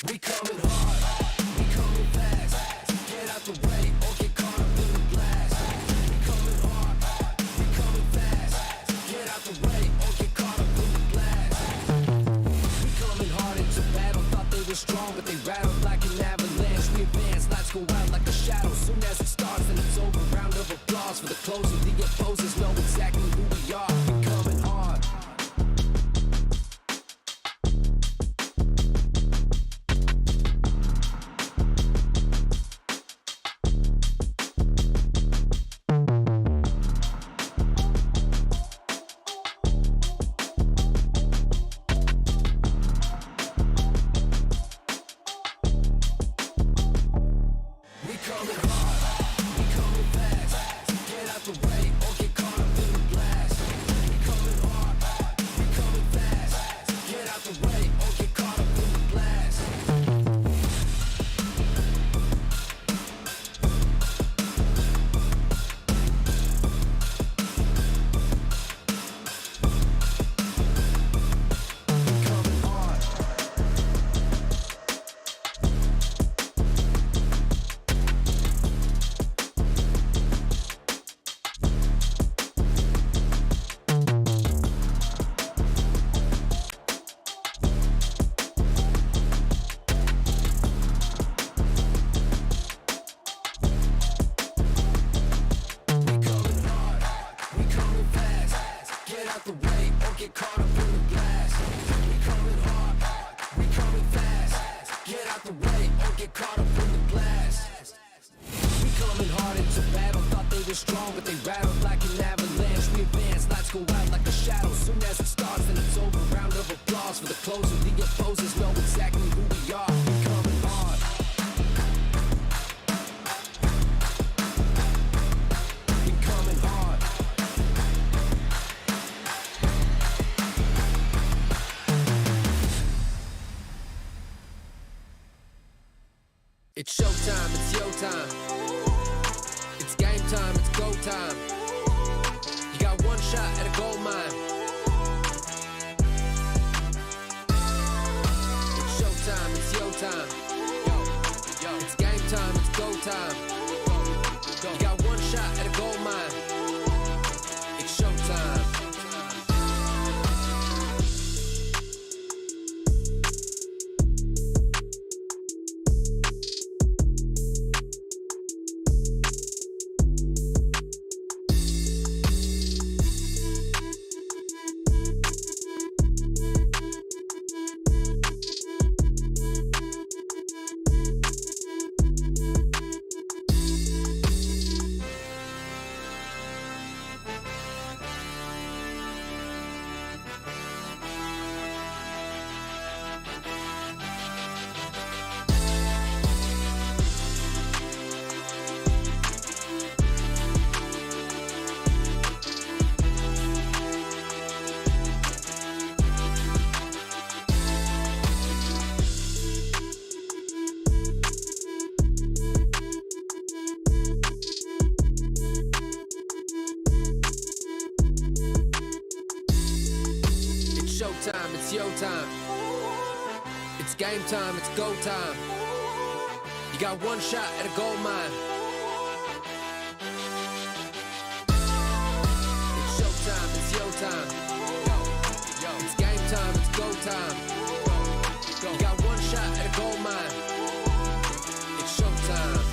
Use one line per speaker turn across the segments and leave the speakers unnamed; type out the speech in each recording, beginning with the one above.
We coming hard, we coming fast. Get out the way or get caught up in the blast. We coming hard, we coming fast. Get out the way or get caught up in the blast. We coming hard into battle, thought they were strong, but they rattled like an avalanche. We advance, lights go out like a shadow. Soon as it starts, then it's over. Round of applause for the closing. The opposers know exactly who we are. We coming hard. It's showtime, it's your time. It's game time, it's go time. You got one shot at a gold mine. It's showtime, it's your time. It's game time, it's go time. You got one shot at a gold mine. It's showtime. Showtime, it's your time. It's game time, it's go time. You got one shot at a gold mine. It's showtime, it's your time. It's game time, it's go time. You got one shot at a gold mine. It's showtime.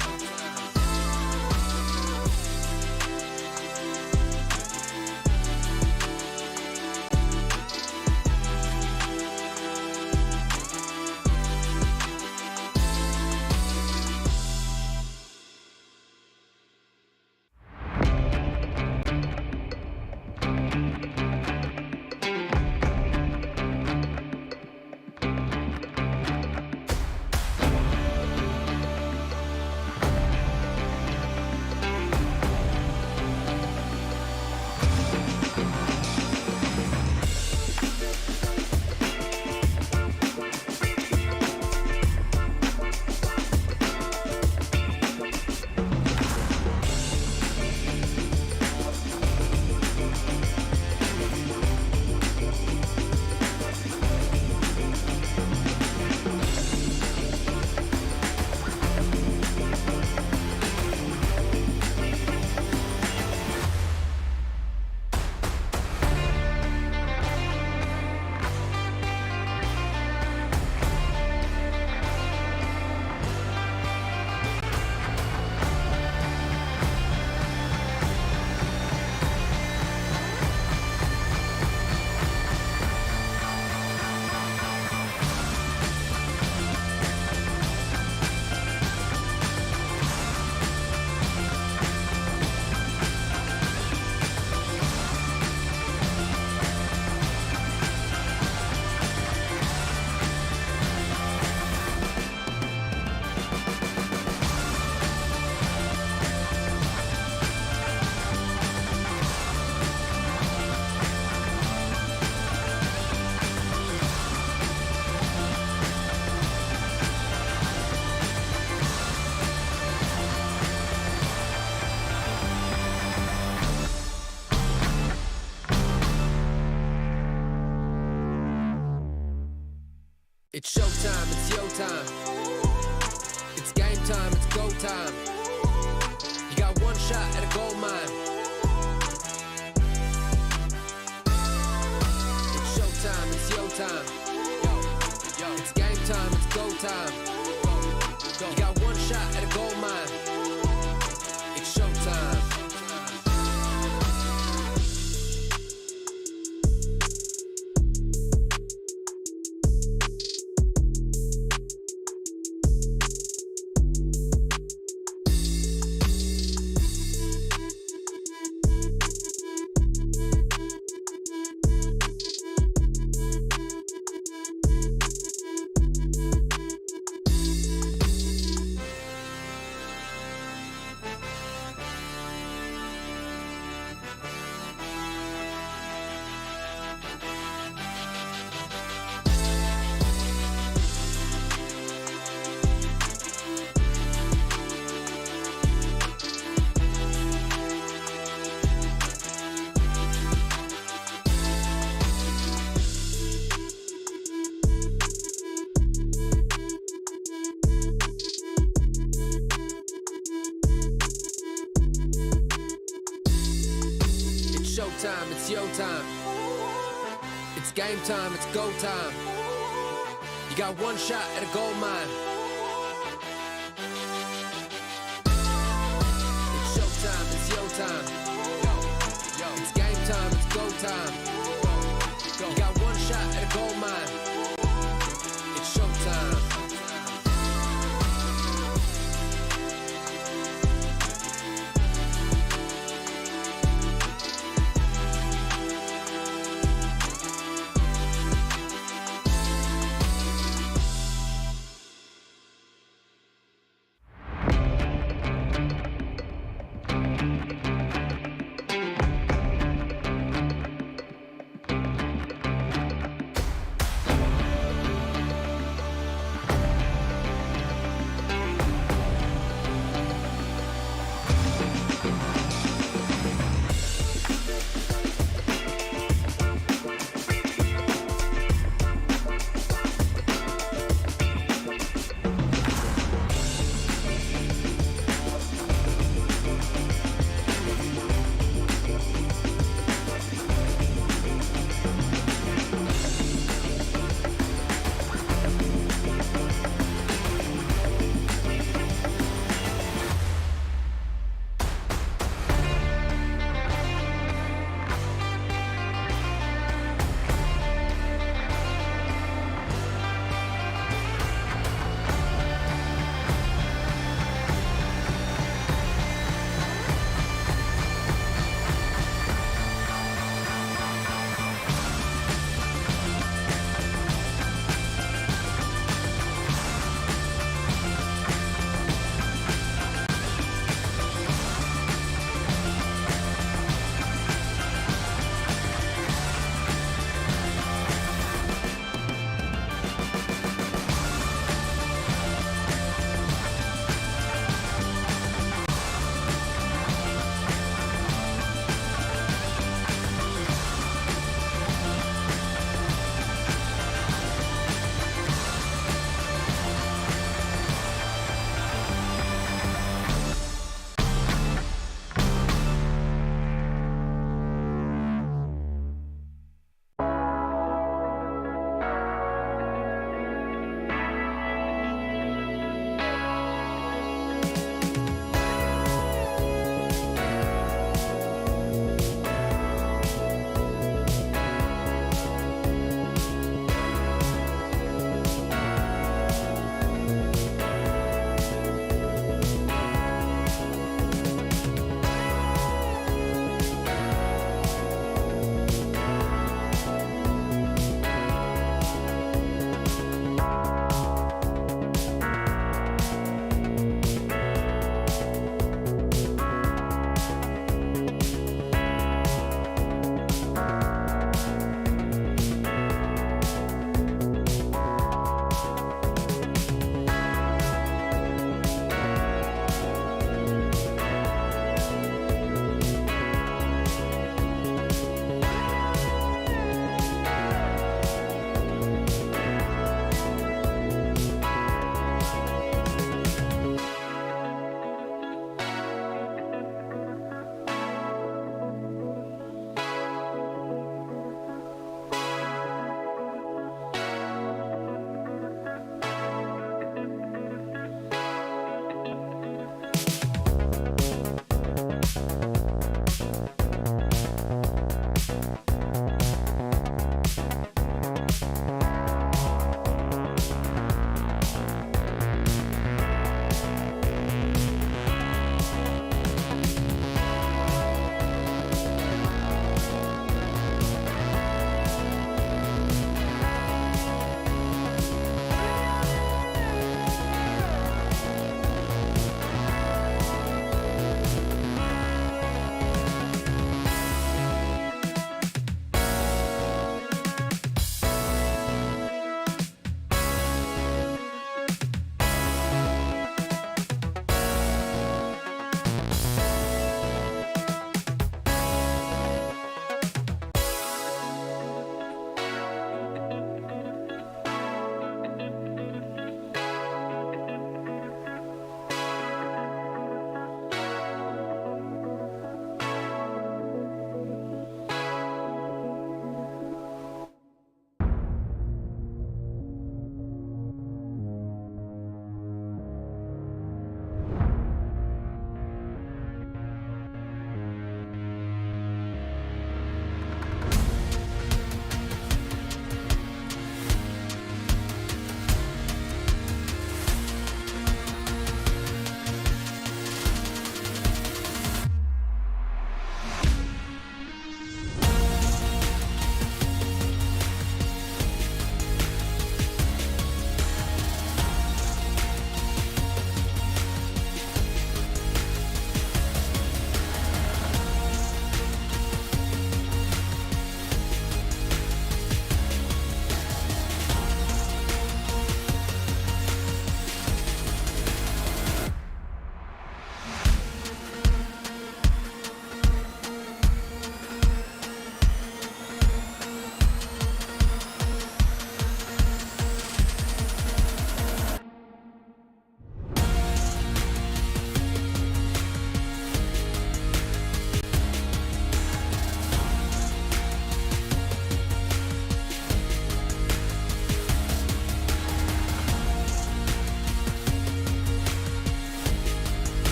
It's showtime, it's your time. It's game time, it's go time. You got one shot at a gold mine. It's showtime, it's your time. It's game time, it's go time. You got one shot at a gold mine. It's showtime. Showtime, it's your time. It's game time, it's go time. You got one shot at a gold mine. It's showtime, it's your time. It's game time, it's go time. You got one shot at a gold mine. It's showtime.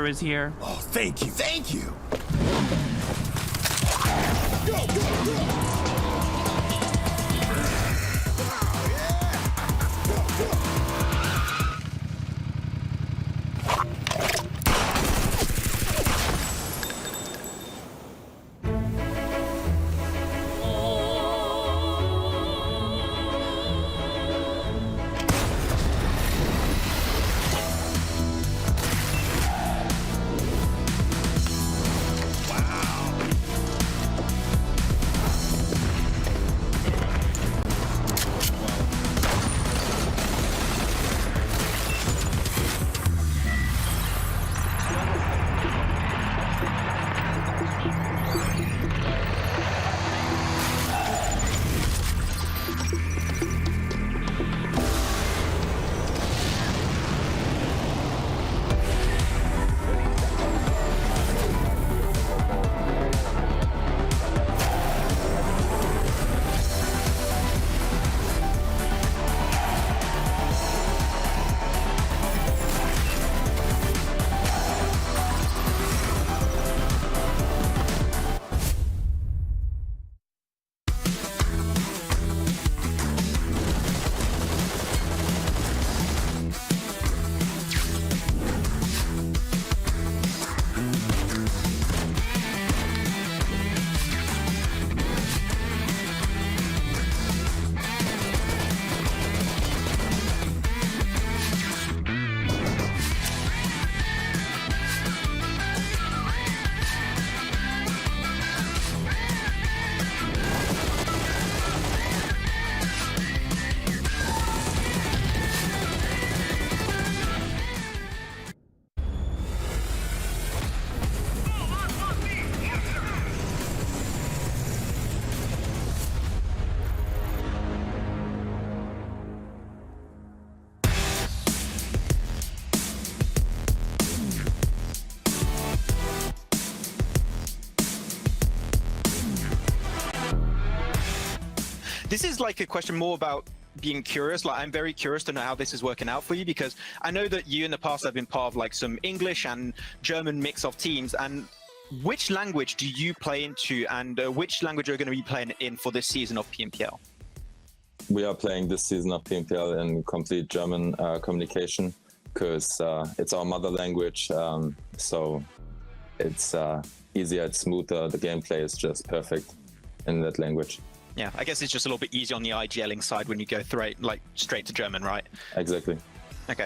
Master is here.
Oh, thank you, thank you. Go, go, go.
This is like a question more about being curious. Like, I'm very curious to know how this is working out for you, because I know that you in the past have been part of like some English and German mix of teams. And which language do you play into, and which language are you going to be playing in for this season of PMPL?
We are playing this season of PMPL in complete German communication, because it's our mother language, so it's easier, it's smoother, the gameplay is just perfect in that language.
Yeah, I guess it's just a little bit easier on the IGLing side when you go through like straight to German, right?
Exactly.
Okay.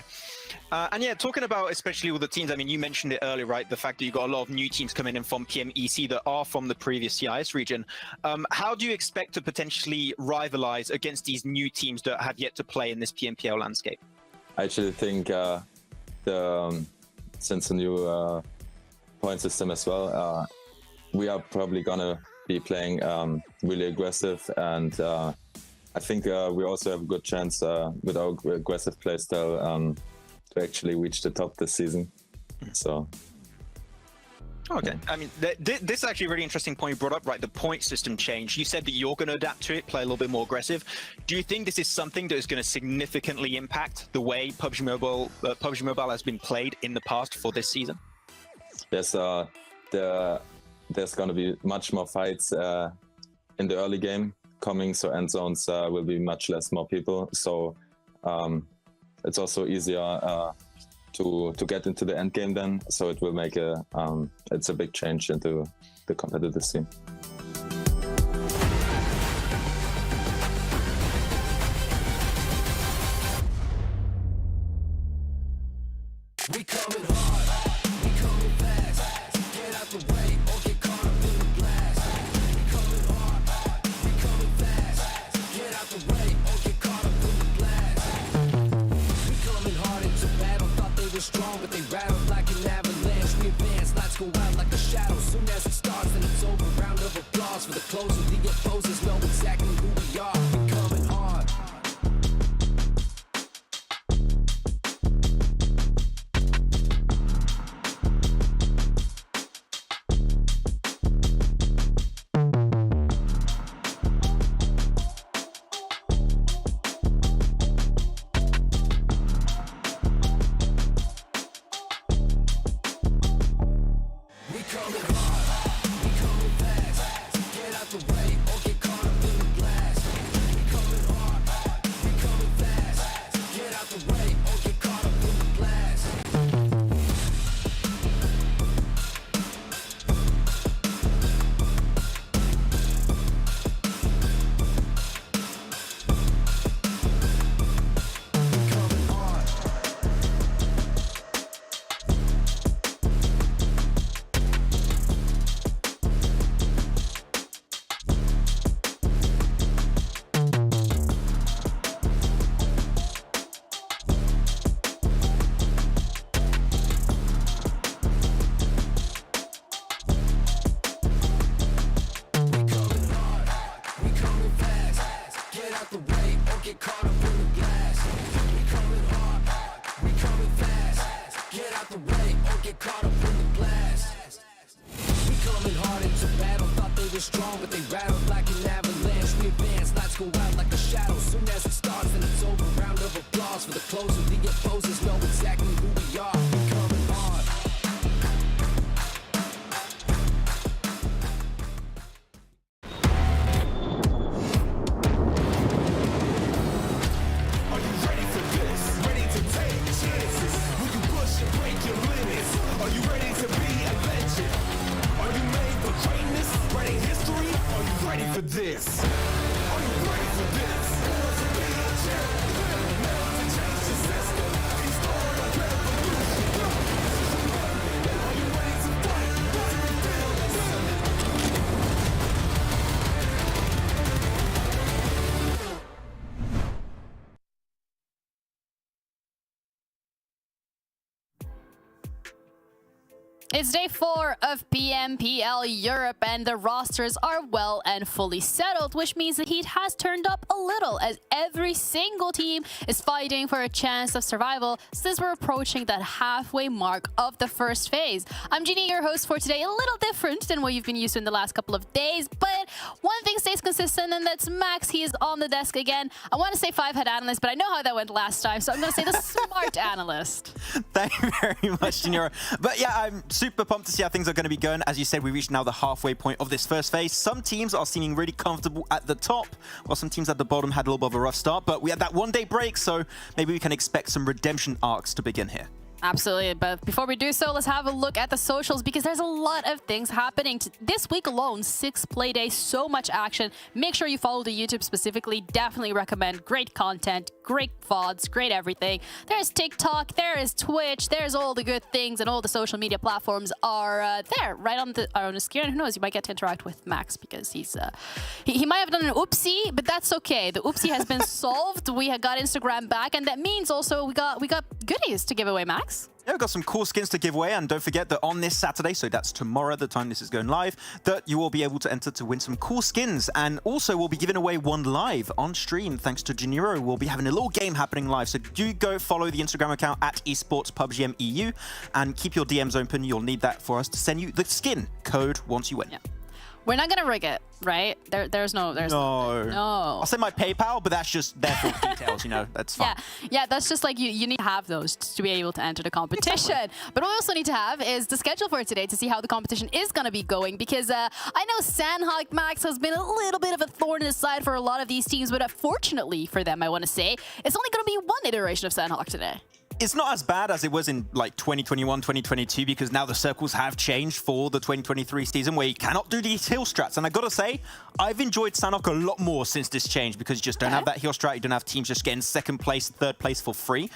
And yeah, talking about especially all the teams, I mean, you mentioned it earlier, right? The fact that you've got a lot of new teams coming in from PMEC that are from the previous CIS region. How do you expect to potentially rivalize against these new teams that have yet to play in this PMPL landscape?
I actually think since the new point system as well, we are probably gonna be playing really aggressive, and I think we also have a good chance with our aggressive playstyle to actually reach the top this season. So.
Okay, I mean, this is actually a really interesting point you brought up, right? The point system change. You said that you're going to adapt to it, play a little bit more aggressive. Do you think this is something that is going to significantly impact the way PUBG Mobile has been played in the past for this season?
Yes, there's going to be much more fights in the early game coming, so end zones will be much more people. So it's also easier to get into the end game then. So it will make it's a big change into the competitive scene.
We coming hard, we coming fast. Get out the way or get caught up in the blast. We coming hard, we coming fast. Get out the way or get caught up in the blast. We coming hard into battle, thought they were strong, but they rattled like an avalanche. We advance, lights go out like a shadow. Soon as it starts, then it's over. Round of applause for the closer. The opposers know exactly who we are. We coming hard. coming hard, we coming fast. Get out the way or get caught up in the blast. We coming hard, we coming fast. Get out the way or get caught up in the blast. Strong, but they rattle like an avalanche. We advance, lights go out like a shadow. Soon as it starts, then it's over. Round of applause for the close of the opposers. Know exactly who we are. We coming hard.
Are you ready for this? Ready to take chances? We can push and break your limits. Are you ready to be a legend? Are you made for greatness? Writing history? Are you ready for this? Are you ready for this? To be a champion, never to change the system. You start a revolution. Are you ready to fight? To reveal this?
It's day 4 of PMPL Europe and the rosters are well and fully settled, which means the heat has turned up a little as every single team is fighting for a chance of survival since we're approaching that halfway mark of the first phase. I'm Jeannie, your host for today, a little different than what you've been used to in the last couple of days, but one thing stays consistent and that's Max. He is on the desk again. I want to say 5-head analyst, but I know how that went last time, so I'm going to say the smart analyst.
Thank you very much, Senora. But yeah, I'm super pumped to see how things are going to be going. As you said, we reached now the halfway point of this first phase. Some teams are seeming really comfortable at the top, while some teams at the bottom had a little bit of a rough start. But we had that one-day break, so maybe we can expect some redemption arcs to begin here.
Absolutely, but before we do so, let's have a look at the socials because there's a lot of things happening. This week alone, 6 play days, so much action. Make sure you follow the YouTube specifically. Definitely recommend great content, great VODs, great everything. There's TikTok, there is Twitch, there's all the good things, and all the social media platforms are there, right on the screen. And who knows, you might get to interact with Max because he's he might have done an oopsie, but that's okay. The oopsie has been solved. We have got Instagram back, and that means also we got goodies to give away, Max.
Yeah, we've got some cool skins to give away, and don't forget that on this Saturday, so that's tomorrow, the time this is going live, that you will be able to enter to win some cool skins. And also, we'll be giving away one live on stream, thanks to Janiro. We'll be having a little game happening live, so do go follow the Instagram account at Esports EU, and keep your DMs open. You'll need that for us to send you the skin code once you win.
Yeah. We're not gonna rig it, right? There's no.
I'll send my PayPal, but that's just there for details, you know. That's fine.
Yeah, that's just like you need to have those to be able to enter the competition. But what we also need to have is the schedule for today to see how the competition is gonna be going, because I know Sanhok, Max, has been a little bit of a thorn in the side for a lot of these teams, but fortunately for them, I want to say, it's only gonna be one iteration of Sanhok today.
It's not as bad as it was in like 2021, 2022, because now the circles have changed for the 2023 season where you cannot do these heal strats. And I gotta say, I've enjoyed Sanhok a lot more since this change because you just don't have that heal strat. You don't have teams just getting 2nd place, 3rd place for free.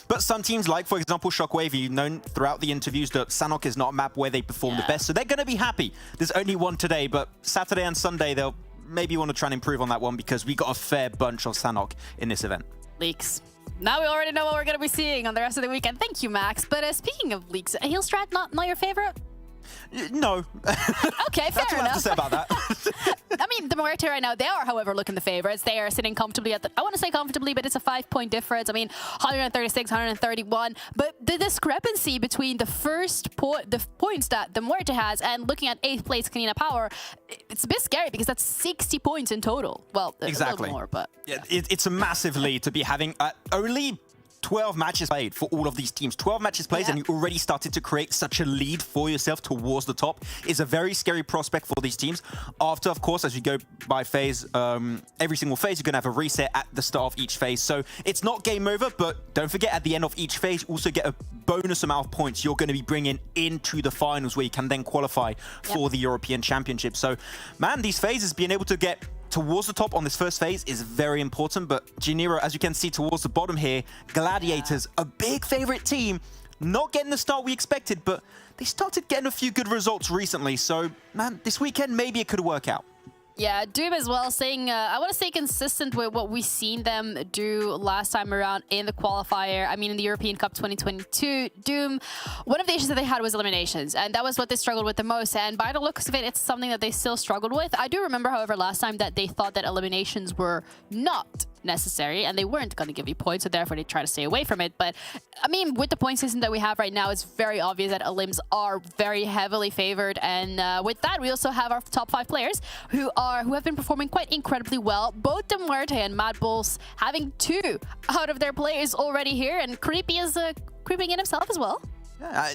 But some teams, like for example SHOCKWAVE, you've known throughout the interviews that Sanhok is not a map where they perform the best, so they're gonna be happy. There's only one today, but Saturday and Sunday they'll maybe want to try and improve on that one because we got a fair bunch of Sanhok in this event.
Leaks. Now we already know what we're going to be seeing on the rest of the weekend. Thank you, Max. But speaking of leaks, a heal strat not your favorite?
No.
Okay, fair
That's all I have to say about that.
I mean, the Muerte right now, they are, however, looking the favorites. They are sitting comfortably at the... I want to say comfortably, but it's a 5-point difference. I mean, 136, 131. But the discrepancy between the points that the Muerte has and looking at 8th place KONINA Power, it's a bit scary because that's 60 points in total. Well,
exactly.
A little more, but...
Yeah, it's a massive lead to be having only
12 matches played for all of these teams. 12 matches played, and you already started to create such a lead for yourself towards the top is a very scary prospect for these teams. After, of course, as you go by phase, every single phase, you're going to have a reset at the start of each phase. So it's not game over, but don't forget at the end of each phase, you also get a bonus amount of points you're going to be bringing into the finals where you can then qualify for the European Championship. So, man, these phases, being able to get towards the top on this first phase is very important. But G.Nero, as you can see towards the bottom here, Gladiators, a big favorite team, not getting the start we expected, but they started getting a few good results recently. So, man, this weekend, maybe it could work out.
Yeah, Doom as well, saying, I want to stay consistent with what we've seen them do last time around in the qualifier. I mean, in the European Cup 2022, Doom, one of the issues that they had was eliminations, and that was what they struggled with the most. And by the looks of it, it's something that they still struggled with. I do remember, however, last time that they thought that eliminations were not necessary and they weren't going to give you points, so therefore they try to stay away from it. But I mean, with the point system that we have right now, it's very obvious that elims are very heavily favored. And with that, we also have our top 5 players who have been performing quite incredibly well. Both the Muerte and MADBULLS having 2 out of their players already here, and Creepy is creeping in himself as well.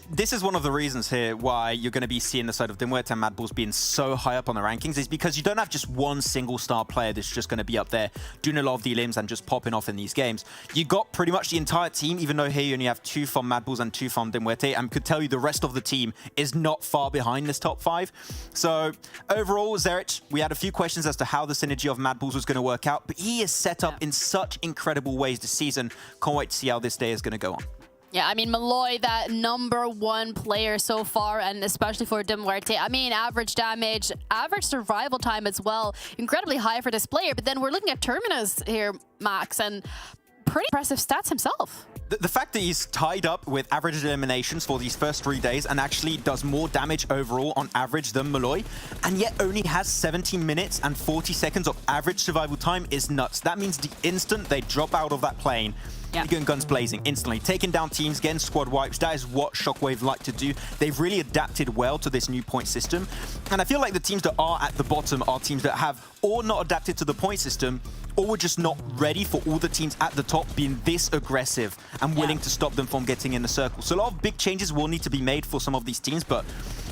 This is one of the reasons here why you're going to be seeing the side of Muerte and MADBULLS being so high up on the rankings, is because you don't have just one single star player that's just going to be up there doing a lot of the elims and just popping off in these games. You got pretty much the entire team, even though here you only have 2 from MADBULLS and 2 from Muerte, and could tell you the rest of the team is not far behind this top 5. So overall, Zerich, we had a few questions as to how the synergy of MADBULLS was going to work out, but he is set up in such incredible ways this season. Can't wait to see how this day is going to go on.
Yeah, I mean, Malloy, that #1 player so far, and especially for Muerte. I mean, average damage, average survival time as well. Incredibly high for this player. But then we're looking at Terminus here, Max, and pretty impressive stats himself.
The fact that he's tied up with average eliminations for these first 3 days and actually does more damage overall on average than Malloy, and yet only has 17 minutes and 40 seconds of average survival time is nuts. That means the instant they drop out of that plane, you're going guns blazing instantly, taking down teams, getting squad wipes. That is what Shockwave like to do. They've really adapted well to this new point system, and I feel like the teams that are at the bottom are teams that have or not adapted to the point system, or were just not ready for all the teams at the top being this aggressive and willing to stop them from getting in the circle. So a lot of big changes will need to be made for some of these teams, but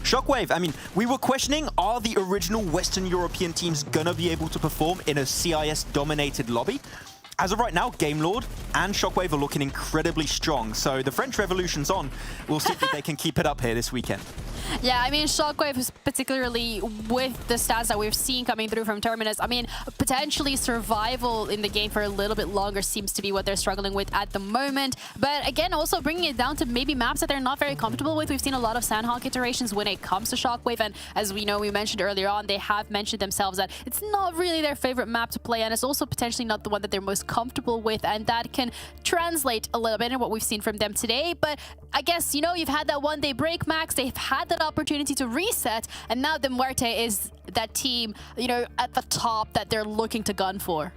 Shockwave, I mean, we were questioning, are the original Western European teams gonna be able to perform in a CIS-dominated lobby? As of right now, Game Lord and Shockwave are looking incredibly strong. So the French Revolution's on. We'll see if they can keep it up here this weekend.
Yeah, I mean, Shockwave is particularly with the stats that we've seen coming through from Terminus. I mean, potentially survival in the game for a little bit longer seems to be what they're struggling with at the moment. But again, also bringing it down to maybe maps that they're not very comfortable with. We've seen a lot of Sanhok iterations when it comes to Shockwave. And as we know, we mentioned earlier on, they have mentioned themselves that it's not really their favorite map to play. And it's also potentially not the one that they're most comfortable with. And that can translate a little bit in what we've seen from them today. But I guess, you know, you've had that 1-day break, Max. They've had that opportunity to reset, and now the Muerte is that team, you know, at the top that they're looking to gun for.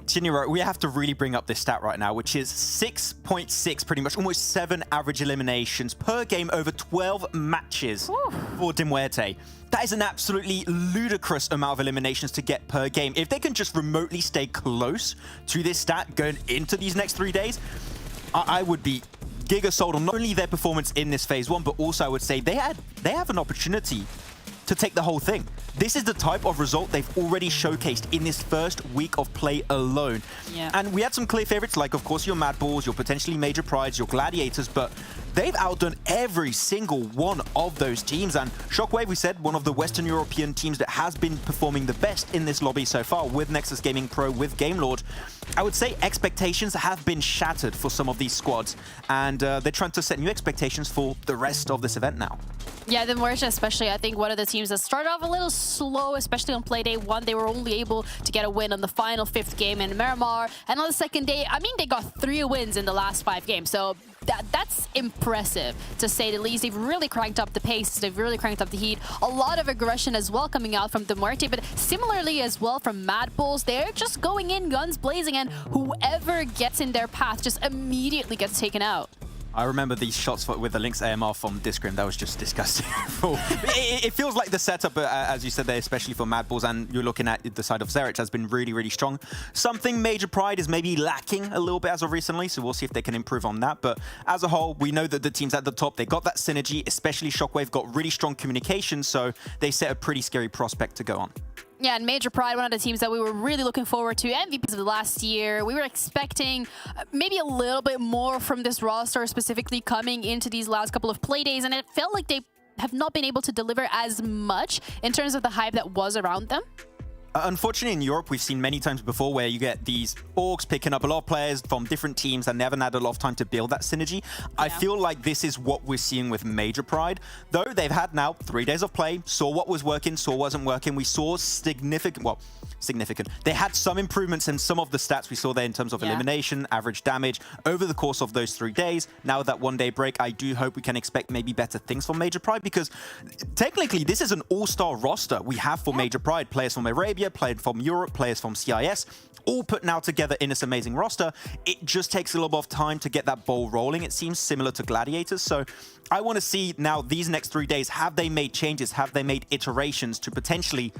G.Nero, we have to really bring up this stat right now, which is 6.6, pretty much almost 7 average eliminations per game over 12 matches for Muerte. That is an absolutely ludicrous amount of eliminations to get per game. If they can just remotely stay close to this stat going into these next 3 days, I would be giga sold on not only their performance in this phase 1, but also I would say they have an opportunity to take the whole thing. This is the type of result they've already showcased in this first week of play alone.
Yeah.
And we had some clear favorites, like of course your MADBULLS, your potentially Major Prides, your Gladiators, but they've outdone every single one of those teams. And Shockwave, we said, one of the Western European teams that has been performing the best in this lobby so far with NEXUS Gaming Pro, with Game Lord. I would say expectations have been shattered for some of these squads, and they're trying to set new expectations for the rest of this event now.
Yeah, the Muerte especially, I think one of the teams that started off a little slow, especially on play day 1. They were only able to get a win on the final 5th game in Miramar. And on the 2nd day, I mean, they got 3 wins in the last 5 games. So that's impressive, to say the least. They've really cranked up the pace. They've really cranked up the heat. A lot of aggression as well coming out from the Muerte, but similarly as well from MADBULLS. They're just going in, guns blazing, and whoever gets in their path just immediately gets taken out.
I remember these shots with the Lynx AMR from Discrim. That was just disgusting. it feels like the setup, as you said there, especially for MADBULLS, and you're looking at the side of Zerich, has been really, really strong. Something Major Pride is maybe lacking a little bit as of recently, so we'll see if they can improve on that. But as a whole, we know that the teams at the top, they got that synergy, especially SHOCKWAVE got really strong communication, so they set a pretty scary prospect to go on.
Yeah, and Major Pride, one of the teams that we were really looking forward to, MVPs of the last year. We were expecting maybe a little bit more from this roster, specifically coming into these last couple of play days, and it felt like they have not been able to deliver as much in terms of the hype that was around them.
Unfortunately, in Europe, we've seen many times before where you get these orgs picking up a lot of players from different teams and they haven't had a lot of time to build that synergy. Yeah. I feel like this is what we're seeing with Major Pride. Though they've had now 3 days of play, saw what was working, saw what wasn't working. We saw significant. They had some improvements in some of the stats we saw there in terms of elimination, average damage over the course of those 3 days. Now with that 1 day break, I do hope we can expect maybe better things from Major Pride, because technically this is an all-star roster we have for Major Pride. Players from Arabia, players from Europe, players from CIS, all put now together in this amazing roster. It just takes a little bit of time to get that ball rolling. It seems similar to Gladiators. So I want to see now these next 3 days, have they made changes? Have they made iterations to potentially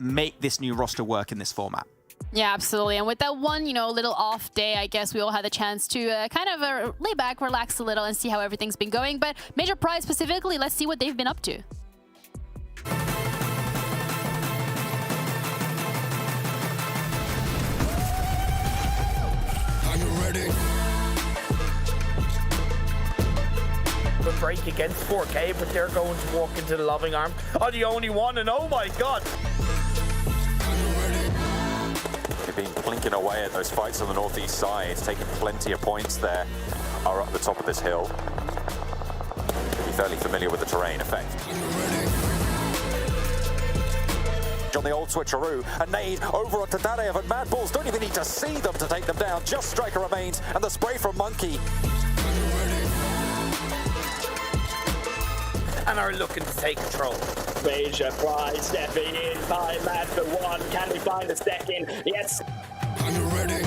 make this new roster work in this format?
Yeah, absolutely. And with that one, little off day, I guess we all had the chance to kind of lay back, relax a little, and see how everything's been going. But Major Pride specifically, let's see what they've been up to.
Are you ready?
The break against 4K, but they're going to walk into the loving arms of the only one, and oh my god!
They've been blinking away at those fights on the northeast side, taking plenty of points there, are up the top of this hill. You'll be fairly familiar with the terrain effect. On the old switcheroo, a nade over onto Darev, and MADBULLS don't even need to see them to take them down. Just Striker remains, and the spray from Monkey.
And are looking to take control.
Major Pride stepping in by Mad for one. Can we find a second? Yes.
Are you ready?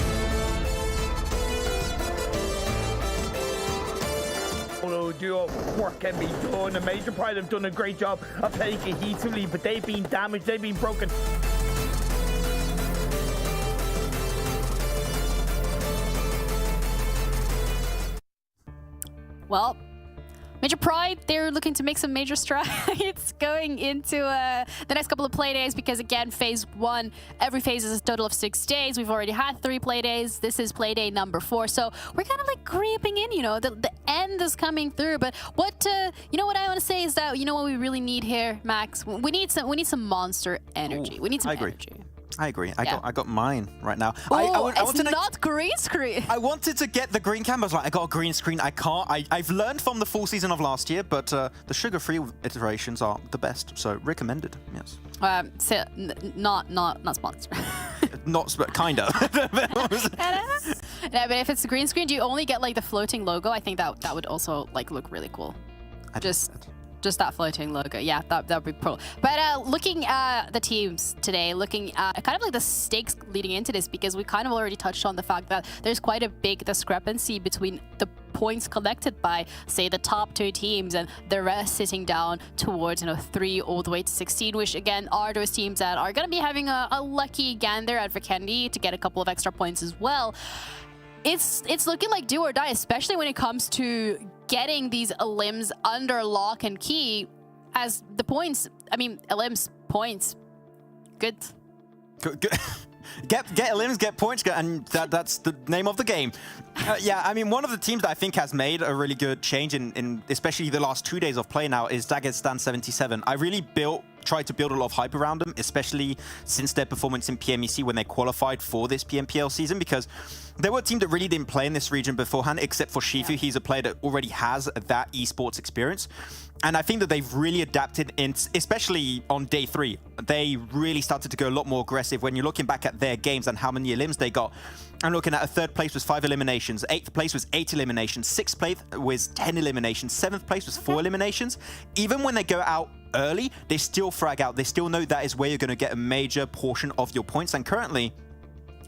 Duo work can be done, and Major Pride have done a great job of playing cohesively, but they've been damaged, they've been broken.
Well, Major Pride, they're looking to make some major strides going into the next couple of play days, because again, phase 1, every phase is a total of 6 days. We've already had 3 play days. This is play day number 4. So we're kind of like creeping in, the end is coming through. But what what I want to say is that, what we really need here, Max? We need some monster energy. We need some energy.
I agree. I got mine right now.
It's not green screen.
I wanted to get the green cam. I was like, I got a green screen. I can't. I've learned from the full season of last year, but the sugar-free iterations are the best. So recommended. Yes.
So not sponsored.
Not kind of.
Yeah, but if it's the green screen, do you only get like the floating logo? I think that would also like look really cool. Just that floating logo. Yeah, that would be cool. But looking at the teams today, looking at kind of like the stakes leading into this, because we kind of already touched on the fact that there's quite a big discrepancy between the points collected by, say, the top 2 teams and the rest sitting down towards 3 all the way to 16, which again are those teams that are going to be having a lucky gander at Vikendi to get a couple of extra points as well. It's looking like do or die, especially when it comes to getting these elims under lock and key, as the points, elims points, good.
Get elims, get points, and that's the name of the game. Yeah, one of the teams that I think has made a really good change in especially the last 2 days of play now is Dagestan 77. I really tried to build a lot of hype around them, especially since their performance in PMEC when they qualified for this PMPL season, because they were a team that really didn't play in this region beforehand, except for Shifu. Yeah. He's a player that already has that esports experience. And I think that they've really adapted, especially on day 3. They really started to go a lot more aggressive when you're looking back at their games and how many elims they got. I'm looking at a 3rd place was 5 eliminations, 8th place was 8 eliminations, 6th place was 10 eliminations, 7th place was 4 eliminations. Even when they go out early, they still frag out. They still know that is where you're going to get a major portion of your points. And currently,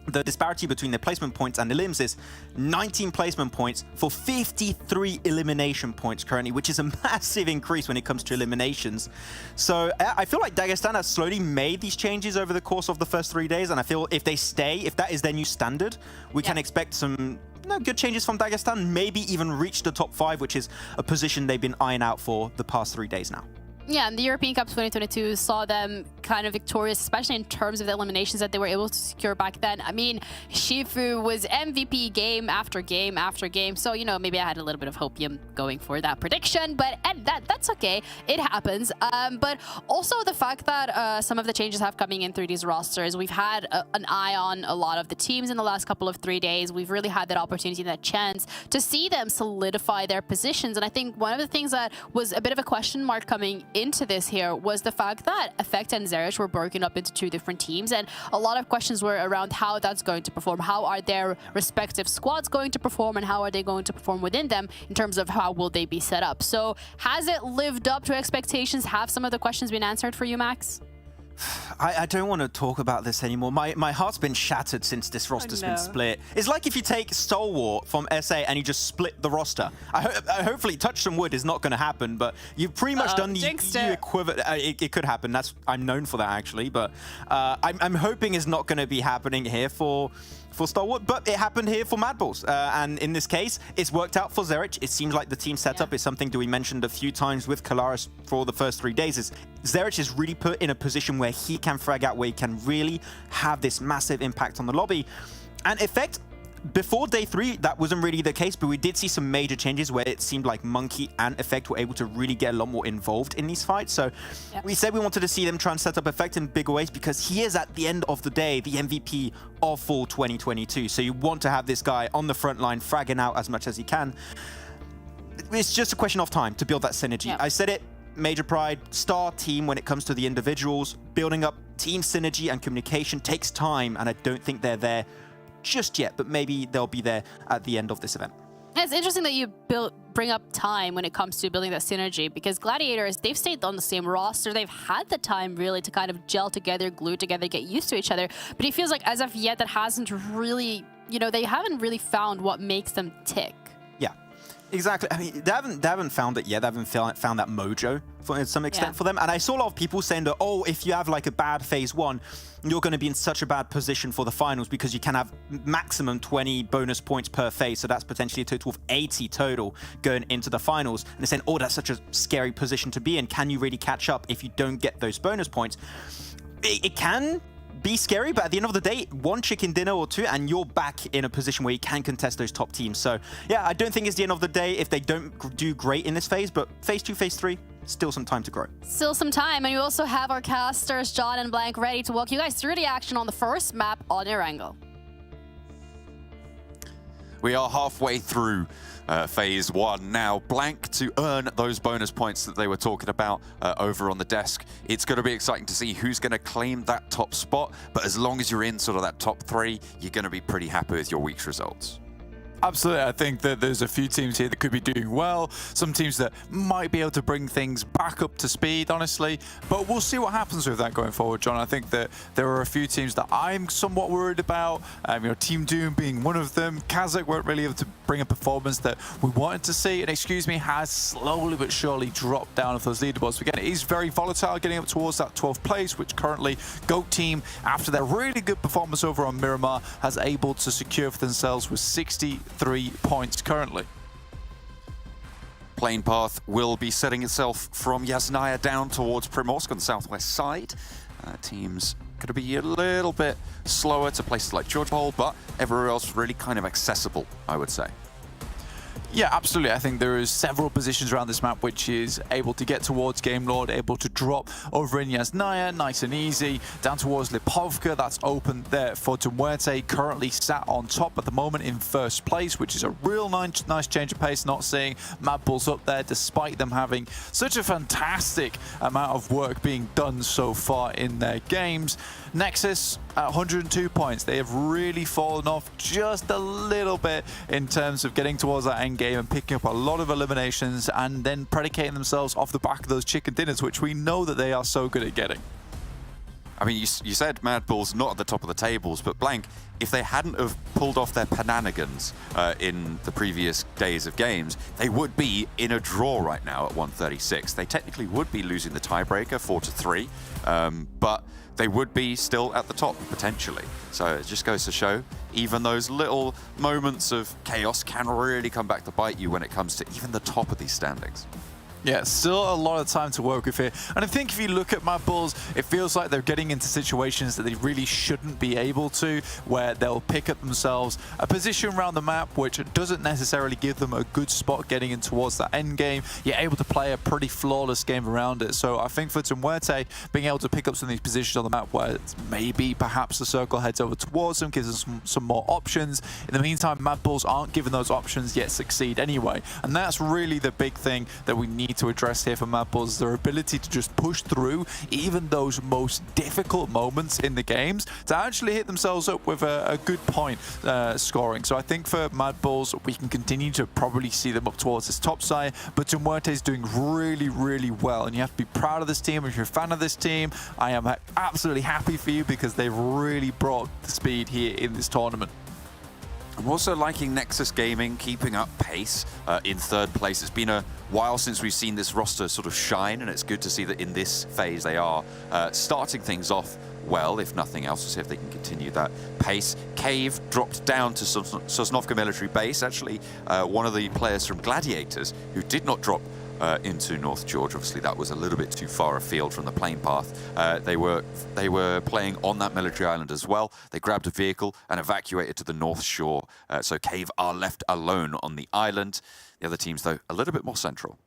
the disparity between their placement points and elims is 19 placement points for 53 elimination points currently, which is a massive increase when it comes to eliminations. So I feel like Dagestan has slowly made these changes over the course of the first 3 days, and I feel if they stay, if that is their new standard, we can expect some good changes from Dagestan, maybe even reach the top 5, which is a position they've been eyeing out for the past 3 days now.
Yeah, and the European Cup 2022 saw them kind of victorious, especially in terms of the eliminations that they were able to secure back then. I mean, Shifu was MVP game after game after game, so, you know, maybe I had a little bit of hopium going for that prediction, but that's okay. It happens. But also the fact that some of the changes have coming in through these rosters. We've had an eye on a lot of the teams in the last couple of 3 days. We've really had that opportunity and that chance to see them solidify their positions. And I think one of the things that was a bit of a question mark coming into this here was the fact that Effect and Zerich were broken up into 2 different teams, and a lot of questions were around how that's going to perform. How are their respective squads going to perform, and how are they going to perform within them in terms of how will they be set up? So has it lived up to expectations? Have some of the questions been answered for you, Max?
I don't want to talk about this anymore. My heart's been shattered since this roster's been split. It's like if you take Stalwart from SA and you just split the roster. Hopefully, touch some wood is not going to happen, but you've pretty much done the EU equivalent. It could happen. I'm known for that, actually, but I'm hoping it's not going to be happening here for Stalwart, but it happened here for MADBULLS. And in this case, it's worked out for Zerich. It seems like the team setup is something that we mentioned a few times with Kalaris for the first 3 days. Is Zerich is really put in a position where he can frag out, where he can really have this massive impact on the lobby. And Effect, before day 3, that wasn't really the case, but we did see some major changes where it seemed like Monkey and Effect were able to really get a lot more involved in these fights. So we said we wanted to see them try and set up Effect in bigger ways, because he is, at the end of the day, the MVP of fall 2022. So you want to have this guy on the front line, fragging out as much as he can. It's just a question of time to build that synergy. I said it, Major Pride, star team when it comes to the individuals. Building up team synergy and communication takes time, and I don't think they're there just yet, but maybe they'll be there at the end of this event.
It's interesting that you bring up time when it comes to building that synergy, because Gladiators, they've stayed on the same roster. They've had the time really to kind of gel together, glue together, get used to each other. But it feels like as of yet that hasn't really, you know, they haven't really found what makes them tick. Yeah,
exactly. I mean, they haven't found it yet. They haven't found that mojo to some extent for them. And I saw a lot of people saying that, oh, if you have like a bad phase 1, you're going to be in such a bad position for the finals, because you can have maximum 20 bonus points per phase. So that's potentially a total of 80 total going into the finals. And they're saying, oh, that's such a scary position to be in. Can you really catch up if you don't get those bonus points? It can be scary, but at the end of the day, 1 chicken dinner or 2, and you're back in a position where you can contest those top teams. So yeah, I don't think it's the end of the day if they don't do great in this phase, but phase 2, phase 3, still some time to grow.
Still some time, and you also have our casters, John and Blank, ready to walk you guys through the action on the first map on Erangel.
We are halfway through phase 1 now. Blank to earn those bonus points that they were talking about over on the desk. It's going to be exciting to see who's going to claim that top spot, but as long as you're in sort of that top 3, you're going to be pretty happy with your week's results.
Absolutely. I think that there's a few teams here that could be doing well, some teams that might be able to bring things back up to speed, honestly, but we'll see what happens with that going forward, John. I think that there are a few teams that I'm somewhat worried about, you know, Team Doom being one of them. KASIK weren't really able to bring a performance that we wanted to see, and Excuse Me has slowly but surely dropped down off those leaderboards. Again, it is very volatile, getting up towards that 12th place, which currently GOAT team, after their really good performance over on Miramar, has able to secure for themselves with 63 points currently.
Plane path will be setting itself from Yasnaya down towards Primorsk on the southwest side. Teams going to be a little bit slower to places like Georgopol, but everywhere else really kind of accessible, I would say.
Yeah, absolutely. I think there is several positions around this map which is able to get towards Game Lord, able to drop over in Yasnaya, nice and easy. Down towards Lipovka, that's open there for Muerte, currently sat on top at the moment in first place, which is a real nice change of pace, not seeing MADBULLS up there, despite them having such a fantastic amount of work being done so far in their games. NEXUS at 102 points. They have really fallen off just a little bit in terms of getting towards that end game and picking up a lot of eliminations and then predicating themselves off the back of those chicken dinners, which we know that they are so good at getting.
I mean, you said MADBULLS not at the top of the tables, but Blank, if they hadn't have pulled off their penanigans in the previous days of games, they would be in a draw right now at 136. They technically would be losing the tiebreaker 4-3, but they would be still at the top, potentially. So it just goes to show, even those little moments of chaos can really come back to bite you when it comes to even the top of these standings.
Yeah, still a lot of time to work with here. And I think if you look at MADBULLS, it feels like they're getting into situations that they really shouldn't be able to, where they'll pick up themselves a position around the map which doesn't necessarily give them a good spot getting in towards that end game. You're able to play a pretty flawless game around it. So I think for Muerte, being able to pick up some of these positions on the map where maybe perhaps the circle heads over towards them, gives them some more options. In the meantime, MADBULLS aren't given those options yet succeed anyway. And that's really the big thing that we need to address here for MADBULLS, their ability to just push through even those most difficult moments in the games to actually hit themselves up with a good point scoring. So I think for MADBULLS, we can continue to probably see them up towards this top side, but Muerte is doing really, really well, and you have to be proud of this team. If you're a fan of this team, I am absolutely happy for you because they've really brought the speed here in this tournament.
I'm also liking Nexus Gaming keeping up pace in third place. It's been a while since we've seen this roster sort of shine, and it's good to see that in this phase they are starting things off well, if nothing else, to see if they can continue that pace. Cave dropped down to Sosnovka military base. Actually, one of the players from Gladiators who did not drop into North George. Obviously, that was a little bit too far afield from the plane path. They were playing on that military island as well. They grabbed a vehicle and evacuated to the North Shore. So Cave are left alone on the island. The other teams, though, a little bit more central.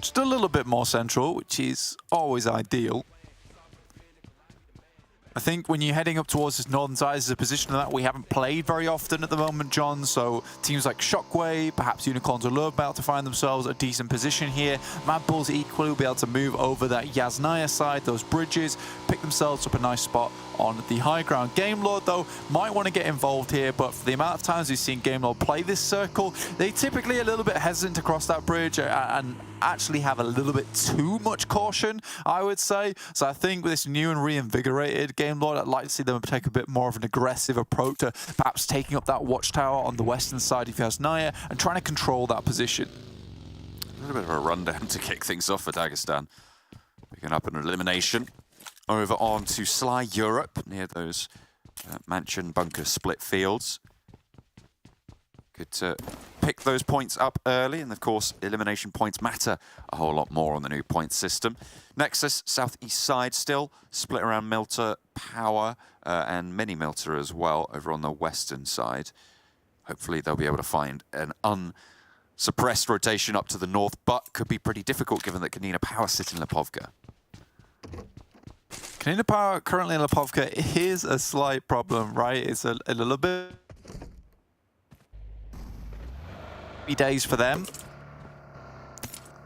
Just a little bit more central, which is always ideal. I think when you're heading up towards this northern side, there's a position that we haven't played very often at the moment, John. So teams like Shockwave, perhaps Unicorns are about to find themselves a decent position here. MADBULLS equally will be able to move over that Yasnaya side, those bridges, pick themselves up a nice spot on the high ground. Game Lord, though, might want to get involved here, but for the amount of times we've seen Game Lord play this circle, they typically a little bit hesitant to cross that bridge and actually have a little bit too much caution, I would say. So I think with this new and reinvigorated Game Lord, I'd like to see them take a bit more of an aggressive approach to perhaps taking up that watchtower on the western side of Yasnaya and trying to control that position.
A little bit of a rundown to kick things off for Dagestan. Picking up an elimination. Over on to Sly Europe, near those mansion bunker split fields. Good to pick those points up early, and of course, elimination points matter a whole lot more on the new point system. Nexus, southeast side still, split around Milter, Power, and Mini Milter as well, over on the western side. Hopefully they'll be able to find an unsuppressed rotation up to the north, but could be pretty difficult given that KONINA Power sit in Lipovka.
KONINA Power currently in Lipovka is a slight problem, right? It's a little bit days for them.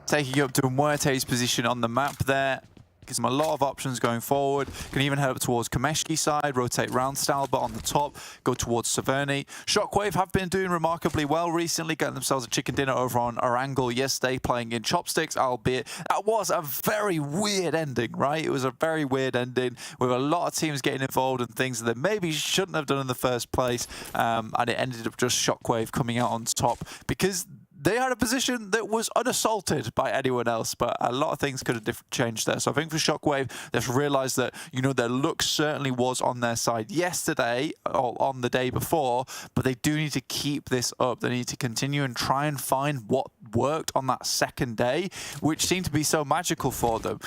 Taking up to Muerte's position on the map there. Gives them a lot of options going forward. Can even head up towards Kameshki side, rotate round Stalba on the top, go towards Severny. Shockwave have been doing remarkably well recently, getting themselves a chicken dinner over on Erangel yesterday, playing in chopsticks, albeit that was a very weird ending, right? It was a very weird ending with a lot of teams getting involved in things that they maybe shouldn't have done in the first place, and it ended up just Shockwave coming out on top because they had a position that was unassaulted by anyone else, but a lot of things could have changed there. So I think for Shockwave, they've realized that, you know, their luck certainly was on their side yesterday, or on the day before, but they do need to keep this up. They need to continue and try and find what worked on that second day, which seemed to be so magical for them.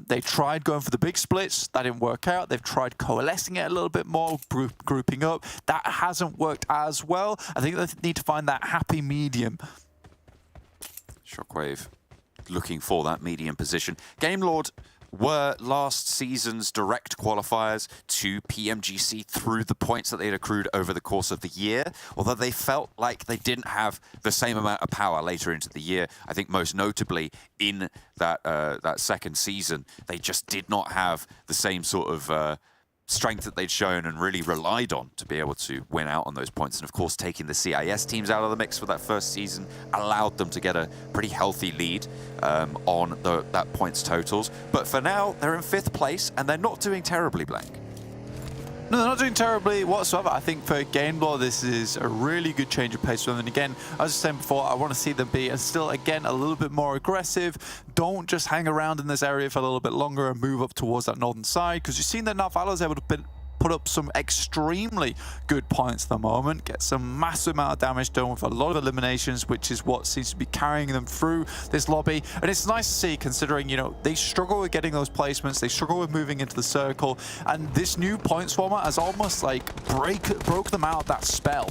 They tried going for the big splits. That didn't work out. They've tried coalescing it a little bit more, grouping up. That hasn't worked as well. I think they need to find that happy medium.
Shockwave looking for that medium position. Game Lord were last season's direct qualifiers to PMGC through the points that they'd accrued over the course of the year, although they felt like they didn't have the same amount of power later into the year. I think most notably in that second season, they just did not have the same sort of strength that they'd shown and really relied on to be able to win out on those points. And of course, taking the CIS teams out of the mix for that first season allowed them to get a pretty healthy lead on that points totals. But for now, they're in 5th place and they're not doing terribly, Blank.
No, they're not doing terribly whatsoever. I think for Game Law, this is a really good change of pace for them. And again, as I was saying before, I want to see them be still, again, a little bit more aggressive. Don't just hang around in this area for a little bit longer and move up towards that northern side, because you've seen that now Valor's able to put up some extremely good points at the moment, get some massive amount of damage done with a lot of eliminations, which is what seems to be carrying them through this lobby. And it's nice to see, considering, you know, they struggle with getting those placements, they struggle with moving into the circle, and this new points format has almost like broke them out of that spell.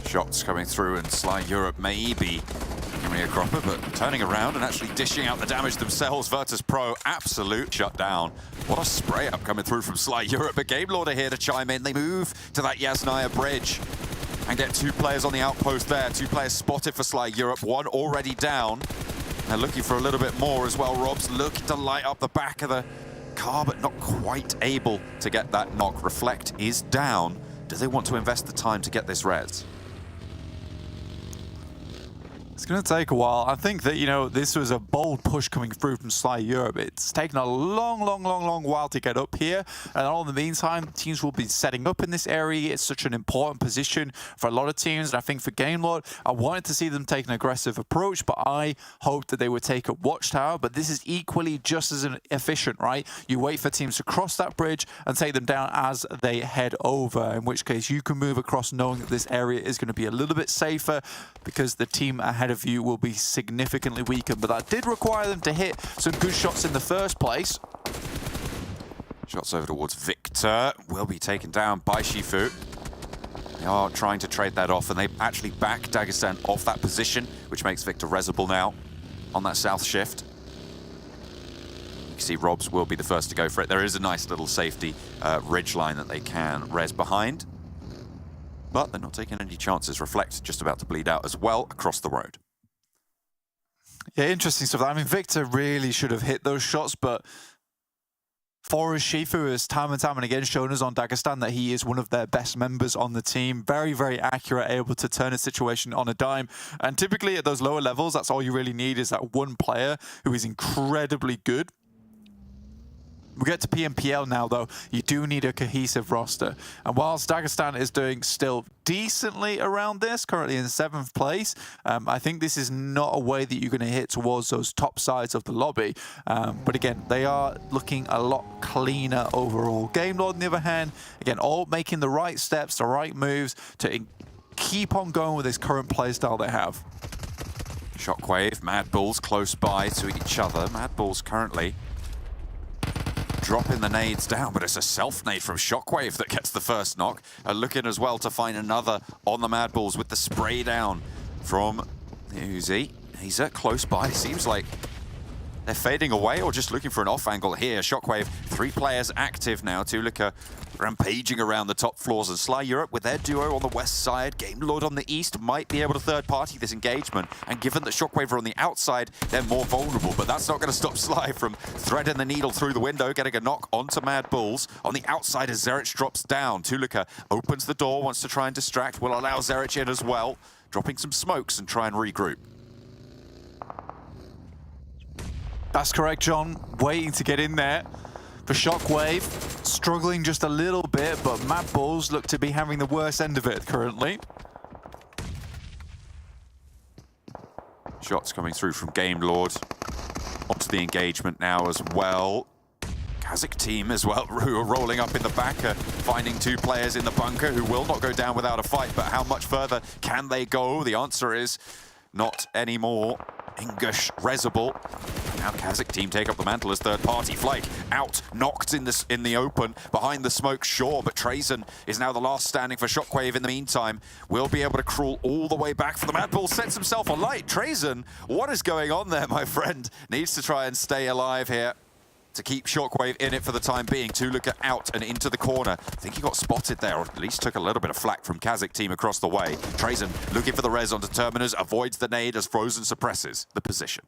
Shots coming through, and Sly Europe may be giving a cropper, but turning around and actually dishing out the damage themselves. VIRTUS.PRO, absolute shutdown. What a spray up coming through from Sly Europe. But Game Lord are here to chime in. They move to that Yasnaya bridge and get 2 players on the outpost there. 2 players spotted for Sly Europe, 1 already down. They're looking for a little bit more as well. Rob's looking to light up the back of the car, but not quite able to get that knock. Reflect is down. Do they want to invest the time to get this res?
It's going to take a while. I think that, you know, this was a bold push coming through from Sly Europe. It's taken a long while to get up here. And all in the meantime, teams will be setting up in this area. It's such an important position for a lot of teams. And I think for Game Lord, I wanted to see them take an aggressive approach, but I hoped that they would take a watchtower. But this is equally just as efficient, right? You wait for teams to cross that bridge and take them down as they head over, in which case you can move across knowing that this area is going to be a little bit safer because the team ahead of you will be significantly weakened. But that did require them to hit some good shots in the first place.
Shots over towards Victor will be taken down by Shifu. They are trying to trade that off, and they actually back Dagestan off that position, which makes Victor resable now on that south shift. You can see Robs will be the first to go for it. There is a nice little safety ridge line that they can res behind, but they're not taking any chances. Reflect just about to bleed out as well across the road.
Yeah, interesting stuff. I mean, Victor really should have hit those shots, but Forrest Shifu has time and time and again shown us on Dagestan that he is one of their best members on the team. Very, very accurate, able to turn a situation on a dime. And typically at those lower levels, that's all you really need, is that one player who is incredibly good. We get to PMPL now, though. You do need a cohesive roster. And whilst Dagestan is doing still decently around this, currently in 7th place, I think this is not a way that you're going to hit towards those top sides of the lobby. But again, they are looking a lot cleaner overall. Game Lord, on the other hand, again, all making the right steps, the right moves to keep on going with this current playstyle they have.
Shockwave, MADBULLS close by to each other. MADBULLS currently dropping the nades down, but it's a self-nade from Shockwave that gets the first knock. Looking as well to find another on the MADBULLS with the spray down from the Uzi. He's close by. Seems like they're fading away or just looking for an off angle here. Shockwave, 3 players active now. Tulika rampaging around the top floors, and Sly Europe with their duo on the west side. Game Lord on the east might be able to third party this engagement, and given that Shockwave are on the outside, they're more vulnerable, but that's not going to stop Sly from threading the needle through the window, getting a knock onto MADBULLS. On the outside as Zerich drops down, Tulika opens the door, wants to try and distract, will allow Zerich in as well, dropping some smokes and try and regroup.
That's correct, John. Waiting to get in there for Shockwave. Struggling just a little bit, but MADBULLS look to be having the worst end of it currently.
Shots coming through from Game Lord. Onto the engagement now as well. KASIK team as well, who are rolling up in the back, finding 2 players in the bunker who will not go down without a fight, but how much further can they go? The answer is not anymore. English Resable. Now KASIK team take up the mantle as third party. Flake out, knocked in the open, behind the smoke, sure, but Trazen is now the last standing for Shockwave in the meantime. Will be able to crawl all the way back for the MADBULLS, sets himself alight. Trazen, what is going on there, my friend? Needs to try and stay alive here to keep Shockwave in it for the time being. Tulika out and into the corner. I think he got spotted there, or at least took a little bit of flack from KASIK team across the way. Trazen looking for the res onto Terminus, avoids the nade as Frozen suppresses the position.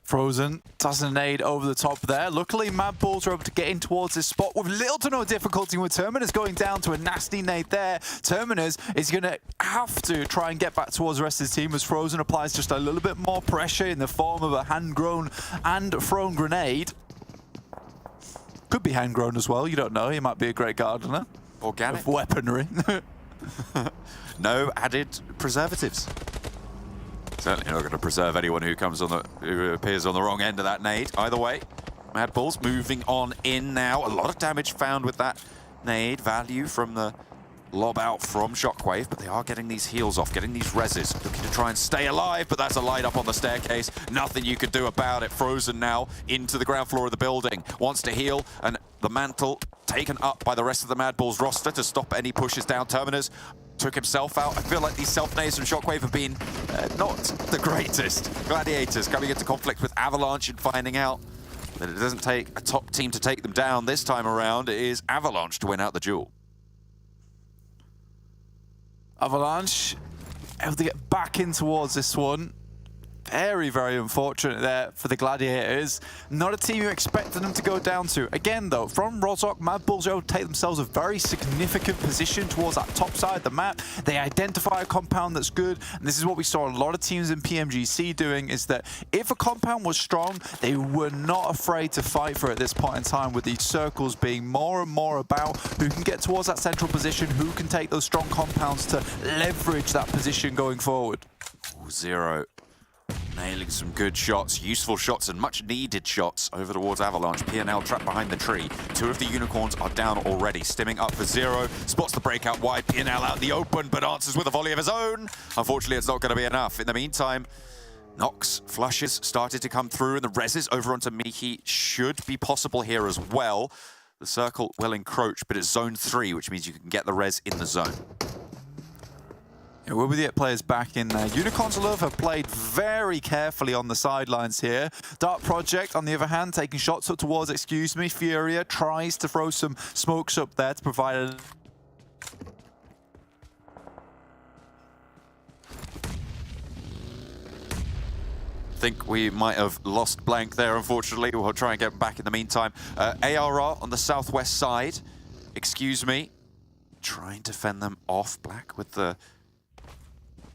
Frozen doesn't nade over the top there. Luckily, MADBULLS are able to get in towards this spot with little to no difficulty, with Terminus going down to a nasty nade there. Terminus is going to have to try and get back towards the rest of his team as Frozen applies just a little bit more pressure in the form of a hand-grown and thrown grenade. Could be hand-grown as well, you don't know. He might be a great gardener.
Organic.
Of weaponry.
No added preservatives. Certainly not going to preserve anyone who appears on the wrong end of that nade. Either way, MADBULLS moving on in now. A lot of damage found with that nade. Value from the lob out from SHOCKWAVE, but they are getting these heals off, getting these reses, looking to try and stay alive, but that's a light up on the staircase. Nothing you can do about it. Frozen now into the ground floor of the building. Wants to heal, and the mantle taken up by the rest of the MADBULLS roster to stop any pushes down. Terminus took himself out. I feel like these self-nades from SHOCKWAVE have been not the greatest. Gladiators coming into conflict with Avalanche and finding out that it doesn't take a top team to take them down. This time around, it is Avalanche to win out the duel.
Avalanche able to get back in towards this one. Very, very unfortunate there for the Gladiators. Not a team you expected them to go down to. Again, though, from Rozhok, MADBULLS are able to take themselves a very significant position towards that top side of the map. They identify a compound that's good, and this is what we saw a lot of teams in PMGC doing, is that if a compound was strong, they were not afraid to fight for it at this point in time, with these circles being more and more about who can get towards that central position, who can take those strong compounds to leverage that position going forward.
Zero. Nailing some good shots, useful shots, and much needed shots over towards Avalanche. PNL trapped behind the tree. Two of the unicorns are down already. Stimming up for Zero. Spots the breakout wide. PNL out in the open, but answers with a volley of his own. Unfortunately, it's not going to be enough. In the meantime, Nox flushes started to come through, and the reses over onto Miki should be possible here as well. The circle will encroach, but it's zone 3, which means you can get the res in the zone.
Yeah, we'll get players back in there. Unicorns Love have played very carefully on the sidelines here. Dark Project, on the other hand, taking shots up towards, excuse me, Furia tries to throw some smokes up there to provide a...
I think we might have lost Blank there, unfortunately. We'll try and get back in the meantime. ARR on the southwest side, excuse me, trying to fend them off. Black with the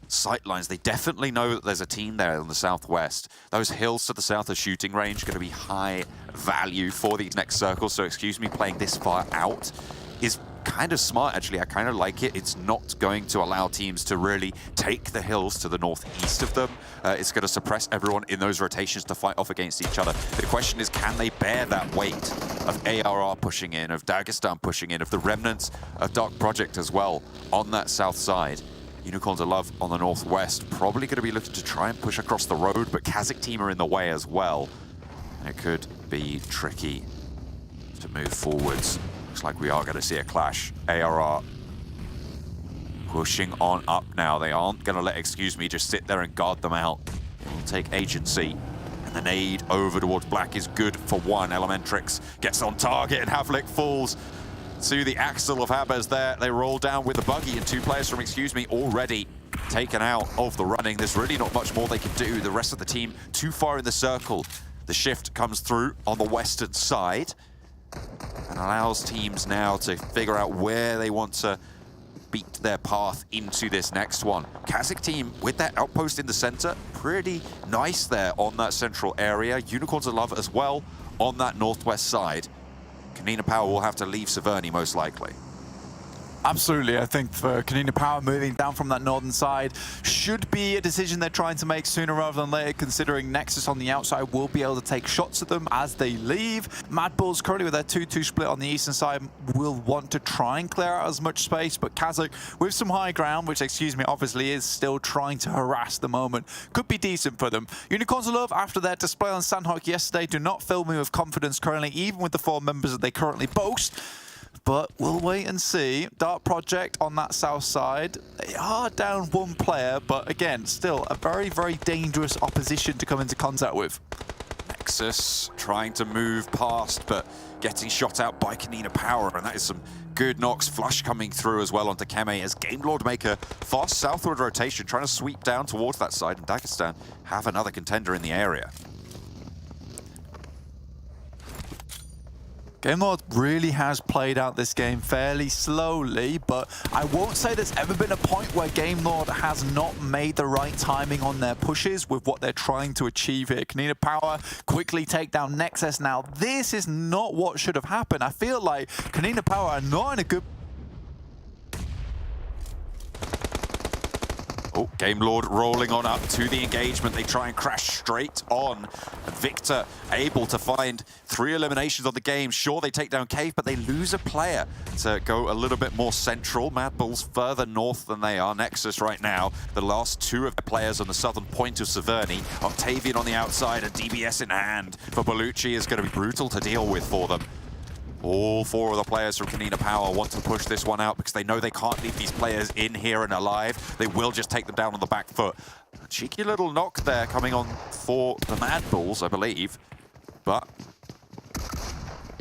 sightlines. They definitely know that there's a team there on the southwest. Those hills to the south of shooting range going to be high value for these next circles. So excuse me, playing this far out is kind of smart, actually. I kind of like it. It's not going to allow teams to really take the hills to the northeast of them. It's going to suppress everyone in those rotations to fight off against each other. The question is, can they bear that weight of ARR pushing in, of Dagestan pushing in, of the remnants of Dark Project as well on that south side? Unicorns of Love on the northwest, probably going to be looking to try and push across the road, but KASIK team are in the way as well. It could be tricky to move forwards. Looks like we are going to see a clash. ARR pushing on up now. They aren't going to let, excuse me, just sit there and guard them out. It will take agency. And the nade over towards Black is good for one. Elementrix gets on target, and Havlik falls to the axle of Habers there. They roll down with the buggy, and two players from excuse me already taken out of the running. There's really not much more they can do. The rest of the team too far in the circle. The shift comes through on the western side and allows teams now to figure out where they want to beat their path into this next one. KASIK team with that outpost in the center, pretty nice there on that central area. Unicorns of Love as well on that northwest side. KONINA Power will have to leave Severny most likely.
Absolutely, I think for KONINA Power, moving down from that northern side should be a decision they're trying to make sooner rather than later, considering Nexus on the outside will be able to take shots at them as they leave. MADBULLS currently with their 2-2 split on the eastern side will want to try and clear out as much space, but KASIK with some high ground, which, excuse me, obviously is still trying to harass the moment, could be decent for them. Unicorns of Love, after their display on Sanhok yesterday, do not fill me with confidence currently, even with the 4 members that they currently boast. But we'll wait and see. Dark Project on that south side. They are down 1 player, but again, still a very, very dangerous opposition to come into contact with.
Nexus trying to move past, but getting shot out by KONINA Power, and that is some good knocks. Flush coming through as well onto Keme as GameLord make a fast southward rotation, trying to sweep down towards that side, and Dagestan have another contender in the area.
Game Lord really has played out this game fairly slowly, but I won't say there's ever been a point where Game Lord has not made the right timing on their pushes with what they're trying to achieve here. KONINA Power quickly take down NEXUS. Now, this is not what should have happened. I feel like KONINA Power are not in a good...
Oh, Game Lord rolling on up to the engagement. They try and crash straight on. Victor able to find 3 eliminations on the game. Sure, they take down Cave, but they lose a player to go a little bit more central. MADBULLS further north than they are. NEXUS right now, the last 2 of the players on the southern point of Severny. Octavian on the outside and DBS in hand for Bellucci is going to be brutal to deal with for them. All 4 of the players from KONINA Power want to push this one out because they know they can't leave these players in here and alive. They will just take them down on the back foot. A cheeky little knock there coming on for the MADBULLS, I believe. But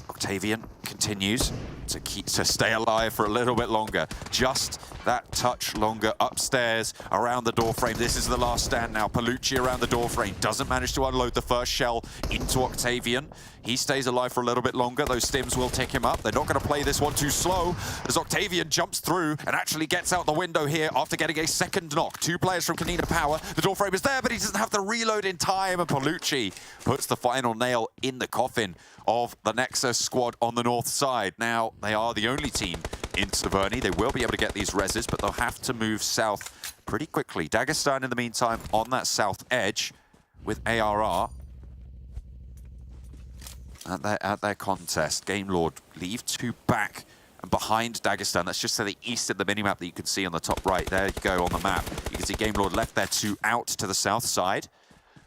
Octavian continues to stay alive for a little bit longer. Just that touch longer upstairs around the doorframe. This is the last stand now. Bellucci around the doorframe. Doesn't manage to unload the first shell into Octavian. He stays alive for a little bit longer. Those stims will tick him up. They're not going to play this one too slow as Octavian jumps through and actually gets out the window here after getting a second knock. 2 players from KONINA Power. The doorframe is there, but he doesn't have the reload in time, and Bellucci puts the final nail in the coffin of the NEXUS squad on the north side. Now, they are the only team in Severny. They will be able to get these reses, but they'll have to move south pretty quickly. Dagestan, in the meantime, on that south edge with ARR at their contest. Game Lord leave 2 back and behind Dagestan. That's just to the east of the minimap that you can see on the top right. There you go on the map. You can see Game Lord left there 2 out to the south side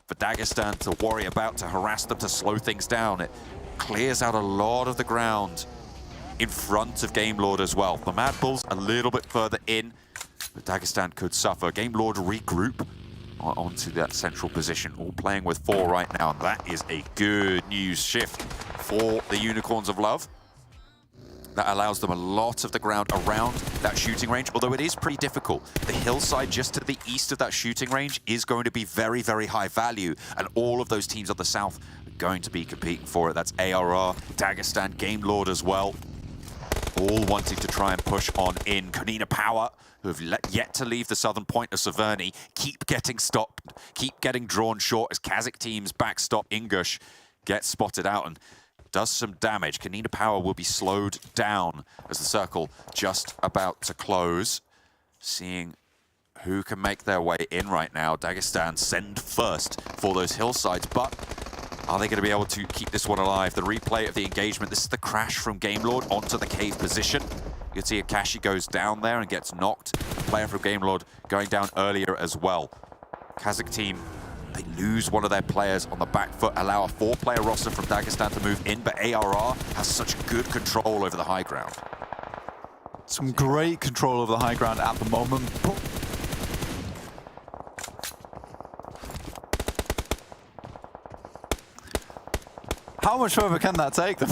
for Dagestan to worry about, to harass them, to slow things down. It clears out a lot of the ground in front of Game Lord as well. The MADBULLS a little bit further in, but Dagestan could suffer. Game Lord regroup onto that central position, all playing with 4 right now, and that is a good news shift for the Unicorns of Love. That allows them a lot of the ground around that shooting range, although it is pretty difficult. The hillside just to the east of that shooting range is going to be very, very high value, and all of those teams on the south are going to be competing for it. That's ARR, Dagestan, Game Lord as well, all wanting to try and push on in. KONINA Power, who have yet to leave the southern point of Severny, keep getting stopped, keep getting drawn short as KASIK teams backstop. Ingush gets spotted out and does some damage. KONINA Power will be slowed down as the circle just about to close. Seeing who can make their way in right now. Dagestan send first for those hillsides, but are they going to be able to keep this one alive? The replay of the engagement. This is the crash from Game Lord onto the cave position. You can see Akashi goes down there and gets knocked. The player from Game Lord going down earlier as well. KASIK team, they lose one of their players on the back foot, allow a 4-player roster from Dagestan to move in, but ARR has such good control over the high ground.
Some great control over the high ground at the moment. How much further can that take them?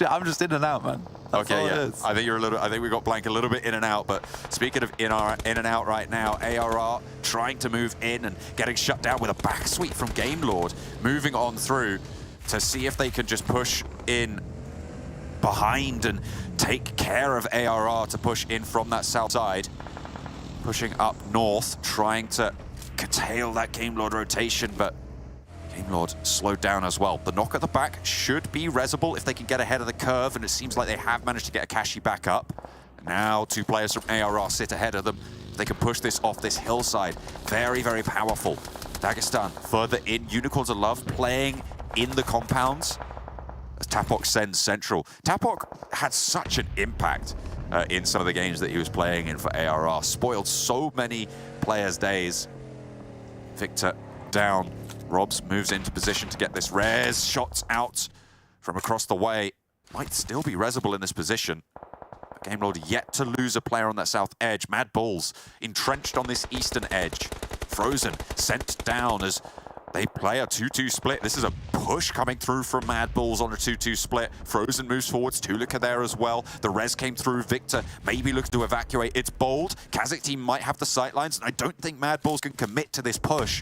I'm just in and out, man. That's
okay, yeah. I think we got Blank a little bit in and out, but speaking of in and out right now, ARR trying to move in and getting shut down with a back sweep from Game Lord, moving on through to see if they can just push in behind and take care of ARR to push in from that south side. Pushing up north, trying to curtail that Game Lord rotation, but Game Lord slowed down as well. The knock at the back should be resable if they can get ahead of the curve, and it seems like they have managed to get Akashi back up. Now 2 players from ARR sit ahead of them. They can push this off this hillside. Very, very powerful. Dagestan further in. Unicorns of Love playing in the compounds as Tapok sends central. Tapok had such an impact in some of the games that he was playing in for ARR. Spoiled so many players' days. Victor down. Robs moves into position to get this res. Shots out from across the way. Might still be resable in this position. Game Lord yet to lose a player on that south edge. MADBULLS entrenched on this eastern edge. Frozen sent down as they play a 2-2 split. This is a push coming through from MADBULLS on a 2-2 split. Frozen moves forwards. Tulika there as well. The res came through. Victor maybe looks to evacuate. It's bold. KASIK team might have the sightlines, and I don't think MADBULLS can commit to this push.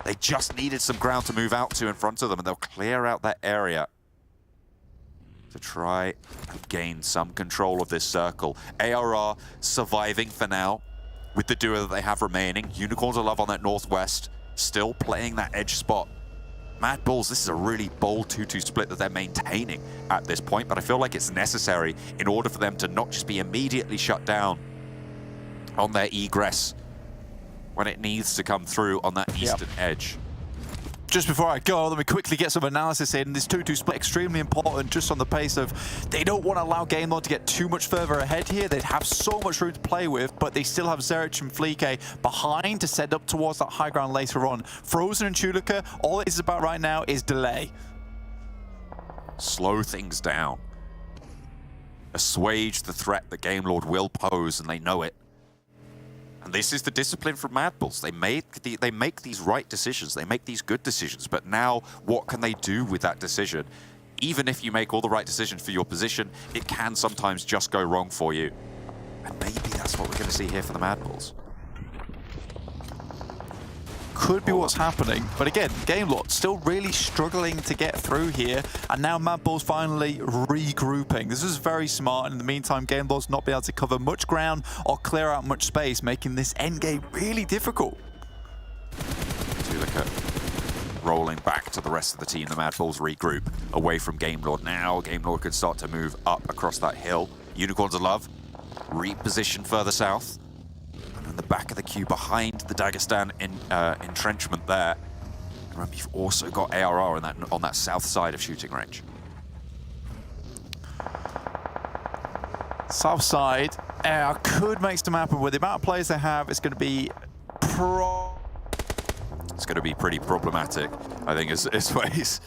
They just needed some ground to move out to in front of them, and they'll clear out that area. to try and gain some control of this circle. ARR surviving for now with the duo that they have remaining. Unicorns of Love on that northwest, still playing that edge spot. MADBULLS, this is a really bold 2-2 split that they're maintaining at this point, but I feel like it's necessary in order for them to not just be immediately shut down on their egress when it needs to come through on that eastern edge.
Just before I go, let me quickly get some analysis in. This 2-2 split extremely important just on the pace of they don't want to allow Game Lord to get too much further ahead here. They'd have so much room to play with, but they still have Zerich and Fleeke behind to set up towards that high ground later on. Frozen and Chulika, all it is about right now is delay.
Slow things down. Assuage the threat that Game Lord will pose, and they know it. And this is the discipline from MADBULLS. They make these right decisions. They make these good decisions. But now, what can they do with that decision? Even if you make all the right decisions for your position, it can sometimes just go wrong for you. And maybe that's what we're going to see here for the MADBULLS.
Could be what's happening, but again, Game Lord still really struggling to get through here, and now MADBULLS finally regrouping. This is very smart, and in the meantime, Game Lord's not been able to cover much ground or clear out much space, making this endgame really difficult.
Tulika rolling back to the rest of the team. The MADBULLS regroup away from Game Lord. Now Game Lord could start to move up across that hill. Unicorns of Love reposition further south. In the back of the queue behind the Dagestan entrenchment there. And remember, you've also got ARR on that south side of shooting range.
South side, could make some happen. With the amount of players they have, it's going to be
pretty problematic, I think, as Waze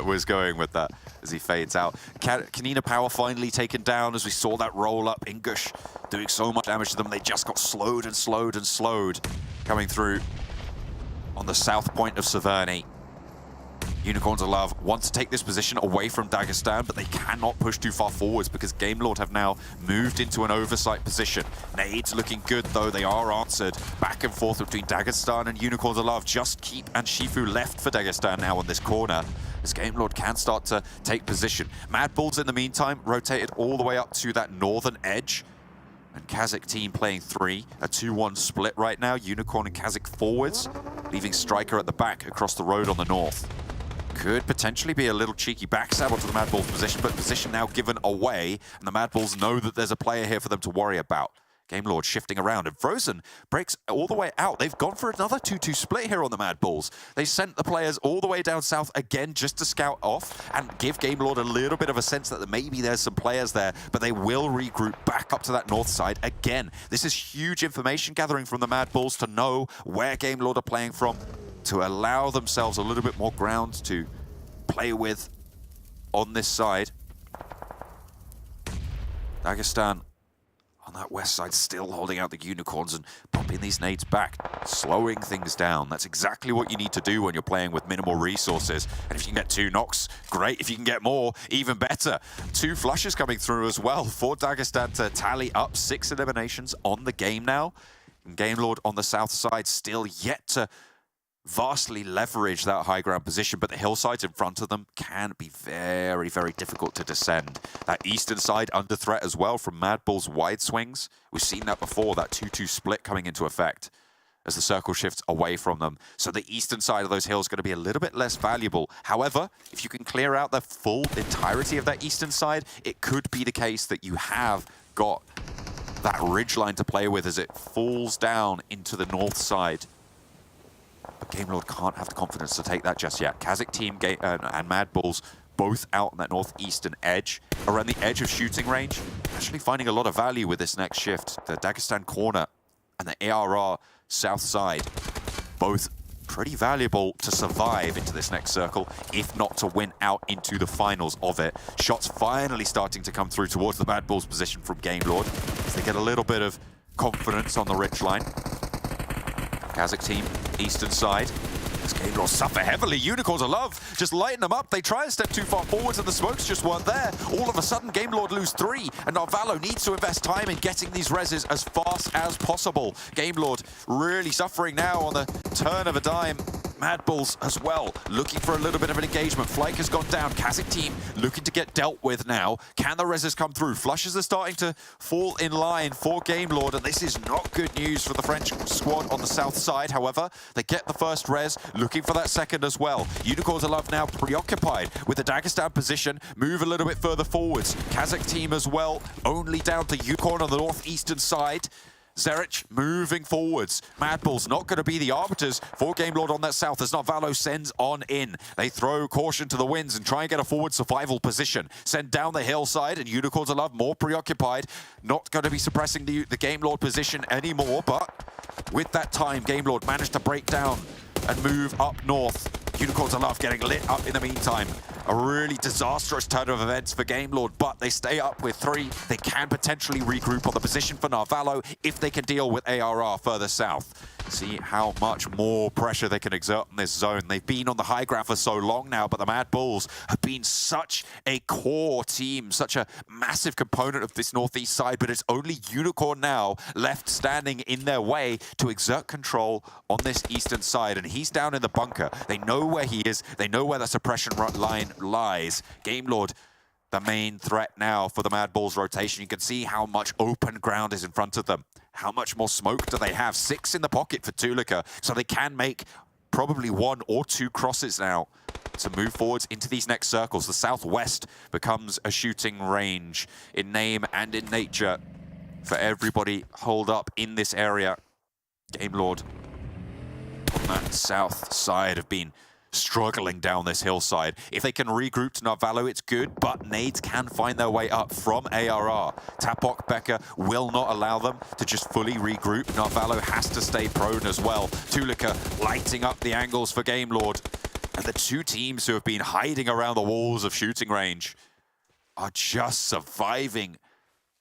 was going with that as he fades out. KONINA power finally taken down as we saw that roll up. Ingush doing so much damage to them. They just got slowed and slowed and slowed coming through on the south point of Severny. Unicorns of Love want to take this position away from Dagestan, but they cannot push too far forwards because Game Lord have now moved into an oversight position. Nades looking good, though. They are answered back and forth between Dagestan and Unicorns of Love. Just Keep and Shifu left for Dagestan now on this corner, as Game Lord can start to take position. MADBULLS, in the meantime, rotated all the way up to that northern edge. And KASIK team playing 3, a 2-1 split right now. Unicorn and KASIK forwards, leaving Striker at the back across the road on the north. Could potentially be a little cheeky backstab onto the MADBULLS position, but position now given away, and the MADBULLS know that there's a player here for them to worry about. Game Lord shifting around, and Frozen breaks all the way out. They've gone for another 2-2 split here on the MADBULLS. They sent the players all the way down south again just to scout off and give Game Lord a little bit of a sense that maybe there's some players there, but they will regroup back up to that north side again. This is huge information gathering from the MADBULLS to know where Game Lord are playing from, to allow themselves a little bit more ground to play with on this side. Dagestan on that west side still holding out the Unicorns and popping these nades back, slowing things down. That's exactly what you need to do when you're playing with minimal resources. And if you can get 2 knocks, great. If you can get more, even better. 2 flushes coming through as well for Dagestan to tally up 6 eliminations on the game now. And Game Lord on the south side still yet to vastly leverage that high ground position, but the hillsides in front of them can be very, very difficult to descend. That eastern side under threat as well from MADBULLS wide swings. We've seen that before, that 2-2 split coming into effect as the circle shifts away from them. So the eastern side of those hills is going to be a little bit less valuable. However, if you can clear out the full entirety of that eastern side, it could be the case that you have got that ridgeline to play with as it falls down into the north side. But Game Lord can't have the confidence to take that just yet. KASIK team and MADBULLS both out on that northeastern edge, around the edge of shooting range. Actually finding a lot of value with this next shift. The Dagestan corner and the ARR south side, both pretty valuable to survive into this next circle, if not to win out into the finals of it. Shots finally starting to come through towards the MADBULLS position from Game Lord, as they get a little bit of confidence on the ridgeline. KASIK team, eastern side. As Game Lord suffer heavily. Unicorns of Love just lighten them up. They try and step too far forwards and the smokes just weren't there. All of a sudden, Game Lord lose 3, and Narvalo needs to invest time in getting these reses as fast as possible. Game Lord really suffering now on the turn of a dime. MADBULLS as well, looking for a little bit of an engagement. Flyke has gone down. KASIK team looking to get dealt with now. Can the reses come through? Flushes are starting to fall in line for Game Lord, and this is not good news for the French squad on the south side. However, they get the first res, looking for that second as well. Unicorns are love now preoccupied with the Dagestan position, move a little bit further forwards. KASIK team as well, only down to Unicorn on the northeastern side. Zerich moving forwards. MADBULLS not going to be the arbiters for Game Lord on that south as Narvalo sends on in. They throw caution to the winds and try and get a forward survival position. Send down the hillside, and Unicorns are love more preoccupied. Not going to be suppressing the Game Lord position anymore, but with that time, Game Lord managed to break down and move up north. Unicorns are love getting lit up in the meantime. A really disastrous turn of events for Game Lord, but they stay up with 3. They can potentially regroup on the position for Narvalo if they can deal with ARR further south. See how much more pressure they can exert on this zone. They've been on the high ground for so long now, but the MADBULLS have been such a core team, such a massive component of this northeast side, but it's only Unicorn now left standing in their way to exert control on this eastern side, and he's down in the bunker. They know where he is. They know where the suppression line lies. Game Lord, the main threat now for the MADBULLS rotation. You can see how much open ground is in front of them. How much more smoke do they have? 6 in the pocket for Tulika, so they can make probably 1 or 2 crosses now to move forwards into these next circles. The southwest becomes a shooting range in name and in nature for everybody holed up in this area. Game Lord on that south side have been struggling down this hillside. If they can regroup to Narvalo, it's good, but nades can find their way up from ARR. Tapok, Becker will not allow them to just fully regroup. Narvalo has to stay prone as well. Tulika lighting up the angles for Game Lord. And the 2 teams who have been hiding around the walls of shooting range are just surviving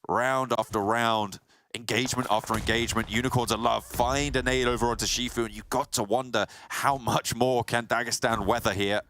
round after round. Engagement after engagement. Unicorns are love. Find a nade over onto Shifu, and you've got to wonder how much more can Dagestan weather here.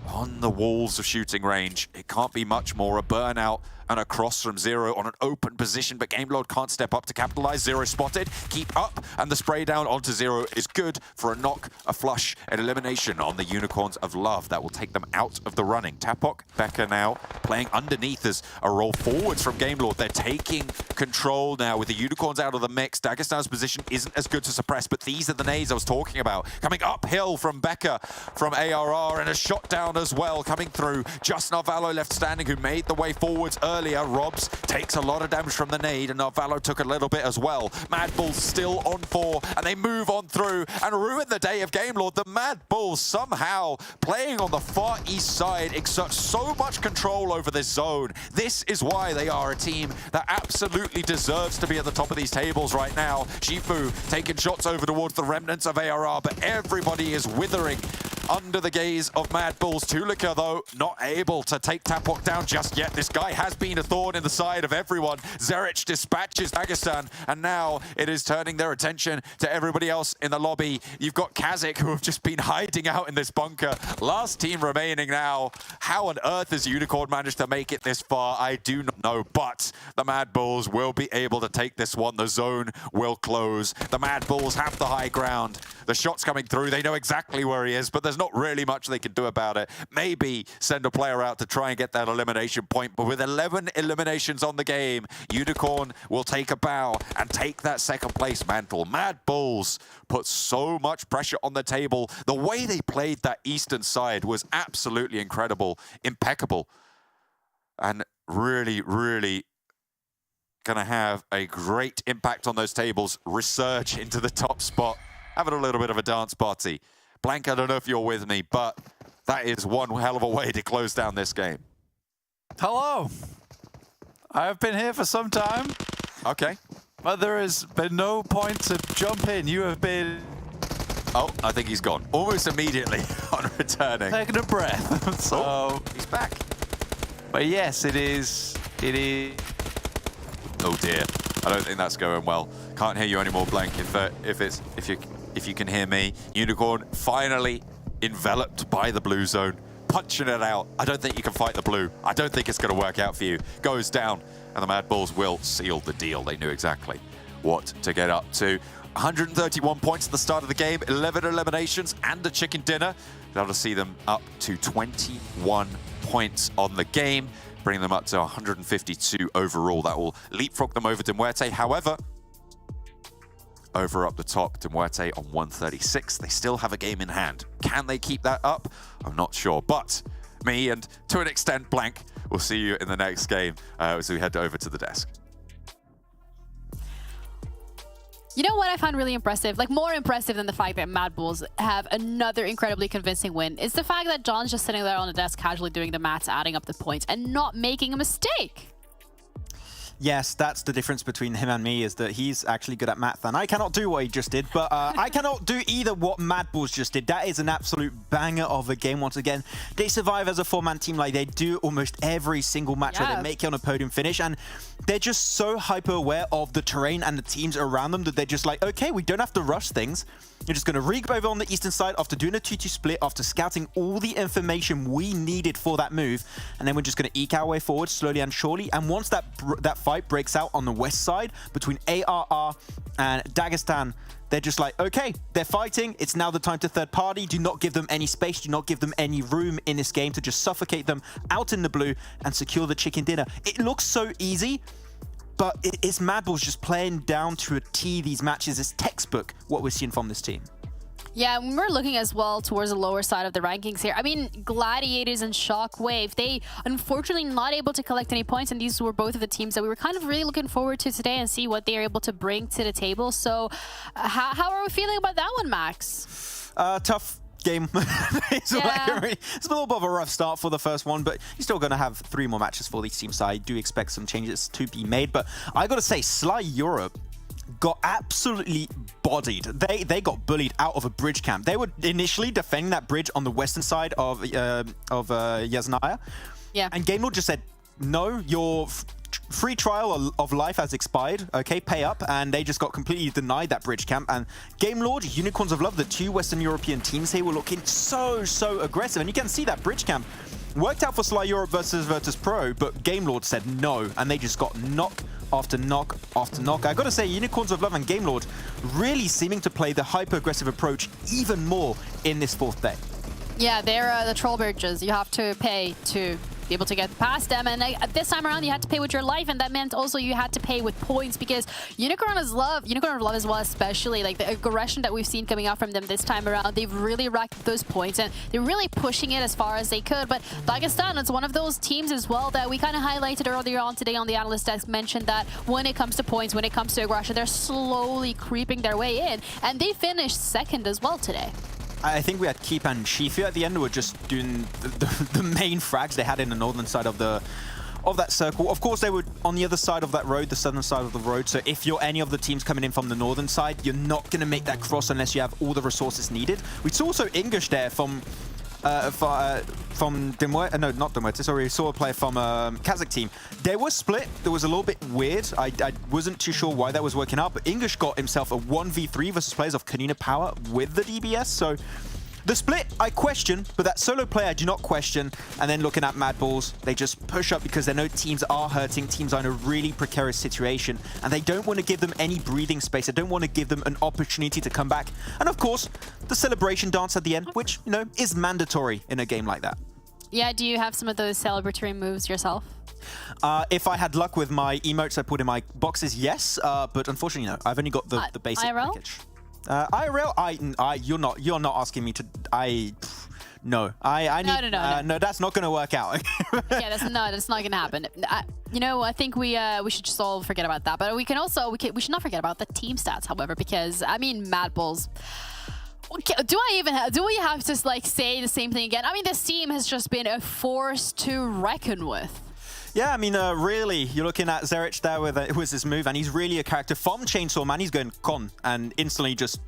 On the walls of shooting range, it can't be much more. A burnout and a cross from Zero on an open position, but Game Lord can't step up to capitalize. Zero spotted, keep up, and the spray down onto Zero is good for a knock, a flush, an elimination on the Unicorns of Love. That will take them out of the running. Tapok, Becker now playing underneath as a roll forwards from Game Lord. They're taking control now with the Unicorns out of the mix. Dagestan's position isn't as good to suppress, but these are the nades I was talking about. Coming uphill from Becker from ARR, and a shot down as well coming through. Just Narvalo left standing, who made the way forwards earlier. Robs takes a lot of damage from the nade, and Narvalo took a little bit as well. MADBULLS still on 4, and they move on through and ruin the day of Game Lord. The MADBULLS somehow playing on the far east side exert so much control over this zone. This is why they are a team that absolutely deserves to be at the top of these tables right now. Shifu taking shots over towards the remnants of ARR, but everybody is withering under the gaze of MADBULLS. Tulika, though, not able to take Tapok down just yet. This guy has been a thorn in the side of everyone. Zerich dispatches Dagestan, and now it is turning their attention to everybody else in the lobby. You've got KASIK, who have just been hiding out in this bunker. Last team remaining now. How on earth has Unicorn managed to make it this far? I do not know, but the MADBULLS will be able to take this one. The zone will close. The MADBULLS have the high ground. The shot's coming through. They know exactly where he is, but there's not really much they can do about it. Maybe send a player out to try and get that elimination point, but with 11 eliminations on the game, Unicorn will take a bow and take that second place mantle. MADBULLS put so much pressure on the table. The way they played that eastern side was absolutely incredible, impeccable, and really, really gonna have a great impact on those tables. Resurge into the top spot, having a little bit of a dance party. Blank, I don't know if you're with me, but that is one hell of a way to close down this game.
Hello. I have been here for some time.
Okay.
But there has been no point to jump in. You have been...
Oh, I think he's gone. Almost immediately on returning.
Taking a breath. So...
Oh, he's back.
But yes, it is...
Oh dear. I don't think that's going well. Can't hear you anymore, Blank. If you can hear me. Unicorn finally enveloped by the blue zone. Punching it out. I don't think you can fight the blue. I don't think it's going to work out for you. Goes down, and the MADBULLS will seal the deal. They knew exactly what to get up to. 131 points at the start of the game, 11 eliminations and a chicken dinner. That'll see them up to 21 points on the game, bringing them up to 152 overall. That will leapfrog them over Muerte. However, over up the top, Muerte on 136. They still have a game in hand. Can they keep that up? I'm not sure. But me and, to an extent, Blank, we'll see you in the next game as we head over to the desk.
You know what I find really impressive? Like, more impressive than the fact that MADBULLS have another incredibly convincing win is the fact that John's just sitting there on the desk casually doing the maths, adding up the points, and not making a mistake.
Yes, that's the difference between him and me, is that he's actually good at math, and I cannot do what he just did, but I cannot do either what MADBULLS just did. That is an absolute banger of a game once again. They survive as a four-man team like they do almost every single match where they make it on a podium finish, and they're just so hyper-aware of the terrain and the teams around them that they're just like, okay, we don't have to rush things. You're just going to regroup over on the eastern side after doing a 2-2 split, after scouting all the information we needed for that move, and then we're just going to eke our way forward slowly and surely. And once that fight breaks out on the west side between ARR and Dagestan, they're just like, okay, they're fighting. It's now the time to third party. Do not give them any space. Do not give them any room in this game to just suffocate them out in the blue and secure the chicken dinner. It looks so easy, but it's MADBULLS just playing down to a T these matches. It's textbook what we're seeing from this team.
Yeah, when we're looking as well towards the lower side of the rankings here, I mean, Gladiators and Shockwave, they unfortunately not able to collect any points, and these were both of the teams that we were kind of really looking forward to today and see what they are able to bring to the table. So how are we feeling about that one, Max?
Tough game. It's a little bit of a rough start for the first one, but you're still going to have 3 more matches for these teams, so I do expect some changes to be made. But I got to say, Sly Europe got absolutely bodied. They got bullied out of a bridge camp. They were initially defending that bridge on the western side of Yasnaya.
Yeah.
And Game Lord just said, no, your free trial of life has expired. Okay, pay up. And they just got completely denied that bridge camp. And Game Lord, Unicorns of Love, the 2 Western European teams here were looking so aggressive. And you can see that bridge camp worked out for Sly Europe versus VIRTUS.PRO, but Game Lord said no, and they just got knock after knock after knock. I gotta say, Unicorns of Love and Game Lord really seeming to play the hyper-aggressive approach even more in this 4th day.
Yeah, they're the troll bridges. You have to pay to be able to get past them, and this time around you had to pay with your life, and that meant also you had to pay with points, because Unicorn of Love as well, especially like the aggression that we've seen coming out from them this time around, they've really racked up those points and they're really pushing it as far as they could. But Dagestan is one of those teams as well that we kind of highlighted earlier on today on the analyst desk, mentioned that when it comes to points, when it comes to aggression, they're slowly creeping their way in, and they finished 2nd as well today.
I think we had Keep and Shifu at the end who were just doing the main frags they had in the northern side of that circle. Of course, they were on the other side of that road, the southern side of the road. So if you're any of the teams coming in from the northern side, you're not going to make that cross unless you have all the resources needed. We saw also English there from Demuerte, no, not Demuerte, sorry, we saw a player from KASIK team. They were split. There was a little bit weird. I wasn't too sure why that was working out, but English got himself a 1v3 versus players of KONINA Power with the DBS. So the split, I question, but that solo play, I do not question. And then looking at MADBULLS, they just push up because they know teams are hurting, teams are in a really precarious situation, and they don't want to give them any breathing space. They don't want to give them an opportunity to come back. And of course, the celebration dance at the end, which, you know, is mandatory in a game like that.
Yeah, do you have some of those celebratory moves yourself?
If I had luck with my emotes I put in my boxes, yes. But unfortunately, no. I've only got the basic
IRL?
package. IRL, you're not asking me to. No, I need. No, that's not going to work out.
Yeah, that's not going to happen. You know, I think we should just all forget about that. But we should not forget about the team stats, however, because I mean, MADBULLS. Do we have to like say the same thing again? I mean, this team has just been a force to reckon with.
Yeah, I mean, really, you're looking at Zerich there with his move, and he's really a character from Chainsaw Man. He's going con, and instantly just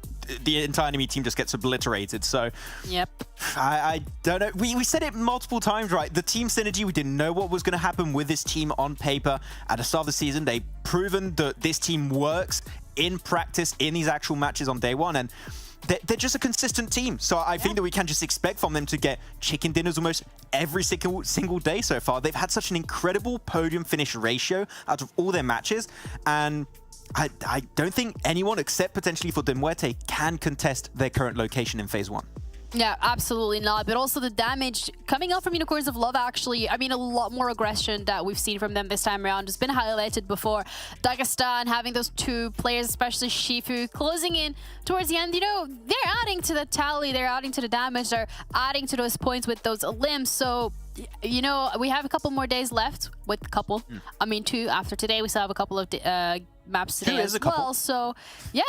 the entire enemy team just gets obliterated. So,
yep.
I don't know. We said it multiple times, right? The team synergy, we didn't know what was going to happen with this team on paper. At the start of the season, they've proven that this team works in practice in these actual matches on day one, and they're just a consistent team. So I think that we can just expect from them to get chicken dinners almost every single day so far. They've had such an incredible podium finish ratio out of all their matches, and I don't think anyone except potentially for Muerte can contest their current location in Phase 1.
Yeah, absolutely not. But also the damage coming out from Unicorns of Love, actually, I mean, a lot more aggression that we've seen from them this time around has been highlighted before. Dagestan having those two players, especially Shifu, closing in towards the end. You know, they're adding to the tally, they're adding to the damage, they're adding to those points with those limbs. So, you know, we have a couple more days left with a couple. I mean, 2 after today. We still have a couple of maps today as well. So, yeah.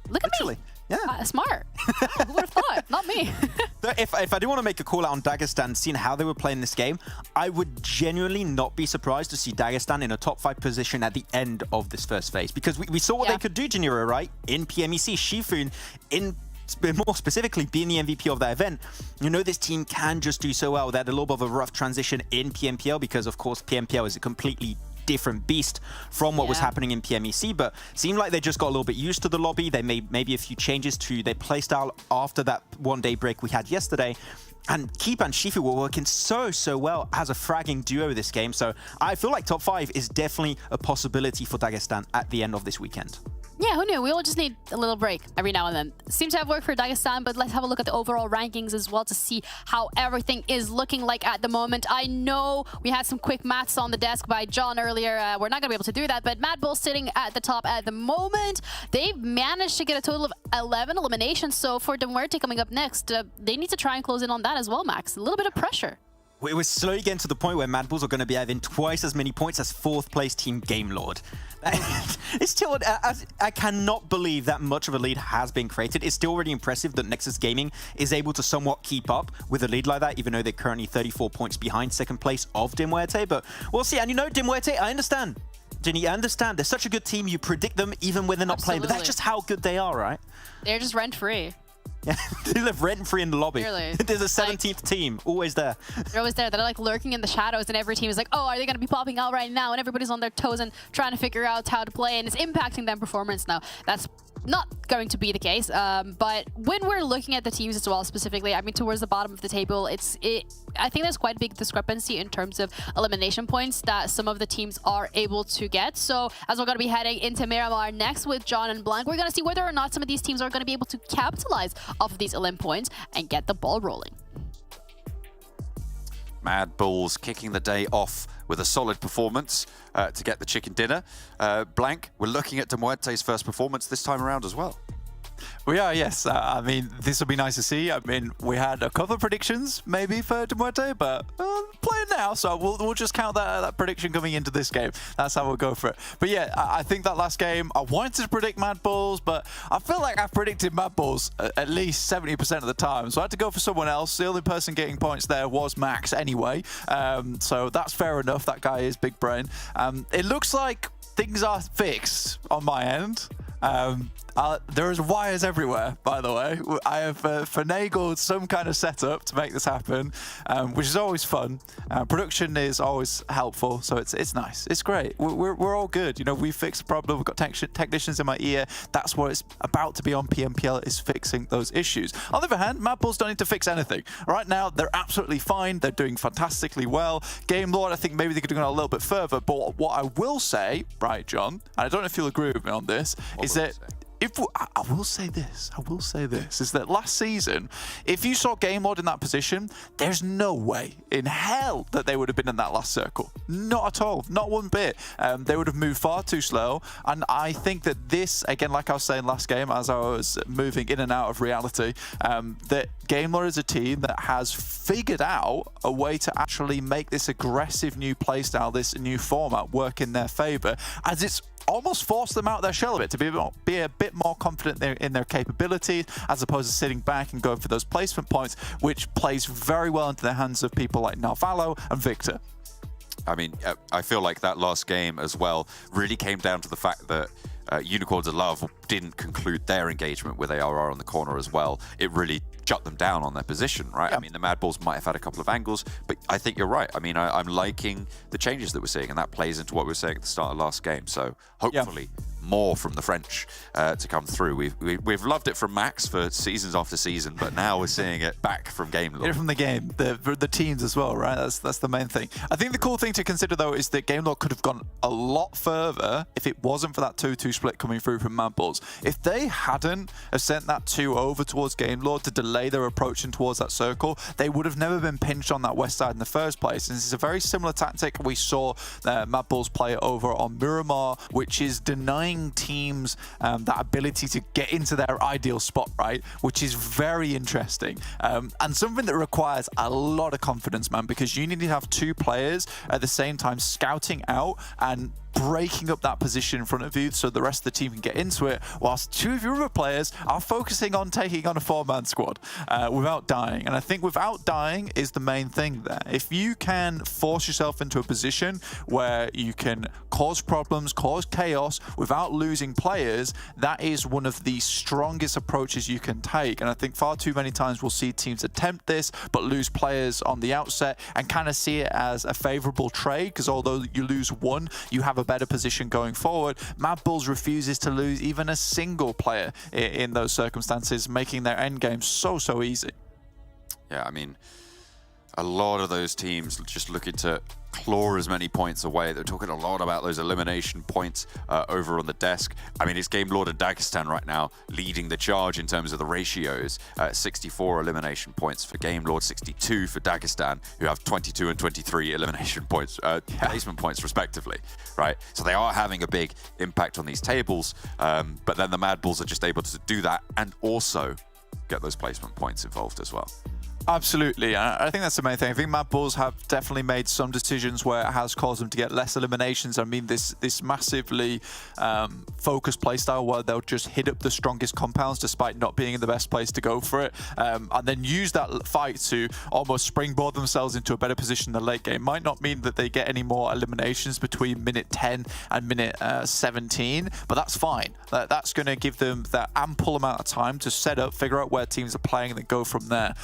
Look at me. Yeah. Smart. Who would have thought? Not me.
If I do want to make a call out on Dagestan, seeing how they were playing this game, I would genuinely not be surprised to see Dagestan in a top 5 position at the end of this first phase. Because we saw what they could do, Janira, right? In PMEC, Shifu, more specifically, being the MVP of that event, you know this team can just do so well. They had a little bit of a rough transition in PMPL because, of course, PMPL is a completely different beast from what was happening in PMEC, but seemed like they just got a little bit used to the lobby. They made maybe a few changes to their playstyle after that one-day break we had yesterday. And Keep and Shifu were working so well as a fragging duo this game. So I feel like top 5 is definitely a possibility for Dagestan at the end of this weekend.
Yeah, who knew? We all just need a little break every now and then. Seems to have worked for Dagestan, but let's have a look at the overall rankings as well to see how everything is looking like at the moment. I know we had some quick maths on the desk by John earlier. We're not going to be able to do that, but MADBULLS sitting at the top at the moment. They've managed to get a total of 11 eliminations, so for Muerte coming up next, they need to try and close in on that as well, Max. A little bit of pressure.
It was slowly getting to the point where MADBULLS are going to be having twice as many points as 4th place team Game Lord. It's still, I cannot believe that much of a lead has been created. It's still really impressive that Nexus Gaming is able to somewhat keep up with a lead like that, even though they're currently 34 points behind 2nd place of Muerte. But we'll see. And you know, Muerte, I understand. Jenny, I understand. They're such a good team. You predict them even when they're not playing. But that's just how good they are, right?
They're just rent-free.
Yeah, they live rent-free in the lobby.
Really?
There's a 17th team, always there.
They're always there. They're like lurking in the shadows, and every team is like, oh, are they going to be popping out right now? And everybody's on their toes and trying to figure out how to play, and it's impacting their performance now. That's not going to be the case, but when we're looking at the teams as well, specifically, I mean, towards the bottom of the table, I think there's quite a big discrepancy in terms of elimination points that some of the teams are able to get. So as we're going to be heading into Miramar next with John and Blank, we're going to see whether or not some of these teams are going to be able to capitalize off of these elim points and get the ball rolling.
MADBULLS kicking the day off with a solid performance to get the chicken dinner. Blank, we're looking at Muerte's first performance this time around as well.
We are, yes. I mean, this will be nice to see. I mean, we had a couple of predictions maybe for Muerte, but playing now, so we'll just count that prediction coming into this game. That's how we'll go for it. But yeah, I think that last game, I wanted to predict MADBULLS, but I feel like I've predicted MADBULLS at least 70% of the time, so I had to go for someone else. The only person getting points there was Max anyway, so that's fair enough. That guy is big brain. It looks like things are fixed on my end. There is wires everywhere, by the way. I have finagled some kind of setup to make this happen, which is always fun. Production is always helpful, so it's nice. It's great. We're all good. You know, we fixed the problem. We've got technicians in my ear. That's what it's about to be on PMPL, is fixing those issues. On the other hand, MADBULLS don't need to fix anything. Right now, they're absolutely fine. They're doing fantastically well. Game Lord, I think maybe they could have gone a little bit further, but what I will say, right, John, and I don't know if you'll agree with me on this, is that I will say this, is that last season, if you saw Game Lord in that position, there's no way in hell that they would have been in that last circle. Not at all, not one bit. They would have moved far too slow, and I think that this, again, like I was saying last game, as I was moving in and out of reality, that Game Lord is a team that has figured out a way to actually make this aggressive new playstyle, this new format, work in their favor, as it's almost forced them out their shell a bit, to be a bit more confident in their capabilities, as opposed to sitting back and going for those placement points, which plays very well into the hands of people like Narvalo and Victor.
I mean, I feel like that last game as well really came down to the fact that Unicorns of Love didn't conclude their engagement with ARR on the corner as well. It really shut them down on their position, right? Yeah. I mean, the MADBULLS might have had a couple of angles, but I think you're right. I mean, I'm liking the changes that we're seeing, and that plays into what we were saying at the start of last game. So hopefully more from the French to come through. We've loved it from Max for seasons after season, but now we're seeing it back from Gamelord.
From the game, the teams as well, right? That's the main thing. I think the cool thing to consider though is that Gamelord could have gone a lot further if it wasn't for that 2-2 split coming through from MADBULLS. If they hadn't have sent that 2 over towards Gamelord to delay their approaching towards that circle, they would have never been pinched on that west side in the first place. And this is a very similar tactic we saw MADBULLS play over on Miramar, which is denying teams that ability to get into their ideal spot, right? Which is very interesting. And something that requires a lot of confidence, man, because you need to have 2 players at the same time scouting out and breaking up that position in front of you so the rest of the team can get into it, whilst 2 of your other players are focusing on taking on a 4-man squad without dying. And I think without dying is the main thing there. If you can force yourself into a position where you can cause problems, cause chaos without losing players, that is one of the strongest approaches you can take. And I think far too many times we'll see teams attempt this but lose players on the outset and kind of see it as a favorable trade, because although you lose 1, you have a better position going forward. MADBULLS refuses to lose even a single player in those circumstances, making their end game so easy.
Yeah, I mean, a lot of those teams just looking to claw as many points away. They're talking a lot about those elimination points over on the desk. I mean, it's Gamelord and Dagestan right now leading the charge in terms of the ratios. 64 elimination points for Gamelord, 62 for Dagestan, who have 22 and 23 elimination points, placement points respectively, right? So they are having a big impact on these tables, but then the MADBULLS are just able to do that and also get those placement points involved as well.
Absolutely, I think that's the main thing. I think MADBULLS have definitely made some decisions where it has caused them to get less eliminations. I mean, this massively focused playstyle where they'll just hit up the strongest compounds despite not being in the best place to go for it, and then use that fight to almost springboard themselves into a better position in the late game. Might not mean that they get any more eliminations between minute 10 and minute 17, but that's fine. That's going to give them that ample amount of time to set up, figure out where teams are playing, and then go from there.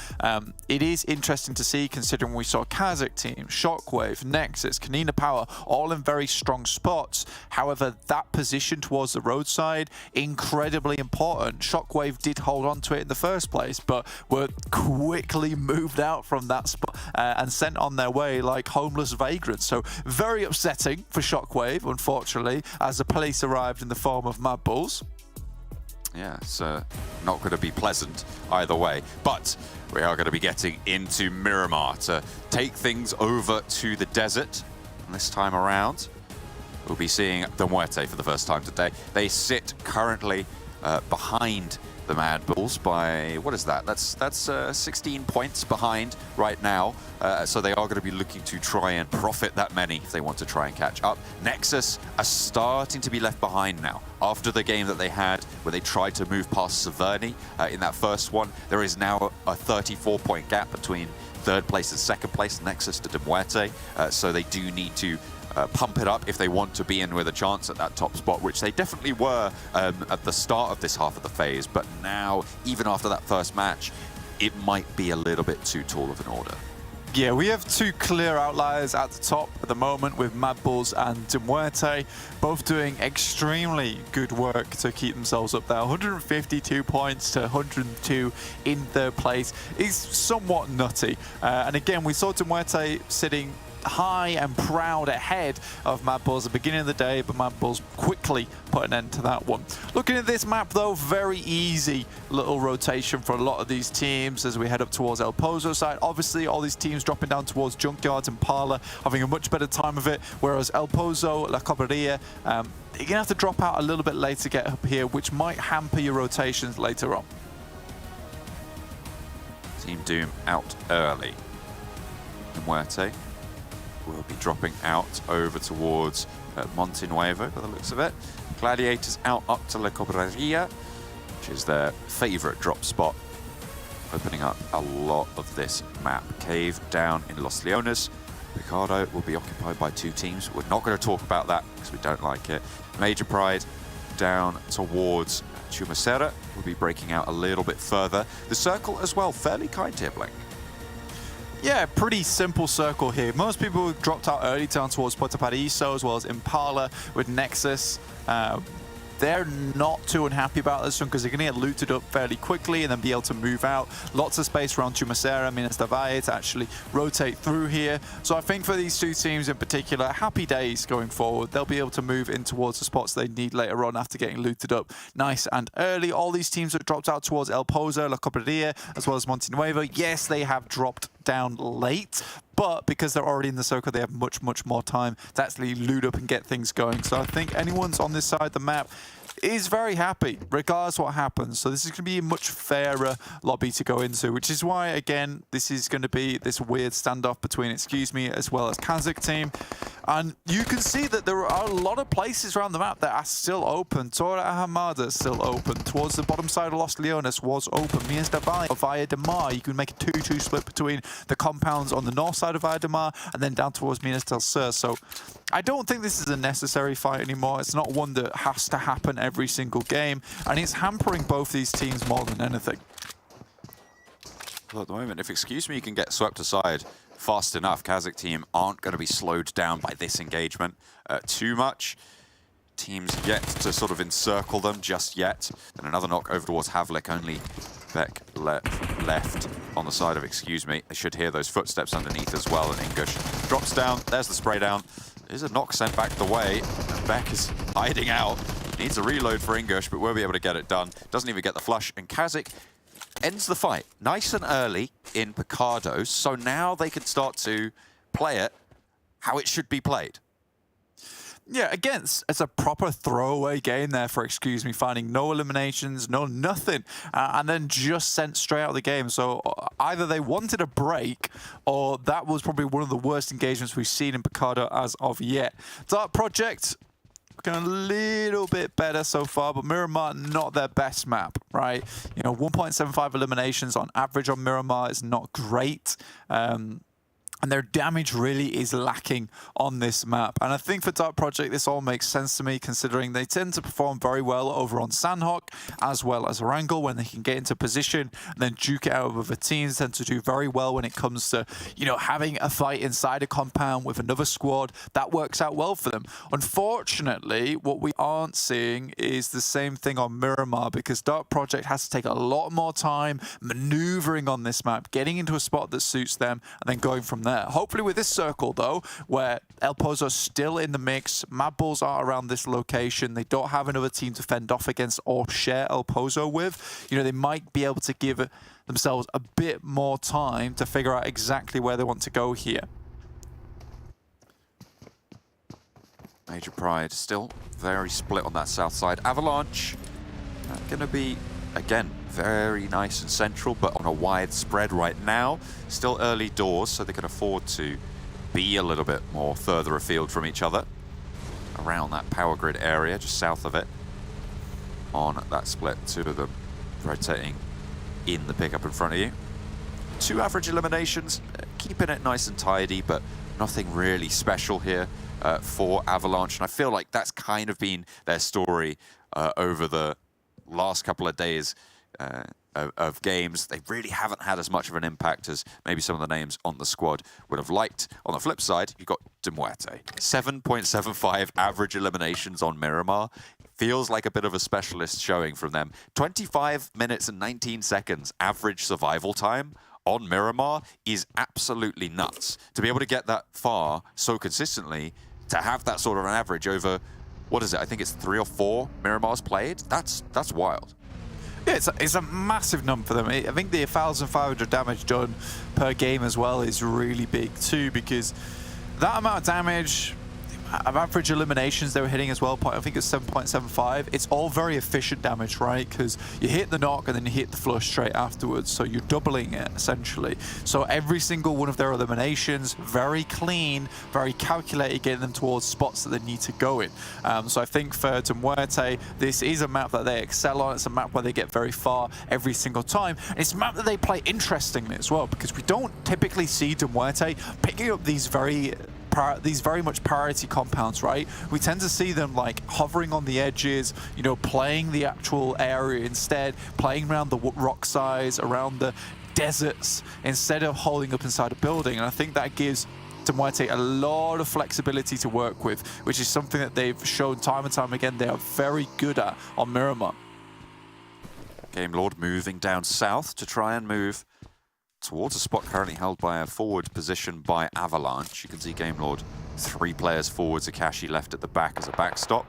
It is interesting to see, considering we saw KASIK team, SHOCKWAVE, NEXUS, KONINA Power, all in very strong spots. However, that position towards the roadside, incredibly important. SHOCKWAVE did hold on to it in the first place, but were quickly moved out from that spot and sent on their way like homeless vagrants. So very upsetting for SHOCKWAVE, unfortunately, as the police arrived in the form of MADBULLS.
Yeah, it's not going to be pleasant either way, but we are going to be getting into Miramar to take things over to the desert. And this time around, we'll be seeing the Muerte for the first time today. They sit currently behind the MADBULLS by, what is that? That's 16 points behind right now. So they are going to be looking to try and profit that many if they want to try and catch up. NEXUS are starting to be left behind now. After the game that they had where they tried to move past Severny in that first one, there is now a 34-point gap between third place and second place, NEXUS to Muerte. So they do need to pump it up if they want to be in with a chance at that top spot, which they definitely were at the start of this half of the phase. But now, even after that first match, it might be a little bit too tall of an order.
Yeah, we have 2 clear outliers at the top at the moment with MADBULLS and Muerte, both doing extremely good work to keep themselves up there. 152 points to 102 in third place is somewhat nutty. And again, we saw Muerte sitting high and proud ahead of MADBULLS at the beginning of the day, but MADBULLS quickly put an end to that one. Looking at this map though, very easy little rotation for a lot of these teams as we head up towards El Pozo side. Obviously all these teams dropping down towards Junkyards and Parla having a much better time of it, whereas El Pozo, La Cobreria, you're gonna have to drop out a little bit late to get up here, which might hamper your rotations later on.
Team Doom out early. Muerte will be dropping out over towards Monte Nuevo by the looks of it. Gladiators out up to La Cobreria, which is their favourite drop spot, opening up a lot of this map. Cave down in Los Leones. Ricardo will be occupied by 2 teams. We're not going to talk about that because we don't like it. Major Pride down towards Chumacera will be breaking out a little bit further. The circle as well, fairly kind here, Blink.
Yeah, pretty simple circle here. Most people dropped out early down towards Puerto Paraiso as well as Impala with NEXUS. they're not too unhappy about this one because they're going to get looted up fairly quickly and then be able to move out. Lots of space around Chumacera, Minas de Valle to actually rotate through here. So I think for these two teams in particular, happy days going forward. They'll be able to move in towards the spots they need later on after getting looted up nice and early. All these teams that dropped out towards El Pozo, La Coperia, as well as Monte Nuevo, yes, they have dropped down late, but because they're already in the circle, they have much more time to actually loot up and get things going. So I think anyone's on this side of the map is very happy, regardless what happens. So this is going to be a much fairer lobby to go into, which is why, again, this is going to be this weird standoff between Excuse Me as well as KASIK team. And you can see that there are a lot of places around the map that are still open. Torre Ahmada is still open. Towards the bottom side of Los Leones was open. Minas de Valle, Villa de Mar, you can make a 2-2 split between the compounds on the north side of Villa de Mar and then down towards Minas del Sur. So I don't think this is a necessary fight anymore. It's not one that has to happen every single game, and it's hampering both these teams more than anything.
Well, at the moment, if Excuse Me can get swept aside fast enough, KASIK team aren't going to be slowed down by this engagement too much. Teams yet to sort of encircle them just yet. And another knock over towards Havlik, only Beck left on the side of Excuse Me. They should hear those footsteps underneath as well, and Ingush drops down. There's the spray down. There's a knock sent back the way. And Beck is hiding out. Needs a reload for Ingush, but we'll be able to get it done. Doesn't even get the flush, and KASIK ends the fight nice and early in Picardo, so now they can start to play it how it should be played.
Yeah, again, it's a proper throwaway game there for Excuse Me, finding no eliminations, no nothing, and then just sent straight out of the game. So either they wanted a break, or that was probably one of the worst engagements we've seen in Picardo as of yet. Dark Project, looking a little bit better so far, but Miramar, not their best map, right? You know, 1.75 eliminations on average on Miramar is not great. And their damage really is lacking on this map. And I think for Dark Project, this all makes sense to me, considering they tend to perform very well over on Sanhok, as well as Erangel, when they can get into position and then duke it out with other teams. Tend to do very well when it comes to, you know, having a fight inside a compound with another squad. That works out well for them. Unfortunately, what we aren't seeing is the same thing on Miramar, because Dark Project has to take a lot more time maneuvering on this map, getting into a spot that suits them, and then going from there. Hopefully with this circle, though, where El Pozo's still in the mix, MADBULLS are around this location, they don't have another team to fend off against or share El Pozo with, you know, they might be able to give themselves a bit more time to figure out exactly where they want to go here.
Major Pride still very split on that south side. Avalanche going to be, again, very nice and central, but on a wide spread right now. Still early doors, so they can afford to be a little bit more further afield from each other. Around that power grid area, just south of it. On that split, two of them rotating in the pickup in front of you. 2 average eliminations, keeping it nice and tidy, but nothing really special here for Avalanche. And I feel like that's kind of been their story over the last couple of days of games. They really haven't had as much of an impact as maybe some of the names on the squad would have liked. On the flip side, you've got Muerte. 7.75 average eliminations on Miramar. Feels like a bit of a specialist showing from them. 25 minutes and 19 seconds average survival time on Miramar is absolutely nuts. To be able to get that far so consistently, to have that sort of an average over, what is it? I think it's 3 or 4 Miramars played. That's wild.
Yeah, it's a massive number for them. I think the 1,500 damage done per game as well is really big too, because that amount of damage, average eliminations they were hitting as well, I think it's 7.75. It's all very efficient damage, right? Because you hit the knock and then you hit the flush straight afterwards, so you're doubling it essentially. So every single one of their eliminations, very clean, very calculated, getting them towards spots that they need to go in. So I think for Muerte, this is a map that they excel on. It's a map where they get very far every single time. And it's a map that they play interestingly as well, because we don't typically see Muerte picking up these very much priority compounds, right? We tend to see them like hovering on the edges, you know, playing the actual area instead, playing around the rock sides, around the deserts, instead of holding up inside a building. And I think that gives Muerte a lot of flexibility to work with, which is something that they've shown time and time again they are very good at on Miramar.
Game Lord moving down south to try and move towards a spot currently held by a forward position by Avalanche. You can see Game Lord 3 players forwards, Akashi left at the back as a backstop.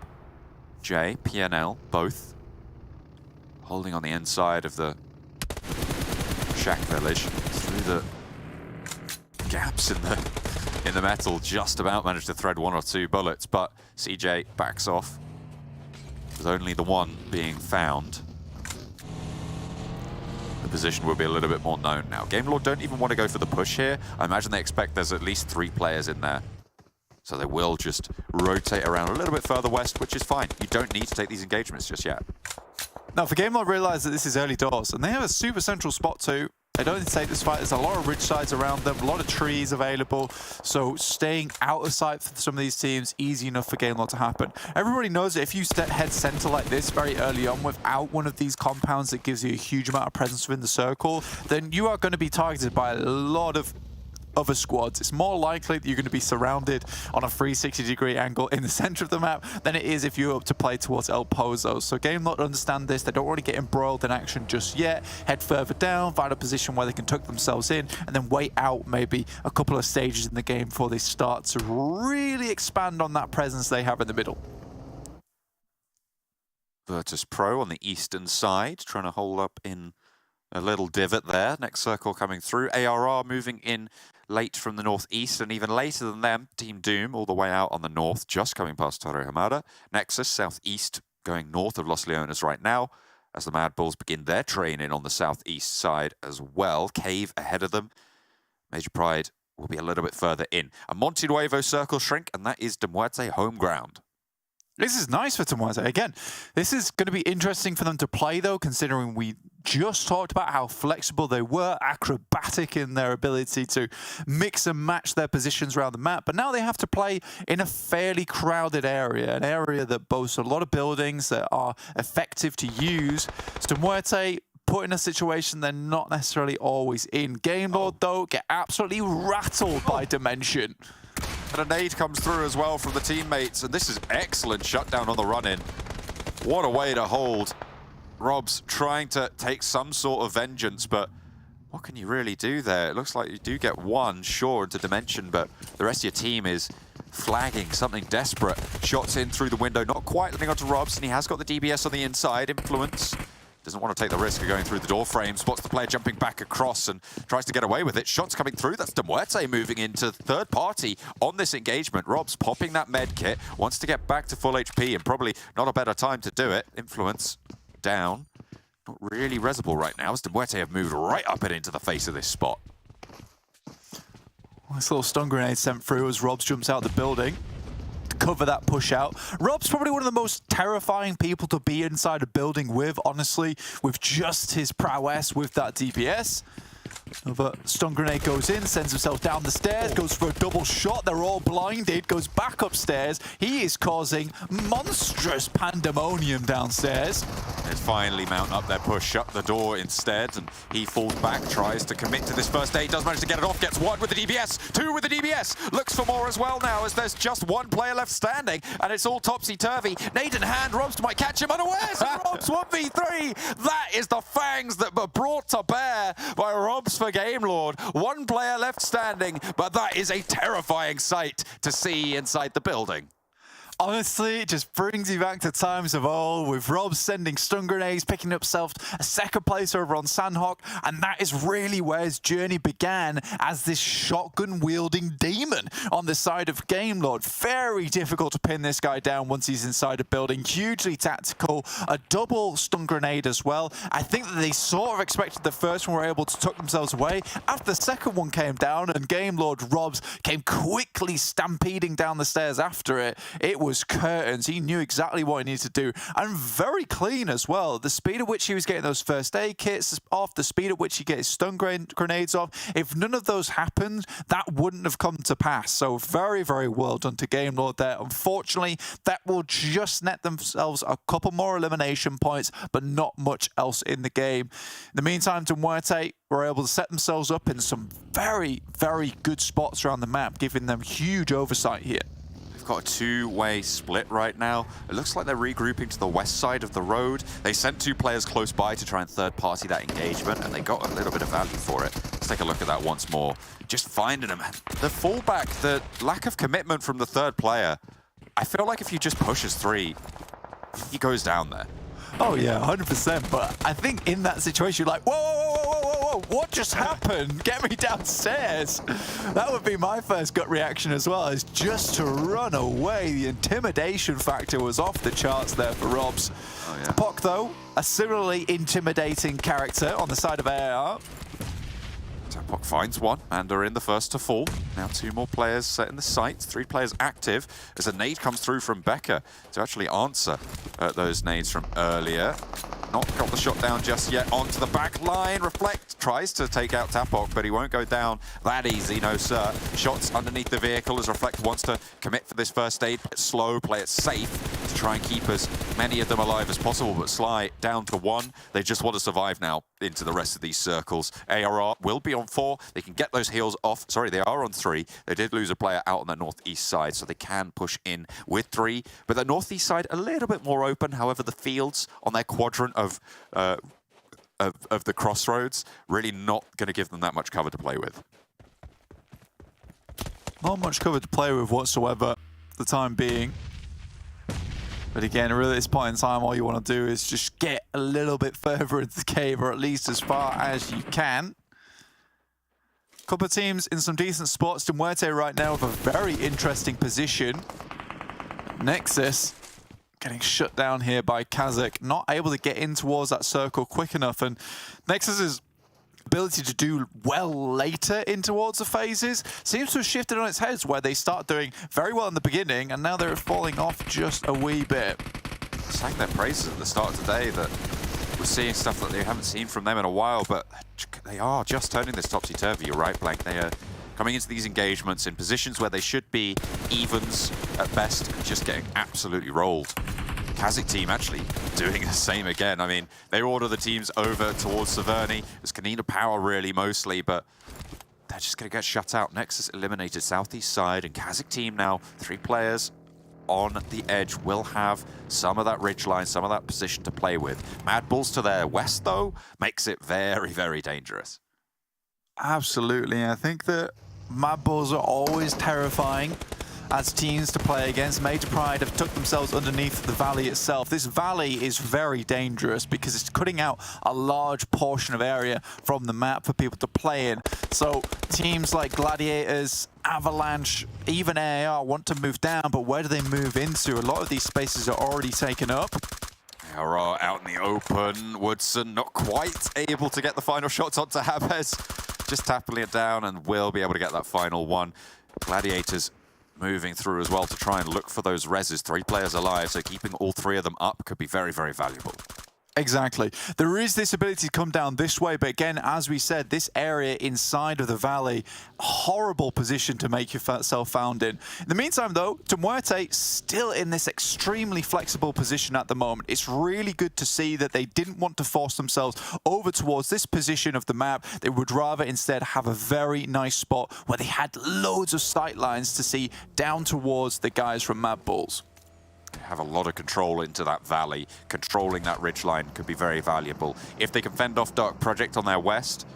J, PNL, both holding on the inside of the shack village through the gaps in the metal. Just about managed to thread 1 or 2 bullets, but CJ backs off with only the one being found. The position will be a little bit more known now. Game Lord don't even want to go for the push here. I imagine they expect there's at least 3 players in there. So they will just rotate around a little bit further west, which is fine. You don't need to take these engagements just yet.
Now, for Game Lord realize that this is early doors, and they have a super central spot too. They don't need to take this fight. There's a lot of ridge sides around them, a lot of trees available. So staying out of sight for some of these teams, easy enough for Game Lord to happen. Everybody knows that if you head center like this very early on without one of these compounds that gives you a huge amount of presence within the circle, then you are going to be targeted by a lot of other squads. It's more likely that you're going to be surrounded on a 360-degree angle in the center of the map than it is if you're up to play towards El Pozo. So Game Lord understand this. They don't want to get embroiled in action just yet. Head further down, find a position where they can tuck themselves in, and then wait out maybe a couple of stages in the game before they start to really expand on that presence they have in the middle.
VIRTUS.PRO on the eastern side, trying to hold up in a little divot there. Next circle coming through. ARR moving in late from the northeast, and even later than them, Team Doom all the way out on the north, just coming past Torre Hamada. NEXUS southeast, going north of Los Leones right now, as the MADBULLS begin their training on the southeast side as well. Cave ahead of them. Major Pride will be a little bit further in. A Monte Nuevo circle shrink, and that is De Muerte home ground.
This is nice for Muerte. Again, this is going to be interesting for them to play, though, considering we just talked about how flexible they were, acrobatic in their ability to mix and match their positions around the map. But now they have to play in a fairly crowded area, an area that boasts a lot of buildings that are effective to use. So Muerte put in a situation they're not necessarily always in. Game Lord, though, get absolutely rattled by Dimension.
And a nade comes through as well from the teammates, and this is excellent shutdown on the run-in. What a way to hold. Rob's trying to take some sort of vengeance, but what can you really do there? It looks like you do get one, sure, into Dimension, but the rest of your team is flagging something desperate. Shots in through the window, not quite letting onto Robs, and he has got the DBS on the inside. Influence doesn't want to take the risk of going through the door frame. Spots the player jumping back across and tries to get away with it. Shots coming through. That's De Muerte moving into third party on this engagement. Rob's popping that med kit, wants to get back to full HP, and probably not a better time to do it. Influence down. Not really resible right now, as De Muerte have moved right up and into the face of this spot.
Nice little stun grenade sent through as Robs jumps out the building. Cover that push out. Rob's probably one of the most terrifying people to be inside a building with, honestly, with just his prowess with that DPS. Another stun grenade goes in, sends himself down the stairs, goes for a double shot. They're all blinded, goes back upstairs. He is causing monstrous pandemonium downstairs.
They finally mount up their push, shut the door instead, and he falls back, tries to commit to this first aid, does manage to get it off, gets one with the DBS, two with the DBS, looks for more as well now, as there's just one player left standing, and it's all topsy-turvy. Nade in hand, Robs might catch him unawares, and Robs 1v3! That is the fangs that were brought to bear by Robs for Game Lord. One player left standing, but that is a terrifying sight to see inside the building.
Honestly, it just brings you back to times of old, with Rob sending stun grenades, picking up self a second place over on Sanhok, and that is really where his journey began as this shotgun-wielding demon on the side of Game Lord. Very difficult to pin this guy down once he's inside a building. Hugely tactical, a double stun grenade as well. I think that they sort of expected the first one were able to tuck themselves away. After the second one came down and Game Lord Robs came quickly stampeding down the stairs after it, it was was curtains. He knew exactly what he needed to do, and very clean as well. The speed at which he was getting those first aid kits off, the speed at which he gets his stun grenades off. If none of those happened, that wouldn't have come to pass. So very, very well done to Game Lord there. Unfortunately, that will just net themselves a couple more elimination points, but not much else in the game. In the meantime, Muerte were able to set themselves up in some very, very good spots around the map, giving them huge oversight here.
They've got a two-way split right now. It looks like they're regrouping to the west side of the road. They sent 2 players close by to try and third-party that engagement, and they got a little bit of value for it. Let's take a look at that once more. Just finding them. The fallback, the lack of commitment from the third player. I feel like if you just push as 3, he goes down there.
Oh yeah, 100%. But I think in that situation, you're like, whoa, whoa, whoa, whoa, whoa, whoa, what just happened? Get me downstairs. That would be my first gut reaction as well, is just to run away. The intimidation factor was off the charts there for Robs.
Oh, yeah.
Puck, though, a similarly intimidating character on the side of AR.
Sanhok finds one, and are in the first to fall. Now 2 more players set in the sight, 3 players active, as a nade comes through from Becca to actually answer those nades from earlier. Not got the shot down just yet. Onto the back line. Reflect tries to take out Tapok, but he won't go down that easy, no sir. Shots underneath the vehicle as Reflect wants to commit for this first aid. Play it slow, play it safe to try and keep as many of them alive as possible, but Sly down to 1. They just want to survive now into the rest of these circles. ARR will be on 4. They can get those heals off. Sorry, they are on 3. They did lose a player out on the northeast side, so they can push in with 3. But the northeast side a little bit more open. However, the fields on their quadrant of the crossroads really not going to give them that much cover to play with.
Not much cover to play with whatsoever for the time being. But again, really at this point in time, all you want to do is just get a little bit further into the cave, or at least as far as you can. Couple of teams in some decent spots. Muerte right now with a very interesting position. NEXUS getting shut down here by KASIK, not able to get in towards that circle quick enough, and NEXUS's ability to do well later in towards the phases seems to have shifted on its head, where they start doing very well in the beginning and now they're falling off just a wee bit.
Sang their praises at the start of the day that we're seeing stuff that they haven't seen from them in a while, but they are just turning this topsy-turvy. You're right, Blank. They are coming into these engagements in positions where they should be evens at best, and just getting absolutely rolled. KASIK team actually doing the same again. I mean, they order the teams over towards Severny. It's KONINA power really mostly, but they're just going to get shut out. NEXUS eliminated southeast side, and KASIK team now 3 players on the edge will have some of that ridgeline, some of that position to play with. MADBULLS to their west, though, makes it very, very dangerous.
Absolutely. I think that MADBULLS are always terrifying as teams to play against. Major Pride have took themselves underneath the valley itself. This valley is very dangerous because it's cutting out a large portion of area from the map for people to play in. So teams like Gladiators, Avalanche, even AAR want to move down, but where do they move into? A lot of these spaces are already taken up.
ARR out in the open. Woodson not quite able to get the final shots onto Habez. Just tapping it down and will be able to get that final one. Gladiators moving through as well to try and look for those reses. 3 players alive, so keeping all 3 of them up could be very, very valuable.
Exactly. There is this ability to come down this way, but again, as we said, this area inside of the valley, horrible position to make yourself found in. In the meantime, though, Muerte still in this extremely flexible position at the moment. It's really good to see that they didn't want to force themselves over towards this position of the map. They would rather instead have a very nice spot where they had loads of sight lines to see down towards the guys from MADBULLS.
Have a lot of control into that valley. Controlling that ridgeline could be very valuable. If they can fend off Dark Project on their west,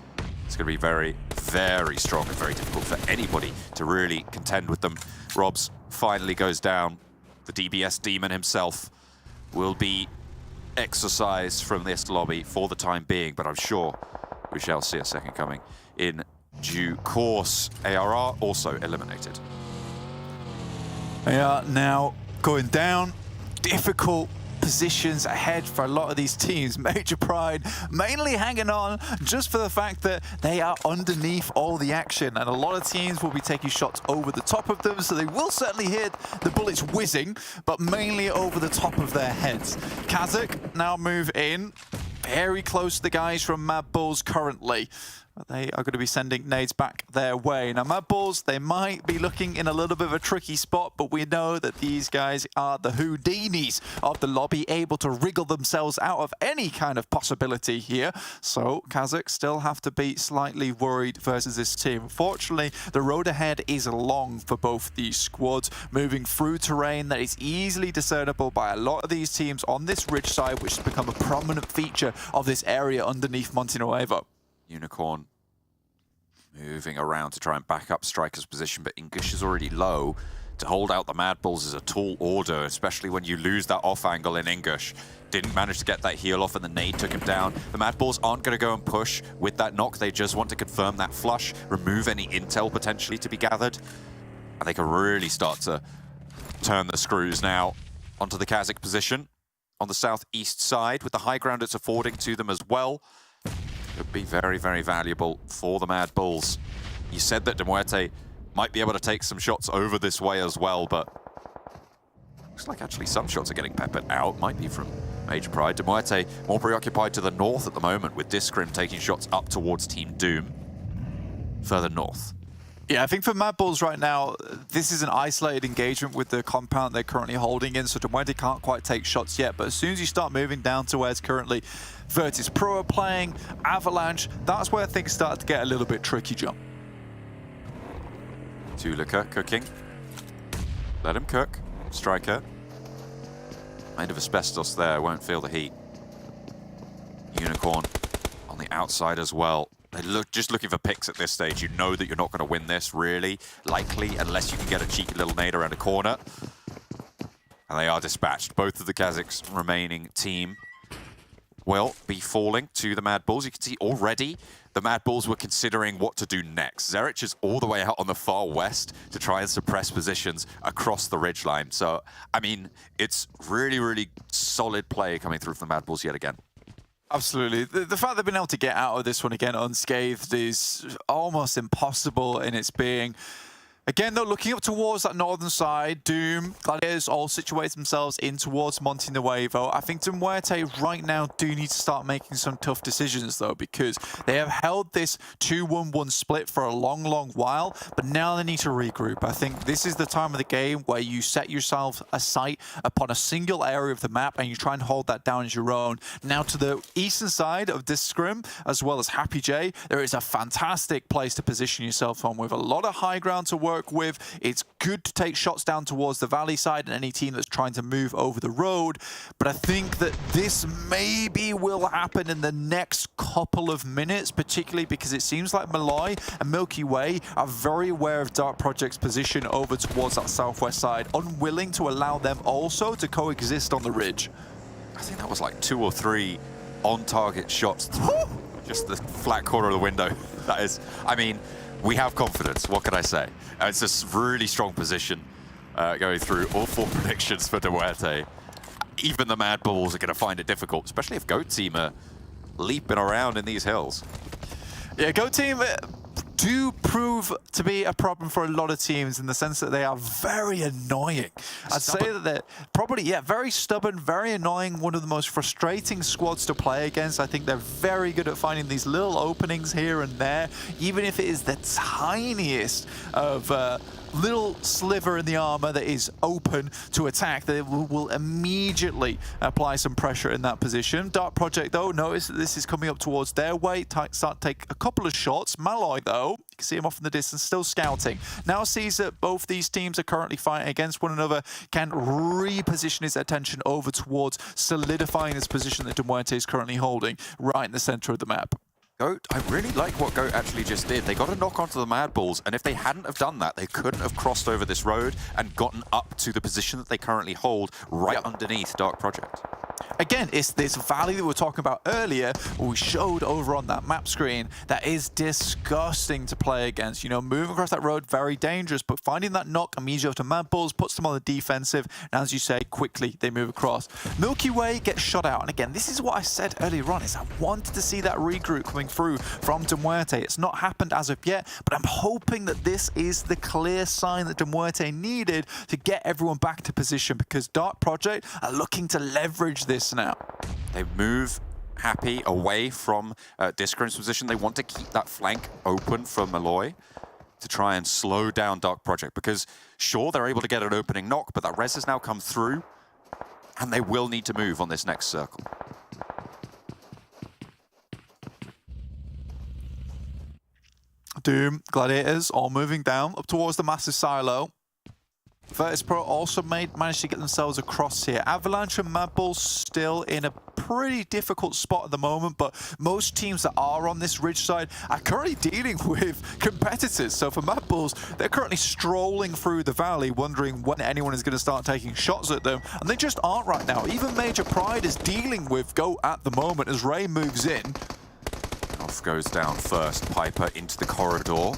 it's going to be very, very strong and very difficult for anybody to really contend with them. Robs finally goes down. The DBS demon himself will be exorcised from this lobby for the time being, but I'm sure we shall see a second coming in due course. ARR also eliminated.
They are now going down. Difficult positions ahead for a lot of these teams. Major Pride mainly hanging on just for the fact that they are underneath all the action, and a lot of teams will be taking shots over the top of them, so they will certainly hear the bullets whizzing, but mainly over the top of their heads. KASIK now move in, very close to the guys from MADBULLS currently. They are going to be sending nades back their way. Now, MADBULLS, they might be looking in a little bit of a tricky spot, but we know that these guys are the Houdinis of the lobby, able to wriggle themselves out of any kind of possibility here. So, KASIK still have to be slightly worried versus this team. Unfortunately, the road ahead is long for both these squads, moving through terrain that is easily discernible by a lot of these teams on this ridge side, which has become a prominent feature of this area underneath Monte Nuevo.
Unicorn moving around to try and back up Striker's position, but English is already low. To hold out the MADBULLS is a tall order, especially when you lose that off angle in English. Didn't manage to get that heal off and the nade took him down. The MADBULLS aren't going to go and push with that knock. They just want to confirm that flush, remove any intel potentially to be gathered. And they can really start to turn the screws now onto the KASIK position on the southeast side with the high ground it's affording to them as well. Could be very, very valuable for the MADBULLS. You said that Muerte might be able to take some shots over this way as well, but looks like actually some shots are getting peppered out. Might be from Major Pride. Muerte more preoccupied to the north at the moment, with Discrim taking shots up towards Team Doom further north.
Yeah, I think for MADBULLS right now, this is an isolated engagement with the compound they're currently holding in, so Muerte can't quite take shots yet, but as soon as you start moving down to where it's currently VIRTUS.PRO are playing, Avalanche, that's where things start to get a little bit tricky, John.
Tulika cooking. Let him cook. Striker. Made of asbestos there, won't feel the heat. Unicorn on the outside as well. They're just looking for picks at this stage. You know that you're not going to win this, really, likely, unless you can get a cheeky little nade around a corner. And they are dispatched. Both of the KASIK's remaining team will be falling to the MADBULLS. You can see already the MADBULLS were considering what to do next. Zerich is all the way out on the far west to try and suppress positions across the ridgeline. So, I mean, it's really, really solid play coming through from the MADBULLS yet again.
Absolutely. The fact they've been able to get out of this one again unscathed is almost impossible in its being. Again, though, looking up towards that northern side, Doom, Gladiators all situate themselves in towards Monte Nuevo. I think Muerte right now do need to start making some tough decisions, though, because they have held this 2-1-1 split for a long, long while, but now they need to regroup. I think this is the time of the game where you set yourself a sight upon a single area of the map and you try and hold that down as your own. Now, to the eastern side of this scrim, as well as Happy J, there is a fantastic place to position yourself on with a lot of high ground to work with. It's good to take shots down towards the valley side and any team that's trying to move over the road, but I think that this maybe will happen in the next couple of minutes, particularly because it seems like Malloy and Milky Way are very aware of Dark Project's position over towards that southwest side, unwilling to allow them also to coexist on the ridge.
I think that was like 2 or 3 on-target shots through just the flat corner of the window. That is, I mean, we have confidence, what can I say? It's a really strong position going through all 4 predictions for Muerte. Even the MADBULLS are going to find it difficult, especially if Goat Team are leaping around in these hills.
Yeah, Goat Team do prove to be a problem for a lot of teams in the sense that they are very annoying. I'd say that they're probably, yeah, very stubborn, very annoying, one of the most frustrating squads to play against. I think they're very good at finding these little openings here and there, even if it is the tiniest of little sliver in the armor that is open to attack, they will immediately apply some pressure in that position. Dark Project, though, notice that this is coming up towards their way. Start to take a couple of shots. Malloy, though, you can see him off in the distance, still scouting. Now sees that both these teams are currently fighting against one another, can reposition his attention over towards solidifying this position that Muerte is currently holding right in the center of the map.
Goat, I really like what Goat actually just did. They got a knock onto the MADBULLS, and if they hadn't have done that, they couldn't have crossed over this road and gotten up to the position that they currently hold right underneath Dark Project.
Again, it's this valley that we were talking about earlier, what we showed over on that map screen, that is disgusting to play against. You know, moving across that road, very dangerous, but finding that knock immediately after MADBULLS puts them on the defensive, and as you say, quickly they move across. Milky Way gets shot out, and again, this is what I said earlier on, is I wanted to see that regroup coming through from Muerte. It's not happened as of yet, but I'm hoping that this is the clear sign that Muerte needed to get everyone back to position, because Dark Project are looking to leverage this now.
They move happy away from Discrim's position. They want to keep that flank open for Malloy to try and slow down Dark Project, because sure, they're able to get an opening knock, but that res has now come through, and they will need to move on this next circle.
Doom, Gladiators, all moving down up towards the massive silo. VIRTUS.PRO also managed to get themselves across here. Avalanche and MADBULLS still in a pretty difficult spot at the moment, but most teams that are on this ridge side are currently dealing with competitors. So for MADBULLS, they're currently strolling through the valley, wondering when anyone is going to start taking shots at them, and they just aren't right now. Even Major Pride is dealing with GOAT at the moment as Ray moves in.
Off goes down first. Piper into the corridor.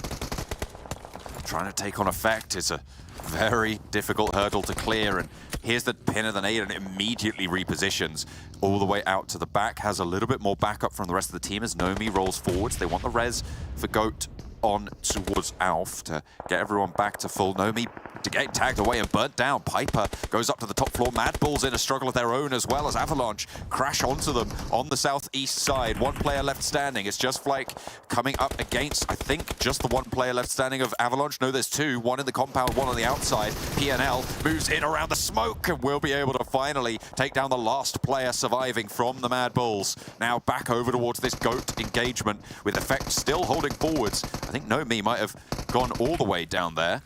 Trying to take on effect. It's a very difficult hurdle to clear, and here's the pin of the nade, and it immediately repositions all the way out to the back. Has a little bit more backup from the rest of the team as Nomi rolls forwards. They want the res for GOAT on towards Alf to get everyone back to full. Nomi to get tagged away and burnt down. Piper goes up to the top floor. MADBULLS in a struggle of their own, as well as Avalanche crash onto them on the southeast side. One player left standing. It's just like coming up against, I think, just the one player left standing of Avalanche. No, there's two. One in the compound, one on the outside. PNL moves in around the smoke and will be able to finally take down the last player surviving from the MADBULLS. Now back over towards this GOAT engagement with effect still holding forwards. I think Nomi might have gone all the way down there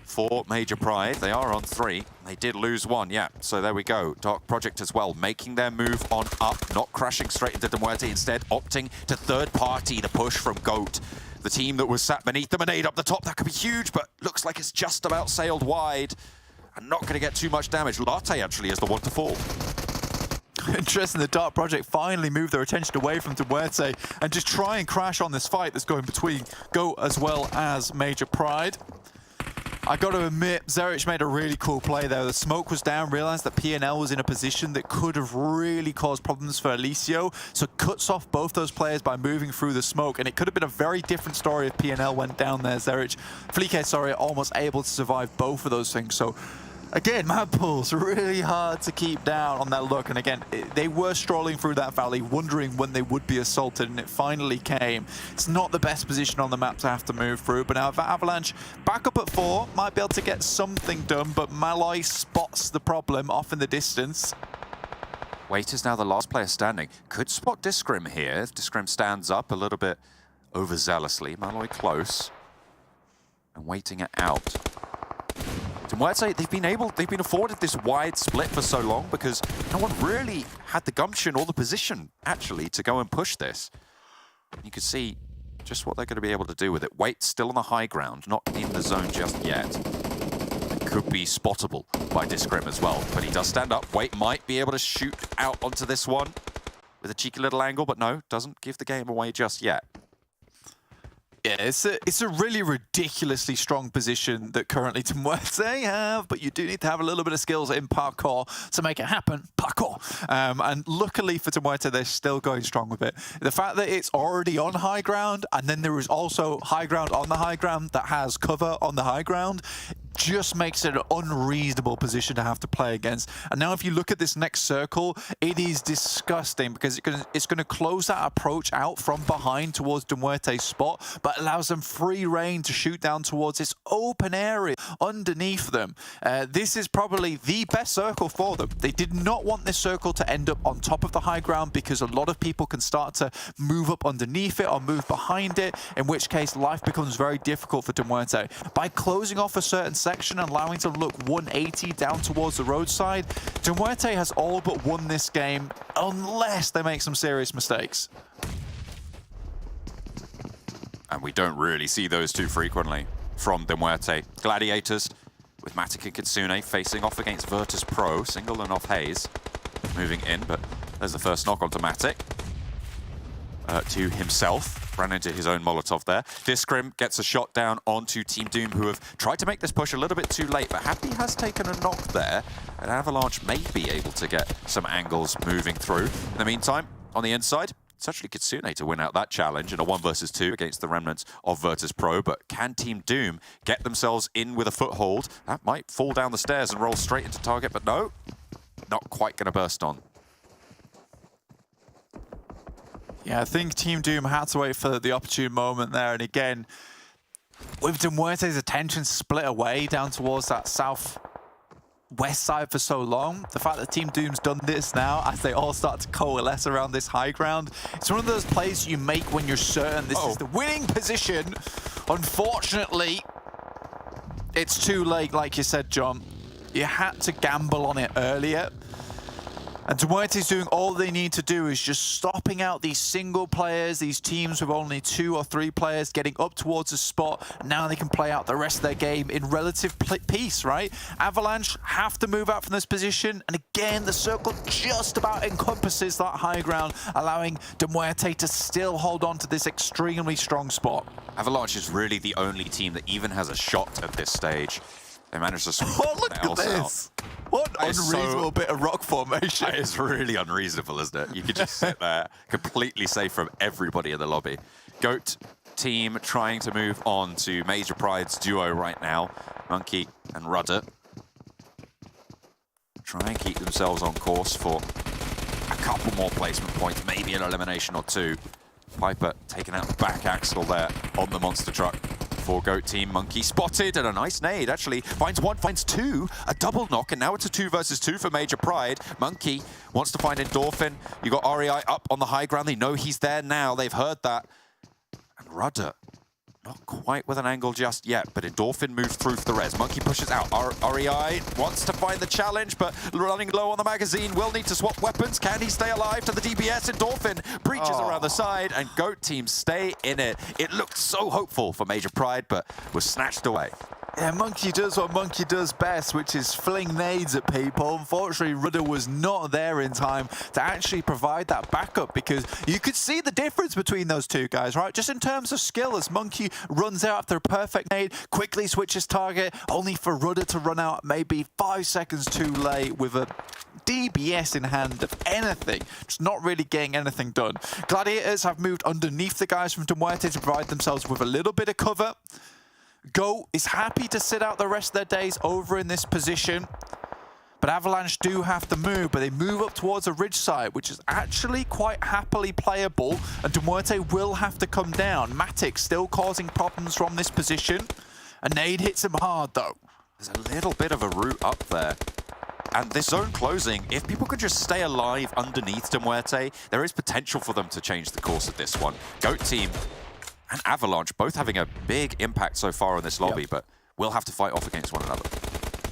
for Major Pride. They are on 3. They did lose 1, yeah. So there we go. Dark Project as well, making their move on up, not crashing straight into Muerte, instead opting to third party the push from GOAT. The team that was sat beneath them, an aid up the top, that could be huge, but looks like it's just about sailed wide and not going to get too much damage. Latte actually is the one to fall.
Interesting, the Dark Project finally moved their attention away from Muerte and just try and crash on this fight that's going between GOAT as well as Major Pride. I got to admit, Zerich made a really cool play there. The smoke was down, realized that PNL was in a position that could have really caused problems for Alicio, so cuts off both those players by moving through the smoke, and it could have been a very different story if PNL went down there. Zerich, Fleek, sorry, almost able to survive both of those things, so again, MADBULLS really hard to keep down on that look, and again, they were strolling through that valley, wondering when they would be assaulted, and it finally came. It's not the best position on the map to have to move through, but now Avalanche back up at 4, might be able to get something done, but Malloy spots the problem off in the distance.
Wait is now the last player standing. Could spot Discrim here. If Discrim stands up a little bit overzealously. Malloy close and waiting it out. Muerte, they've been afforded this wide split for so long because no one really had the gumption or the position, actually, to go and push this. You can see just what they're going to be able to do with it. Wait's still on the high ground, not in the zone just yet. It could be spottable by Discrim as well, but he does stand up. Wait might be able to shoot out onto this one with a cheeky little angle, but no, doesn't give the game away just yet.
Yeah, it's a really ridiculously strong position that currently Muerte have, but you do need to have a little bit of skills in parkour to make it happen. Parkour! And luckily for Muerte, they're still going strong with it. The fact that it's already on high ground, and then there is also high ground on the high ground that has cover on the high ground, just makes it an unreasonable position to have to play against. And now if you look at this next circle, it is disgusting because it's going to close that approach out from behind towards Muerte's spot, but allows them free reign to shoot down towards this open area underneath them. This is probably the best circle for them. They did not want this circle to end up on top of the high ground because a lot of people can start to move up underneath it or move behind it, in which case life becomes very difficult for Muerte. By closing off a certain section and allowing to look 180 down towards the roadside, Muerte has all but won this game unless they make some serious mistakes.
And we don't really see those too frequently from Muerte. Gladiators with Matic and Kitsune facing off against VIRTUS.PRO, single and off Haze. moving in, but there's the first knock onto Matic. To himself, ran into his own Molotov there. Discrim gets a shot down onto Team Doom, who have tried to make this push a little bit too late, but Happy has taken a knock there, and Avalanche may be able to get some angles moving through. In the meantime, on the inside, it's actually Kitsune to win out that challenge in a 1 versus 2 against the remnants of VIRTUS.PRO, but can Team Doom get themselves in with a foothold? That might fall down the stairs and roll straight into target, but no, not quite going to burst on.
Yeah, I think Team Doom had to wait for the opportune moment there. And again, with Muerte's attention split away down towards that southwest side for so long, the fact that Team Doom's done this now as they all start to coalesce around this high ground, it's one of those plays you make when you're certain this is the winning position. Unfortunately, it's too late, like you said, John. You had to gamble on it earlier. And Muerte's doing all they need to do is just stopping out these single players, these teams with only 2 or 3 players getting up towards a spot. Now they can play out the rest of their game in relative peace, right? Avalanche have to move out from this position. And again, the circle just about encompasses that high ground, allowing Muerte to still hold on to this extremely strong spot.
Avalanche is really the only team that even has a shot at this stage. They managed to sort
look at this. What an unreasonable bit of rock formation.
That is really unreasonable, isn't it? You could just sit there completely safe from everybody in the lobby. GOAT team trying to move on to Major Pride's duo right now. Monkey and Rudder. Try and keep themselves on course for a couple more placement points, maybe an elimination or 2. Piper taking out the back axle there on the monster truck. For GOAT team, Monkey spotted and a nice nade. Actually, finds 1, finds 2, a double knock, and now it's a 2 versus 2 for Major Pride. Monkey wants to find Endorphin. You got REI up on the high ground. They know he's there now. They've heard that. And Rudder, not quite with an angle just yet, but Endorphin moves through for the res. Monkey pushes out. REI wants to find the challenge, but running low on the magazine, will need to swap weapons. Can he stay alive to the DBS? Endorphin breaches around the side, and GOAT team stay in it. It looked so hopeful for Major Pride, but was snatched away.
Yeah, Monkey does what Monkey does best, which is fling nades at people. Unfortunately, Rudder was not there in time to actually provide that backup, because you could see the difference between those two guys, right? Just in terms of skill, as Monkey runs out after a perfect nade, quickly switches target, only for Rudder to run out maybe 5 seconds too late with a DBS in hand of anything, just not really getting anything done. Gladiators have moved underneath the guys from Muerte to provide themselves with a little bit of cover. GOAT is happy to sit out the rest of their days over in this position. But Avalanche do have to move, but they move up towards a ridge site, which is actually quite happily playable, and Muerte will have to come down. Matic still causing problems from this position. A nade hits him hard, though.
There's a little bit of a route up there. And this zone closing, if people could just stay alive underneath Muerte, there is potential for them to change the course of this one. GOAT team and Avalanche both having a big impact so far in this lobby, but will have to fight off against one another.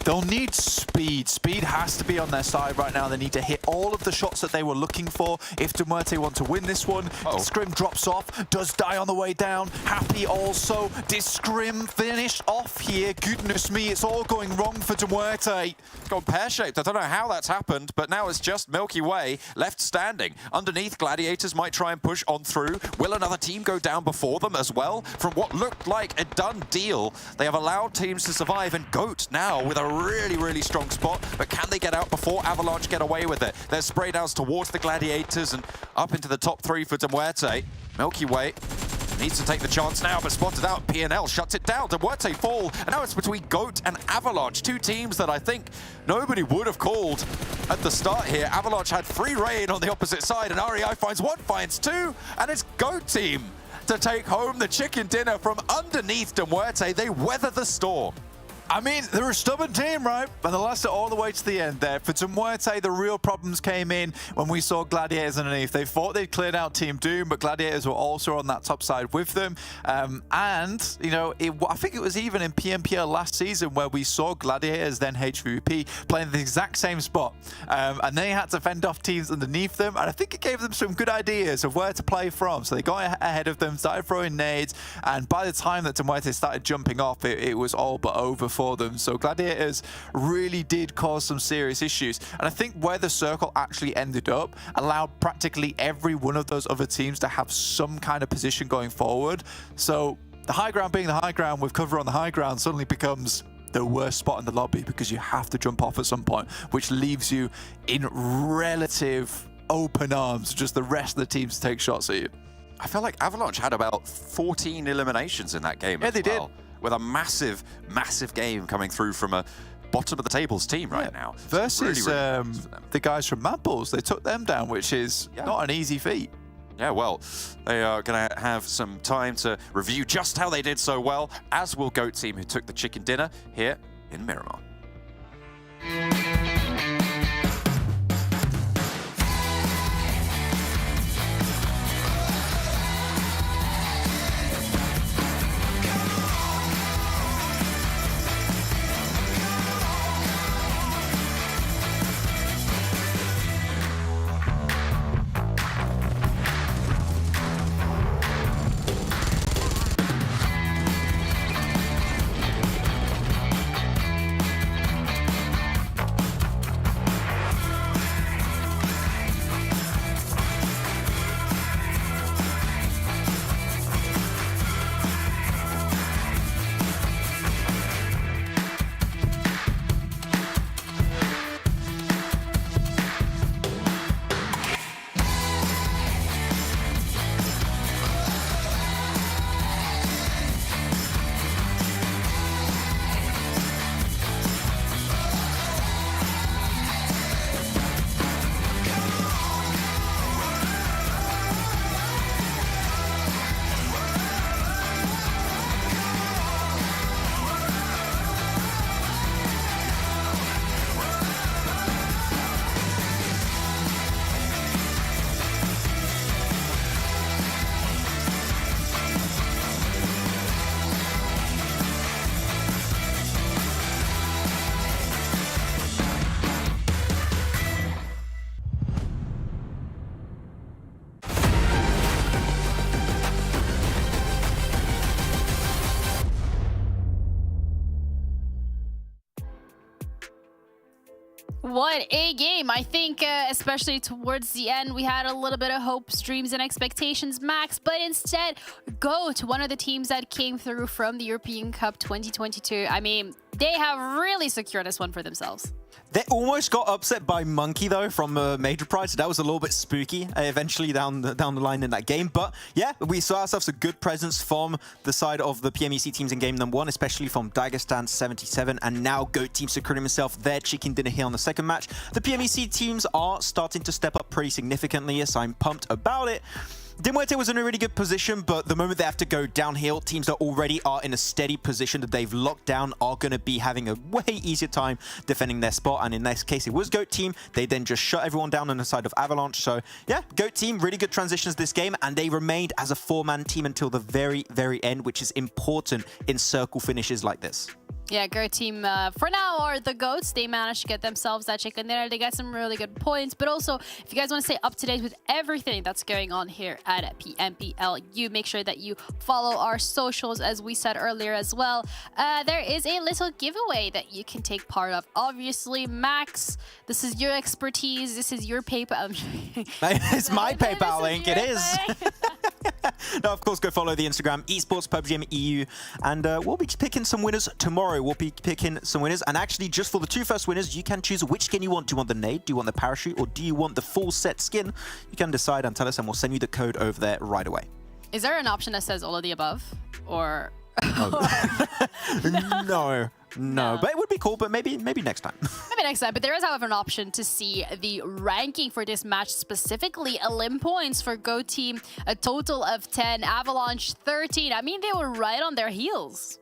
They'll need speed. Speed has to be on their side right now. They need to hit all of the shots that they were looking for if Muerte want to win this one. Scrim drops off, does die on the way down. Happy also. Did Scrim finish off here? Goodness me, it's all going wrong for Muerte.
It's gone pear-shaped. I don't know how that's happened, but now it's just Milky Way left standing. Underneath, Gladiators might try and push on through. Will another team go down before them as well? From what looked like a done deal, they have allowed teams to survive, and GOAT now with a really, really strong spot, but can they get out before Avalanche get away with it? There's spray downs towards the Gladiators and up into the top 3 for Muerte. Milky Way needs to take the chance now, but spotted out. PNL shuts it down. Muerte fall, and now it's between GOAT and Avalanche, 2 teams that I think nobody would have called at the start here. Avalanche had free reign on the opposite side, and REI finds 1, finds 2, and it's GOAT team to take home the chicken dinner from underneath Muerte. They weather the storm.
I mean, they're a stubborn team, right? But they lasted all the way to the end there. For Muerte, the real problems came in when we saw Gladiators underneath. They thought they'd cleared out Team Doom, but Gladiators were also on that top side with them. And, you know, I think it was even in PMPL last season where we saw Gladiators, then HVP, playing the exact same spot. And they had to fend off teams underneath them. And I think it gave them some good ideas of where to play from. So they got ahead of them, started throwing nades. And by the time that Muerte started jumping off, it was all but over for for them. So Gladiators really did cause some serious issues. And I think where the circle actually ended up allowed practically every one of those other teams to have some kind of position going forward. So the high ground being the high ground with cover on the high ground suddenly becomes the worst spot in the lobby because you have to jump off at some point, which leaves you in relative open arms, just the rest of the teams to take shots at you.
I felt like Avalanche had about 14 eliminations in that game.
Yeah, they did.
With a massive, massive game coming through from a bottom of the tables team right now.
Versus
really
the guys from MADBULLS, they took them down, which is not an easy feat.
Yeah, well, they are going to have some time to review just how they did so well, as will GOAT team who took the chicken dinner here in Miramar.
What a game. I think especially towards the end, we had a little bit of hopes, dreams, and expectations max, but instead go to one of the teams that came through from the European Cup 2022. I mean, they have really secured this one for themselves.
They almost got upset by Monkey, though, from Major Pride, so that was a little bit spooky eventually down the line in that game. But yeah, we saw ourselves a good presence from the side of the PMEC teams in game number 1, especially from Dagestan 77, and now GOAT team securing himself their chicken dinner here on the second match. The PMEC teams are starting to step up pretty significantly, yes, I'm pumped about it. Muerte was in a really good position, but the moment they have to go downhill, teams that already are in a steady position that they've locked down are going to be having a way easier time defending their spot. And in this case, it was GOAT team. They then just shut everyone down on the side of Avalanche. So yeah, GOAT team, really good transitions this game, and they remained as a 4-man team until the very, very end, which is important in circle finishes like this.
Yeah, GOAT team for now are the GOATs. They managed to get themselves that chicken dinner. They got some really good points. But also, if you guys want to stay up to date with everything that's going on here at PMPL EU, make sure that you follow our socials, as we said earlier as well. There is a little giveaway that you can take part of. Obviously, Max, this is your expertise. This is your PayPal.
It's my PayPal link. It is. No, of course, go follow the Instagram, Esports PUBG EU, and we'll be picking some winners tomorrow. We'll be picking some winners, and actually, just for the 2 first winners, you can choose which skin you want. Do you want the nade? Do you want the parachute? Or do you want the full set skin? You can decide and tell us, and we'll send you the code over there right away.
Is there an option that says all of the above? Or...
No, but it would be cool, but maybe next time.
Maybe next time. But there is, however, an option to see the ranking for this match, specifically elim points for GOAT team, a total of 10, Avalanche 13. I mean, they were right on their heels.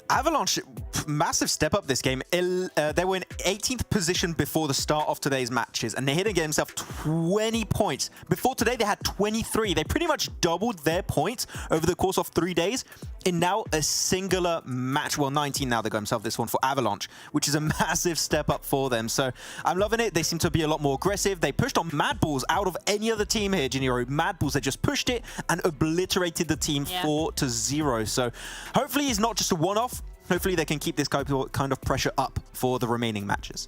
Avalanche, massive step up this game. They were in 18th position before the start of today's matches, and they hit against themselves 20 points. Before today, they had 23. They pretty much doubled their points over the course of 3 days in now a singular match. Well, 19 now they got themselves this one for Avalanche, which is a massive step up for them. So I'm loving it. They seem to be a lot more aggressive. They pushed on MADBULLS out of any other team here, Junior. MADBULLS, they just pushed it and obliterated the team 4-0. So hopefully it's not just a one-off. hopefully they can keep this kind of pressure up for the remaining matches.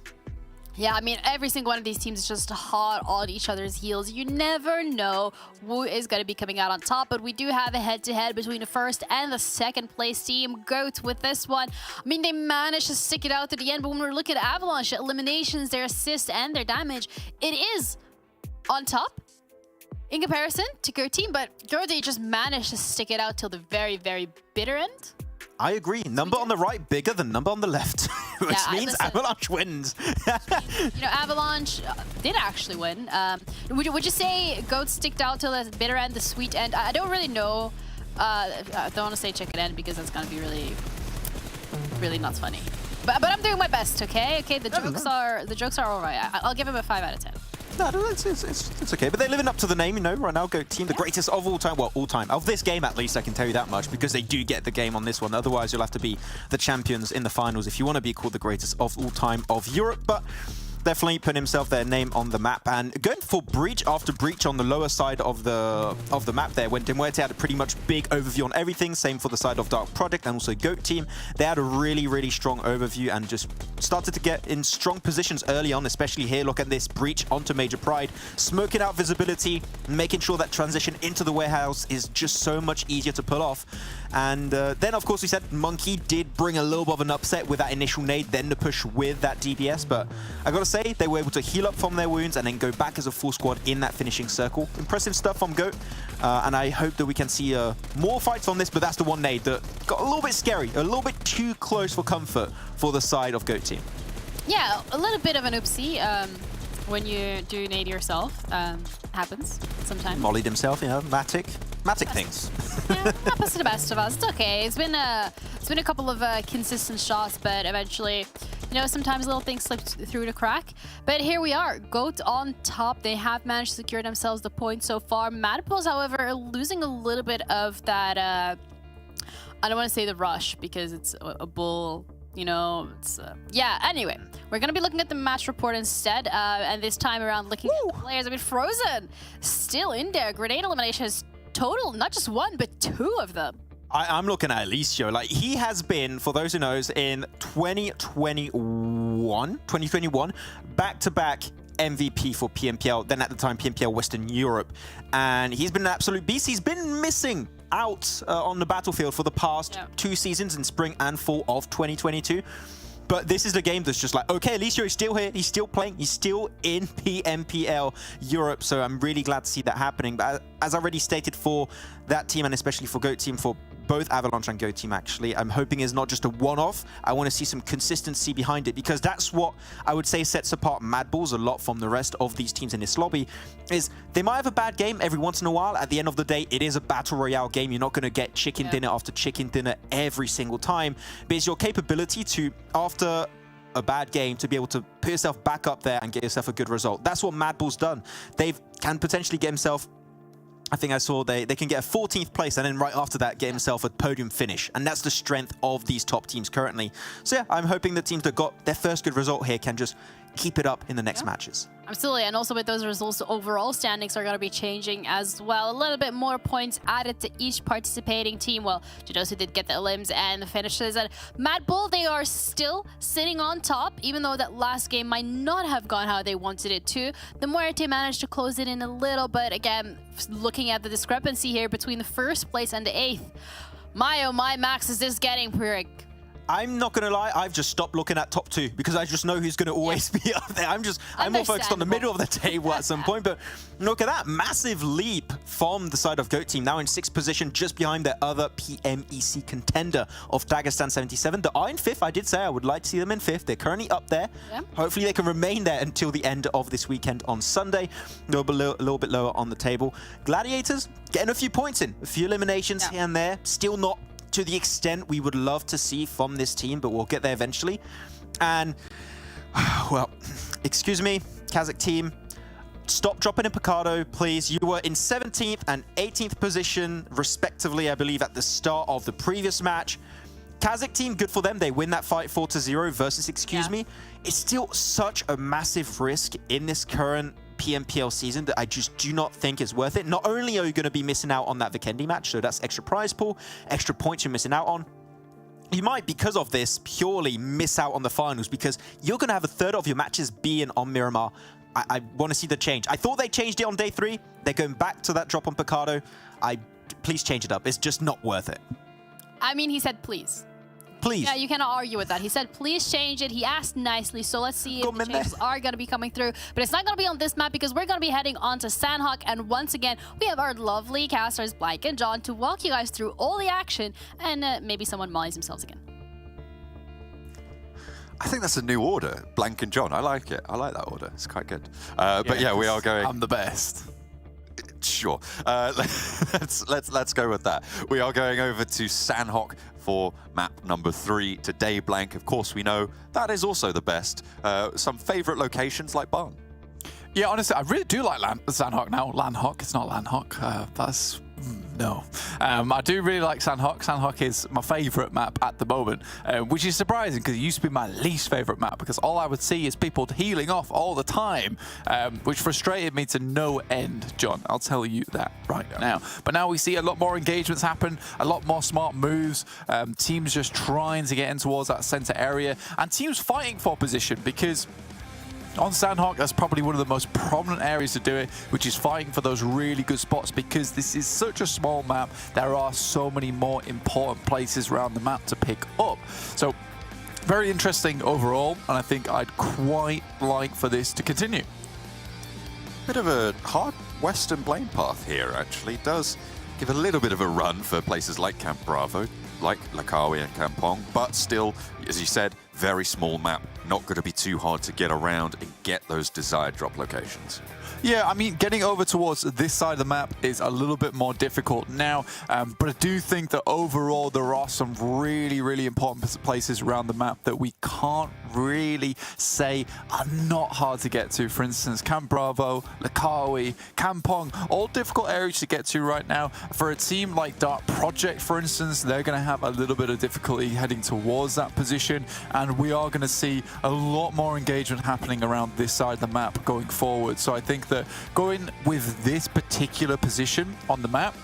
Yeah, I mean, every single one of these teams is just hot on each other's heels. You never know who is going to be coming out on top, but we do have a head-to-head between the first and the second place team. GOAT with this one. I mean, they managed to stick it out to the end, but when we're looking at Avalanche, eliminations, their assists, and their damage, it is on top in comparison to GOAT team, but GOAT, they just managed to stick it out till the very, very bitter end.
I agree. Number on the right bigger than number on the left, which means Avalanche wins.
You know, Avalanche did actually win. Would you say GOAT sticked out till the bitter end, the sweet end? I don't really know. I don't want to say chicken end because that's gonna be really, really not funny. But I'm doing my best. Okay. Okay. The jokes are all right. I'll give him a 5 out of 10.
No, it's okay. But they're living up to the name, you know, right now. GOAT team, the greatest of all time. Well, all time. Of this game, at least, I can tell you that much, because they do get the game on this one. Otherwise, you'll have to be the champions in the finals if you want to be called the greatest of all time of Europe. But definitely putting himself their name on the map and going for breach after breach on the lower side of the map there. When Muerte had a pretty much big overview on everything, same for the side of Dark Project and also GOAT team. They had a really, really strong overview and just started to get in strong positions early on, especially here. Look at this breach onto Major Pride, smoking out visibility, making sure that transition into the warehouse is just so much easier to pull off. And then, of course, we said Monkey did bring a little bit of an upset with that initial nade, then the push with that DPS, but I gotta say, they were able to heal up from their wounds and then go back as a full squad in that finishing circle. Impressive stuff from GOAT, and I hope that we can see more fights on this, but that's the one nade that got a little bit scary, a little bit too close for comfort for the side of GOAT team.
Yeah, a little bit of an oopsie when you do nade yourself. Happens sometimes.
Mollied himself, you know, Matic things.
Yeah, happens to the best of us. It's okay. It's been a couple of consistent shots, but eventually, you know, sometimes little things slip through the crack. But here we are, GOAT on top. They have managed to secure themselves the point so far. MADBULLS, however, are losing a little bit of that. I don't want to say the rush because it's a bull. You know, it's yeah. Anyway, we're gonna be looking at the match report instead, and this time around looking at the players. I mean, Frozen still in there. Grenade elimination has total, not just one, but 2 of them.
I'm looking at Alicio. Like, he has been, for those who knows, in 2021, back-to-back MVP for PMPL, then at the time PMPL Western Europe. And he's been an absolute beast. He's been missing out on the battlefield for the past 2 seasons in spring and fall of 2022. But this is the game that's just like, okay, Alicio is still here, he's still playing, he's still in PMPL Europe, so I'm really glad to see that happening. But as I already stated, for that team, and especially for GOAT team, for both Avalanche and GOAT team actually, I'm hoping is not just a one-off. I want to see some consistency behind it, because that's what I would say sets apart MADBULLS a lot from the rest of these teams in this lobby, is they might have a bad game every once in a while. At the end of the day, it is a battle royale game. You're not going to get chicken dinner after chicken dinner every single time, but it's your capability to, after a bad game, to be able to put yourself back up there and get yourself a good result. That's what MADBULLS done. They can potentially get himself, I think I saw they can get a 14th place and then right after that get himself a podium finish. And that's the strength of these top teams currently. So yeah, I'm hoping the teams that got their first good result here can just keep it up in the next matches.
Absolutely, and also with those results, the overall standings are going to be changing as well. A little bit more points added to each participating team. Well, to those who did get the elims and the finishes. And MADBULL, they are still sitting on top, even though that last game might not have gone how they wanted it to. The Muerte managed to close it in a little, but again, looking at the discrepancy here between the first place and the 8th, my oh my, Max, is this getting prick?
I'm not going to lie, I've just stopped looking at top 2 because I just know who's going to always be up there. I'm more focused on the middle of the table at some point. But look at that massive leap from the side of GOAT team, now in 6th position, just behind their other PMEC contender of Dagestan 77. They are in 5th. I did say I would like to see them in 5th. They're currently up there. Hopefully they can remain there until the end of this weekend on Sunday. A little bit lower on the table. Gladiators getting a few points in, a few eliminations here and there. Still not to the extent we would love to see from this team, but we'll get there eventually. And, well, excuse me, KASIK team, stop dropping in Picardo, please. You were in 17th and 18th position, respectively, I believe, at the start of the previous match. KASIK team, good for them. They win that fight 4-0 versus excuse me. It's still such a massive risk in this current PMPL season that I just do not think is worth it. Not only are you going to be missing out on that Vikendi match, so that's extra prize pool, extra points you're missing out on, you might, because of this, purely miss out on the finals because you're going to have a third of your matches being on Miramar. I want to see the change. I thought they changed it on day 3. They're going back to that drop on Picado. Please change it up. It's just not worth it.
I mean, he said please.
Please.
Yeah, you cannot argue with that. He said, please change it. He asked nicely, so let's see if the changes are going to be coming through. But it's not going to be on this map because we're going to be heading on to Sanhok. And once again, we have our lovely casters, Blank and John, to walk you guys through all the action. And maybe someone mollies themselves again.
I think that's a new order, Blank and John. I like it. I like that order. It's quite good. But yeah, we are going...
I'm the best.
Sure. Let's go with that. We are going over to Sanhok for map number 3 today, Blank. Of course, we know that is also the best. Some favorite locations like Barn.
Yeah, honestly, I really do like Sanhok now. Landhawk, it's not Landhawk. That's... No. I do really like Sanhok. Sanhok is my favorite map at the moment, which is surprising because it used to be my least favorite map because all I would see is people healing off all the time, which frustrated me to no end, John. I'll tell you that right now. But now we see a lot more engagements happen, a lot more smart moves, teams just trying to get in towards that center area, and teams fighting for position because on Sanhok, that's probably one of the most prominent areas to do it, which is fighting for those really good spots because this is such a small map. There are so many more important places around the map to pick up. So very interesting overall, and I think I'd quite like for this to continue.
Bit of a hard western blame path here, actually. Does give a little bit of a run for places like Camp Bravo, like Lakawi and Kampong, but still, as you said, very small map. Not going to be too hard to get around and get those desired drop locations.
Yeah, I mean, getting over towards this side of the map is a little bit more difficult now, but I do think that overall there are some really, really important places around the map that we can't really say are not hard to get to. For instance, Camp Bravo, Lakawi, Kampong, all difficult areas to get to right now. For a team like Dark Project, for instance, they're going to have a little bit of difficulty heading towards that position, and we are going to see a lot more engagement happening around this side of the map going forward. So I think that going with this particular position on the map,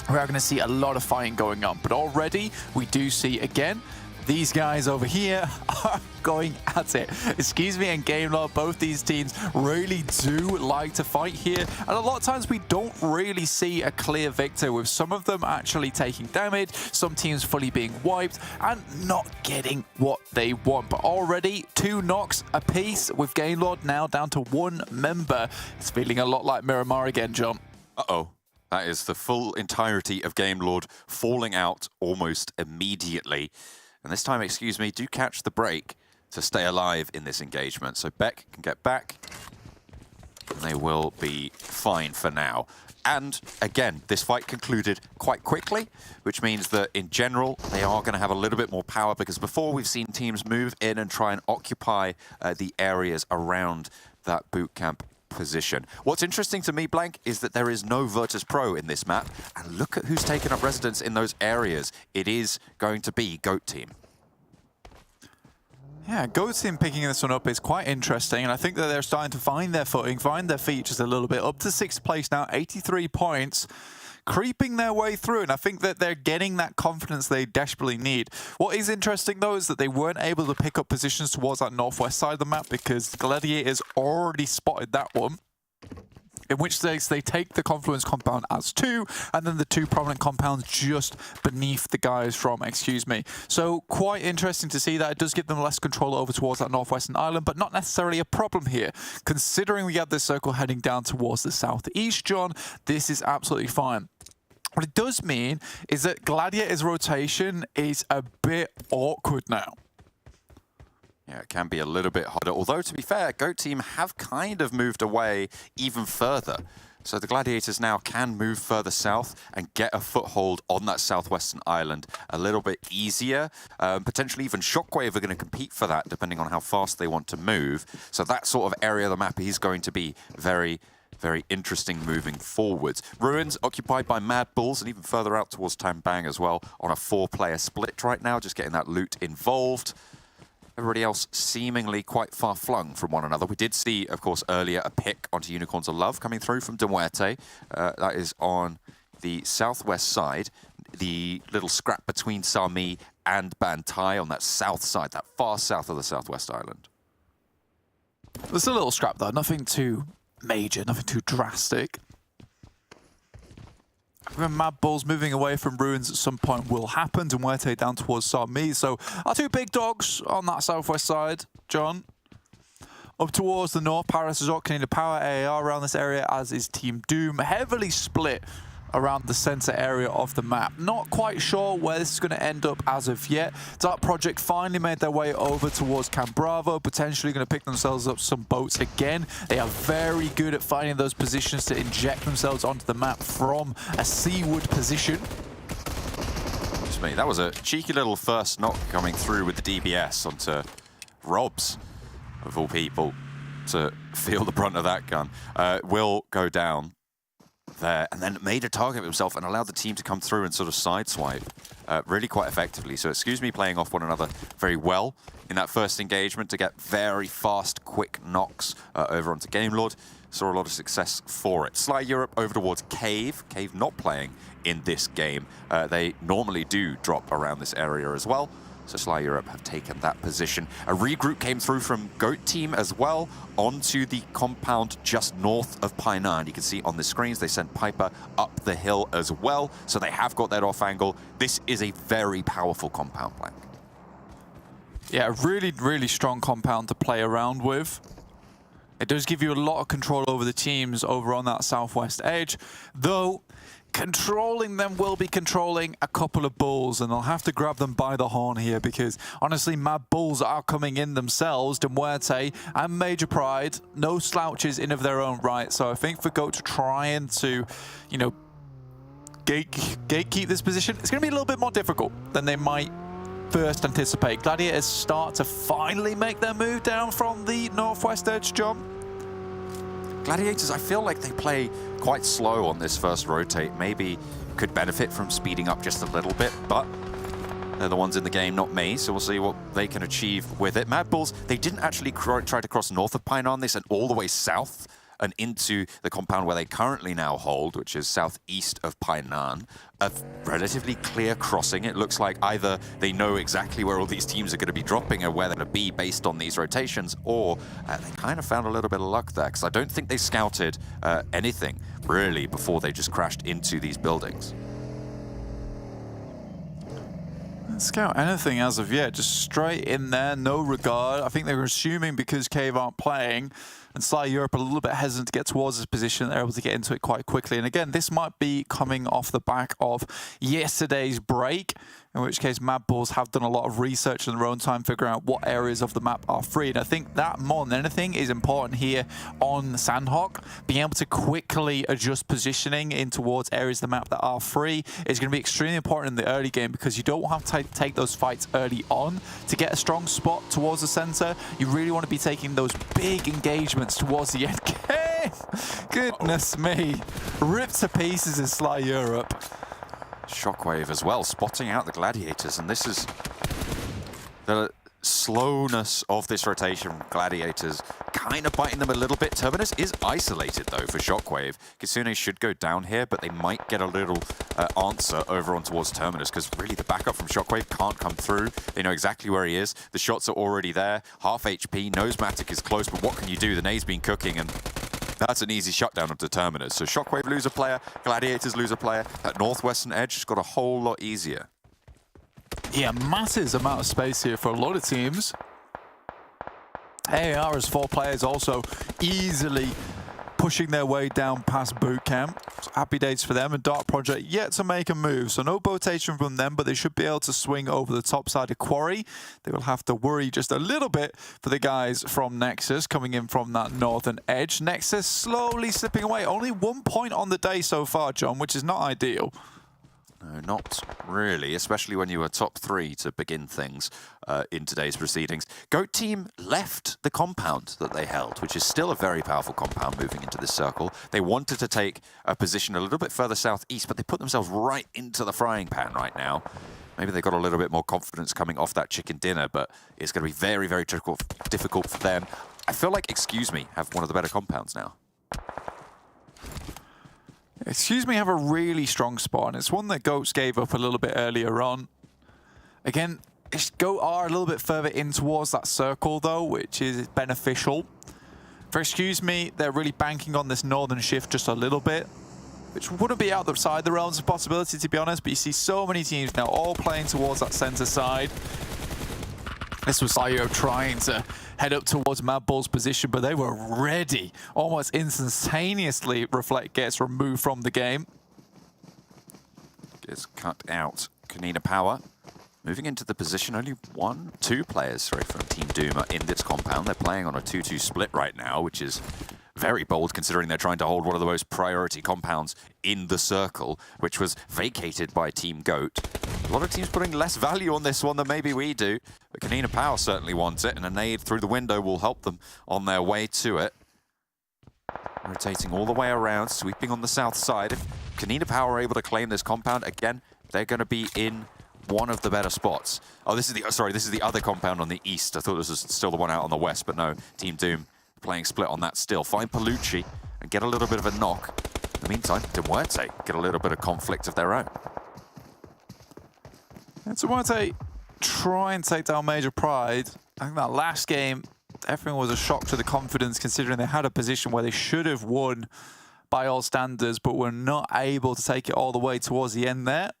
we are going to see a lot of fighting going on. But already we do see, again, these guys over here are going at it. Excuse me and Game Lord, both these teams really do like to fight here. And a lot of times we don't really see a clear victor, with some of them actually taking damage, some teams fully being wiped and not getting what they want. But already 2 knocks apiece, with Game Lord now down to 1 member. It's feeling a lot like Miramar again, John.
Uh-oh. That is the full entirety of Game Lord falling out almost immediately. And this time, excuse me, do catch the break to stay alive in this engagement. So Beck can get back, and they will be fine for now. And again, this fight concluded quite quickly, which means that in general, they are going to have a little bit more power, because before we've seen teams move in and try and occupy the areas around that boot camp position. What's interesting to me, Blank, is that there is no VIRTUS.PRO in this map, and look at who's taken up residence in those areas. It is going to be GOAT Team.
Yeah, GOAT Team picking this one up is quite interesting, and I think that they're starting to find their footing, find their feet just a little bit. Up to 6th place now, 83 points. Creeping their way through, and I think that they're getting that confidence they desperately need. What is interesting, though, is that they weren't able to pick up positions towards that northwest side of the map because Gladiators already spotted that one. In which case, they take the Confluence compound as 2, and then the 2 prominent compounds just beneath the guys from Excuse Me. So quite interesting to see that. It does give them less control over towards that northwestern island, but not necessarily a problem here. Considering we have this circle heading down towards the southeast, John, this is absolutely fine. What it does mean is that Gladiator's rotation is a bit awkward now.
Yeah, it can be a little bit harder. Although, to be fair, GOAT Team have kind of moved away even further. So the Gladiators now can move further south and get a foothold on that southwestern island a little bit easier. Potentially even SHOCKWAVE are going to compete for that, depending on how fast they want to move. So that sort of area of the map is going to be very interesting moving forwards. Ruins occupied by MADBULLS, and even further out towards Tambang as well, on a 4-player split right now, just getting that loot involved. Everybody else seemingly quite far-flung from one another. We did see, of course, earlier a pick onto Unicorns of Love coming through from Muerte. That is on the southwest side. The little scrap between Sami and Bantai on that south side, that far south of the Southwest Island.
There's a little scrap though, nothing too major, nothing too drastic. Remember, MADBULLS moving away from Ruins at some point will happen. And Muerte down towards Sarmi. So our two big dogs on that southwest side, John. Up towards the north, Paris is KONINA Power AAR around this area, as is Team Doom. Heavily split around the center area of the map. Not quite sure where this is going to end up as of yet. Dark Project finally made their way over towards Camp Bravo, potentially going to pick themselves up some boats again. They are very good at finding those positions to inject themselves onto the map from a seaward position.
Just me. That was a cheeky little first knock coming through with the DBS onto Robs, of all people, to feel the brunt of that gun. Will go down there, and then made a target of himself and allowed the team to come through and sort of sideswipe really quite effectively. So excuse me playing off one another very well in that first engagement to get very fast, quick knocks over onto Game Lord. Saw a lot of success for it. Sly Europe over towards Cave. Cave not playing in this game. They normally do drop around this area as well. So Sly Europe have taken that position. A regroup came through from Goat Team as well onto the compound just north of Painan. You can see on the screens they sent Piper up the hill as well. So they have got that off angle. This is a very powerful compound, Blank.
Yeah, really, really strong compound to play around with. It does give you a lot of control over the teams over on that southwest edge, though controlling them will be controlling a couple of bulls, and they'll have to grab them by the horn here because, honestly, MADBULLS are coming in themselves. Muerte and Major Pride, no slouches in of their own right. So I think for Goat to try and to, you know, gatekeep this position, it's going to be a little bit more difficult than they might first anticipate. Gladiators start to finally make their move down from the northwest edge, John.
Gladiators, I feel like they play quite slow on this first rotate. Maybe could benefit from speeding up just a little bit, but they're the ones in the game, not me, so we'll see what they can achieve with it. MADBULLS, they didn't actually try to cross north of Painan. They sent all the way south and into the compound where they currently now hold, which is southeast of Painan. A relatively clear crossing. It looks like either they know exactly where all these teams are going to be dropping and where they're going to be based on these rotations, or they kind of found a little bit of luck there, because I don't think they scouted anything, really, before they just crashed into these buildings.
Didn't scout anything as of yet, just straight in there, no regard. I think they were assuming because Cave aren't playing, and Sly Europe a little bit hesitant to get towards this position, they're able to get into it quite quickly. And again, this might be coming off the back of yesterday's break, in which case MADBULLS have done a lot of research in their own time, figuring out what areas of the map are free. And I think that more than anything is important here on Sanhok. Being able to quickly adjust positioning in towards areas of the map that are free is going to be extremely important in the early game, because you don't have to take those fights early on to get a strong spot towards the center. You really want to be taking those big engagements towards the end game. Goodness me. Ripped to pieces is Sly Europe.
Shockwave as well, spotting out the Gladiators, and this is the slowness of this rotation from Gladiators, kind of biting them a little bit. Terminus is isolated, though, for Shockwave. Kisune should go down here, but they might get a little answer over on towards Terminus, because really the backup from Shockwave can't come through. They know exactly where he is. The shots are already there. Half HP, knows Matic is close, but what can you do? The nade's been cooking, and that's an easy shutdown of Determiners. So Shockwave lose a player, Gladiators lose a player. That northwestern edge has got a whole lot easier.
Yeah, massive amount of space here for a lot of teams. AAR as 4 players also easily pushing their way down past boot camp. So happy days for them, and Dark Project yet to make a move. So no rotation from them, but they should be able to swing over the top side of Quarry. They will have to worry just a little bit for the guys from Nexus coming in from that northern edge. Nexus slowly slipping away. Only 1 point on the day so far, John, which is not ideal.
No, not really, especially when you were top 3 to begin things in today's proceedings. Goat Team left the compound that they held, which is still a very powerful compound moving into this circle. They wanted to take a position a little bit further southeast, but they put themselves right into the frying pan right now. Maybe they got a little bit more confidence coming off that chicken dinner, but it's going to be very, very difficult for them. I feel like Excuse Me have one of the better compounds now.
Excuse Me have a really strong spot, and it's one that Goats gave up a little bit earlier on. Again, just go R a little bit further in towards that circle though, which is beneficial. For excuse me, they're really banking on this northern shift just a little bit, which wouldn't be outside the realms of possibility, to be honest, but you see so many teams now all playing towards that center side. This was Sayo trying to head up towards MADBULLS' position, but they were ready. Almost instantaneously, Reflect gets removed from the game.
Gets cut out. KONINA Power moving into the position. Only two players from Team Doom are in this compound. They're playing on a 2-2 split right now, which is very bold considering they're trying to hold one of the most priority compounds in the circle, which was vacated by Team GOAT. A lot of teams putting less value on this one than maybe we do, but KONINA Power certainly wants it, and a nade through the window will help them on their way to it. Rotating all the way around, sweeping on the south side. If KONINA Power are able to claim this compound, again, they're going to be in one of the better spots. Oh, this is the other compound on the east. I thought this was still the one out on the west, but no, Team Doom playing split on that still. Find Palucci and get a little bit of a knock. In the meantime, Muerte get a little bit of conflict of their own.
And Muerte try and take down Major Pride. I think that last game, everything was a shock to the confidence considering they had a position where they should have won by all standards, but were not able to take it all the way towards the end there.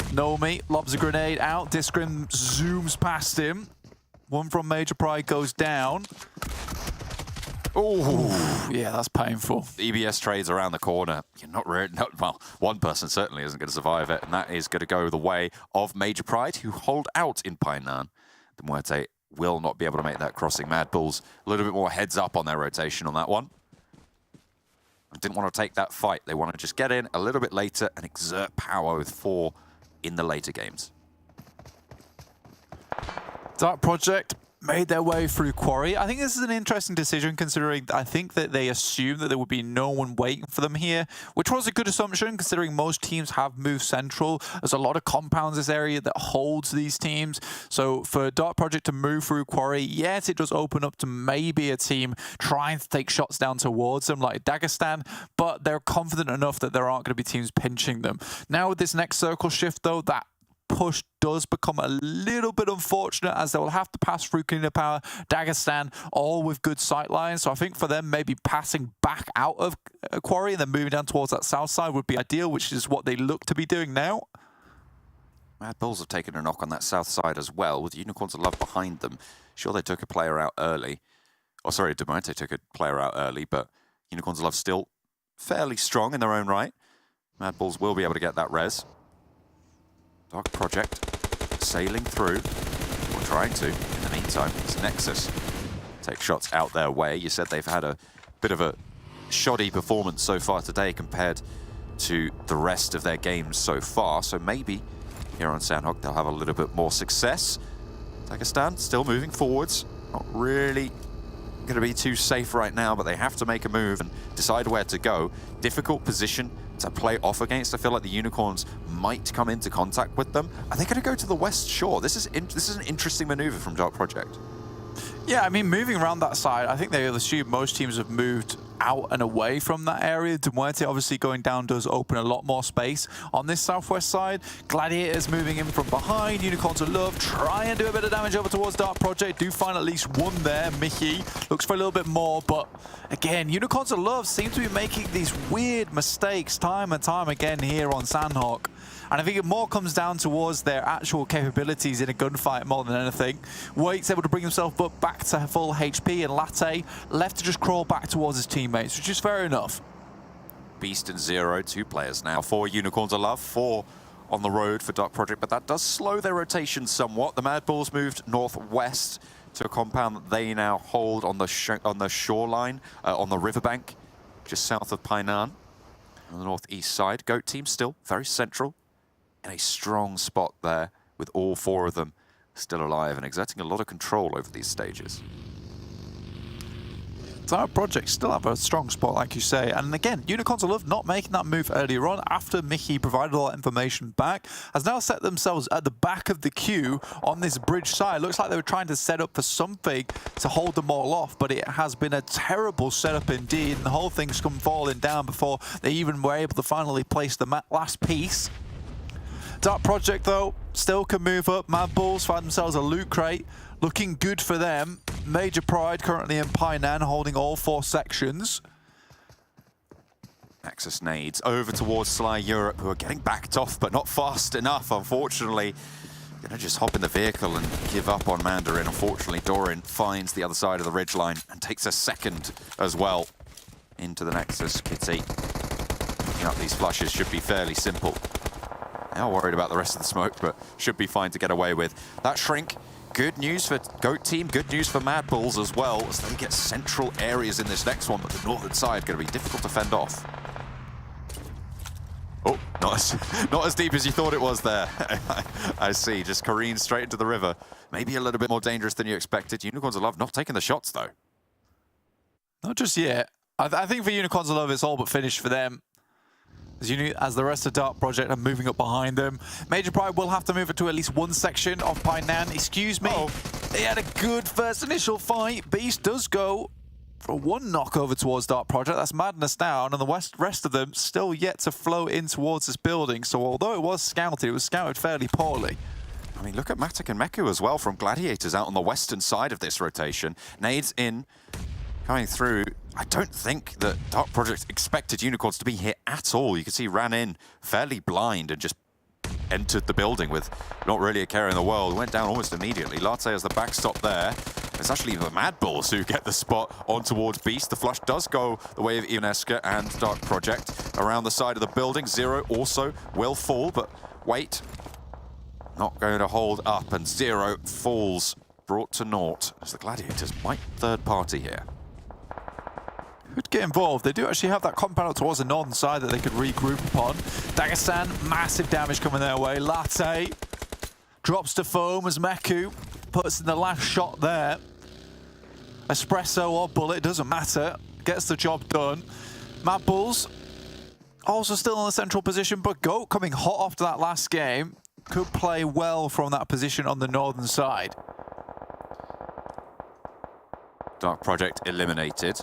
Nomi lobs a grenade out. Discrim zooms past him. One from Major Pride goes down. Oh, yeah, that's painful.
EBS trades around the corner. You're not really, well, one person certainly isn't going to survive it, and that is going to go the way of Major Pride, who hold out in Painan. The Muerte will not be able to make that crossing. MADBULLS a little bit more heads up on their rotation on that one. Didn't want to take that fight. They want to just get in a little bit later and exert power with 4 in the later games.
Dark Project made their way through Quarry. I think this is an interesting decision considering I think that they assumed that there would be no one waiting for them here, which was a good assumption considering most teams have moved central. There's a lot of compounds in this area that holds these teams. So for Dark Project to move through Quarry, yes, it does open up to maybe a team trying to take shots down towards them like Dagestan, but they're confident enough that there aren't going to be teams pinching them. Now with this next circle shift though, that push does become a little bit unfortunate as they will have to pass through KONINA Power, Dagestan, all with good sight lines. So I think for them, maybe passing back out of Quarry and then moving down towards that south side would be ideal, which is what they look to be doing now.
MADBULLS have taken a knock on that south side as well, with Unicorns of Love behind them. Sure, they took a player out early. Oh, sorry, Muerte took a player out early, but Unicorns of Love still fairly strong in their own right. MADBULLS will be able to get that res. Dark Project sailing through, or trying to. In the meantime, it's NEXUS. Take shots out their way. You said they've had a bit of a shoddy performance so far today compared to the rest of their games so far. So maybe here on Sanhok they'll have a little bit more success. Dagestan still moving forwards. Not really going to be too safe right now, but they have to make a move and decide where to go. Difficult position to play off against. I feel like the Unicorns might come into contact with them. Are they going to go to the west shore? This is an interesting maneuver from Dark Project.
Yeah, I mean, moving around that side, I think they assume most teams have moved out and away from that area. Muerte obviously going down does open a lot more space on this southwest side. Gladiators moving in from behind. Unicorns of Love try and do a bit of damage over towards Dark Project. Do find at least one there. Mickey looks for a little bit more, but again, Unicorns of Love seem to be making these weird mistakes time and time again here on Sanhok. And I think it more comes down towards their actual capabilities in a gunfight more than anything. Wait's able to bring himself back to full HP, and Latte left to just crawl back towards his teammates, which is fair enough.
Beast and Zero, 2 players now. 4 Unicorns of Love, 4 on the road for Dark Project, but that does slow their rotation somewhat. The MADBULLS moved northwest to a compound that they now hold on the shoreline, on the riverbank, just south of Painan, on the northeast side. GOAT team still very central, in a strong spot there, with all 4 of them still alive and exerting a lot of control over these stages.
Dark Project still have a strong spot, like you say. And again, Unicorns of Love not making that move earlier on after Mickey provided all that information back, has now set themselves at the back of the queue on this bridge side. Looks like they were trying to set up for something to hold them all off, but it has been a terrible setup indeed, and the whole thing's come falling down before they even were able to finally place the last piece. Dark Project, though, still can move up. MADBULLS find themselves a loot crate. Looking good for them. Major Pride currently in Painan, holding all 4 sections.
Nexus nades over towards Sly Europe, who are getting backed off, but not fast enough, unfortunately. Gonna just hop in the vehicle and give up on Mandarin. Unfortunately, Doran finds the other side of the ridgeline and takes a second as well into the Nexus kitty. Picking up these flushes should be fairly simple. Now worried about the rest of the smoke, but should be fine to get away with. That shrink, good news for GOAT team, good news for MADBULLS as well, as they get central areas in this next one, but the northern side going to be difficult to fend off. Oh, not as deep as you thought it was there. I see, just careened straight into the river. Maybe a little bit more dangerous than you expected. Unicorns of Love not taking the shots, though.
Not just yet. I think for Unicorns of Love, it's all but finished for them. As the rest of Dark Project are moving up behind them. Major Pride will have to move it to at least one section of Painan. Excuse me. They had a good first initial fight. Beast does go for one knock over towards Dark Project. That's Madness down, and the rest of them still yet to flow in towards this building. So although it was scouted fairly poorly.
I mean, look at Matic and Meku as well from Gladiators out on the western side of this rotation. Nades in, coming through. I don't think that Dark Project expected Unicorns to be here at all. You can see ran in fairly blind and just entered the building with not really a care in the world. Went down almost immediately. Latte has the backstop there. It's actually the MADBULLS who get the spot on towards Beast. The flush does go the way of Ioneska and Dark Project. Around the side of the building, Zero also will fall, but wait. Not going to hold up, and Zero falls, brought to naught, as the Gladiators might third party here.
Could get involved. They do actually have that compound up towards the northern side that they could regroup upon. Dagestan, massive damage coming their way. Latte drops to foam as Meku puts in the last shot there. Espresso or bullet, doesn't matter. Gets the job done. MADBULLS also still in the central position, but GOAT coming hot after that last game. Could play well from that position on the northern side.
Dark Project eliminated.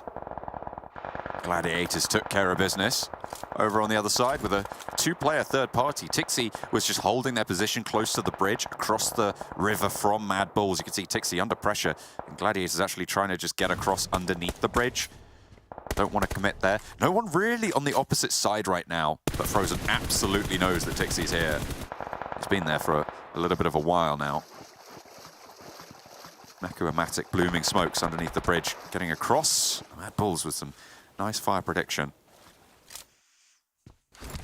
Gladiators took care of business. Over on the other side with a 2-player third party. Tixi was just holding their position close to the bridge across the river from MADBULLS. You can see Tixi under pressure, and Gladiators actually trying to just get across underneath the bridge. Don't want to commit there. No one really on the opposite side right now, but Frozen absolutely knows that Tixi's here. He's been there for a little bit of a while now. Meku-O-Matic blooming smokes underneath the bridge, getting across. MADBULLS with some nice fire prediction.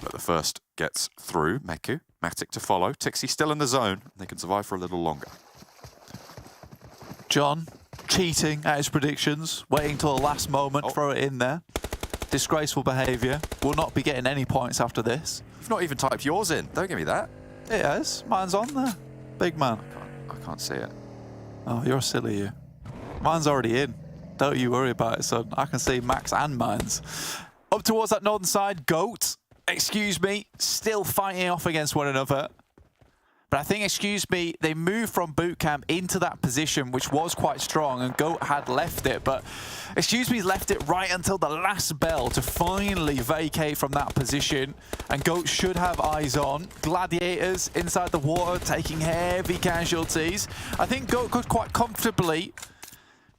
But the first gets through. Meku, Matic to follow. Tixi still in the zone. They can survive for a little longer.
John cheating at his predictions, waiting till the last moment, throw it in there. Disgraceful behaviour. Will not be getting any points after this.
You've not even typed yours in. Don't give me that.
It is. Mine's on there. Big man.
I can't see it.
Oh, you're silly, you. Mine's already in. Don't you worry about it, son. I can see Max and mine's. Up towards that northern side, GOAT, excuse me, still fighting off against one another. But I think, excuse me, they moved from boot camp into that position, which was quite strong, and GOAT had left it. But excuse me, left it right until the last bell to finally vacate from that position. And GOAT should have eyes on. Gladiators inside the water, taking heavy casualties. I think GOAT could quite comfortably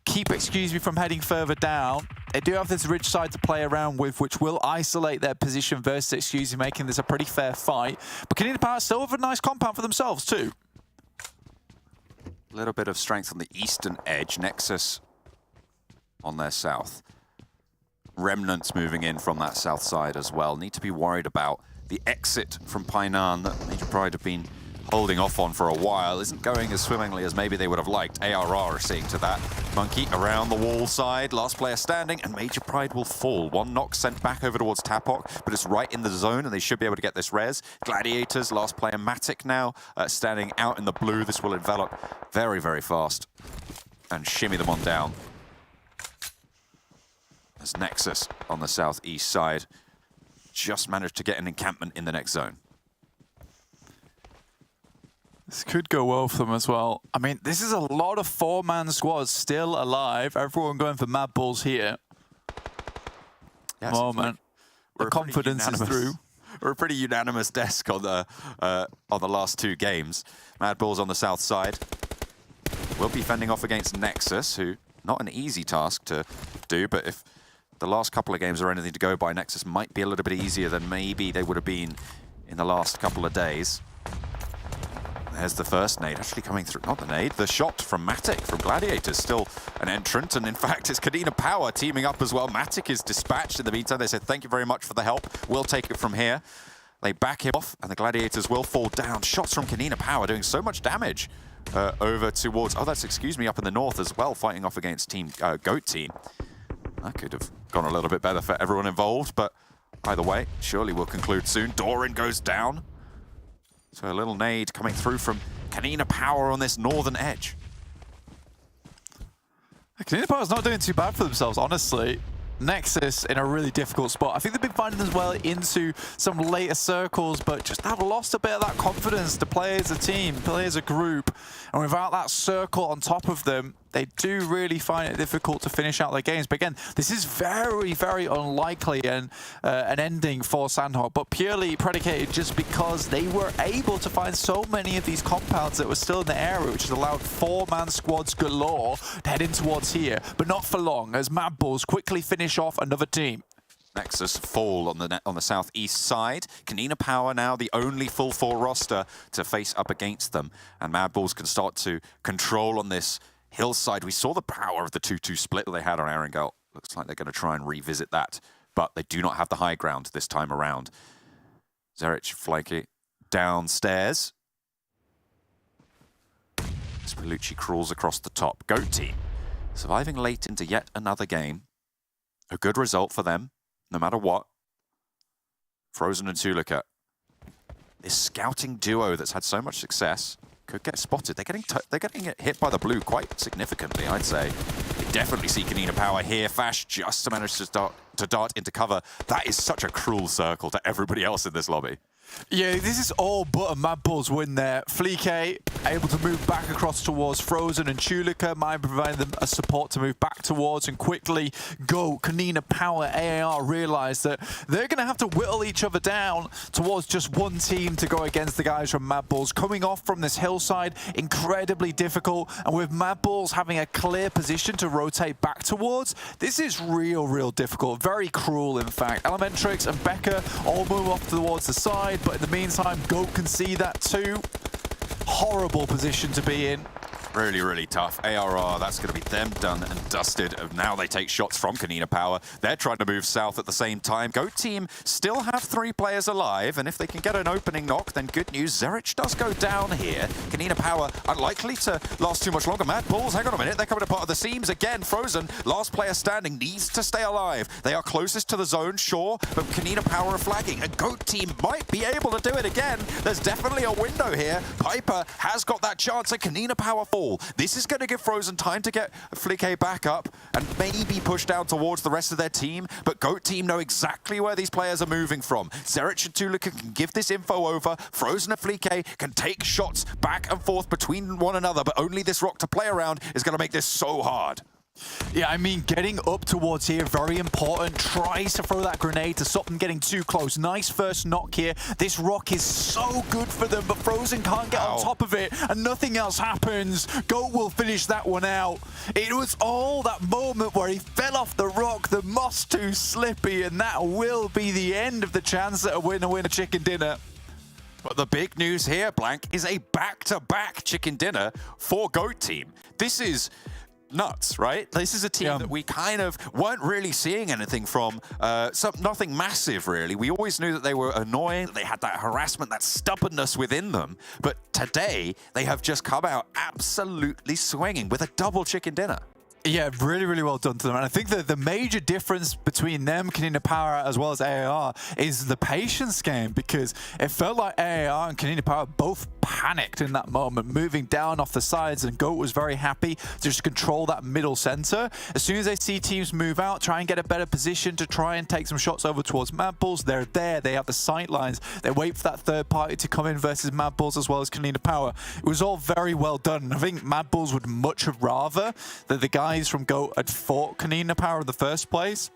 keep excuse me from heading further down. They do have this ridge side to play around with, which will isolate their position versus excuse me, making this a pretty fair fight. But KONINA Power still have a nice compound for themselves too.
A little bit of strength on the eastern edge. Nexus on their south. Remnants moving in from that south side as well. Need to be worried about the exit from Painan that Major Pride have been holding off on for a while. Isn't going as swimmingly as maybe they would have liked. ARR are seeing to that. Monkey around the wall side. Last player standing, and Major Pride will fall. One knock sent back over towards Tapok, but it's right in the zone, and they should be able to get this res. Gladiators, last player Matic now, standing out in the blue. This will envelop very, very fast and shimmy them on down. As Nexus on the southeast side just managed to get an encampment in the next zone.
This could go well for them as well. I mean, this is a lot of 4-man squads still alive. Everyone going for MADBULLS here.
Yeah,
moment. The confidence is through.
We're a pretty unanimous desk on the last 2 games. MADBULLS on the south side will be fending off against NEXUS, who not an easy task to do, but if the last couple of games are anything to go by, NEXUS might be a little bit easier than maybe they would have been in the last couple of days. There's the first nade actually coming through. Not the nade, the shot from Matic from Gladiators. Still an entrant, and in fact, it's KONINA Power teaming up as well. Matic is dispatched in the meantime. They said, thank you very much for the help. We'll take it from here. They back him off, and the Gladiators will fall down. Shots from KONINA Power doing so much damage over towards... Oh, that's, excuse me, up in the north as well, fighting off against Team GOAT Team. That could have gone a little bit better for everyone involved, but either way, surely we'll conclude soon. Doran goes down. So a little nade coming through from KONINA Power on this northern edge.
KONINA Power's not doing too bad for themselves, honestly. NEXUS in a really difficult spot. I think they've been finding as well into some later circles, but just have lost a bit of that confidence to play as a team, play as a group. And without that circle on top of them, they do really find it difficult to finish out their games. But again, this is very, very unlikely and an ending for Sanhok, but purely predicated just because they were able to find so many of these compounds that were still in the area, which has allowed 4-man squads galore heading towards here, but not for long, as MADBULLS quickly finish off another team.
NEXUS fall on the southeast side. KONINA Power now the only full 4 roster to face up against them, and MADBULLS can start to control on this hillside. We saw the power of the 2-2 split that they had on Erangel. Looks like they're going to try and revisit that, but they do not have the high ground this time around. Zerich, Flaky downstairs. Spillucci crawls across the top. GOAT Team surviving late into yet another game. A good result for them, no matter what. Frozen and Tulika. This scouting duo that's had so much success could get spotted. They're getting hit by the blue quite significantly, I'd say. They definitely see KONINA Power here. Fash just managed to dart into cover. That is such a cruel circle to everybody else in this lobby.
Yeah, this is all but a MADBULLS win there. Fleek able to move back across towards Frozen and Tulika, might provide them a support to move back towards and quickly go. KONINA Power, AAR realize that they're going to have to whittle each other down towards just one team to go against the guys from MADBULLS. Coming off from this hillside, incredibly difficult, and with MADBULLS having a clear position to rotate back towards, this is real difficult. Very cruel, in fact. Elementrix and Becca all move off towards the side, but in the meantime, GOAT can see that too. Horrible position to be in.
Really tough. ARR, that's going to be them done and dusted. Now they take shots from KONINA Power. They're trying to move south at the same time. GOAT Team still have 3 players alive, and if they can get an opening knock, then good news. Zerich does go down here. KONINA Power unlikely to last too much longer. MADBULLS, hang on a minute, they're coming apart of the seams again. Frozen, last player standing, needs to stay alive. They are closest to the zone, sure, but KONINA Power are flagging, and GOAT Team might be able to do it again. There's definitely a window here. Piper has got that chance, and KONINA Power fall. This is going to give Frozen time to get Flick back up and maybe push down towards the rest of their team, but GOAT Team know exactly where these players are moving from. Zerich and Tulika can give this info over. Frozen and Flick can take shots back and forth between one another, but only this rock to play around is going to make this so hard.
Yeah, I mean, getting up towards here, very important. Tries to throw that grenade to stop them getting too close. Nice first knock here. This rock is so good for them, but Frozen can't get on top of it, and nothing else happens. GOAT will finish that one out. It was all that moment where he fell off the rock, the moss too slippy, and that will be the end of the chance at a winner chicken dinner.
But the big news here, Blank, is a back-to-back chicken dinner for GOAT Team. This is nuts, right? This is a team that we kind of weren't really seeing anything from. Nothing massive, really. We always knew that they were annoying, that they had that harassment, that stubbornness within them. But today, they have just come out absolutely swinging with a double chicken dinner.
Yeah, really well done to them. And I think that the major difference between them, KONINA Power, as well as AAR, is the patience game, because it felt like AAR and KONINA Power both panicked in that moment, moving down off the sides, and GOAT was very happy to just control that middle center. As soon as they see teams move out, try and get a better position to try and take some shots over towards MADBULLS, they're there, they have the sight lines, they wait for that third party to come in versus MADBULLS as well as KONINA Power. It was all very well done. I think MADBULLS would much have rather that the guys from GOAT had fought KONINA Power in the first place.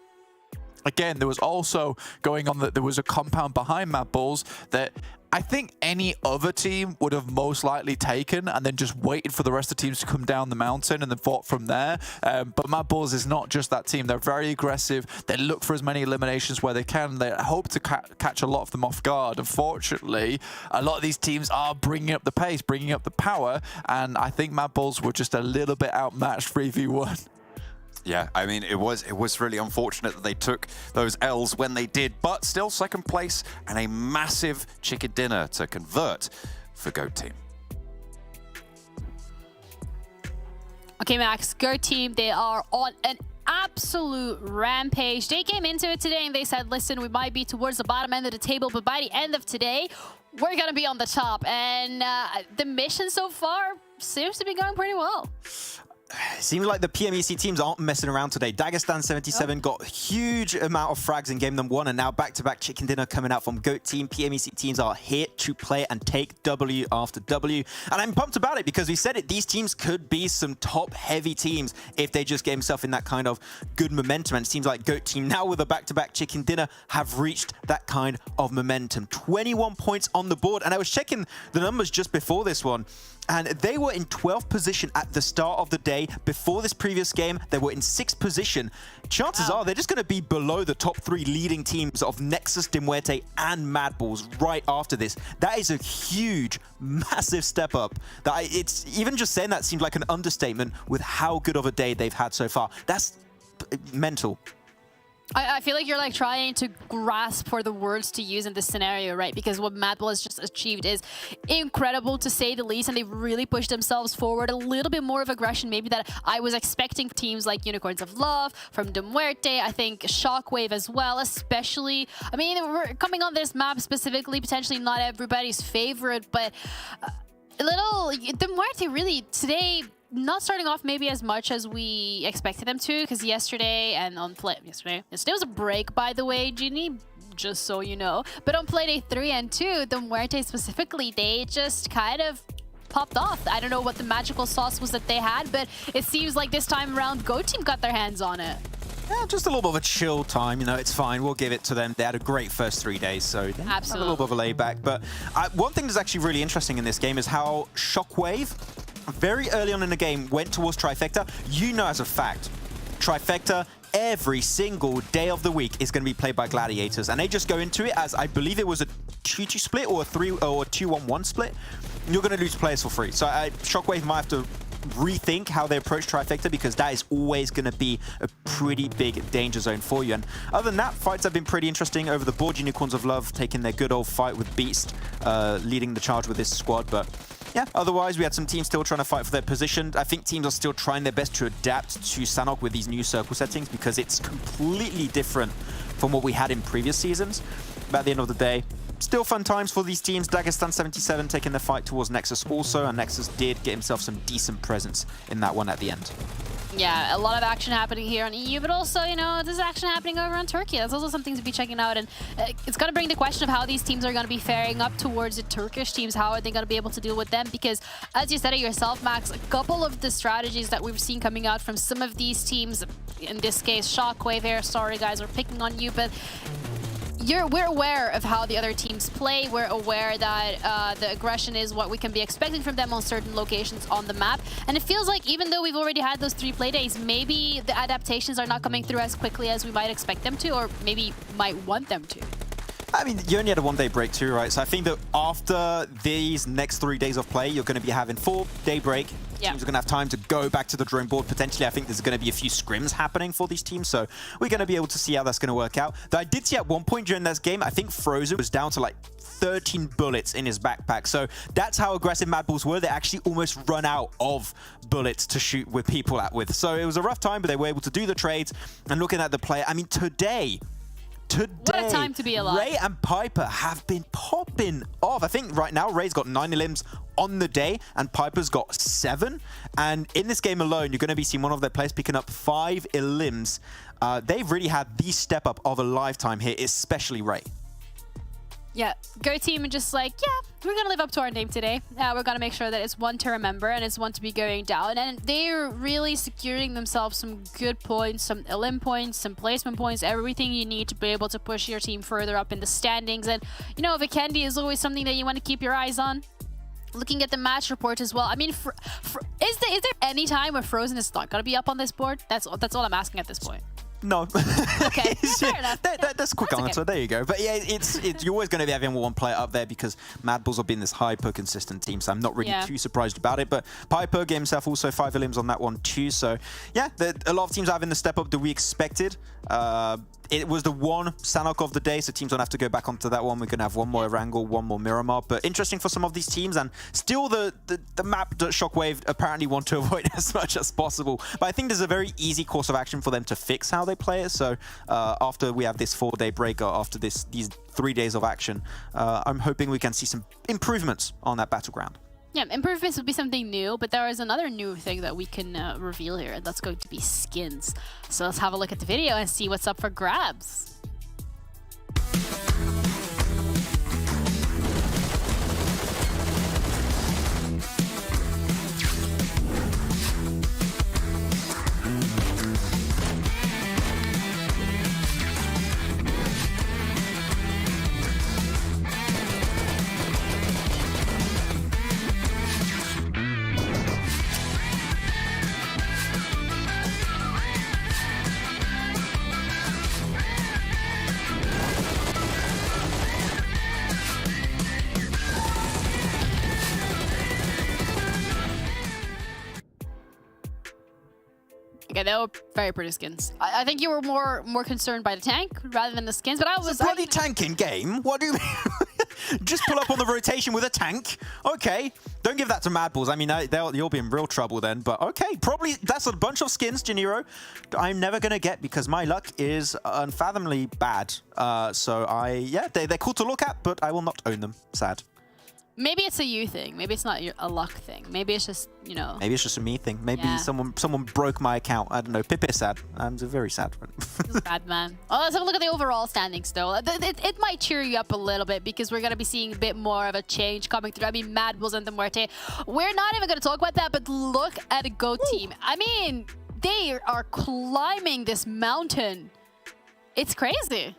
again, there was also going on that there was a compound behind MADBULLS that I think any other team would have most likely taken and then just waited for the rest of the teams to come down the mountain and then fought from there. But MADBULLS is not just that team. They're very aggressive. They look for as many eliminations where they can. They hope to catch a lot of them off guard. Unfortunately, a lot of these teams are bringing up the pace, bringing up the power, and I think MADBULLS were just a little bit outmatched 3v1.
Yeah, I mean, it was really unfortunate that they took those L's when they did, but still second place and a massive chicken dinner to convert for GOAT Team.
Okay, Max, GOAT Team, they are on an absolute rampage. They came into it today and they said, listen, we might be towards the bottom end of the table, but by the end of today, we're going to be on the top. And the mission so far seems to be going pretty well.
Seems like the PMEC teams aren't messing around today. Dagestan 77 got a huge amount of frags in game number 1, and now back-to-back chicken dinner coming out from GOAT Team. PMEC teams are here to play and take W after W. And I'm pumped about it because we said it, these teams could be some top-heavy teams if they just get themselves in that kind of good momentum. And it seems like GOAT Team now with a back-to-back chicken dinner have reached that kind of momentum. 21 points on the board, and I was checking the numbers just before this one. And they were in 12th position at the start of the day. Before this previous game, they were in 6th position. Chances are they're just going to be below the top 3 leading teams of NEXUS, Muerte, and MADBULLS right after this. That is a huge, massive step up. It's even just saying that seems like an understatement with how good of a day they've had so far. That's mental.
I feel like you're like trying to grasp for the words to use in this scenario, right? Because what MADBULLS has just achieved is incredible to say the least, and they've really pushed themselves forward. A little bit more of aggression maybe that I was expecting teams like Unicorns of Love, from Muerte, I think Shockwave as well, especially. I mean, we're coming on this map specifically, potentially not everybody's favorite, but Muerte really today not starting off maybe as much as we expected them to, because yesterday was a break, by the way, Ginny, just so you know. But on play day 3 and 2, the Muerte specifically, they just kind of popped off. I don't know what the magical sauce was that they had, but it seems like this time around, GOAT Team got their hands on it.
Yeah, just a little bit of a chill time, you know, it's fine. We'll give it to them. They had a great first 3 days, so they have a little bit of a layback. But one thing that's actually really interesting in this game is how Shockwave, very early on in the game, went towards Trifecta. You know as a fact, Trifecta every single day of the week is going to be played by Gladiators, and they just go into it as, I believe it was a 2-2 split or a 2-1-1 split. You're going to lose players for free. So Shockwave might have to rethink how they approach Trifecta, because that is always going to be a pretty big danger zone for you. And other than that, fights have been pretty interesting over the board. Unicorns of Love taking their good old fight with Beast, leading the charge with this squad. But yeah, otherwise we had some teams still trying to fight for their position. I think teams are still trying their best to adapt to Sanhok with these new circle settings, because it's completely different from what we had in previous seasons. But at the end of the day, still fun times for these teams. Dagestan 77 taking the fight towards NEXUS also, and NEXUS did get himself some decent presence in that one at the end.
Yeah, a lot of action happening here on EU, but also, you know, there's action happening over on Turkey. That's also something to be checking out, and it's going to bring the question of how these teams are going to be faring up towards the Turkish teams. How are they going to be able to deal with them? Because, as you said it yourself, Max, a couple of the strategies that we've seen coming out from some of these teams, in this case, Shockwave here, sorry guys, we're picking on you, but we're aware of how the other teams play. We're aware that the aggression is what we can be expecting from them on certain locations on the map. And it feels like even though we've already had those 3 play days, maybe the adaptations are not coming through as quickly as we might expect them to, or maybe might want them to.
I mean, you only had a 1-day break too, right? So I think that after these next 3 days of play, you're going to be having 4-day break.
Yeah.
Teams are going to have time to go back to the drawing board. Potentially, I think there's going to be a few scrims happening for these teams, so we're going to be able to see how that's going to work out. Though I did see at one point during this game, I think Frozen was down to like 13 bullets in his backpack. So that's how aggressive MADBULLS were. They actually almost run out of bullets to shoot with people with. So it was a rough time, but they were able to do the trades. And looking at the play, I mean, today,
what a time to be alive.
Ray and Piper have been popping off. I think right now Ray's got 9 elims on the day and Piper's got 7. And in this game alone, you're going to be seeing one of their players picking up 5 elims. They've really had the step up of a lifetime here, especially Ray.
Yeah, GOAT Team are just like, yeah, we're gonna live up to our name today. We're gonna make sure that it's one to remember and it's one to be going down. And they're really securing themselves some good points, some elim points, some placement points, everything you need to be able to push your team further up in the standings. And you know, VIKND is always something that you want to keep your eyes on. Looking at the match report as well. I mean, is there any time where Frozen is not gonna be up on this board? That's all I'm asking at this point.
No.
Okay, fair enough.
That's a quick answer.
Okay.
There you go. But yeah, you're always going to be having one player up there because MADBULLS have been this hyper consistent team, so I'm not really too surprised about it. But Piper gave himself also 5 elims on that one too. So yeah, a lot of teams are having the step up that we expected. It was the one Sanhok of the day, so teams don't have to go back onto that one. We're going to have one more Erangel, one more Miramar. But interesting for some of these teams, and still the map that Shockwave apparently want to avoid as much as possible. But I think there's a very easy course of action for them to fix how they play it. So after we have this 4-day break, or after these 3 days of action, I'm hoping we can see some improvements on that battleground.
Yeah, improvements would be something new, but there is another new thing that we can reveal here, and that's going to be skins. So let's have a look at the video and see what's up for grabs. Okay, they were very pretty skins. I think you were more concerned by the tank rather than the skins, but I was...
It's a bloody tanking game? What do you mean? Just pull up on the rotation with a tank? Okay. Don't give that to MADBULLS. I mean, you'll be in real trouble then, but okay. Probably that's a bunch of skins, Janiro, I'm never going to get because my luck is unfathomably bad. Yeah, they're cool to look at, but I will not own them. Sad.
Maybe it's a you thing. Maybe it's not a luck thing. Maybe it's just, you know...
Maybe it's just a me thing. Maybe someone broke my account. I don't know. Pip is sad. I'm very sad.
It's bad, man. Well, let's have a look at the overall standings, though. It might cheer you up a little bit because we're going to be seeing a bit more of a change coming through. I mean, MADBULLS and the Muerte. We're not even going to talk about that, but look at the GOAT team. I mean, they are climbing this mountain. It's crazy.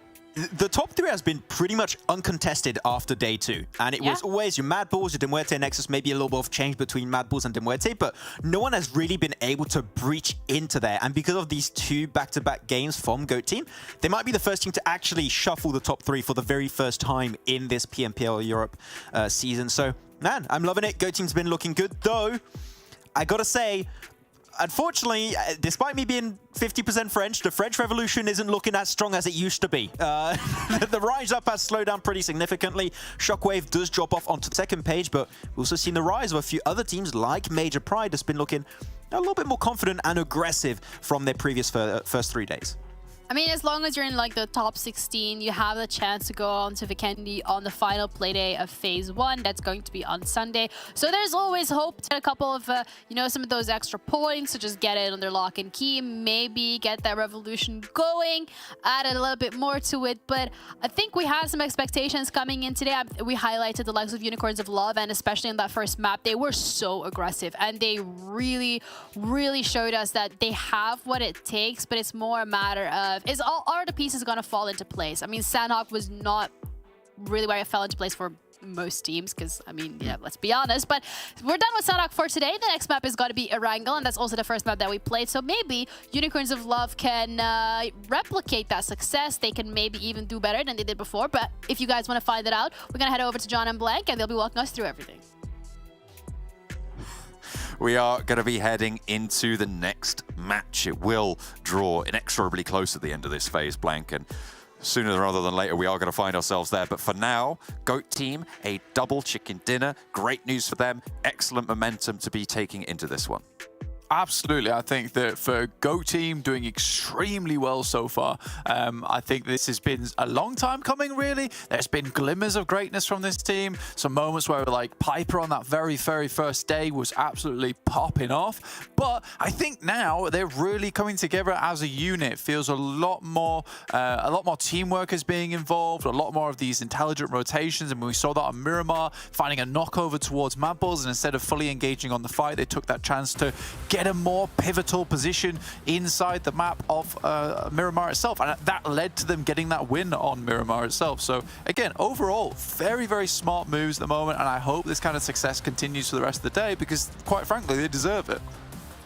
The top 3 has been pretty much uncontested after day 2. And it was always your MADBULLS, your Muerte, NEXUS, maybe a little bit of change between MADBULLS and Muerte, but no one has really been able to breach into there. And because of these 2 back-to-back games from GOAT team, they might be the first team to actually shuffle the top 3 for the very first time in this PMPL Europe season. So, man, I'm loving it. GOAT team's been looking good, though. I gotta say, unfortunately, despite me being 50% French, the French Revolution isn't looking as strong as it used to be. The rise up has slowed down pretty significantly. Shockwave does drop off onto the second page, but we've also seen the rise of a few other teams like Major Pride that's been looking a little bit more confident and aggressive from their previous first 3 days.
I mean, as long as you're in like the top 16, you have the chance to go on to VIKND on the final playday of Phase 1. That's going to be on Sunday. So there's always hope to get a couple of, you know, some of those extra points to just get it under lock and key. Maybe get that revolution going, add a little bit more to it. But I think we had some expectations coming in today. We highlighted the likes of Unicorns of Love, and especially in that first map, they were so aggressive. And they really, really showed us that they have what it takes, but it's more a matter of are the pieces going to fall into place? I mean, Sanhok was not really where it fell into place for most teams because, I mean, yeah, let's be honest. But we're done with Sanhok for today. The next map is going to be Erangel, and that's also the first map that we played. So maybe Unicorns of Love can replicate that success. They can maybe even do better than they did before. But if you guys want to find it out, we're going to head over to John and Blank, and they'll be walking us through everything.
We are going to be heading into the next match. It will draw inexorably close at the end of this phase, Blank, and sooner rather than later we are going to find ourselves there. But for now, GOAT team, a double chicken dinner. Great news for them. Excellent momentum to be taking into this one.
Absolutely. I think that for Go Team doing extremely well so far, I think this has been a long time coming, really. There's been glimmers of greatness from this team. Some moments where, like, Piper on that very first day was absolutely popping off. But I think now they're really coming together as a unit. Feels a lot more teamwork is being involved, a lot more of these intelligent rotations. And we saw that on Miramar, finding a knockover towards MADBULLS, and instead of fully engaging on the fight, they took that chance to get a more pivotal position inside the map of Miramar itself, and that led to them getting that win on Miramar itself. So again, overall, very smart moves at the moment, and I hope this kind of success continues for the rest of the day, because quite frankly, they deserve it.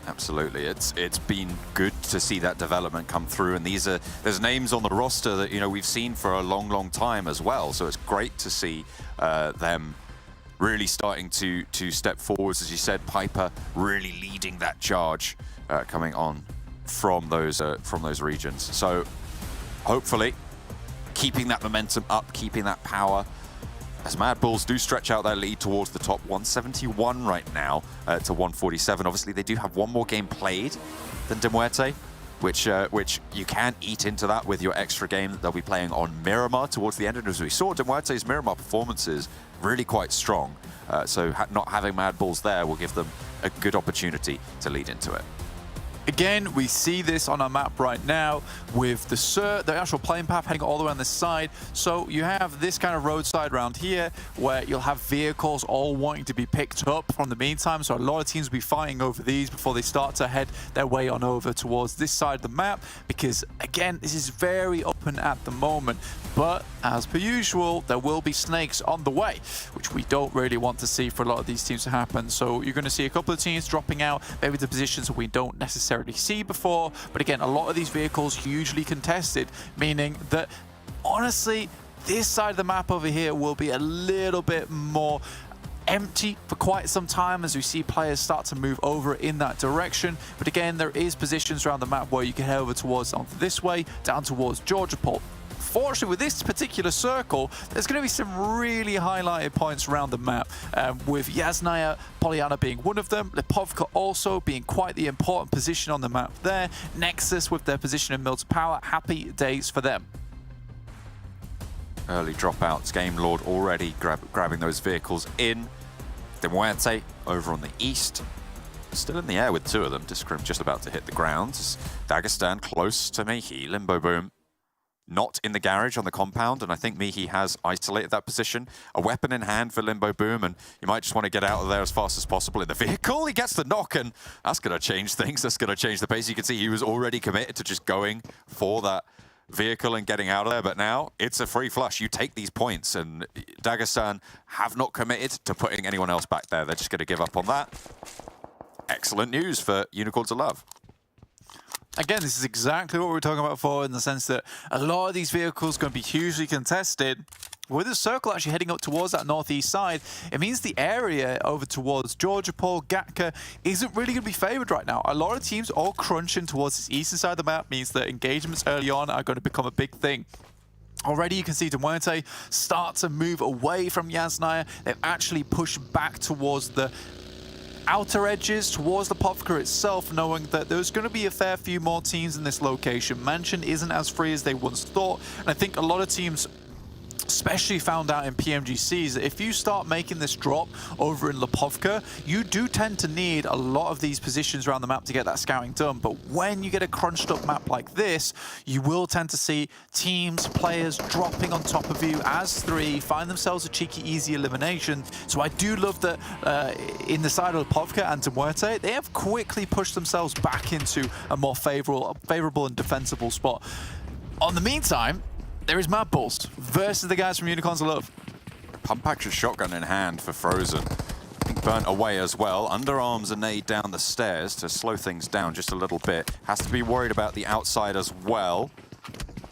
Absolutely, it's been good to see that development come through, and there's names on the roster that we've seen for a long time as well. So it's great to see them really starting to step forwards, as you said. Piper really leading that charge coming on from those regions. So hopefully keeping that momentum up, keeping that power, as MADBULLS do stretch out their lead towards the top. 171 right now to 147. Obviously, they do have one more game played than De Muerte, which you can eat into that with your extra game that they'll be playing on Miramar towards the end. And as we saw, De Muerte's Miramar performances really quite strong. So not having MADBULLS there will give them a good opportunity to lead into it.
Again, we see this on our map right now with the actual plane path heading all the way on this side. So you have this kind of roadside round here where you'll have vehicles all wanting to be picked up from the meantime. So a lot of teams will be fighting over these before they start to head their way on over towards this side of the map, because again, this is very open at the moment. But as per usual, there will be snakes on the way, which we don't really want to see for a lot of these teams to happen. So you're going to see a couple of teams dropping out, maybe the positions that we don't necessarily see before. But again, a lot of these vehicles hugely contested, meaning that honestly, this side of the map over here will be a little bit more empty for quite some time as we see players start to move over in that direction. But again, there is positions around the map where you can head over towards onto this way, down towards Georgiapol. Fortunately, with this particular circle, there's going to be some really highlighted points around the map, with Yasnaya, Polyana being one of them, Lipovka also being quite the important position on the map there, Nexus with their position in Mill to Power. Happy days for them.
Early dropouts, Game Lord already grabbing those vehicles in. De Muerte over on the east, still in the air with two of them. Discrim just about to hit the ground. Dagestan close to Mihi. Limbo Boom not in the garage on the compound, and I think Mihi has isolated that position. A weapon in hand for Limbo Boom, and you might just want to get out of there as fast as possible in the vehicle. He gets the knock, and that's going to change things. That's going to change the pace. You can see he was already committed to just going for that vehicle and getting out of there, but now it's a free flush. You take these points, and Dagestan have not committed to putting anyone else back there. They're just going to give up on that. Excellent news for Unicorns of Love.
Again, this is exactly what we were talking about before, in the sense that a lot of these vehicles are going to be hugely contested. With the circle actually heading up towards that northeast side, it means the area over towards Georgiapol, Gatka, isn't really going to be favored right now. A lot of teams all crunching towards this eastern side of the map means that engagements early on are going to become a big thing. Already you can see De Muerte start to move away from Yasnaya. They've actually pushed back towards the outer edges, towards the Lipovka itself, knowing that there's going to be a fair few more teams in this location. Mansion isn't as free as they once thought, and I think a lot of teams especially found out in PMGCs that if you start making this drop over in Lipovka, you do tend to need a lot of these positions around the map to get that scouting done. But when you get a crunched up map like this, you will tend to see teams, players dropping on top of you as three, find themselves a cheeky, easy elimination. So I do love that in the side of Lipovka and De Muerte, they have quickly pushed themselves back into a more favorable and defensible spot. On the meantime, there is MADBULLS versus the guys from Unicorns of Love.
Pump action shotgun in hand for Frozen. I think burnt away as well. Underarms a nade down the stairs to slow things down just a little bit. Has to be worried about the outside as well.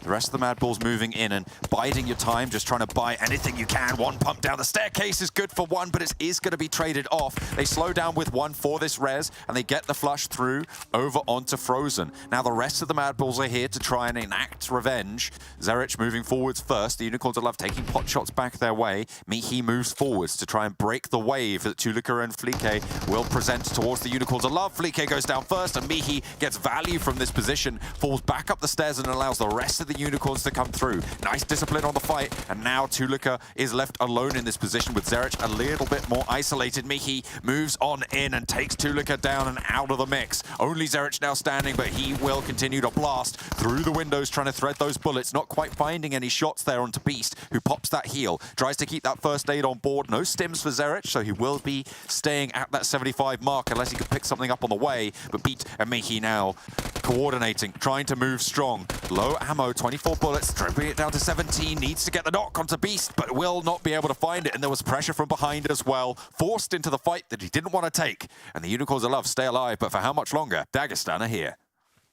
The rest of the MADBULLS moving in and biding your time, just trying to buy anything you can. One pump down the staircase is good for one, but it is going to be traded off. They slow down with one for this res, and they get the flush through over onto Frozen. Now the rest of the MADBULLS are here to try and enact revenge. Zerich moving forwards first. The Unicorns of Love taking pot shots back their way. Mihi moves forwards to try and break the wave that Tulika and Flique will present towards the Unicorns of Love. Flique goes down first, and Mihi gets value from this position, falls back up the stairs and allows the rest of the Unicorns to come through. Nice discipline on the fight, and now Tulika is left alone in this position with Zerich a little bit more isolated. Mihi moves on in and takes Tulika down and out of the mix. Only Zerich now standing, but he will continue to blast through the windows, trying to thread those bullets, not quite finding any shots there onto Beast, who pops that heal, tries to keep that first aid on board. No stims for Zerich, so he will be staying at that 75 mark unless he can pick something up on the way. But Beat and Mihi now coordinating, trying to move strong. Low ammo, 24 bullets, tripping it down to 17, needs to get the knock onto Beast, but will not be able to find it, and there was pressure from behind as well, forced into the fight that he didn't want to take, and the Unicorns of Love stay alive, but for how much longer? Dagestan are here.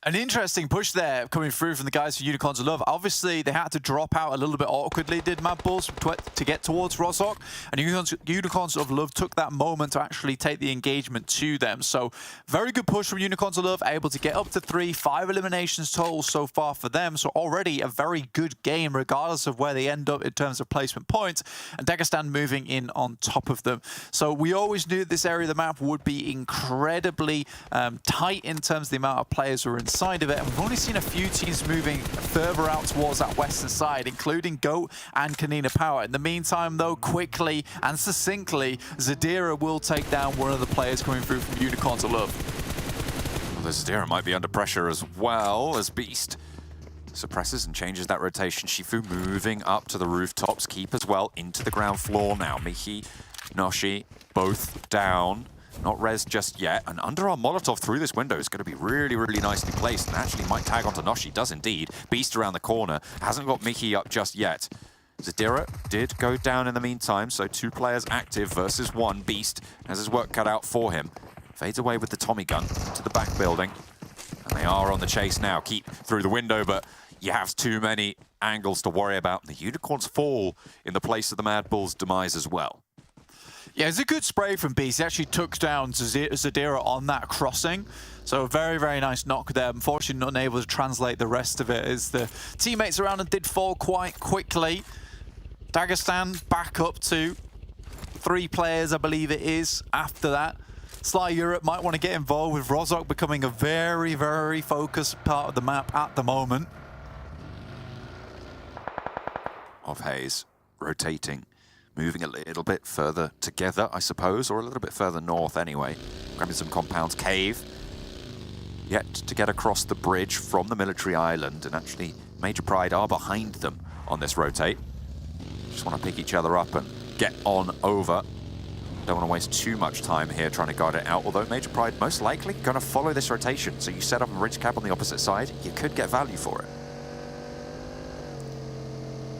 An interesting push there coming through from the guys for Unicorns of Love. Obviously, they had to drop out a little bit awkwardly, did MADBULLS, to get towards Rozhok. And Unicorns of Love took that moment to actually take the engagement to them. So, very good push from Unicorns of Love, able to get up to 3, 5 eliminations total so far for them. So, already a very good game, regardless of where they end up in terms of placement points. And Dagestan moving in on top of them. So, we always knew this area of the map would be incredibly tight in terms of the amount of players who are inside of it, and we've only seen a few teams moving further out towards that western side, including GOAT and KONINA Power. In the meantime, though, quickly and succinctly, Zadira will take down one of the players coming through from Unicorns of Love.
Well, the Zadira might be under pressure as well as Beast suppresses and changes that rotation. Shifu moving up to the rooftops, Keep as well into the ground floor now. Mihi, Noshi, both down. Not res just yet, and underarm Molotov through this window is going to be really, really nicely placed, and actually might tag onto Noshi, does indeed. Beast around the corner, hasn't got Mihi up just yet. Zadira did go down in the meantime, so 2 players active versus 1. Beast has his work cut out for him. Fades away with the Tommy gun to the back building, and they are on the chase now. Keep through the window, but you have too many angles to worry about, and the Unicorns fall in the place of the MADBULLS' demise as well.
Yeah, it's a good spray from Beast. He actually took down Zadira on that crossing. So a very, very nice knock there. Unfortunately, not able to translate the rest of it as the teammates around him did fall quite quickly. Dagestan back up to 3 players, I believe it is, after that. Sly Europe might want to get involved with Rozhok becoming a very, very focused part of the map at the moment.
Of Haze rotating. Moving a little bit further together, I suppose, or a little bit further north anyway. Grabbing some compounds. Cave yet to get across the bridge from the military island, and actually Major Pride are behind them on this rotate. Just want to pick each other up and get on over. Don't want to waste too much time here trying to guard it out, although Major Pride most likely going to follow this rotation. So you set up a ridge cap on the opposite side, you could get value for it.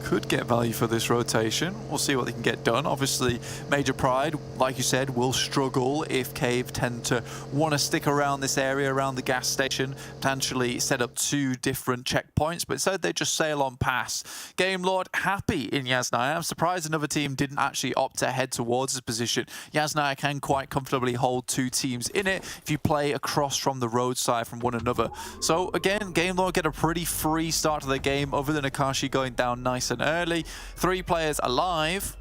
Could get value for this rotation. We'll see what they can get done. Obviously, Major Pride, like you said, will struggle if Cave tend to want to stick around this area, around the gas station, potentially set up 2 different checkpoints, but instead they just sail on past. Game Lord happy in Yasnaya. I'm surprised another team didn't actually opt to head towards this position. Yasnaya can quite comfortably hold 2 teams in it if you play across from the roadside from one another. So again, Game Lord get a pretty free start to the game, other than Akashi going down nice and early. 3 players alive,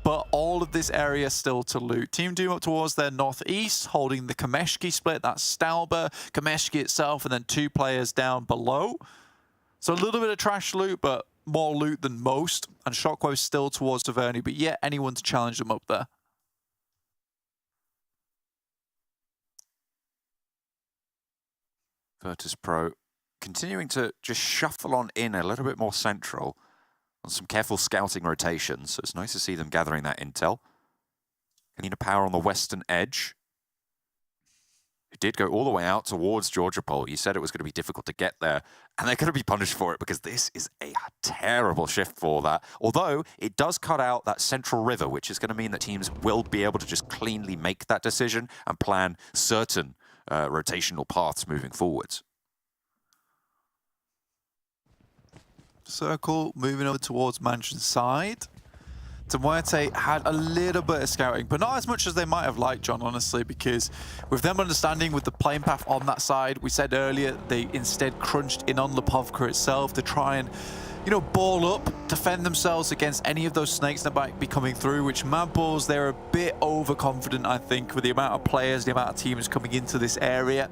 but all of this area still to loot. Team Doom up towards their northeast, holding the Kameshki split. That's Stalber, Kameshki itself, and then 2 players down below. So a little bit of trash loot, but more loot than most. And Shockwave still towards Taverny, but yet anyone to challenge them up there.
VIRTUS.PRO continuing to just shuffle on in a little bit more central on some careful scouting rotations. So it's nice to see them gathering that intel. KONINA Power on the western edge. It did go all the way out towards Georgia Pole. You said it was going to be difficult to get there, and they're going to be punished for it because this is a terrible shift for that. Although it does cut out that central river, which is going to mean that teams will be able to just cleanly make that decision and plan certain rotational paths moving forwards.
Circle moving over towards Mansion side. Muerte had a little bit of scouting, but not as much as they might have liked, John, honestly, because with them understanding with the playing path on that side, we said earlier, they instead crunched in on Lipovka itself to try and, you know, ball up, defend themselves against any of those snakes that might be coming through, which MADBULLS, they're a bit overconfident, I think, with the amount of players, the amount of teams coming into this area.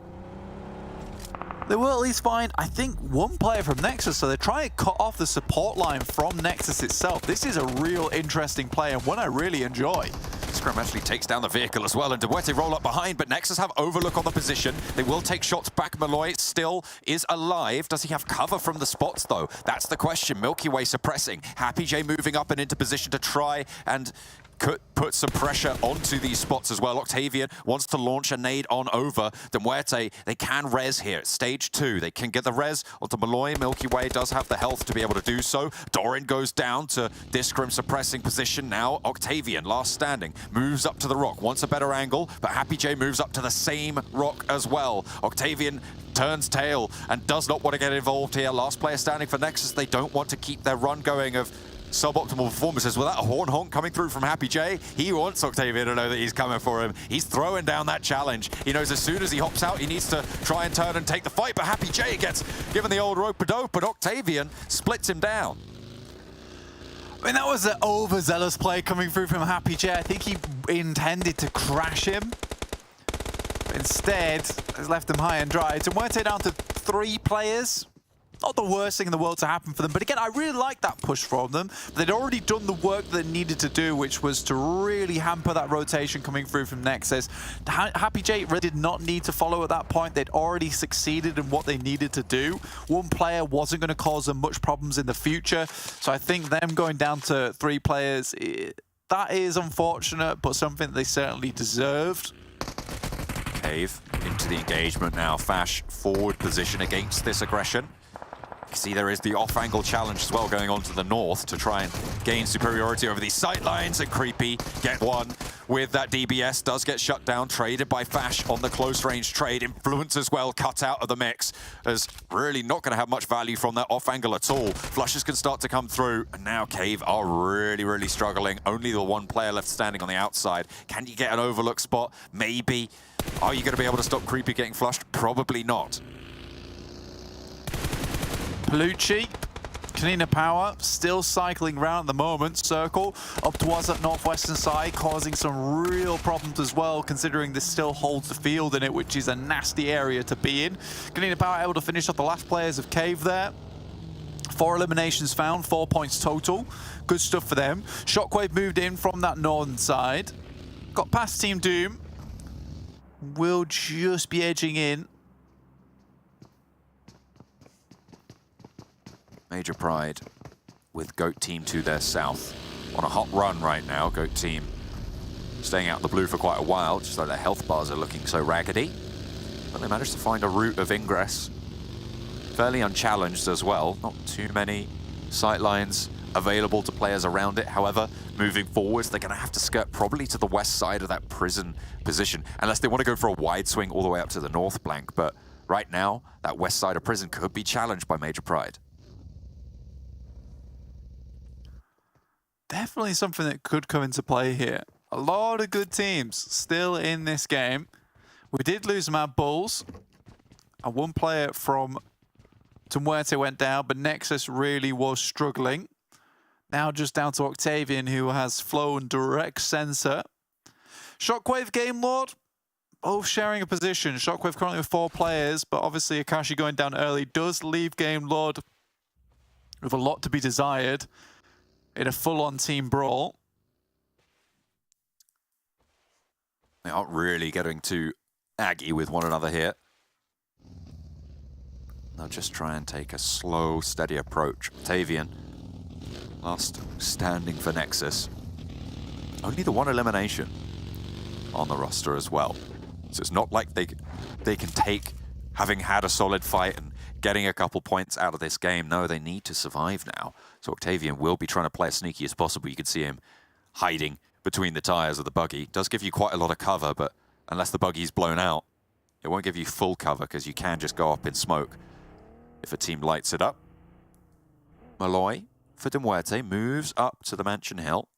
They will at least find, I think, one player from NEXUS, so they're trying to cut off the support line from NEXUS itself. This is a real interesting play and one I really enjoy.
Scrum actually takes down the vehicle as well, and Muerte roll up behind, but NEXUS have overlook on the position. They will take shots back. Malloy still is alive. Does he have cover from the spots, though? That's the question. Milky Way suppressing. Happy J moving up and into position to try and could put some pressure onto these spots as well. Octavian wants to launch a nade on over. Muerte, they can res here. Stage 2. They can get the res onto Malloy. Milky Way does have the health to be able to do so. Doran goes down to Discrim suppressing position. Now Octavian, last standing, moves up to the rock. Wants a better angle, but Happy J moves up to the same rock as well. Octavian turns tail and does not want to get involved here. Last player standing for NEXUS. They don't want to keep their run going of suboptimal performances without a horn honk coming through from Happy J. He wants Octavian to know that he's coming for him. He's throwing down that challenge. He knows as soon as he hops out, he needs to try and turn and take the fight, but Happy J gets given the old rope-a-dope, but Octavian splits him down.
I mean, that was an overzealous play coming through from Happy J. I think he intended to crash him. But instead, has left him high and dry. Muerte down to 3 players. Not the worst thing in the world to happen for them, but again, I really like that push from them. They'd already done the work that they needed to do, which was to really hamper that rotation coming through from NEXUS. Happy J really did not need to follow at that point. They'd already succeeded in what they needed to do. One player wasn't going to cause them much problems in the future, so I think them going down to 3 players, that is unfortunate, but something that they certainly deserved.
Cave into the engagement now. Fash forward position against this aggression. See, there is the off-angle challenge as well going on to the north to try and gain superiority over these sight lines, and Creepy get one with that DBS, does get shut down, traded by Fash on the close-range trade. Influence as well, cut out of the mix, as really not going to have much value from that off-angle at all. Flushes can start to come through, and now Cave are really, really struggling. Only the one player left standing on the outside. Can you get an overlook spot? Maybe. Are you going to be able to stop Creepy getting flushed? Probably not.
Palucci, KONINA Power, still cycling around at the moment. Circle up towards that northwestern side, causing some real problems as well, considering this still holds the field in it, which is a nasty area to be in. KONINA Power able to finish off the last players of Cave there. 4 eliminations found, 4 points total. Good stuff for them. Shockwave moved in from that northern side. Got past Team Doom. Will just be edging in.
Major Pride with Goat Team to their south. On a hot run right now, Goat Team staying out in the blue for quite a while, just like their health bars are looking so raggedy. But they managed to find a route of ingress. Fairly unchallenged as well. Not too many sight lines available to players around it. However, moving forwards, they're going to have to skirt probably to the west side of that prison position, unless they want to go for a wide swing all the way up to the north flank. But right now, that west side of prison could be challenged by Major Pride.
Definitely something that could come into play here. A lot of good teams still in this game. We did lose MADBULLS, and one player from Muerte went down, but NEXUS really was struggling. Now just down to Octavian, who has flown direct sensor. Shockwave, Game Lord, both sharing a position. Shockwave currently with 4 players, but obviously Akashi going down early does leave Game Lord with a lot to be desired in a full-on team brawl.
They aren't really getting too aggy with one another here. They'll just try and take a slow, steady approach. Octavian, last standing for NEXUS. Only the 1 elimination on the roster as well. So it's not like they can take having had a solid fight and getting a couple points out of this game. No, they need to survive now. So Octavian will be trying to play as sneaky as possible. You can see him hiding between the tires of the buggy. Does give you quite a lot of cover, but unless the buggy's blown out, it won't give you full cover because you can just go up in smoke if a team lights it up. Malloy for Muerte moves up to the Mansion Hill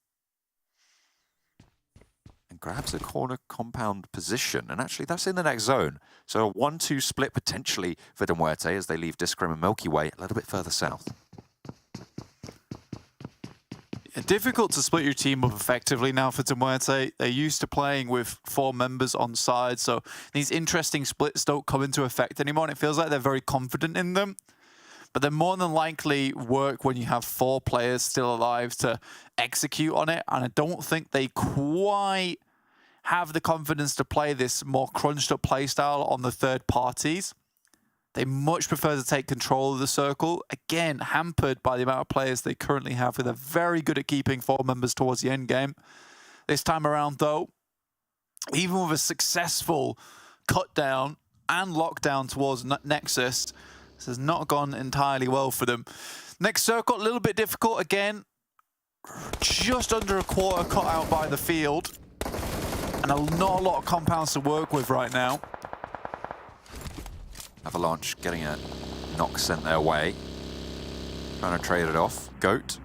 and grabs a corner compound position. And actually, that's in the next zone. So a 1-2 split potentially for Muerte as they leave Discrim and Milky Way a little bit further south.
Difficult to split your team up effectively now for Muerte. They're used to playing with 4 members on side, so these interesting splits don't come into effect anymore, and it feels like they're very confident in them. But they more than likely work when you have 4 players still alive to execute on it, and I don't think they quite have the confidence to play this more crunched up playstyle on the third parties. They much prefer to take control of the circle, again, hampered by the amount of players they currently have, where they're very good at keeping 4 members towards the end game. This time around, though, even with a successful cut down and lockdown towards Nexus, this has not gone entirely well for them. Next circle, a little bit difficult again. Just under a quarter cut out by the field. And not a lot of compounds to work with right now.
Avalanche getting a knock sent their way. Trying to trade it off. Goat.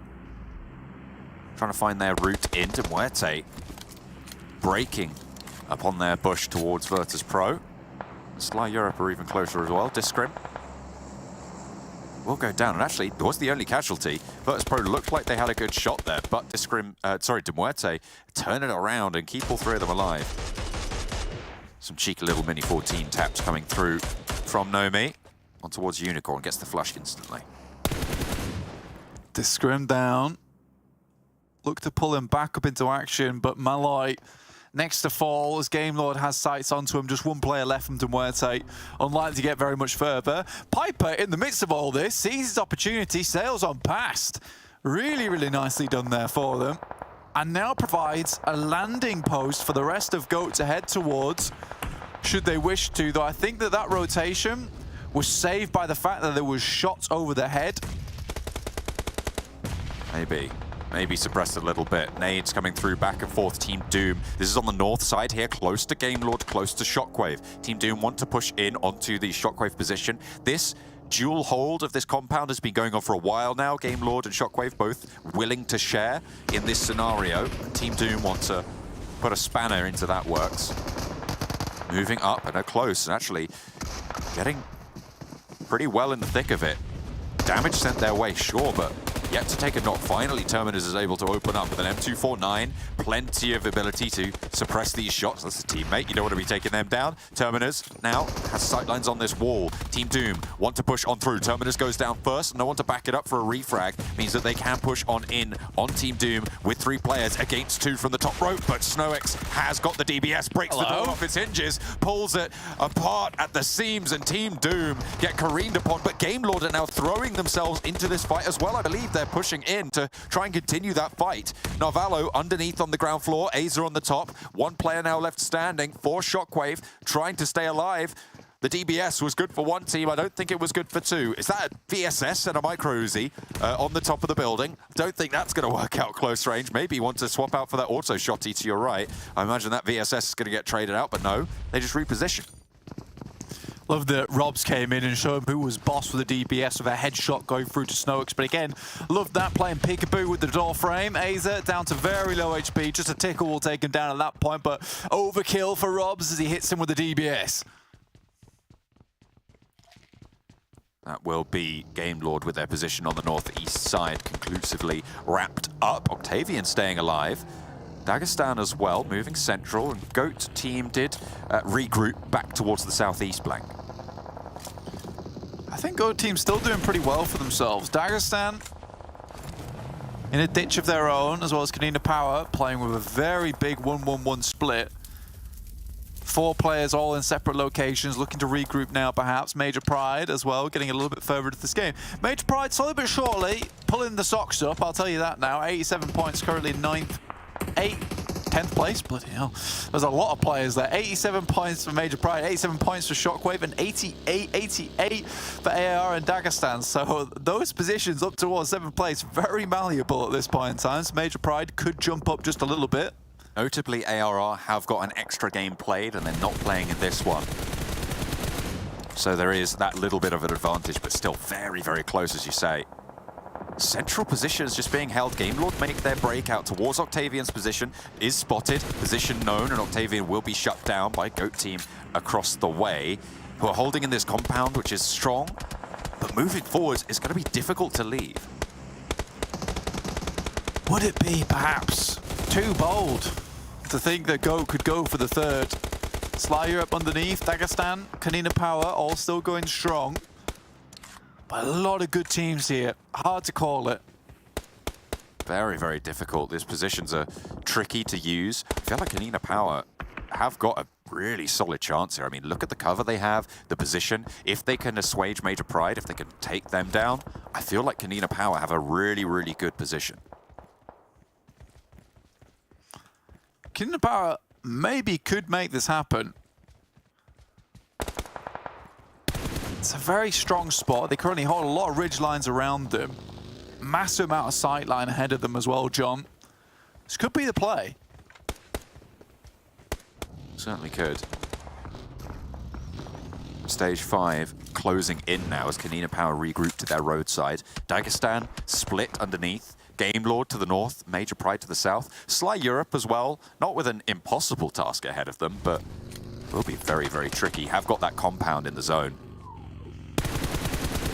Trying to find their route into Muerte. Breaking upon their push towards VIRTUS.PRO. Sly Europe are even closer as well. Discrim will go down. And actually, it was the only casualty. VIRTUS.PRO looked like they had a good shot there, but Muerte turn it around and keep all 3 of them alive. Some cheeky little mini 14 taps coming through from Nomi on towards Unicorn, gets the flush instantly.
Discrim down. Look to pull him back up into action, but Malloy next to fall as Game Lord has sights onto him. Just 1 player left from Muerte. Unlikely to get very much further. Piper, in the midst of all this, sees his opportunity, sails on past. Really, really nicely done there for them. And now provides a landing post for the rest of GOAT to head towards, should they wish to, though I think that that rotation was saved by the fact that there was shots over the head.
Maybe suppressed a little bit. Nades coming through back and forth. Team Doom. This is on the north side here, close to Game Lord, close to Shockwave. Team Doom want to push in onto the Shockwave position. This dual hold of this compound has been going on for a while now. Game Lord and Shockwave both willing to share in this scenario. Team Doom want to put a spanner into that works. Moving up and are close, and actually getting pretty well in the thick of it. Damage sent their way, sure, but yet to take a knock. Finally, Terminus is able to open up with an M249. Plenty of ability to suppress these shots. That's a teammate. You don't want to be taking them down. Terminus now has sightlines on this wall. Team Doom want to push on through. Terminus goes down first. No one to back it up for a refrag. Means that they can push on in on Team Doom with 3 players against 2 from the top rope. But SnowX has got the DBS, breaks the door off its hinges, pulls it apart at the seams, and Team Doom get careened upon. But Game Lord are now throwing themselves into this fight as well. I believe they're pushing in to try and continue that fight. Narvalo underneath on the ground floor, Azer on the top. 1 player now left standing for Shockwave, trying to stay alive. The DBS was good for 1 team. I don't think it was good for 2. Is that a VSS and a micro Uzi on the top of the building? Don't think that's going to work out close range. Maybe you want to swap out for that auto shotty to your right. I imagine that VSS is going to get traded out, but no, they just reposition.
Love that Robs came in and showed him who was boss with the DPS with a headshot going through to Snowx. But again, love that playing peekaboo with the door frame. Azer down to very low HP. Just a tickle will take him down at that point. But overkill for Robs as he hits him with the DBS.
That will be Game Lord with their position on the northeast side conclusively wrapped up. Octavian staying alive. Dagestan as well, moving central, and GOAT team did regroup back towards the southeast flank.
I think GOAT team's still doing pretty well for themselves. Dagestan in a ditch of their own, as well as KONINA Power, playing with a very big 1-1-1 split. 4 players all in separate locations, looking to regroup now perhaps. Major Pride as well, getting a little bit further into this game. Major Pride slowly but surely pulling the socks up, I'll tell you that now. 87 points, currently 10th place, bloody hell. There's a lot of players there. 87 points for Major Pride, 87 points for Shockwave, and 88 for AR and Dagestan. So those positions up towards 7th place, very malleable at this point in time. So Major Pride could jump up just a little bit.
Notably, ARR have got an extra game played, and they're not playing in this one. So there is that little bit of an advantage, but still very, very close, as you say. Central positions just being held. Game Lord make their breakout towards Octavian's position. Is spotted, position known, and Octavian will be shut down by GOAT team across the way, who are holding in this compound, which is strong, but moving forwards is going to be difficult to leave.
Would it be perhaps too bold to think that GOAT could go for the third? Sly Europe underneath, Dagestan, KONINA Power all still going strong. But a lot of good teams here. Hard to call it.
Very, very difficult. These positions are tricky to use. I feel like KONINA Power have got a really solid chance here. I mean, look at the cover they have, the position. If they can assuage Major Pride, if they can take them down, I feel like KONINA Power have a really, really good position.
KONINA Power maybe could make this happen. It's a very strong spot. They currently hold a lot of ridge lines around them. Massive amount of sight line ahead of them as well, John. This could be the play.
Certainly could. Stage 5 closing in now as KONINA Power regroup to their roadside. Dagestan split underneath. Game Lord to the north, Major Pride to the south. Sly Europe as well, not with an impossible task ahead of them, but will be very, very tricky. Have got that compound in the zone.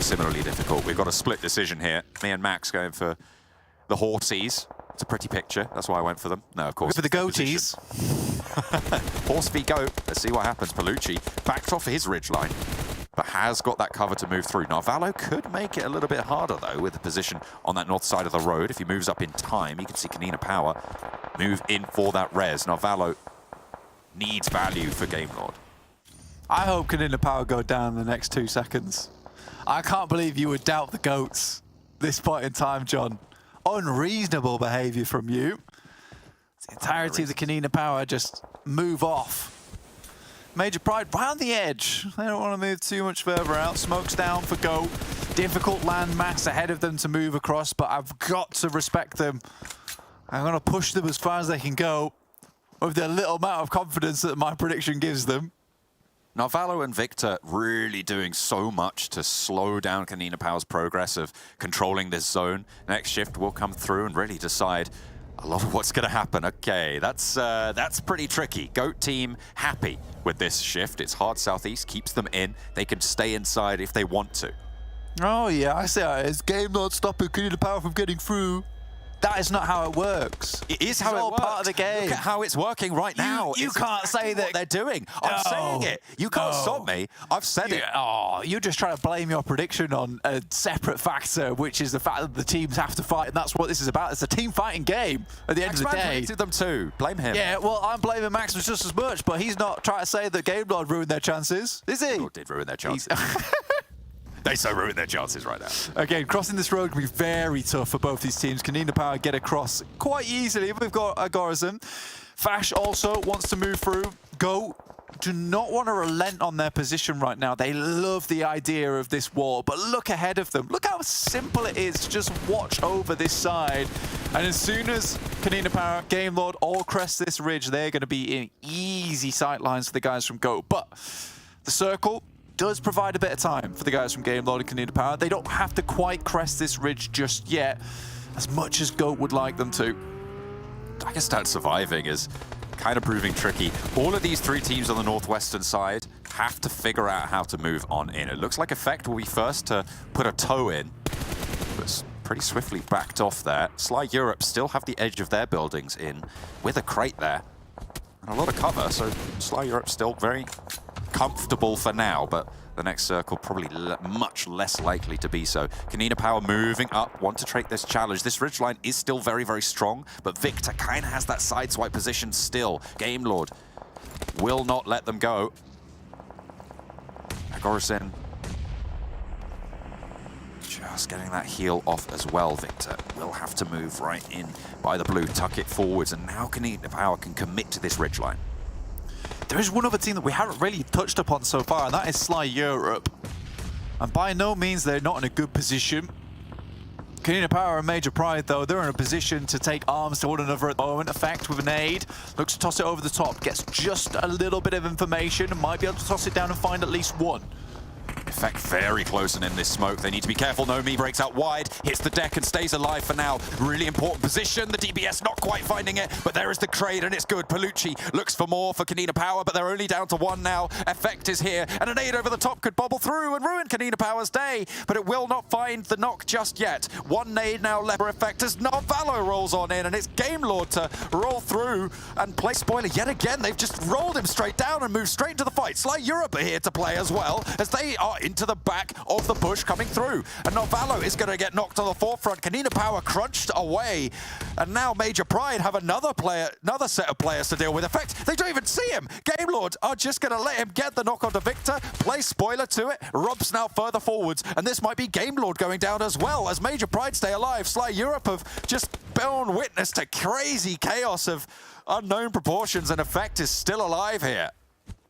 Similarly difficult. We've got a split decision here. Me and Max going for the horsies. It's a pretty picture. That's why I went for them. No, of course.
For the goatees.
Horse v goat. Let's see what happens. Palucci backed off his ridge line, but has got that cover to move through. Narvalo could make it a little bit harder, though, with the position on that north side of the road. If he moves up in time, you can see KONINA Power move in for that res. Narvalo needs value for Game Lord.
I hope KONINA Power go down in the next 2 seconds. I can't believe you would doubt the goats this point in time, John. Unreasonable behavior from you. The entirety of the KONINA Power just move off. Major Pride round the edge. They don't want to move too much further out. Smokes down for GOAT. Difficult land mass ahead of them to move across, but I've got to respect them. I'm going to push them as far as they can go with the little amount of confidence that my prediction gives them.
Narvalo and Victor really doing so much to slow down KONINA Power's progress of controlling this zone. Next shift will come through and really decide a lot of what's going to happen. Okay, that's pretty tricky. GOAT team happy with this shift. It's hard southeast, keeps them in. They can stay inside if they want to.
Oh yeah, I see how it is. Game not stopping KONINA Power from getting through. That is not how it works.
It is how it works.
Part of the game.
Look at how it's working right now.
You can't say that
what they're doing. I'm saying it. You can't stop me. I've said it.
Oh, you're just trying to blame your prediction on a separate factor, which is the fact that the teams have to fight, and that's what this is about. It's a team fighting game at the end of the day.
predicted them too. Blame him.
Yeah, well, I'm blaming Maximus just as much, but he's not trying to say that Game Lord ruined their chances, is he?
Lord did ruin their chances. They so ruin their chances right now.
Again, crossing this road can be very tough for both these teams. KONINA Power get across quite easily. We've got Agorism. Fash also wants to move through. GOAT do not want to relent on their position right now. They love the idea of this wall, but look ahead of them. Look how simple it is to just watch over this side. And as soon as KONINA Power, Game Lord all crest this ridge, they're going to be in easy sight lines for the guys from GOAT. But the circle does provide a bit of time for the guys from Game Lord and KONINA Power. They don't have to quite crest this ridge just yet, as much as GOAT would like them to.
Dagestan surviving is kind of proving tricky. All of these 3 teams on the northwestern side have to figure out how to move on in. It looks like Effect will be first to put a toe in, but pretty swiftly backed off there. Sly Europe still have the edge of their buildings in with a crate there and a lot of cover, so Sly Europe still very comfortable for now, but the next circle probably much less likely to be so. KONINA Power moving up, want to take this challenge. This ridgeline is still very, very strong, but Victor kind of has that sideswipe position still. Game Lord will not let them go. Agorisen just getting that heal off as well. Victor will have to move right in by the blue, tuck it forwards, and now KONINA Power can commit to this ridgeline.
There is one other team that we haven't really touched upon so far, and that is Sly Europe. And by no means they're not in a good position. KONINA Power and Major Pride, though, they're in a position to take arms to one another at the moment. Effect with an aid, looks to toss it over the top, gets just a little bit of information, and might be able to toss it down and find at least one.
Effect very close and in this smoke. They need to be careful. Nomi breaks out wide, hits the deck and stays alive for now. Really important position. The DBS not quite finding it, but there is the trade and it's good. Palucci looks for more for KONINA Power, but they're only down to 1 now. Effect is here, and a nade over the top could bobble through and ruin KONINA Power's day, but it will not find the knock just yet. 1 nade now left for Effect as Valo rolls on in, and it's Game Lord to roll through and play spoiler yet again. They've just rolled him straight down and moved straight into the fight. Sly Europe are here to play as well, as they are into the back of the bush coming through. And Novalo is going to get knocked on the forefront. KONINA Power crunched away. And now Major Pride have another set of players to deal with. Effect, they don't even see him. Game Lord are just going to let him get the knock onto Victor, play spoiler to it. Rob's now further forwards. And this might be Game Lord going down as well, as Major Pride stay alive. Sly Europe have just borne witness to crazy chaos of unknown proportions, and Effect is still alive here.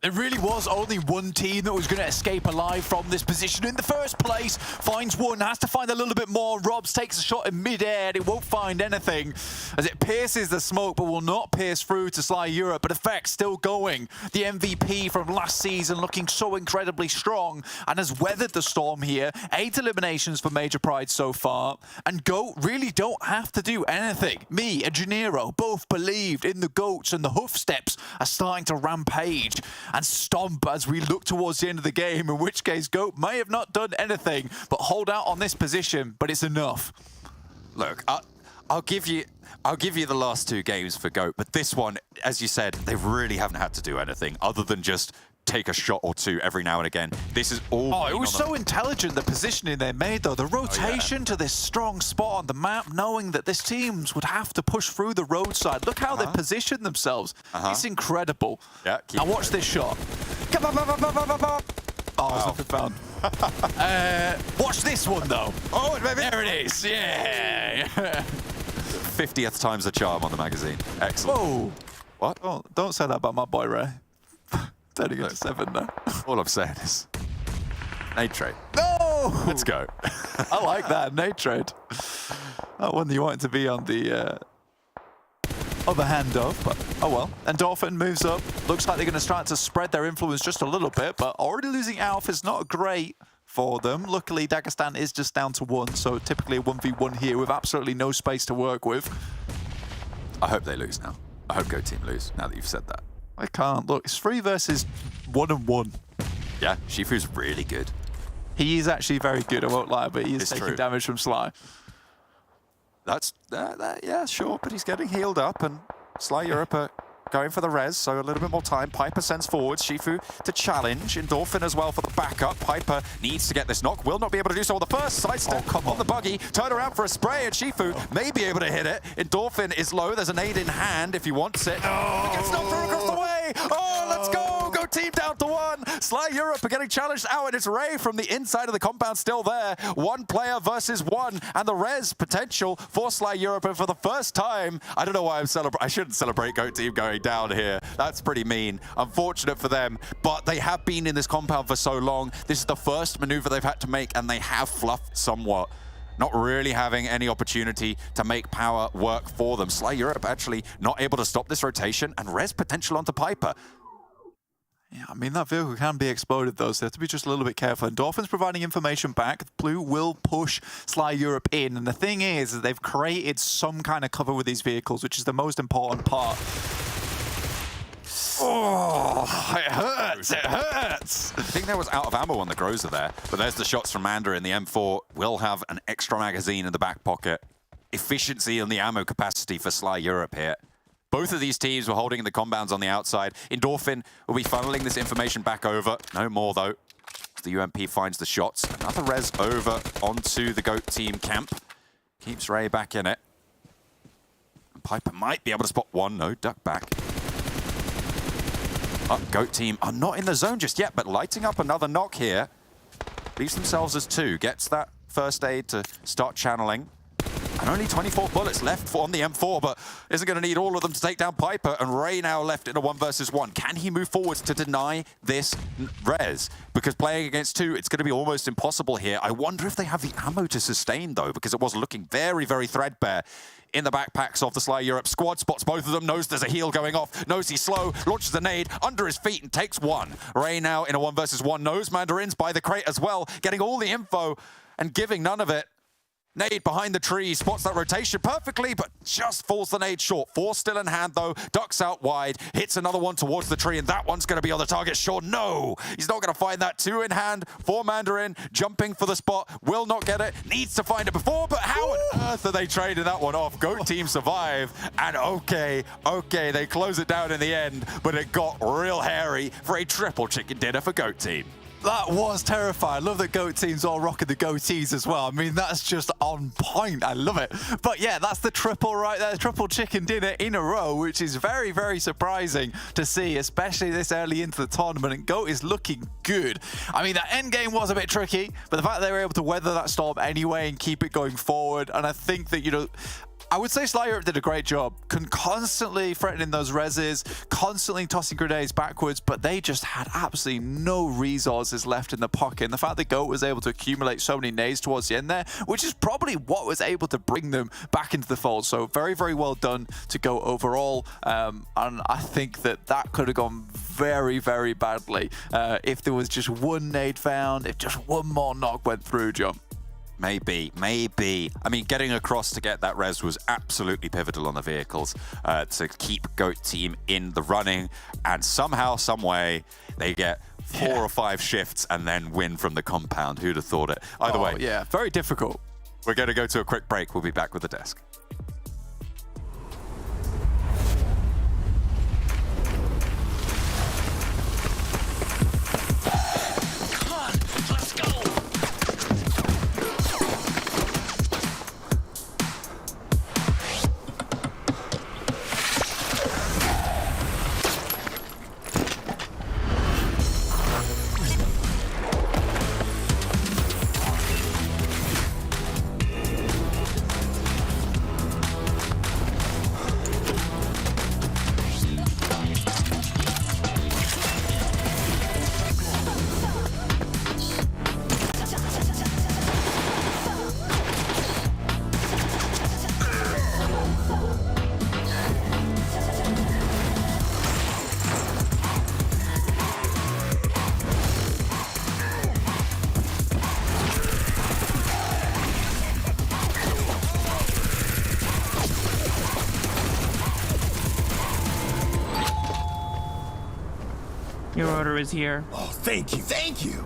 There really was only one team that was going to escape alive from this position in the first place. Finds one, has to find a little bit more. Robs takes a shot in mid-air, and it won't find anything as it pierces the smoke, but will not pierce through to Sly Europe. But Effect still going. The MVP from last season looking so incredibly strong and has weathered the storm here. 8 eliminations for Major Pride so far, and GOAT really don't have to do anything. Me and Janiro both believed in the GOATs, and the hoof steps are starting to rampage and stomp as we look towards the end of the game, in which case GOAT may have not done anything but hold out on this position, but it's enough.
Look, I'll give you the last 2 games for GOAT, but this one, as you said, they really haven't had to do anything other than just take a shot or 2 every now and again. This is all...
Oh, it was so intelligent, the positioning they made, though. The rotation to this strong spot on the map, knowing that this teams would have to push through the roadside. Look how they positioned themselves. It's incredible.
Yeah,
now watch this shot. Oh, there's nothing found. Watch this one, though.
Oh,
there it is. Yeah.
50th time's the charm on the magazine. Excellent.
Whoa.
What?
Oh, don't say that about my boy, Ray. Turning into 7 now.
All I'm saying is, nade trade.
No!
Let's go.
I like that, nade trade. That one you wanted to be on the other hand of, but oh well. Endorphin moves up. Looks like they're going to start to spread their influence just a little bit, but already losing Alf is not great for them. Luckily, Dagestan is just down to 1, so typically a 1v1 here with absolutely no space to work with.
I hope they lose now. I hope Go Team lose, now that you've said that.
I can't. Look, it's 3 versus 1-1.
Yeah, Shifu's really good.
He is actually very good, I won't lie, but he is taking damage from Sly.
That's, yeah, sure, but he's getting healed up, and Sly Europe are going for the res, so a little bit more time. Piper sends forward, Shifu to challenge. Endorphin as well for the backup. Piper needs to get this knock, will not be able to do so on the first sidestep on the buggy. Turn around for a spray, and Shifu may be able to hit it. Endorphin is low, there's a nade in hand if he wants it. He gets knocked through across the way! Oh, let's go! Go team down to 1! Sly Europe are getting challenged out, and it's Ray from the inside of the compound still there. 1 player versus 1, and the res potential for Sly Europe, and for the first time, I don't know why I'm celebrating. I shouldn't celebrate Go Team going down here. That's pretty mean. Unfortunate for them, but they have been in this compound for so long. This is the first maneuver they've had to make, and they have fluffed somewhat. Not really having any opportunity to make power work for them. Sly Europe actually not able to stop this rotation, and res potential onto Piper.
Yeah, I mean, that vehicle can be exploded, though, so they have to be just a little bit careful. Endorphin's providing information back. Blue will push Sly Europe in, and the thing is that they've created some kind of cover with these vehicles, which is the most important part. Oh, it hurts, it hurts!
I think there was out of ammo on the Groza there, but there's the shots from Mandarin. The M4 will have an extra magazine in the back pocket. Efficiency and the ammo capacity for Sly Europe here. Both of these teams were holding the compounds on the outside. Endorphin will be funneling this information back over. No more, though. The UMP finds the shots. Another res over onto the GOAT team camp. Keeps Ray back in it. Piper might be able to spot 1. No, duck back. GOAT team are not in the zone just yet, but lighting up another knock here. Leaves themselves as 2. Gets that first aid to start channeling. And And only 24 bullets left on the M4, but isn't going to need all of them to take down Piper. And Ray now left in a 1 versus 1. Can he move forward to deny this res? Because playing against 2, it's going to be almost impossible here. I wonder if they have the ammo to sustain, though, because it was looking very, very threadbare in the backpacks of the Sly Europe squad. Spots both of them, knows there's a heal going off, knows he's slow, launches a nade under his feet and takes one. Ray now in a 1 versus 1, knows Mandarin's by the crate as well, getting all the info and giving none of it. Nade behind the tree, spots that rotation perfectly, but just falls the nade short. 4 still in hand, though. Ducks out wide, hits another one towards the tree, and that one's going to be on the target. Sure, no. He's not going to find that. 2 in hand for Mandarin, jumping for the spot. Will not get it. Needs to find it before, but how on earth are they trading that one off? GOAT team survive, and okay, they close it down in the end, but it got real hairy for a triple chicken dinner for GOAT team.
That was terrifying. I love that GOAT team's all rocking the goatees as well. I mean, that's just on point. I love it. But yeah, that's the triple right there. Triple chicken dinner in a row, which is very, very surprising to see, especially this early into the tournament. And GOAT is looking good. I mean, that end game was a bit tricky, but the fact that they were able to weather that storm anyway and keep it going forward. And I think that, you know, I would say Sly Europe did a great job, constantly threatening those reses, constantly tossing grenades backwards, but they just had absolutely no resources left in the pocket. And the fact that GOAT was able to accumulate so many nades towards the end there, which is probably what was able to bring them back into the fold. So very, very well done to GOAT overall. And I think that that could have gone very, very badly if there was just one nade found, if just one more knock went through, John.
Maybe. I mean, getting across to get that res was absolutely pivotal on the vehicles to keep GOAT team in the running, and somehow, some way, they get 4 or 5 shifts and then win from the compound. Who'd have thought it? Either way.
Yeah, very difficult.
We're going to go to a quick break. We'll be back with the desk.
Your order is here.
Oh, thank you. Thank you.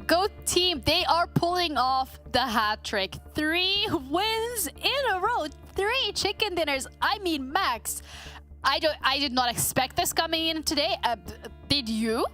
GOAT team, they are pulling off the hat trick. 3 wins in a row, 3 chicken dinners. I mean, Max, I did not expect this coming in today. Did you?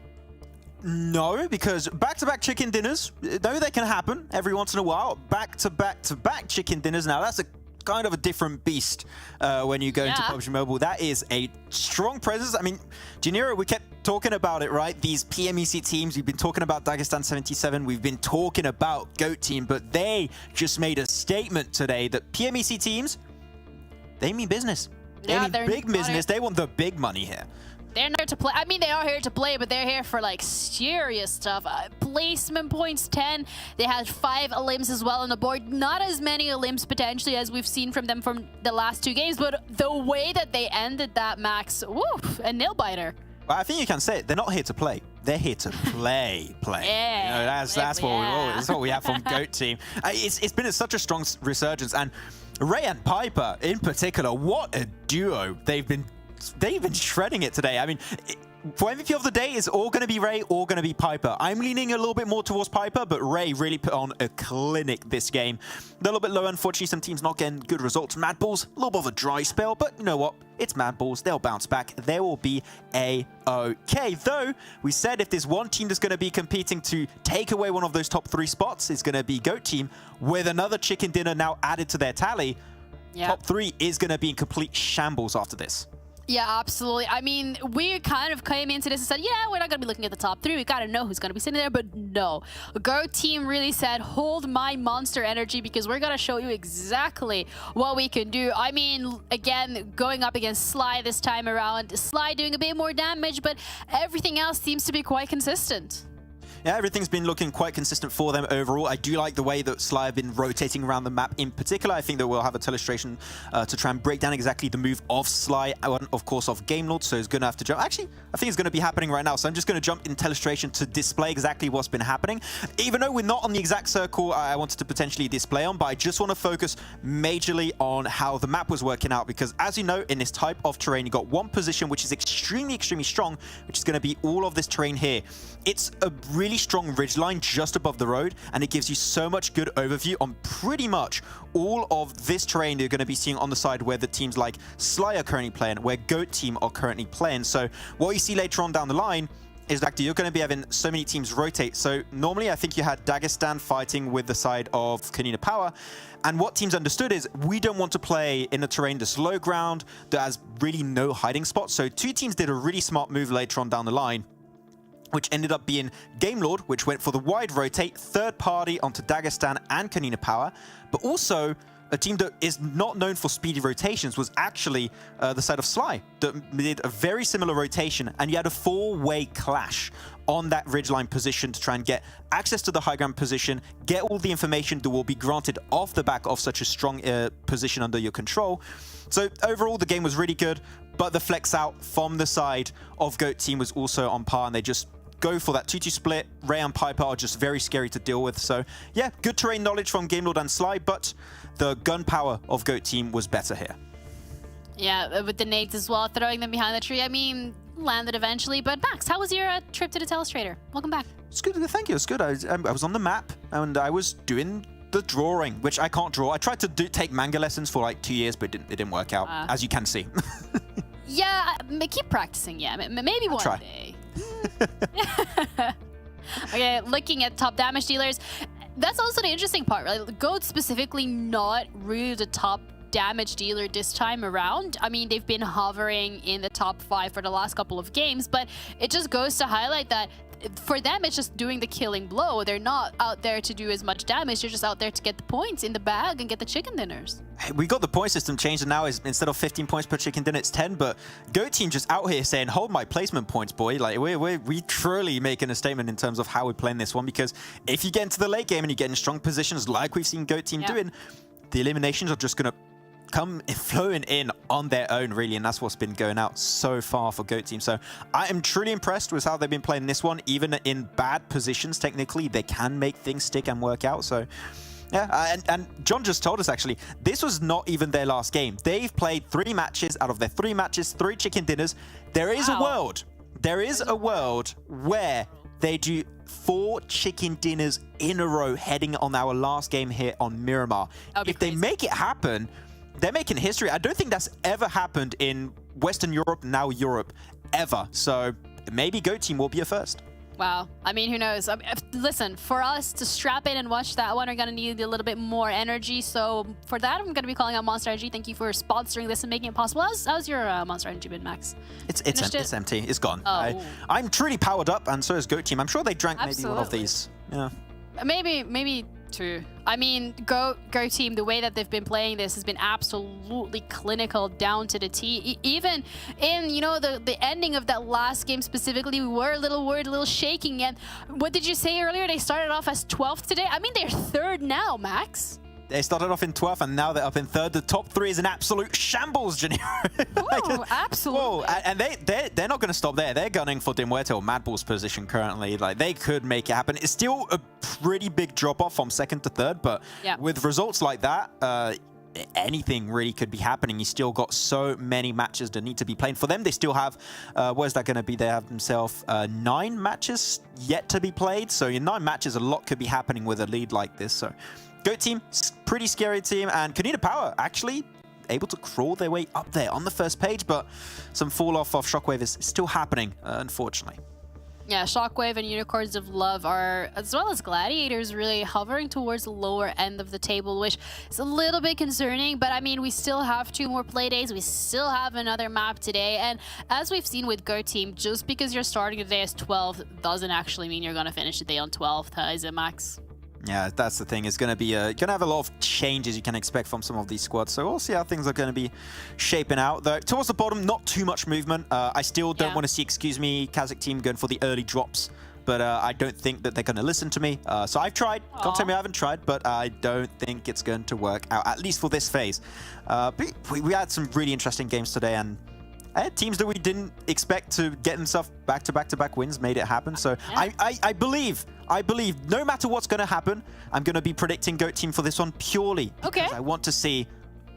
No, because back-to-back chicken dinners, no, they can happen every once in a while. Back-to-back-to-back chicken dinners. Now, that's a kind of a different beast when you go into PUBG Mobile. That is a strong presence. I mean, Janira, we kept talking about it, right? These PMEC teams, we've been talking about Dagestan 77, we've been talking about GOAT Team, but they just made a statement today that PMEC teams, they mean business. They mean big business. They want the big money here.
They're not here to play. I mean, they are here to play, but they're here for like serious stuff. Placement points 10. They had 5 Olymps as well on the board. Not as many Olymps potentially as we've seen from them from the last 2 games, but the way that they ended that, Max, woof, a nail biter.
Well, I think you can say it. They're not here to play. They're here to play.
Yeah,
you know, that's what we have from GOAT Team. It's been such a strong resurgence, and Ray and Piper in particular, what a duo they've been shredding it today. I mean, for MVP of the day, it's all going to be Ray or going to be Piper. I'm leaning a little bit more towards Piper, but Ray really put on a clinic this game. A little bit low, unfortunately, some teams not getting good results. MADBULLS, a little bit of a dry spell, but you know what? It's MADBULLS. They'll bounce back. They will be A-okay. Though, we said if there's one team that's going to be competing to take away one of those top 3 spots, it's going to be GOAT Team, with another chicken dinner now added to their tally. Top 3 is going to be in complete shambles after this.
Yeah, absolutely. I mean, we kind of came into this and said, yeah, we're not going to be looking at the top 3. We got to know who's going to be sitting there. But no, GOAT Team really said, hold my monster energy because we're going to show you exactly what we can do. I mean, again, going up against Sly this time around. Sly doing a bit more damage, but everything else seems to be quite consistent.
Yeah, everything's been looking quite consistent for them overall. I do like the way that Sly have been rotating around the map in particular. I think that we'll have a illustration to try and break down exactly the move of Sly and, of course, of Game Lord. So he's going to have to jump. Actually, I think it's going to be happening right now. So I'm just going to jump into illustration to display exactly what's been happening. Even though we're not on the exact circle I wanted to potentially display on, but I just want to focus majorly on how the map was working out. Because as you know, in this type of terrain, you've got one position which is extremely, extremely strong, which is going to be all of this terrain here. It's a really strong ridgeline just above the road, and it gives you so much good overview on pretty much all of this terrain you're going to be seeing on the side where the teams like Sly are currently playing, where GOAT Team are currently playing. So what you see later on down the line is that you're going to be having so many teams rotate. So normally I think you had Dagestan fighting with the side of KONINA Power, and what teams understood is we don't want to play in a terrain that's low ground, that has really no hiding spots. So 2 teams did a really smart move later on down the line, which ended up being Game Lord, which went for the wide rotate, third party onto Dagestan and KONINA Power, but also a team that is not known for speedy rotations was actually the side of Sly, that did a very similar rotation, and you had a 4-way clash on that ridgeline position to try and get access to the high ground position, get all the information that will be granted off the back of such a strong position under your control. So overall, the game was really good, but the flex out from the side of GOAT Team was also on par, and they just go for that 2-2 split. Ray and Piper are just very scary to deal with. So yeah, good terrain knowledge from Game Lord and Sly, but the gun power of GOAT Team was better here.
Yeah, with the nades as well, throwing them behind the tree. I mean, landed eventually. But Max, how was your trip to the Telestrator? Welcome back.
It's good. Thank you. It's good. I was on the map and I was doing the drawing, which I can't draw. I tried to take manga lessons for like 2 years, but it didn't work out, as you can see.
Yeah, keep practicing. Yeah, maybe one day. Okay, looking at top damage dealers, that's also the interesting part, right? GOAT specifically not really the top damage dealer this time around. I mean, they've been hovering in the top 5 for the last couple of games, but it just goes to highlight that for them, it's just doing the killing blow. They're not out there to do as much damage. They're just out there to get the points in the bag and get the chicken dinners.
Hey, we got the point system changed, and now is instead of 15 points per chicken dinner, it's 10. But GOAT Team just out here saying, hold my placement points, boy. Like, we truly making a statement in terms of how we're playing this one, because if you get into the late game and you get in strong positions like we've seen GOAT Team doing, the eliminations are just going to come flowing in on their own, really, and that's what's been going out so far for GOAT Team. So I am truly impressed with how they've been playing this one. Even in bad positions, technically, they can make things stick and work out. So yeah, and John just told us, actually, this was not even their last game. They've played 3 matches. Out of their 3 matches, 3 chicken dinners. There is a world where they do 4 chicken dinners in a row heading on our last game here on Miramar. If they make it happen, they're making history. I don't think that's ever happened in Western Europe, now Europe, ever. So maybe GOAT Team will be a first.
Wow. I mean, who knows? Listen, for us to strap in and watch that one, we're going to need a little bit more energy. So for that, I'm going to be calling out Monster Energy. Thank you for sponsoring this and making it possible. How's your Monster Energy been, Max?
It's empty. It's gone.
Oh.
I'm truly powered up, and so is Goat Team. I'm sure they drank maybe one of these. Yeah.
Maybe two. I mean, Go Team, the way that they've been playing this has been absolutely clinical down to the T. Even in, you know, the ending of that last game specifically, we were a little worried, a little shaking. And what did you say earlier? They started off as 12th today. I mean, they're third now, Max.
They started off in 12th, and now they're up in third. The top three is an absolute shambles, Janira.
Oh, absolutely.
Whoa, and they're not going to stop there. They're gunning for Muerte or MADBULLS position currently. Like, they could make it happen. It's still a pretty big drop-off from second to third, but with results like that, anything really could be happening. You still got so many matches that need to be played. For them, they still have, where's that going to be? They have themselves 9 matches yet to be played. So in 9 matches, a lot could be happening with a lead like this. So Goat Team, pretty scary team, and KONINA Power actually able to crawl their way up there on the first page, but some fall off of SHOCKWAVE is still happening, unfortunately.
Yeah, SHOCKWAVE and Unicorns of Love are, as well as Gladiators, really hovering towards the lower end of the table, which is a little bit concerning. But I mean, we still have 2 more play days. We still have another map today. And as we've seen with Goat Team, just because you're starting the day as 12th doesn't actually mean you're going to finish the day on 12th, is it, Max?
Yeah, that's the thing. It's going to be gonna have a lot of changes you can expect from some of these squads. So we'll see how things are going to be shaping out. Though towards the bottom, not too much movement. I still don't want to see, KASIK team going for the early drops, but I don't think that they're going to listen to me. So I've tried. Can't tell me I haven't tried, but I don't think it's going to work out, at least for this phase. But we had some really interesting games today, and teams that we didn't expect to get themselves back-to-back wins made it happen. So I believe no matter what's going to happen, I'm going to be predicting Goat Team for this one purely because I want to see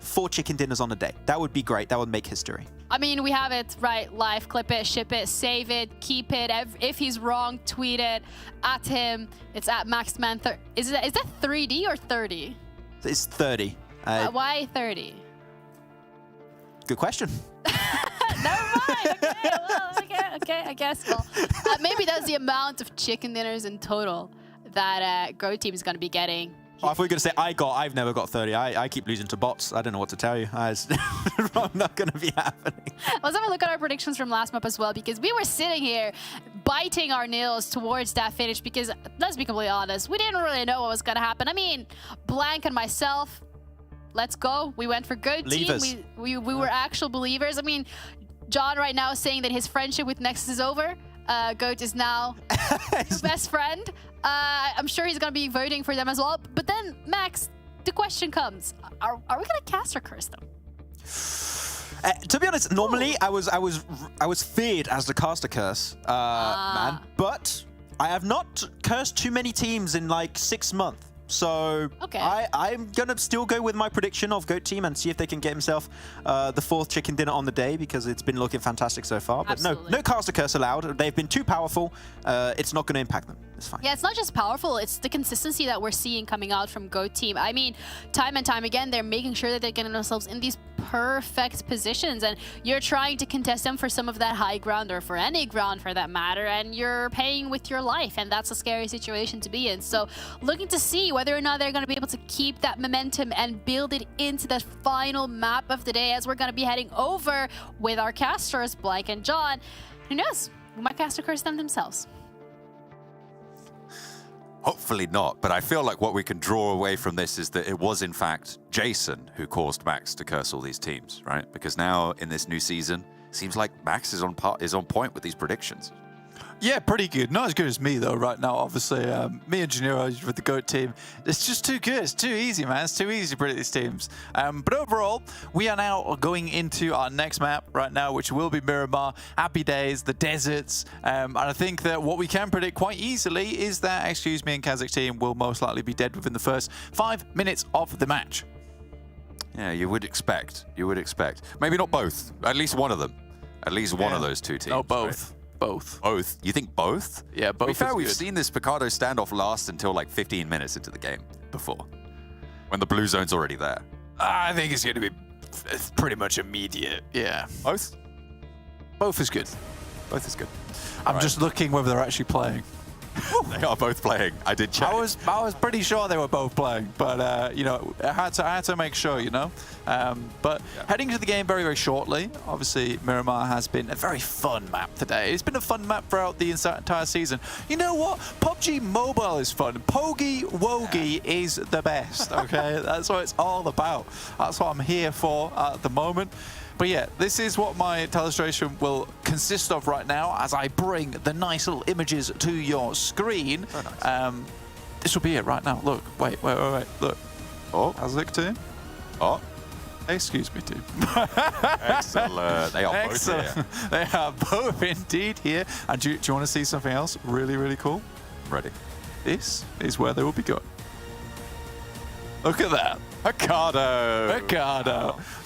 4 chicken dinners on a day. That would be great. That would make history.
I mean, we have it right live. Clip it, ship it, save it, keep it. If he's wrong, tweet it at him. It's at MaxMan. Is that 3D or 30?
It's 30.
Why 30?
Good question.
Never mind. Okay, I guess. Well, maybe that's the amount of chicken dinners in total that Goat Team is going to be getting.
Oh, I thought you were going to say I've never got 30. I keep losing to bots. I don't know what to tell you. It's not going to be happening.
Let's have a look at our predictions from last map as well, because we were sitting here biting our nails towards that finish because, let's be completely honest, we didn't really know what was going to happen. I mean, Blank and myself, let's go. We went for Goat Team. We were actual believers. I mean, John right now is saying that his friendship with NEXUS is over. Goat is now his best friend. I'm sure he's going to be voting for them as well. But then, Max, the question comes, are we going to cast or curse them?
To be honest, normally I was feared as the caster curse, man. But I have not cursed too many teams in like 6 months. So I'm going to still go with my prediction of Goat Team and see if they can get himself the 4th chicken dinner on the day, because it's been looking fantastic so far. But no caster curse allowed. They've been too powerful. It's not going to impact them. It's fine.
Yeah, it's not just powerful. It's the consistency that we're seeing coming out from Goat Team. I mean, time and time again, they're making sure that they're getting themselves in these perfect positions, and you're trying to contest them for some of that high ground, or for any ground for that matter, and you're paying with your life, and that's a scary situation to be in. So looking to see whether or not they're going to be able to keep that momentum and build it into the final map of the day, as we're going to be heading over with our casters, Blank and John. Who knows? We might caster curse them themselves.
Hopefully not, but I feel like what we can draw away from this is that it was in fact Jason who caused Max to curse all these teams, right? Because now in this new season, it seems like Max is on point with these predictions.
Yeah, pretty good. Not as good as me, though, right now, obviously. Me and Janiro with the GOAT team, it's just too good. It's too easy, man. It's too easy to predict these teams. But overall, we are now going into our next map right now, which will be Miramar, Happy Days, the deserts. And I think that what we can predict quite easily is that, excuse me, and KASIK team will most likely be dead within the first 5 minutes of the match.
Yeah, you would expect. You would expect. Maybe not both. At least one of them. At least one of those 2 teams.
Oh, both.
Right?
Both.
You think both?
Yeah, both.
To be fair, we've seen this Picardo standoff last until like 15 minutes into the game before, when the blue zone's already there.
I think it's going to be pretty much immediate. Yeah.
Both?
Both is good.
Both is good.
I'm just looking whether they're actually playing.
They are both playing. I did check.
I was pretty sure they were both playing, but you know, I had to make sure, you know. But heading to the game very, very shortly. Obviously, Miramar has been a very fun map today. It's been a fun map throughout the entire season. You know what? PUBG Mobile is fun. Pogi Wogi is the best. Okay, that's what it's all about. That's what I'm here for at the moment. But yeah, this is what my telestration will consist of right now as I bring the nice little images to your screen.
Very nice.
This will be it right now. Look, wait, look.
Oh,
KASIK team.
oh,
Excuse me, team.
excellent. They are both here.
They are both indeed here. And do you want to see something else really, really cool?
Ready.
This is where they will be going. Look at that.
Ricardo.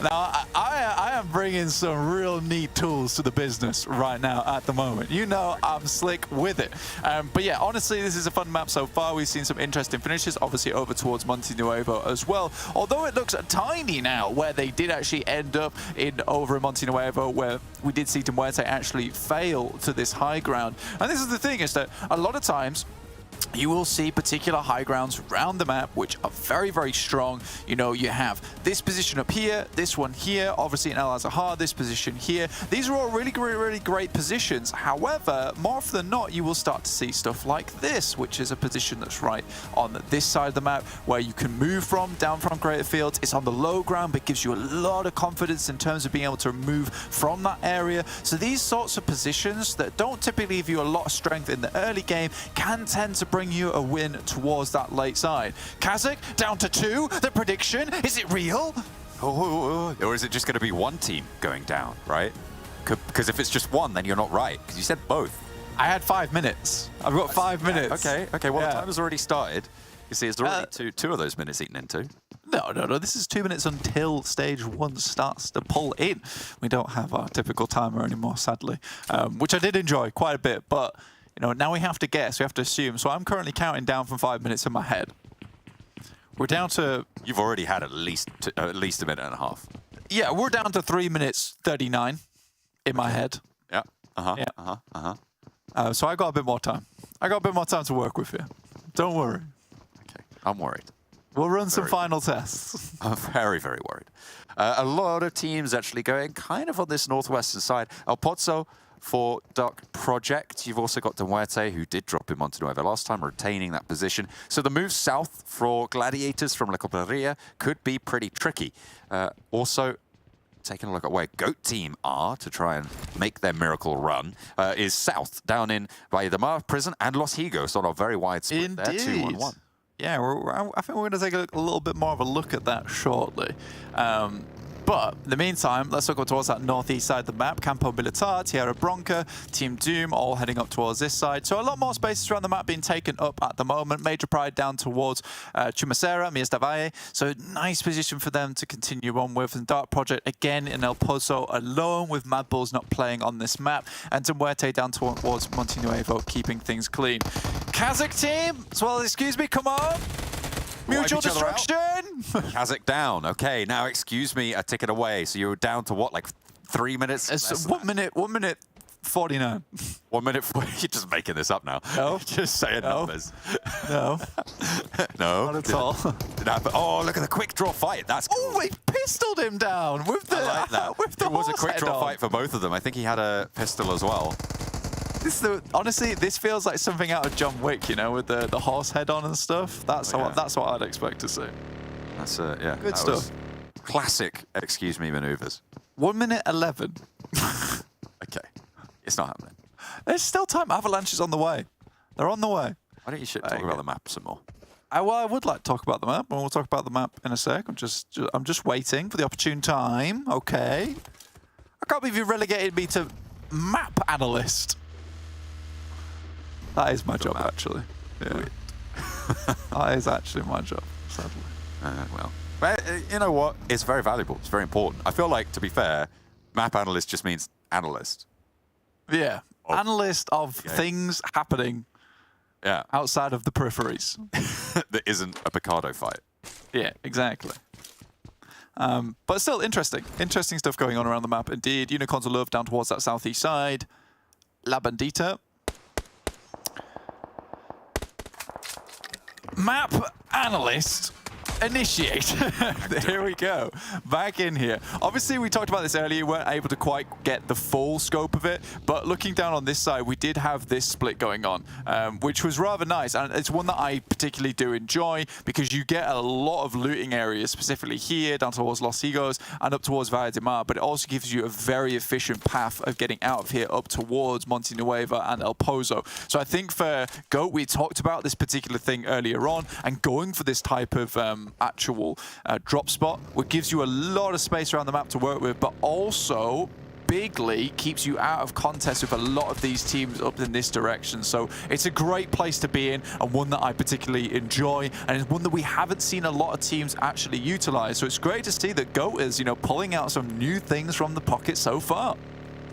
Now, I am bringing some real neat tools to the business right now at the moment. You know I'm slick with it. But yeah, honestly, this is a fun map so far. We've seen some interesting finishes, obviously over towards Monte Nuevo as well. Although it looks tiny now, where they did actually end up over in Monte Nuevo, where we did see Muerte actually fail to this high ground. And this is the thing, is that a lot of times, you will see particular high grounds around the map which are very, very strong. You know, you have this position up here, this one here, obviously in El Azahar, this position here. These are all really, really great positions. However, more often than not, you will start to see stuff like this, which is a position that's right on this side of the map where you can move from, down from greater fields. It's on the low ground, but gives you a lot of confidence in terms of being able to move from that area. So these sorts of positions that don't typically give you a lot of strength in the early game can tend to bring you a win towards that late side. KASIK down to 2. The prediction, is it real?
Or is it just going to be one team going down, right? Because if it's just one, then you're not right. Because you said both.
I had 5 minutes. I've got 5 minutes.
Okay. Well, the time has already started. You see, it's already two of those minutes eaten into.
No. This is 2 minutes until stage 1 starts to pull in. We don't have our typical timer anymore, sadly, which I did enjoy quite a bit, but you know, now we have to guess, we have to assume. So I'm currently counting down from 5 minutes in my head. We're down to...
You've already had at least a minute and a half.
Yeah, we're down to 3 minutes 39 in my head.
Yeah.
So I got a bit more time. I got a bit more time to work with here. Don't worry.
Okay, I'm worried.
We'll run some final tests.
I'm very, very worried. A lot of teams actually going kind of on this northwestern side. El Pozo for Duck Project. You've also got Muerte, who did drop in Monte Nuevo last time, retaining that position. So the move south for Gladiators from La Coperia could be pretty tricky. Also, taking a look at where Goat Team are to try and make their miracle run is south, down in Miramar Prison and Los Higos on a very wide split there, 2-1-1.
Yeah, I think we're going to take a little bit more of a look at that shortly. But in the meantime, let's look up towards that northeast side of the map. Campo Militar, Tierra Bronca, Team Doom, all heading up towards this side. So a lot more spaces around the map being taken up at the moment. Major Pride down towards Chumacera, Mias da Valle. So nice position for them to continue on with. And Dark Project again in El Pozo alone, with MADBULLS not playing on this map. And Muerte down towards Monte Nuevo, keeping things clean. KASIK team, as well, excuse me, come on. Mutual destruction!
KASIK down. Okay, now excuse me, a ticket away. So you're down to what, like 3 minutes?
It's 1 minute 49.
1 minute. You're just making this up now.
No.
Just saying numbers.
No.
No.
Not at all.
Oh, look at the quick draw fight. That's cool.
Oh, he pistoled him down with the.
I like that.
With the
it was a quick draw
on.
fight for both of them. I think he had a pistol as well.
Honestly, this feels like something out of John Wick, you know, with the horse head on and stuff. That's what I'd expect to see.
That's yeah.
Good stuff.
Classic, excuse me, maneuvers.
1 minute 11.
Okay, it's not happening.
There's still time. Avalanche is on the way. They're on the way.
Why don't you talk about the map some more?
Well, I would like to talk about the map, and we'll talk about the map in a sec. I'm just waiting for the opportune time. Okay. I can't believe you relegated me to map analyst. That is my job, actually. Yeah. That is actually my job, sadly.
Well, you know what? It's very valuable. It's very important. I feel like, to be fair, map analyst just means analyst.
Yeah. Analyst of things happening outside of the peripheries.
That isn't a Picardo fight.
Yeah, exactly. But still interesting. Interesting stuff going on around the map. Indeed, Unicorns of Love down towards that southeast side. La Bandita. Map analyst. Initiate. Here we go. Back in here. Obviously, we talked about this earlier. We weren't able to quite get the full scope of it. But looking down on this side, we did have this split going on, which was rather nice. And it's one that I particularly do enjoy because you get a lot of looting areas, specifically here, down towards Los Higos and up towards Valle de Mar. But it also gives you a very efficient path of getting out of here up towards Monte Nueva and El Pozo. So I think for GOAT, we talked about this particular thing earlier on, and going for this type of actual drop spot, which gives you a lot of space around the map to work with, but also bigly keeps you out of contest with a lot of these teams up in this direction. So it's a great place to be in, and one that I particularly enjoy, and it's one that we haven't seen a lot of teams actually utilize. So it's great to see that GOAT is, you know, pulling out some new things from the pocket so far.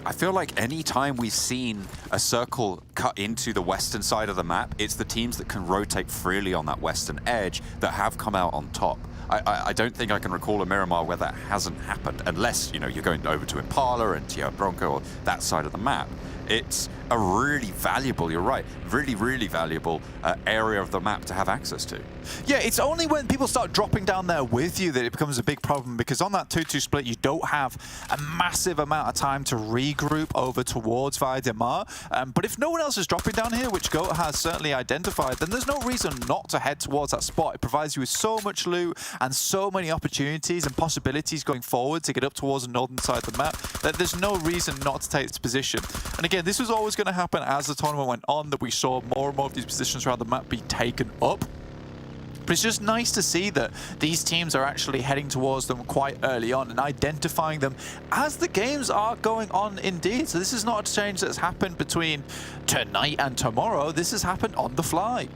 I feel like any time we've seen a circle cut into the western side of the map, it's the teams that can rotate freely on that western edge that have come out on top. I don't think I can recall a Miramar where that hasn't happened, unless, you know, you're going over to Impala and Tierra Bronco or that side of the map. It's a really valuable, you're right, really, really valuable area of the map to have access to.
Yeah, it's only when people start dropping down there with you that it becomes a big problem, because on that 2-2 split, you don't have a massive amount of time to regroup over towards Valle de Mar. But if no one else is dropping down here, which GOAT has certainly identified, then there's no reason not to head towards that spot. It provides you with so much loot and so many opportunities and possibilities going forward to get up towards the northern side of the map that there's no reason not to take this position. And again, this was always going to happen as the tournament went on, that we saw more and more of these positions around the map be taken up. But it's just nice to see that these teams are actually heading towards them quite early on and identifying them as the games are going on indeed. So this is not a change that's happened between tonight and tomorrow. This has happened on the fly.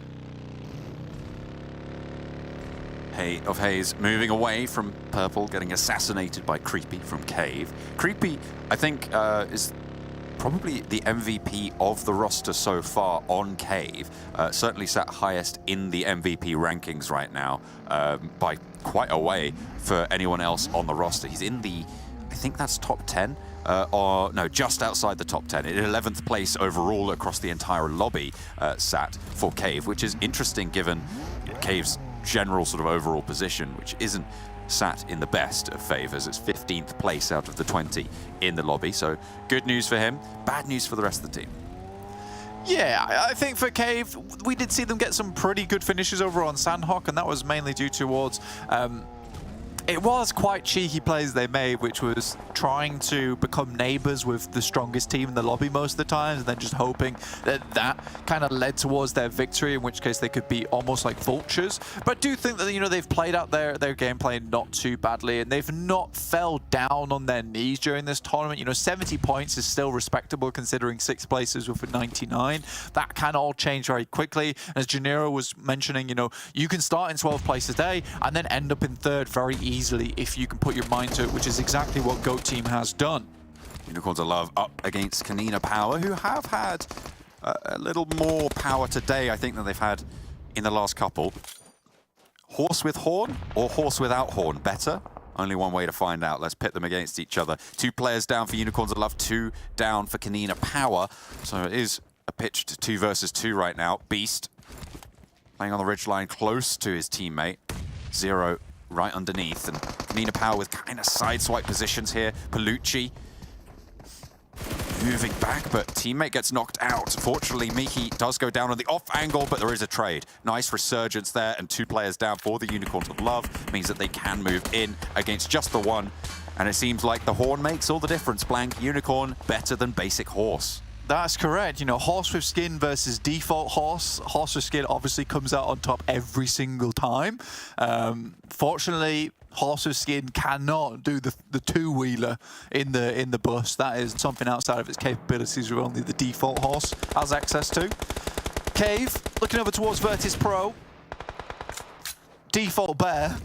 Of Hayes moving away from Purple, getting assassinated by Creepy from Cave. Creepy, I think, is probably the MVP of the roster so far on Cave. Certainly sat highest in the MVP rankings right now, by quite a way for anyone else on the roster. He's in the, I think that's top 10, or no, just outside the top 10. In 11th place overall across the entire lobby sat for Cave, which is interesting given Cave's general sort of overall position, which isn't sat in the best of favors. It's 15th place out of the 20 in the lobby. So good news for him, bad news for the rest of the team.
Yeah, I think for Cave, we did see them get some pretty good finishes over on Sanhok, and that was mainly due towards it was quite cheeky plays they made, which was trying to become neighbors with the strongest team in the lobby most of the time, and then just hoping that that kind of led towards their victory, in which case they could be almost like vultures. But I do think that, you know, they've played out their gameplay not too badly, and they've not fell down on their knees during this tournament. You know, 70 points is still respectable considering 6th places with 99. That can all change very quickly. As Janiro was mentioning, you know, you can start in 12th place today and then end up in 3rd very easily if you can put your mind to it, which is exactly what GOAT team has done.
Unicorns of Love up against KONINA Power, who have had a little more power today, I think, than they've had in the last couple. Horse with horn or horse without horn better? Only one way to find out. Let's pit them against each other. 2 players down for Unicorns of Love, 2 down for KONINA Power. So it is a pitched 2 versus 2 right now. Beast playing on the ridgeline close to his teammate. Zero right underneath, and KONINA Power with kind of sideswipe positions here. Palucci moving back, but teammate gets knocked out. Fortunately, Miki does go down on the off angle, but there is a trade. Nice resurgence there, and 2 players down for the Unicorns of Love means that they can move in against just the one. And it seems like the horn makes all the difference. Blank Unicorn better than basic horse.
That's correct. You know, horse with skin versus default horse. Horse with skin obviously comes out on top every single time. Fortunately, horse with skin cannot do the two-wheeler in the bus. That is something outside of its capabilities with only the default horse has access to. Cave, looking over towards VIRTUS.PRO. Default bear.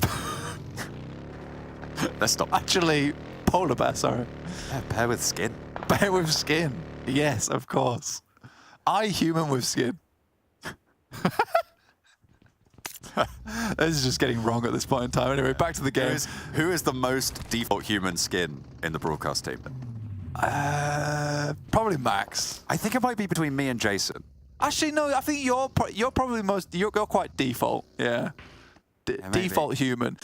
Let's stop.
Actually, polar bear, sorry.
Yeah, bear with skin.
Bear with skin. Yes, of course. I human with skin. This is just getting wrong at this point in time. Anyway, back to the game.
Who is the most default human skin in the broadcast team?
Probably Max.
I think it might be between me and Jason.
Actually, no. I think you're probably you're quite default. Yeah. Default human.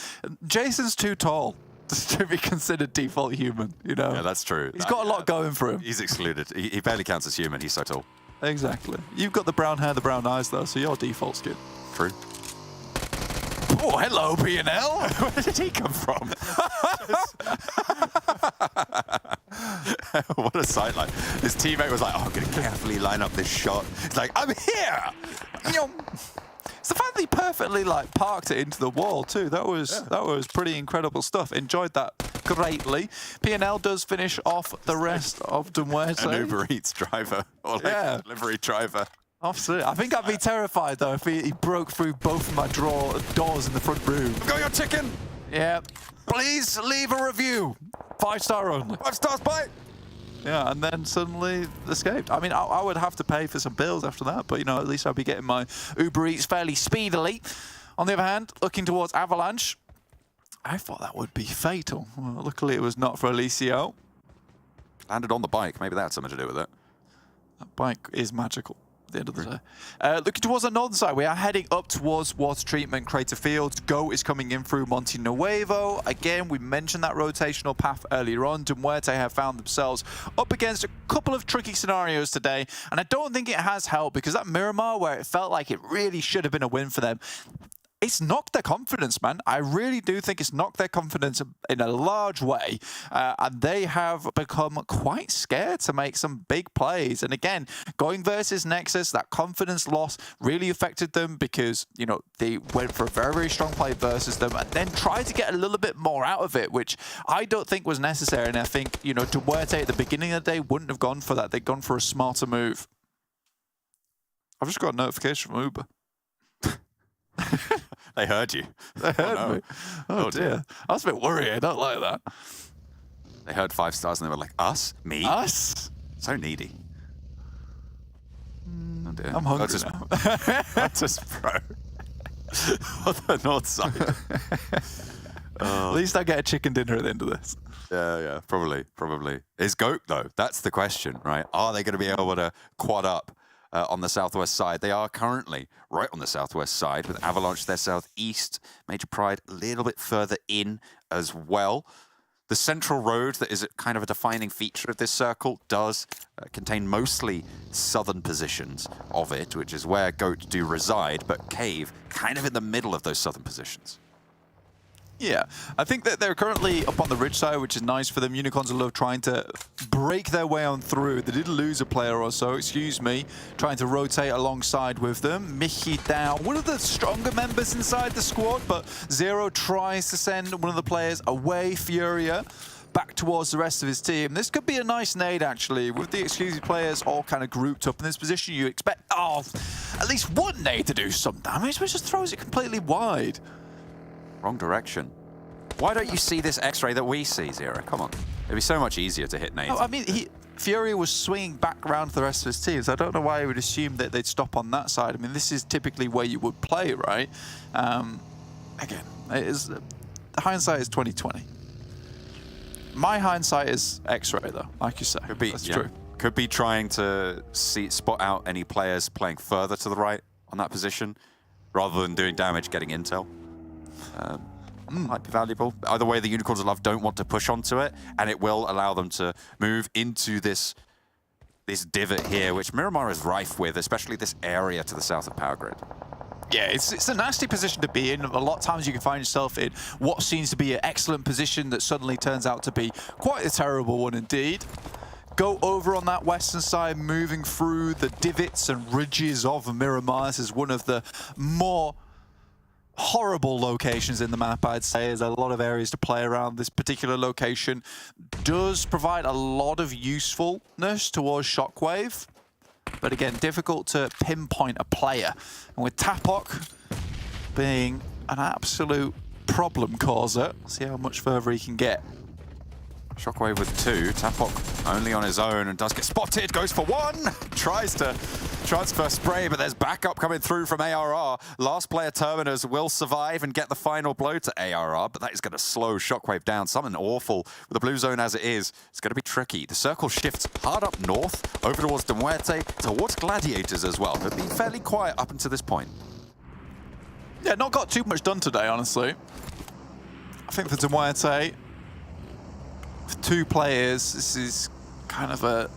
Jason's too tall to be considered default human. You know.
Yeah, that's true.
He's got a lot going for him.
He's excluded. He barely counts as human. He's so tall.
Exactly. You've got the brown hair, the brown eyes, though, so you're default skin.
True.
Oh, hello, PNL.
Where did he come from? What a sight line. His teammate was like, oh, I'm going to carefully line up this shot. It's like, I'm here!
It's the fact that he perfectly parked it into the wall too. That was pretty incredible stuff. Enjoyed that greatly. PNL does finish off the rest of Muerte.
An Uber Eats driver or delivery driver.
Absolutely. I think I'd be terrified though if he broke through both of my doors in the front room.
Got your chicken.
Yeah. Please leave a review. 5-star only.
5 stars, bye.
Yeah, and then suddenly escaped. I mean, I would have to pay for some bills after that, but, you know, at least I'd be getting my Uber Eats fairly speedily. On the other hand, looking towards Avalanche, I thought that would be fatal. Well, luckily, it was not for Alicio.
Landed on the bike. Maybe that had something to do with it.
That bike is magical at the end of the day. Looking towards the northern side, we are heading up towards water treatment, Crater Fields. Go is coming in through Monte Nuevo. Again, we mentioned that rotational path earlier on. Muerte have found themselves up against a couple of tricky scenarios today, and I don't think it has helped because that Miramar, where it felt like it really should have been a win for them, it's knocked their confidence, man. I really do think it's knocked their confidence in a large way. And they have become quite scared to make some big plays. And again, going versus Nexus, that confidence loss really affected them because, you know, they went for a very, very strong play versus them and then tried to get a little bit more out of it, which I don't think was necessary. And I think, you know, Muerte at the beginning of the day wouldn't have gone for that. They'd gone for a smarter move. I've just got a notification from Uber.
They heard you.
They heard me. Oh dear. I was a bit worried. I don't like that.
They heard 5 stars and they were like, us? Me?
Us?
So needy.
Oh dear. I'm hungry now.
VIRTUS.PRO. On the north side.
At least I get a chicken dinner at the end of this.
Yeah, probably. Is GOAT, though? That's the question, right? Are they going to be able to quad up on the southwest side? They are currently right on the southwest side with Avalanche their southeast, Major Pride a little bit further in as well. The central road that is kind of a defining feature of this circle does contain mostly southern positions of it, which is where GOAT do reside, but Cave kind of in the middle of those southern positions.
Yeah, I think that they're currently up on the ridge side, which is nice for them. Unicorns love trying to break their way on through. They did lose a player or so, excuse me, trying to rotate alongside with them. Mickey down, one of the stronger members inside the squad, but Zero tries to send one of the players away, Furia, back towards the rest of his team. This could be a nice nade, actually. With the exclusive players all kind of grouped up in this position, you expect, at least one nade to do some damage, but just throws it completely wide.
Wrong direction. Why don't you see this X-ray that we see, Zero? Come on. It'd be so much easier to hit nades.
No, I mean, Fury was swinging back around to the rest of his teams. I don't know why he would assume that they'd stop on that side. I mean, this is typically where you would play, right? Again, hindsight is 20/20. My hindsight is X-ray, though, like you say.
Could be,
that's true.
Could be trying to spot out any players playing further to the right on that position, rather than doing damage, getting intel. Might be valuable. Either way, the Unicorns of Love don't want to push onto it, and it will allow them to move into this divot here, which Miramar is rife with, especially this area to the south of Power Grid.
Yeah, it's a nasty position to be in. A lot of times you can find yourself in what seems to be an excellent position that suddenly turns out to be quite a terrible one indeed. Go over on that western side, moving through the divots and ridges of Miramar. This is one of the more horrible locations in the map, I'd say. There's a lot of areas to play around. This particular location does provide a lot of usefulness towards Shockwave, but again, difficult to pinpoint a player. And with Tapok being an absolute problem causer, see how much further he can get.
Shockwave with 2, Tapok only on his own and does get spotted, goes for 1, tries to transfer spray, but there's backup coming through from ARR. Last player Terminus will survive and get the final blow to ARR, but that is going to slow Shockwave down. Something awful with the blue zone as it is. It's going to be tricky. The circle shifts hard up north, over towards De Muerte, towards Gladiators as well. They've been fairly quiet up until this point.
Yeah, not got too much done today, honestly. I think for De Muerte, for 2 players, this is kind of a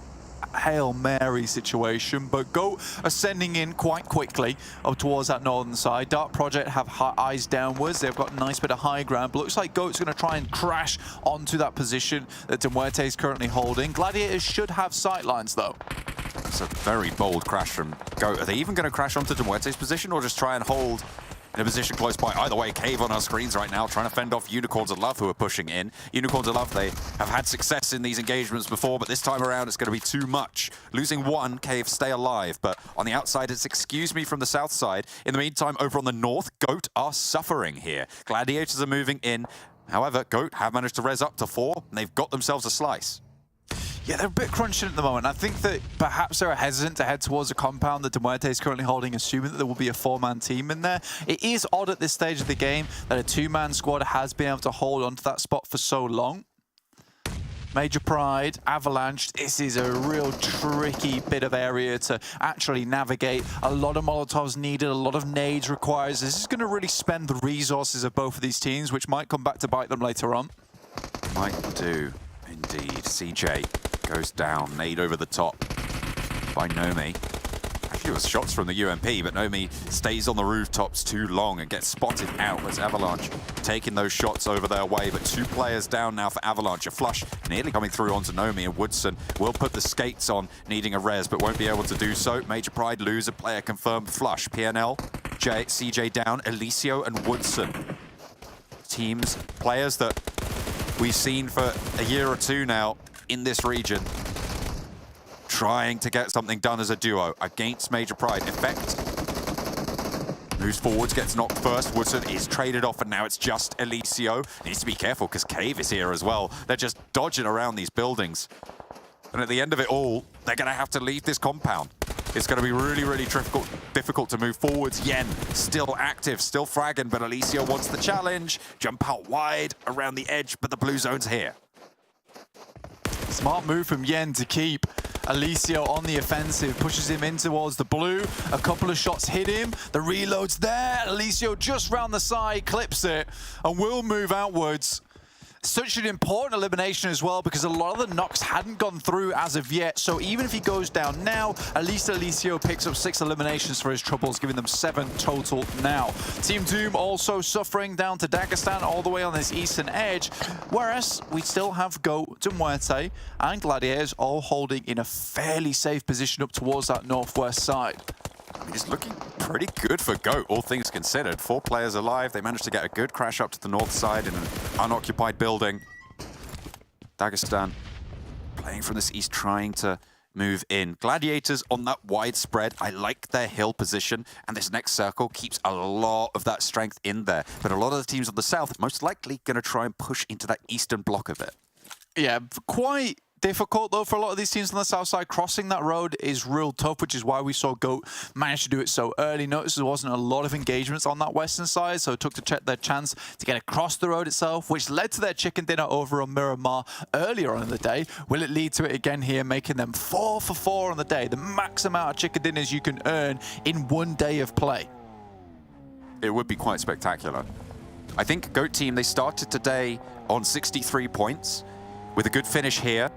Hail Mary situation, but GOAT are sending in quite quickly up towards that northern side. Dark Project have eyes downwards. They've got a nice bit of high ground, but looks like GOAT's going to try and crash onto that position that De Muerte is currently holding. Gladiators should have sightlines, though.
It's a very bold crash from GOAT. Are they even going to crash onto De Muerte's position or just try and hold in a position close by? Either way, Cave on our screens right now trying to fend off Unicorns of Love, who are pushing in. Unicorns of Love, they have had success in these engagements before, but this time around it's going to be too much. Losing 1, Cave stay alive, but on the outside it's excuse me from the south side. In the meantime, over on the north, GOAT are suffering here. Gladiators are moving in. However, GOAT have managed to res up to 4, and they've got themselves a slice.
Yeah, they're a bit crunching at the moment. I think that perhaps they're hesitant to head towards a compound that De Muerte is currently holding, assuming that there will be a 4-man team in there. It is odd at this stage of the game that a 2-man squad has been able to hold onto that spot for so long. Major Pride, Avalanche, this is a real tricky bit of area to actually navigate. A lot of Molotovs needed, a lot of nades required. This is going to really spend the resources of both of these teams, which might come back to bite them later on.
Might do, indeed. CJ goes down, nade over the top by Nomi. Actually, it was shots from the UMP, but Nomi stays on the rooftops too long and gets spotted out as Avalanche taking those shots over their way. But 2 players down now for Avalanche. A flush nearly coming through onto Nomi, and Woodson will put the skates on, needing a res, but won't be able to do so. Major Pride lose a player confirmed. Flush, PNL, CJ down, Elicio and Woodson. Teams, players that we've seen for a year or 2 now in this region, trying to get something done as a duo against Major Pride. Effect moves forwards, gets knocked first. Woodson is traded off, and now it's just Elicio. Needs to be careful because Cave is here as well. They're just dodging around these buildings. And at the end of it all, they're going to have to leave this compound. It's going to be really, really difficult to move forwards. Yen still active, still fragging, but Elicio wants the challenge. Jump out wide around the edge, but the blue zone's here.
Smart move from Yen to keep Elicio on the offensive, pushes him in towards the blue. A couple of shots hit him. The reload's there. Elicio just round the side, clips it, and will move outwards. Such an important elimination as well, because a lot of the knocks hadn't gone through as of yet. So even if he goes down now, at least Elicio picks up 6 eliminations for his troubles, giving them 7 total now. Team Doom also suffering down to Dagestan all the way on this eastern edge, whereas we still have GOAT, De Muerte, and Gladiators all holding in a fairly safe position up towards that northwest side.
I mean, it's looking pretty good for GOAT, all things considered. 4 players alive. They managed to get a good crash up to the north side in an unoccupied building. Dagestan playing from this east, trying to move in. Gladiators on that wide spread. I like their hill position, and this next circle keeps a lot of that strength in there. But a lot of the teams on the south most likely going to try and push into that eastern block of it.
Yeah, quite difficult though for a lot of these teams on the south side. Crossing that road is real tough, which is why we saw GOAT manage to do it so early. Notice there wasn't a lot of engagements on that western side, so it took to check their chance to get across the road itself, which led to their chicken dinner over on Miramar earlier on in the day. Will it lead to it again here, making them 4 for 4 on the day, the max amount of chicken dinners you can earn in 1 day of play?
It would be quite spectacular. I think GOAT team, they started today on 63 points with a good finish here.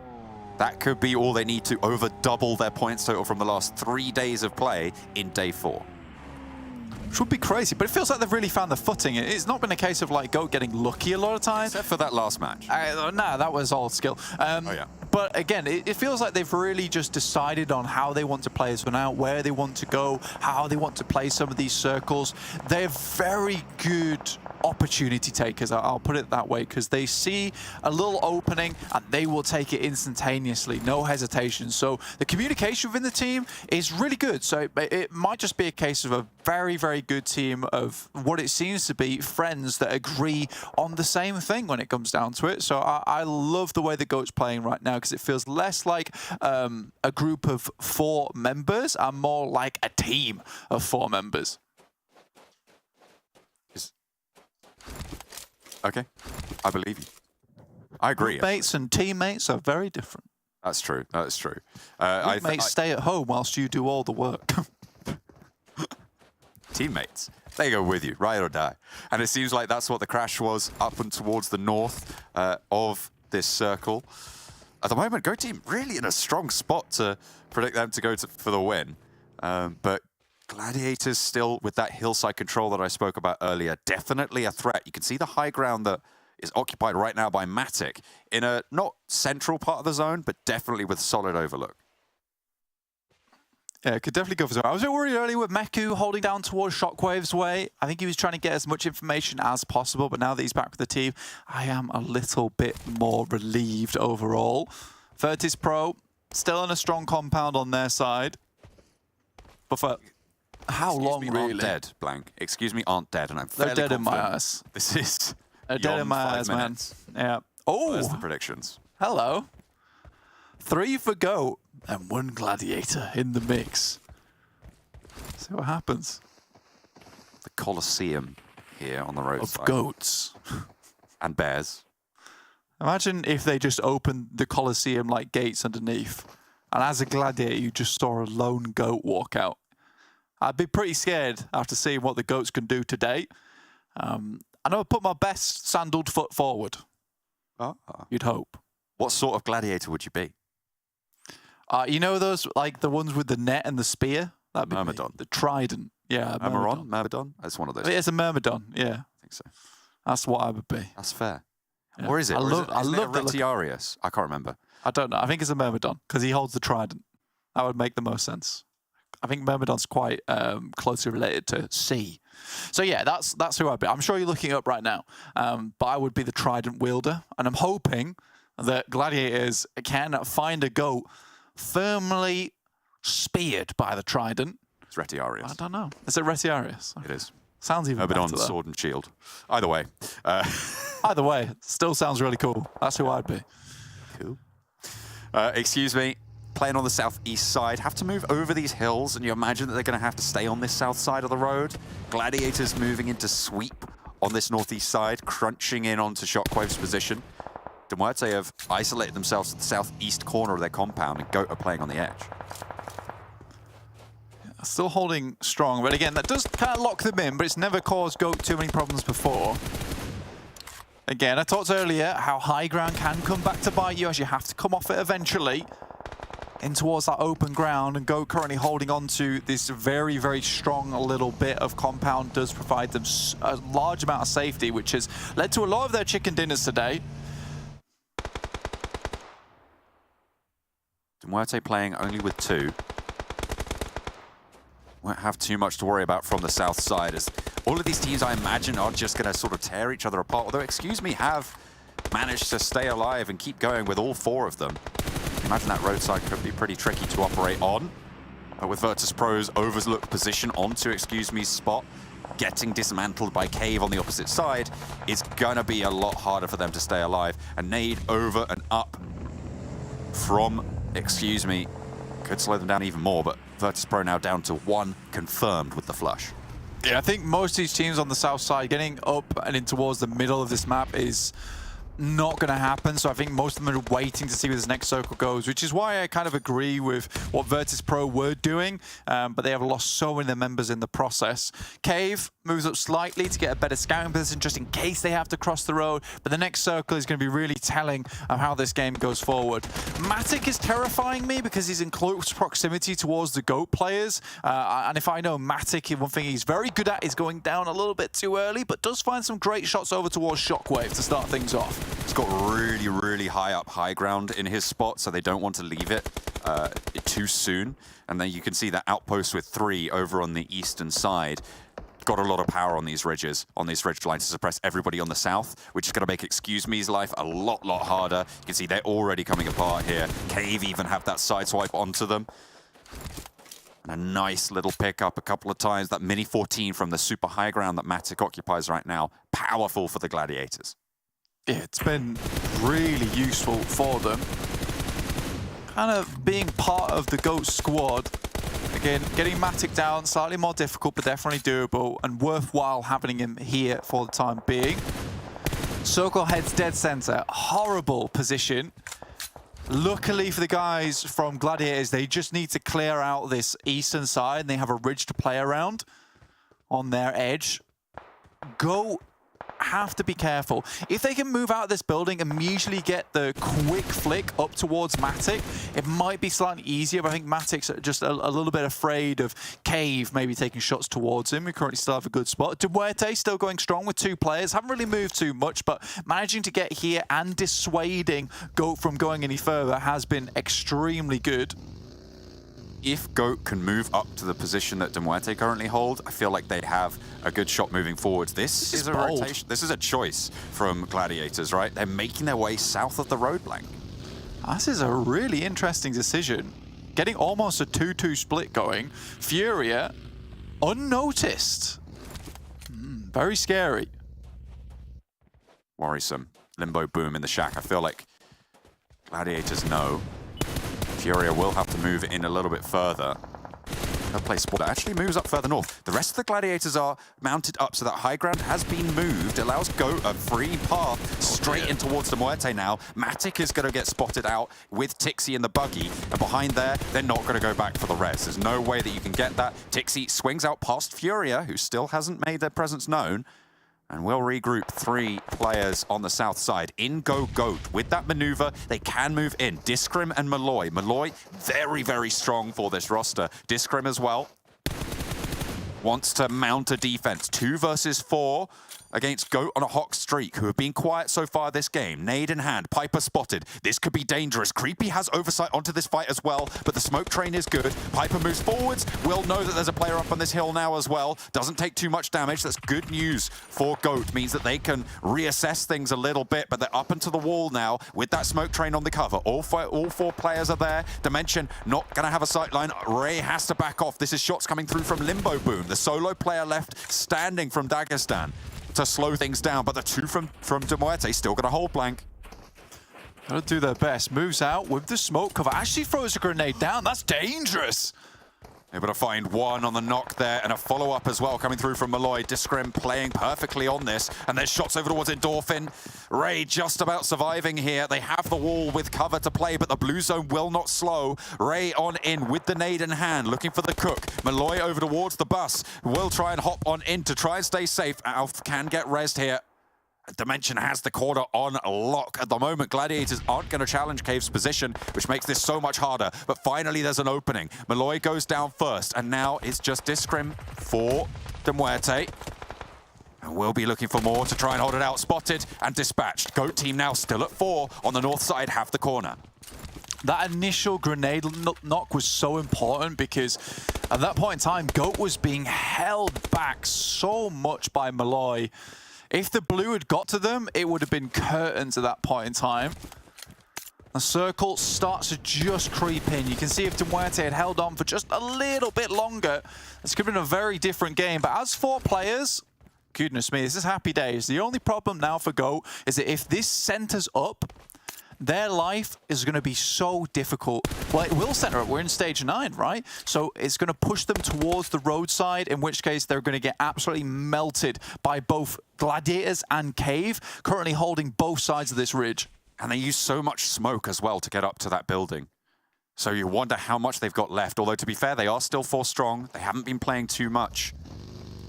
That could be all they need to over double their points total from the last 3 days of play in day 4.
Which would be crazy, but it feels like they've really found their footing. It's not been a case of like GOAT getting lucky a lot of times.
Except for that last match.
No, that was all skill.
Oh yeah.
But again, it feels like they've really just decided on how they want to play this one out, where they want to go, how they want to play some of these circles. They're very good opportunity takers, I'll put it that way, because they see a little opening and they will take it instantaneously, no hesitation. So the communication within the team is really good. So it might just be a case of a very, very good team of what it seems to be friends that agree on the same thing when it comes down to it. So I love the way the GOAT's playing right now because it feels less like a group of 4 members and more like a team of 4 members.
Okay, I believe you. I agree.
Mates and teammates are very different.
That's true. That's true.
Mates stay at home whilst you do all the work.
Teammates, they go with you, ride or die. And it seems like that's what the crash was up and towards the north of this circle. At the moment, Go Team really in a strong spot to predict them to go for the win. But Gladiators still with that hillside control that I spoke about earlier, definitely a threat. You can see the high ground that is occupied right now by Matic in a not central part of the zone, but definitely with solid overlook.
Yeah, could definitely go for zone. I was a bit worried earlier with Meku holding down towards Shockwave's way. I think he was trying to get as much information as possible, but now that he's back with the team, I am a little bit more relieved overall. VIRTUS.PRO still in a strong compound on their side. But for how long, really?
Aren't dead, Blank. Excuse me, aren't dead, and I'm fairly
They're dead
confident
in my eyes.
This is
They're dead in my eyes, man. Yeah. Oh,
there's the predictions.
Hello. 3 for GOAT and 1 Gladiator in the mix. See what happens.
The Colosseum here on the roadside.
Of goats.
And bears.
Imagine if they just opened the Colosseum like gates underneath, and as a gladiator you just saw a lone goat walk out. I'd be pretty scared after seeing what the goats can do today. And I would put my best sandaled foot forward. You'd hope.
What sort of gladiator would you be?
You know those, like the ones with the net and the spear? That'd be
Myrmidon.
The trident. Yeah,
Myrmidon? That's one of those.
It's a Myrmidon, yeah.
I think so.
That's what I would be.
That's fair.
Yeah.
Or is it?
I love
the Retiarius? I can't remember.
I don't know. I think it's a Myrmidon because he holds the trident. That would make the most sense. I think Myrmidon's quite closely related to sea. So yeah, that's who I'd be. I'm sure you're looking it up right now. But I would be the trident wielder. And I'm hoping that gladiators can find a goat firmly speared by the trident.
It's Retiarius.
I don't know. Is it Retiarius?
It is.
Sounds even
Myrmidon,
better, though.
sword and shield. Either way.
Either way, still sounds really cool. That's who I'd be.
Cool. Excuse me. Playing on the southeast side, have to move over these hills, and you imagine that they're going to have to stay on this south side of the road. Gladiators moving into sweep on this northeast side, crunching in onto Shockwave's position. Muerte have isolated themselves to the southeast corner of their compound, and Goat are playing on the edge.
Still holding strong, but again, that does kind of lock them in, but it's never caused Goat too many problems before. Again, I talked earlier how high ground can come back to bite you as you have to come off it eventually. In towards that open ground, and Goat currently holding on to this very, very strong little bit of compound does provide them a large amount of safety, which has led to a lot of their chicken dinners today.
Muerte playing only with 2. Won't have too much to worry about from the south side, as all of these teams, I imagine, are just going to sort of tear each other apart. Although, excuse me, have managed to stay alive and keep going with all 4 of them. Imagine that roadside could be pretty tricky to operate on. But with VIRTUS.PRO's overlooked position onto Excuse Me's spot, getting dismantled by Cave on the opposite side is going to be a lot harder for them to stay alive. A nade over and up from Excuse Me could slow them down even more, but VIRTUS.PRO now down to 1 confirmed with the flush.
Yeah, I think most of these teams on the south side getting up and in towards the middle of this map is not going to happen, so I think most of them are waiting to see where this next circle goes, which is why I kind of agree with what VIRTUS.PRO were doing, but they have lost so many of their members in the process. Cave moves up slightly to get a better scouting position just in case they have to cross the road, but the next circle is going to be really telling of how this game goes forward. Matic is terrifying me because he's in close proximity towards the GOAT players, and if I know Matic, one thing he's very good at is going down a little bit too early, but does find some great shots over towards Shockwave to start things off.
He's got really, really high up high ground in his spot, so they don't want to leave it too soon. And then you can see that outpost with 3 over on the eastern side. Got a lot of power on these ridges, on this ridge line to suppress everybody on the south, which is going to make Excuse Me's life a lot harder. You can see they're already coming apart here. Cave even have that side swipe onto them. And a nice little pickup a couple of times. That mini 14 from the super high ground that Matic occupies right now. Powerful for the Gladiators.
Yeah, it's been really useful for them. Kind of being part of the GOAT squad. Again, getting Matic down, slightly more difficult, but definitely doable and worthwhile having him here for the time being. Circle heads dead center. Horrible position. Luckily for the guys from Gladiators, they just need to clear out this eastern side and they have a ridge to play around on their edge. GOAT have to be careful. If they can move out of this building, immediately get the quick flick up towards Matic, it might be slightly easier, but I think Matic's just a little bit afraid of Cave maybe taking shots towards him. We currently still have a good spot. Muerte still going strong with 2 players. Haven't really moved too much, but managing to get here and dissuading GOAT from going any further has been extremely good.
If GOAT can move up to the position that Muerte currently hold, I feel like they have a good shot moving forwards. This is a
bold.
rotation. This is a choice from Gladiators, right? They're making their way south of the road blank.
This is a really interesting decision. Getting almost a 2-2 split going. Furia, unnoticed. Very scary.
Worrisome. Limbo boom in the shack. I feel like Gladiators know Furia will have to move in a little bit further. They'll play sport that actually moves up further north. The rest of the Gladiators are mounted up, so that high ground has been moved. Allows GOAT a free path straight in towards the Muerte now. Matic is going to get spotted out with Tixi in the buggy. And behind there, they're not going to go back for the res. There's no way that you can get that. Tixi swings out past Furia, who still hasn't made their presence known. And we'll regroup 3 players on the south side. In go GOAT. With that maneuver, they can move in. Discrim and Malloy. Malloy, very, very strong for this roster. Discrim as well. Wants to mount a defense. 2 versus 4 against GOAT on a hot streak, who have been quiet so far this game. Nade in hand, Piper spotted. This could be dangerous. Creepy has oversight onto this fight as well, but the smoke train is good. Piper moves forwards. We'll know that there's a player up on this hill now as well. Doesn't take too much damage. That's good news for GOAT. Means that they can reassess things a little bit, but they're up into the wall now with that smoke train on the cover. All 4 players are there. Dimension not going to have a sightline. Ray has to back off. This is shots coming through from Limbo Boom. The solo player left standing from Dagestan to slow things down, but the 2 from Muerte still going to hold blank.
Gotta do their best. Moves out with the smoke cover. Actually throws a grenade down. That's dangerous.
Able to find 1 on the knock there, and a follow-up as well coming through from Malloy. Discrim playing perfectly on this, and there's shots over towards Endorphin. Ray just about surviving here. They have the wall with cover to play, but the blue zone will not slow. Ray on in with the nade in hand, looking for the cook. Malloy over towards the bus. Will try and hop on in to try and stay safe. Alf can get rezzed here. Dimension has the corner on lock. At the moment, Gladiators aren't going to challenge Cave's position, which makes this so much harder. But finally, there's an opening. Malloy goes down first, and now it's just Discrim for Muerte. And we'll be looking for more to try and hold it out. Spotted and dispatched. GOAT team now still at 4 on the north side, half the corner.
That initial grenade knock was so important because at that point in time, GOAT was being held back so much by Malloy. If the blue had got to them, it would have been curtains at that point in time. The circle starts to just creep in. You can see if Muerte had held on for just a little bit longer, this could have been a very different game. But as 4 players, goodness me, this is happy days. The only problem now for GOAT is that if this centers up, their life is going to be so difficult. Well, it will center up. We're in stage 9, right? So it's going to push them towards the roadside, in which case they're going to get absolutely melted by both Gladiators and Cave, currently holding both sides of this ridge.
And they use so much smoke as well to get up to that building. So you wonder how much they've got left. Although, to be fair, they are still 4 strong. They haven't been playing too much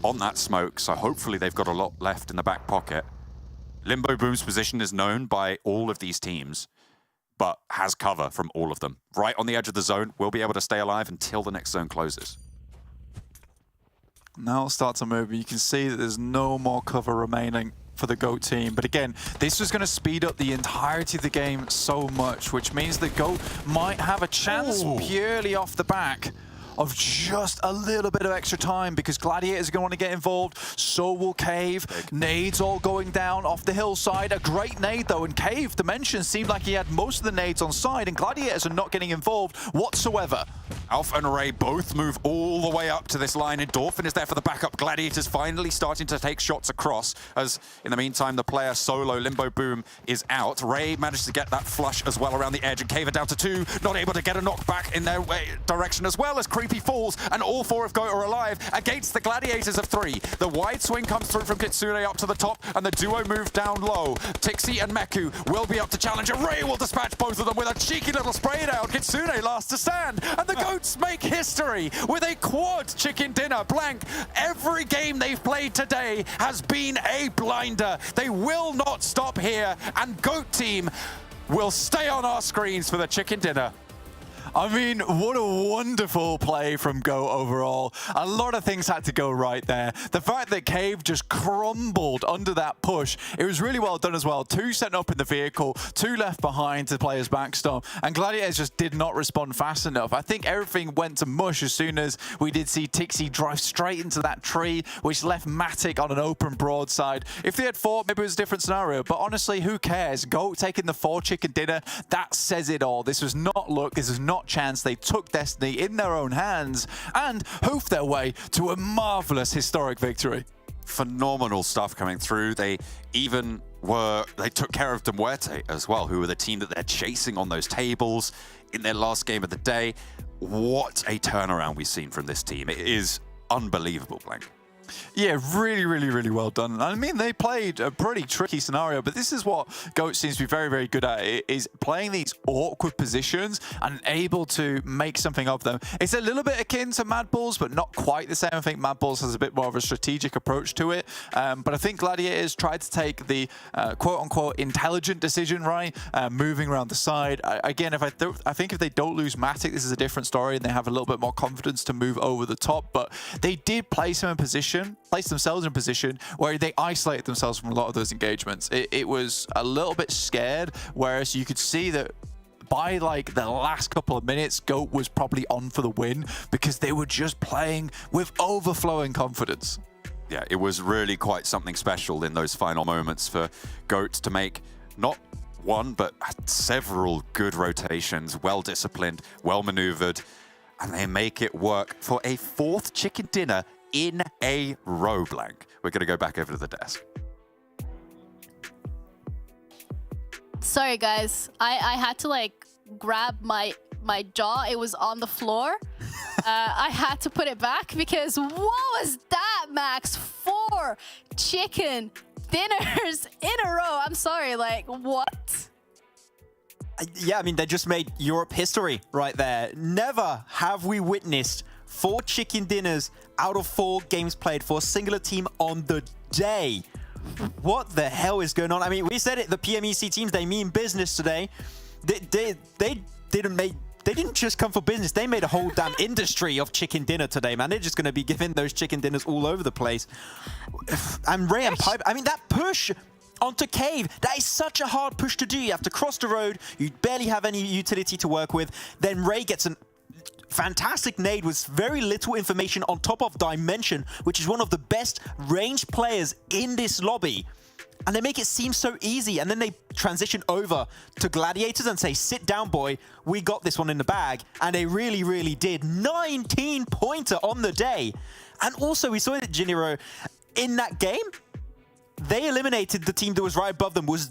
on that smoke, so hopefully they've got a lot left in the back pocket. Limbo Boom's position is known by all of these teams, but has cover from all of them. Right on the edge of the zone, will be able to stay alive until the next zone closes.
Now it'll start to move. You can see that there's no more cover remaining for the GOAT team. But again, this is going to speed up the entirety of the game so much, which means that GOAT might have a chance purely off the back of just a little bit of extra time, because Gladiators are going to want to get involved. So will Cave. Nades all going down off the hillside. A great nade though, and Cave, Dimension, seemed like he had most of the nades on side, and Gladiators are not getting involved whatsoever.
Alf and Ray both move all the way up to this line. Endorphin is there for the backup. Gladiators finally starting to take shots across, as in the meantime, the player solo, Limbo Boom, is out. Ray managed to get that flush as well around the edge, and Kaver down to 2, not able to get a knockback in their direction, as well as Creepy falls, and all 4 of GOAT are alive against the Gladiators of 3. The wide swing comes through from Kitsune up to the top, and the duo move down low. Tixi and Meku will be up to challenge, and Ray will dispatch both of them with a cheeky little spray down. Kitsune last to stand, and the GOATs make history with a quad chicken dinner. Blank, every game they've played today has been a blinder. They will not stop here, and GOAT team will stay on our screens for the chicken dinner.
I mean, what a wonderful play from GOAT overall. A lot of things had to go right there. The fact that Cave just crumbled under that push, it was really well done as well. 2 set up in the vehicle, 2 left behind to players backstorm, and Gladiators just did not respond fast enough. I think everything went to mush as soon as we did see Tixi drive straight into that tree, which left Matic on an open broadside. If they had fought, maybe it was a different scenario, but honestly, who cares? GOAT taking the 4 chicken dinner, that says it all. This was not luck, this was not chance. They took destiny in their own hands and hoofed their way to a marvelous historic victory.
Phenomenal stuff coming through. They took care of Muerte as well, who were the team that they're chasing on those tables in their last game of the day. What a turnaround we've seen from this team. It is unbelievable, Blank.
Yeah, really well done. I mean, they played a pretty tricky scenario, but this is what GOAT seems to be very good at, is playing these awkward positions and able to make something of them. It's a little bit akin to MADBULLS, but not quite the same. I think MADBULLS has a bit more of a strategic approach to it, but I think Gladiators tried to take the quote-unquote intelligent decision, right? Moving around the side. Again, I think if they don't lose Matic, this is a different story, and they have a little bit more confidence to move over the top, but they did place themselves in a position where they isolated themselves from a lot of those engagements. It was a little bit scared, whereas you could see that by like the last couple of minutes, GOAT was probably on for the win because they were just playing with overflowing confidence.
Yeah, it was really quite something special in those final moments for GOAT to make not one, but several good rotations, well-disciplined, well-maneuvered, and they make it work for a 4th chicken dinner in a row, Blank. We're going to go back over to the desk.
Sorry, guys. I had to like grab my jaw. It was on the floor. I had to put it back because what was that, Max? 4 chicken dinners in a row. I'm sorry, like what?
Yeah, I mean, they just made Europe history right there. Never have we witnessed 4 chicken dinners out of 4 games played for a singular team on the day. What the hell is going on? I mean, we said it, the PMEC teams, they mean business today. They didn't just come for business. They made a whole damn industry of chicken dinner today, man. They're just going to be giving those chicken dinners all over the place. And Ray and Pipe, I mean, that push onto Cave, that is such a hard push to do. You have to cross the road. You barely have any utility to work with. Then Ray gets an fantastic nade with very little information on top of Dimension, which is one of the best ranged players in this lobby. And they make it seem so easy. And then they transition over to Gladiators and say, sit down, boy. We got this one in the bag. And they really did. 19-pointer on the day. And also, we saw it at Jiniro. In that game, they eliminated the team that was right above them, was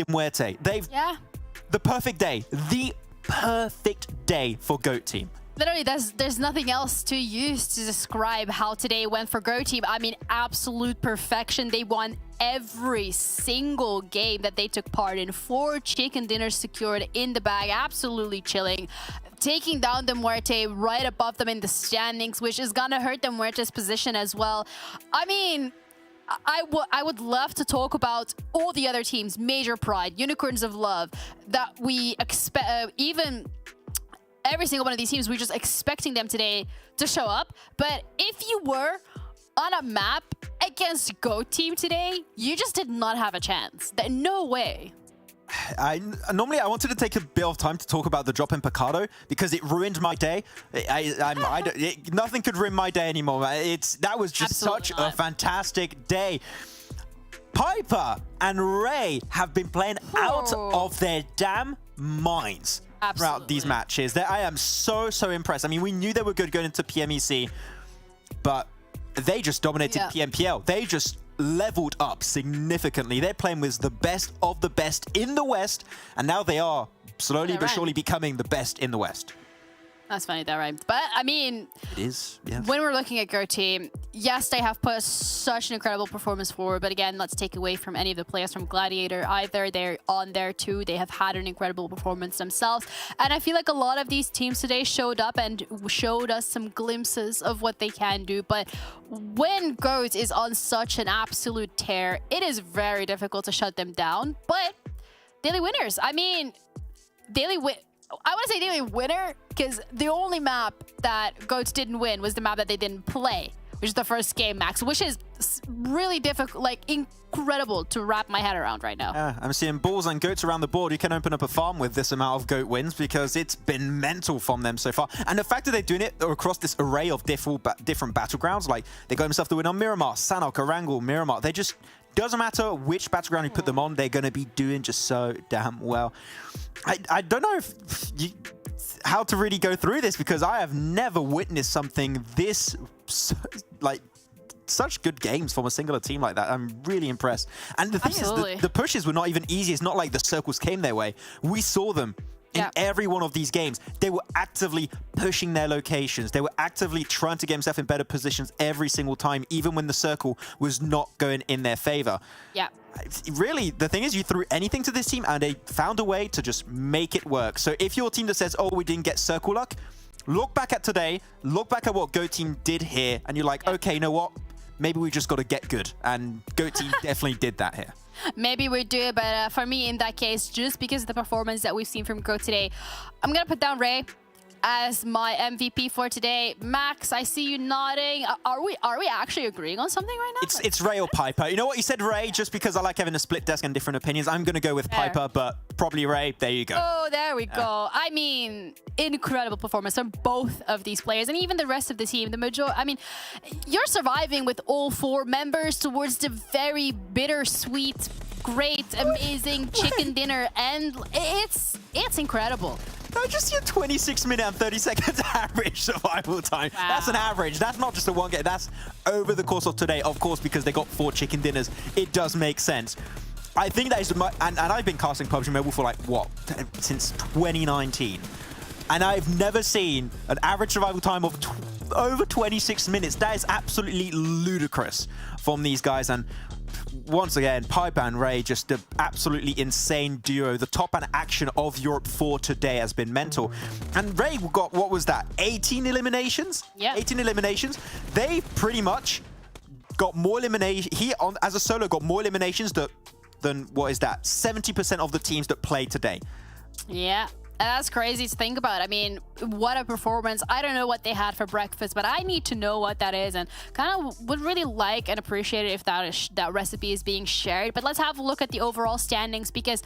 Muerte. The perfect day. The perfect day for GOAT team.
Literally, there's nothing else to use to describe how today went for GOAT team. I mean, absolute perfection. They won every single game that they took part in. 4 chicken dinners secured in the bag. Absolutely chilling. Taking down the Muerte right above them in the standings, which is gonna hurt the Muerte's position as well. I mean, I would love to talk about all the other teams, Major Pride, Unicorns of Love, that we expect, even every single one of these teams, we're just expecting them today to show up. But if you were on a map against GOAT team today, you just did not have a chance. No way.
Normally I wanted to take a bit of time to talk about the drop in Picado because it ruined my day. Nothing could ruin my day anymore. That was just such a fantastic day. Piper and Ray have been playing out of their damn minds. throughout these matches. I am so impressed. I mean, we knew they were good going into PMEC, but they just dominated PMPL. They just leveled up significantly. They're playing with the best of the best in the West, and now they are slowly but surely becoming the best in the West.
That's funny, that rhymed. But I mean,
it is. Yeah.
When we're looking at Go Team, yes, they have put such an incredible performance forward. But again, let's take away from any of the players from Gladiator either. They're on there too. They have had an incredible performance themselves. And I feel like a lot of these teams today showed up and showed us some glimpses of what they can do. But when GOAT is on such an absolute tear, it is very difficult to shut them down. But daily winners, I mean, I want to say daily winner because the only map that GOAT didn't win was the map that they didn't play, which is the first game, Max, which is really difficult, like incredible to wrap my head around right now.
Yeah, I'm seeing balls and goats around the board. You can open up a farm with this amount of GOAT wins because it's been mental from them so far. And the fact that they're doing it across this array of different battlegrounds, like they got themselves the win on Miramar, Sanhok, Erangel, Miramar. They just, doesn't matter which battleground you put them on, they're going to be doing just so damn well. I don't know how to really go through this because I have never witnessed something this, like, such good games from a singular team like that. I'm really impressed. And the thing is, the pushes were not even easy. It's not like the circles came their way. We saw them in every one of these games. They were actively pushing their locations. They were actively trying to get themselves in better positions every single time, even when the circle was not going in their favor.
Yeah.
Really, the thing is, you threw anything to this team and they found a way to just make it work. So if you're a team that says, oh, we didn't get circle luck, look back at today, look back at what GOAT Team did here, and you're like, okay, you know what? Maybe we just got to get good. And GOAT Team definitely did that here.
Maybe we do, but for me, in that case, just because of the performance that we've seen from GOAT today, I'm going to put down Ray as my MVP for today. Max, I see you nodding. Are we actually agreeing on something right now?
It's Ray or Piper. You know what? You said Ray just because I like having a split desk and different opinions. I'm going to go with Piper, but probably Ray. There you go.
Oh, there we go. I mean, incredible performance from both of these players and even the rest of the team. I mean, you're surviving with all four members towards the very bittersweet, great, amazing chicken dinner, and it's incredible.
No, just your 26-minute and 30 seconds average survival time. Wow. That's an average. That's not just a one game. That's over the course of today. Of course, because they got 4 chicken dinners, it does make sense. I think that is, and I've been casting PUBG Mobile for like, what, since 2019. And I've never seen an average survival time of over 26 minutes. That is absolutely ludicrous from these guys. And once again, Piper and Ray, just an absolutely insane duo. The top and action of Europe 4 today has been mental. And Ray got, what was that, 18 eliminations?
Yeah.
18 eliminations. They pretty much got more eliminations. He, as a solo, got more eliminations than what is that, 70% of the teams that played today.
Yeah. That's crazy to think about. I mean, what a performance. I don't know what they had for breakfast, but I need to know what that is and kind of would really like and appreciate it if that recipe is being shared. But let's have a look at the overall standings because,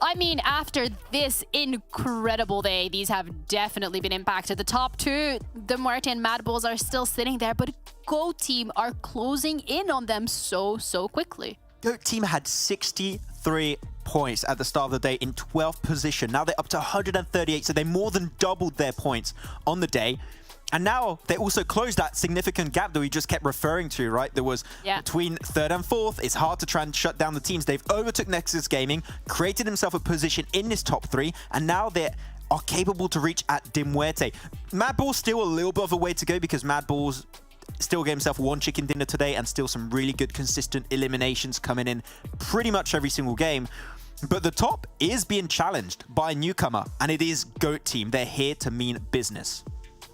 I mean, after this incredible day, these have definitely been impacted. The top two, the Muerte and MADBULLS, are still sitting there, but GOAT Team are closing in on them so quickly.
GOAT Team had 63 points at the start of the day in 12th position. Now they're up to 138, so they more than doubled their points on the day. And now they also closed that significant gap that we just kept referring to, right? There was between 3rd and 4th. It's hard to try and shut down the teams. They've overtook Nexus Gaming, created himself a position in this top 3, and now they are capable to reach at Muerte. MADBULLS still a little bit of a way to go because MADBULLS still get himself 1 chicken dinner today and still some really good consistent eliminations coming in pretty much every single game. But the top is being challenged by a newcomer, and it is GOAT Team. They're here to mean business.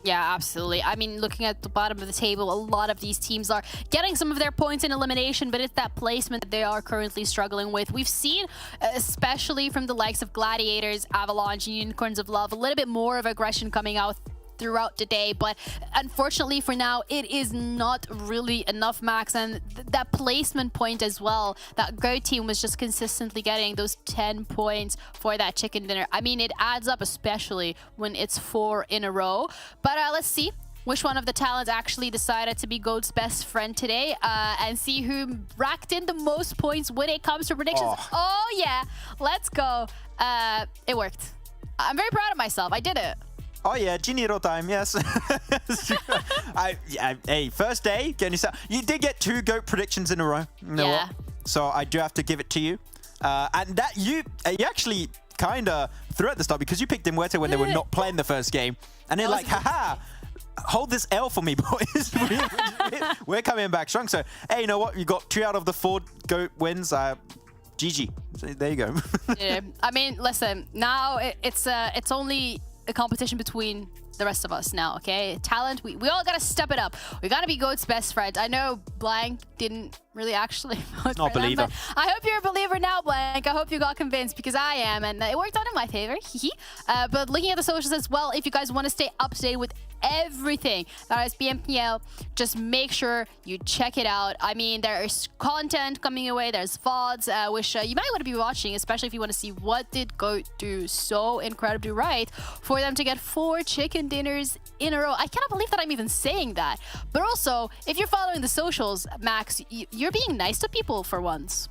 Yeah, absolutely. I mean, looking at the bottom of the table, a lot of these teams are getting some of their points in elimination, but it's that placement that they are currently struggling with. We've seen, especially from the likes of Gladiators, Avalanche, and Unicorns of Love, a little bit more of aggression coming out throughout the day, but unfortunately for now it is not really enough, Max. And that placement point as well, that GOAT Team was just consistently getting those 10 points for that chicken dinner. I mean, it adds up, especially when it's 4 in a row. But let's see which one of the talents actually decided to be GOAT's best friend today, and see who racked in the most points when it comes to predictions. Oh yeah, let's go. It worked. I'm very proud of myself. I did it.
Oh yeah, Jiniro time, yes. Hey, first day, getting yourself. You did get 2 GOAT predictions in a row. You know what? So I do have to give it to you. And that you actually kind of threw at the start because you picked in Muerte when they were not playing the first game. And they're like, haha, hold this L for me, boys. We're coming back strong. So, hey, you know what? You got 2 out of the 4 GOAT wins. GG. So there you go.
Yeah. I mean, listen, now it's only a competition between the rest of us now, okay? Talent, we all gotta step it up. We gotta be GOAT's best friend. I know Blank didn't really actually vote
Not
for them,
believer.
but I hope you're a believer now, Blank. I hope you got convinced because I am, and it worked out in my favor. But looking at the socials as well, if you guys want to stay up to date with everything that is PMPL, just make sure you check it out. I mean, there's content coming your way, there's VODs, which you might want to be watching, especially if you want to see what did GOAT do so incredibly right for them to get 4 chicken dinners in a row. I cannot believe that I'm even saying that. But also, if you're following the socials, Max, you're being nice to people for once.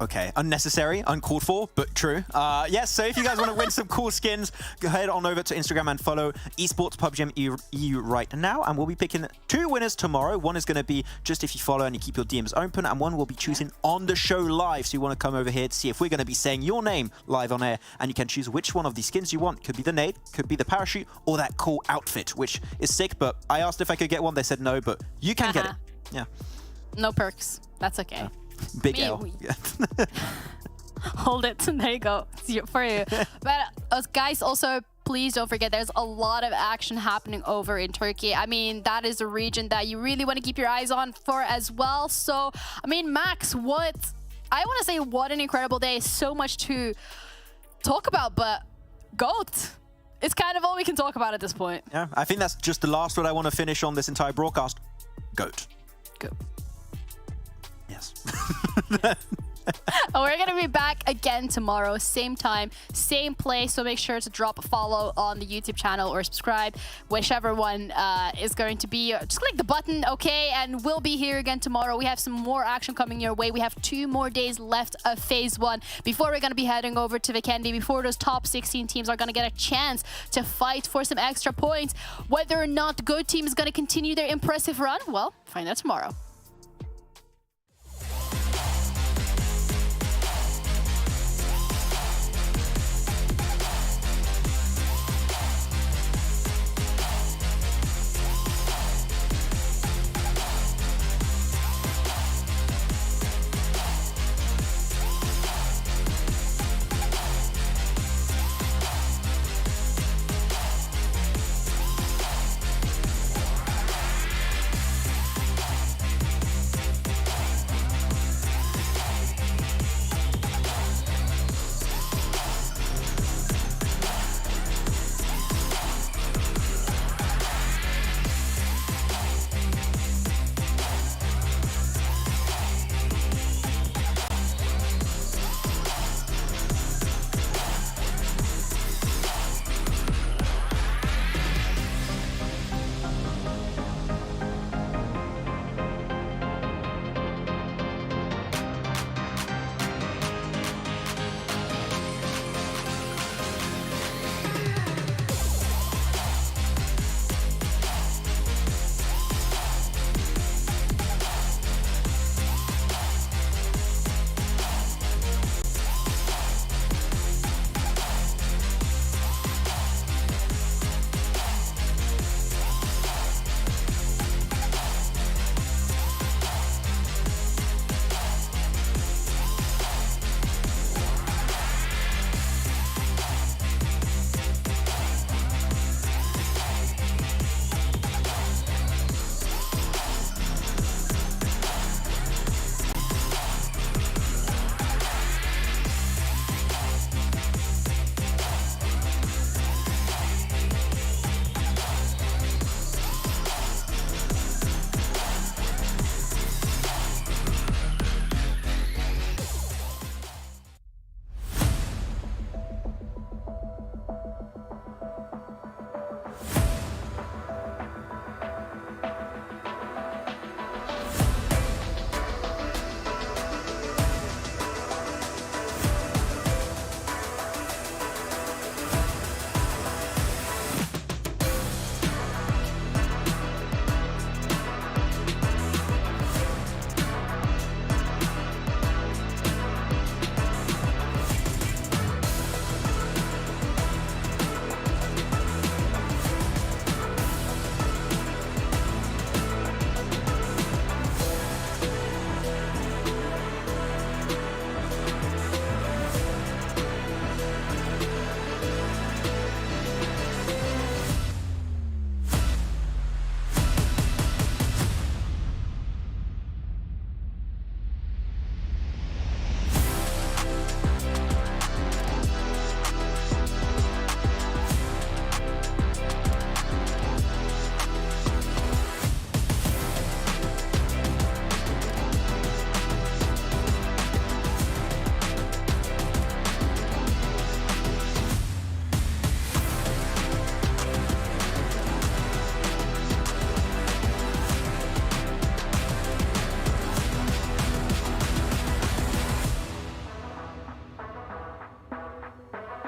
Okay, unnecessary, uncalled for, but true. Yes, so if you guys want to win some cool skins, go head on over to Instagram and follow Esports PUBG EU right now, and we'll be picking 2 winners tomorrow. One is going to be just if you follow and you keep your DMs open, and one will be choosing on the show live. So you want to come over here to see if we're going to be saying your name live on air, and you can choose which one of these skins you want. Could be the nade, could be the parachute, or that cool outfit, which is sick, but I asked if I could get one. They said no, but you can get it. Yeah.
No perks. That's okay.
Big L.
Hold it. There you go. It's for you. But guys, also, please don't forget there's a lot of action happening over in Turkey. I mean, that is a region that you really want to keep your eyes on for as well. So, I mean, Max, I want to say what an incredible day. So much to talk about, but GOAT. It's kind of all we can talk about at this point.
Yeah, I think that's just the last word I want to finish on this entire broadcast. GOAT.
GOAT.
Yes.
We're going to be back again tomorrow, same time, same place. So make sure to drop a follow on the YouTube channel or subscribe, whichever one is going to be. Just click the button, okay? And we'll be here again tomorrow. We have some more action coming your way. We have 2 more days left of Phase 1 before we're going to be heading over to Vikendi, before those top 16 teams are going to get a chance to fight for some extra points. Whether or not the GOAT team is going to continue their impressive run, well, find out tomorrow.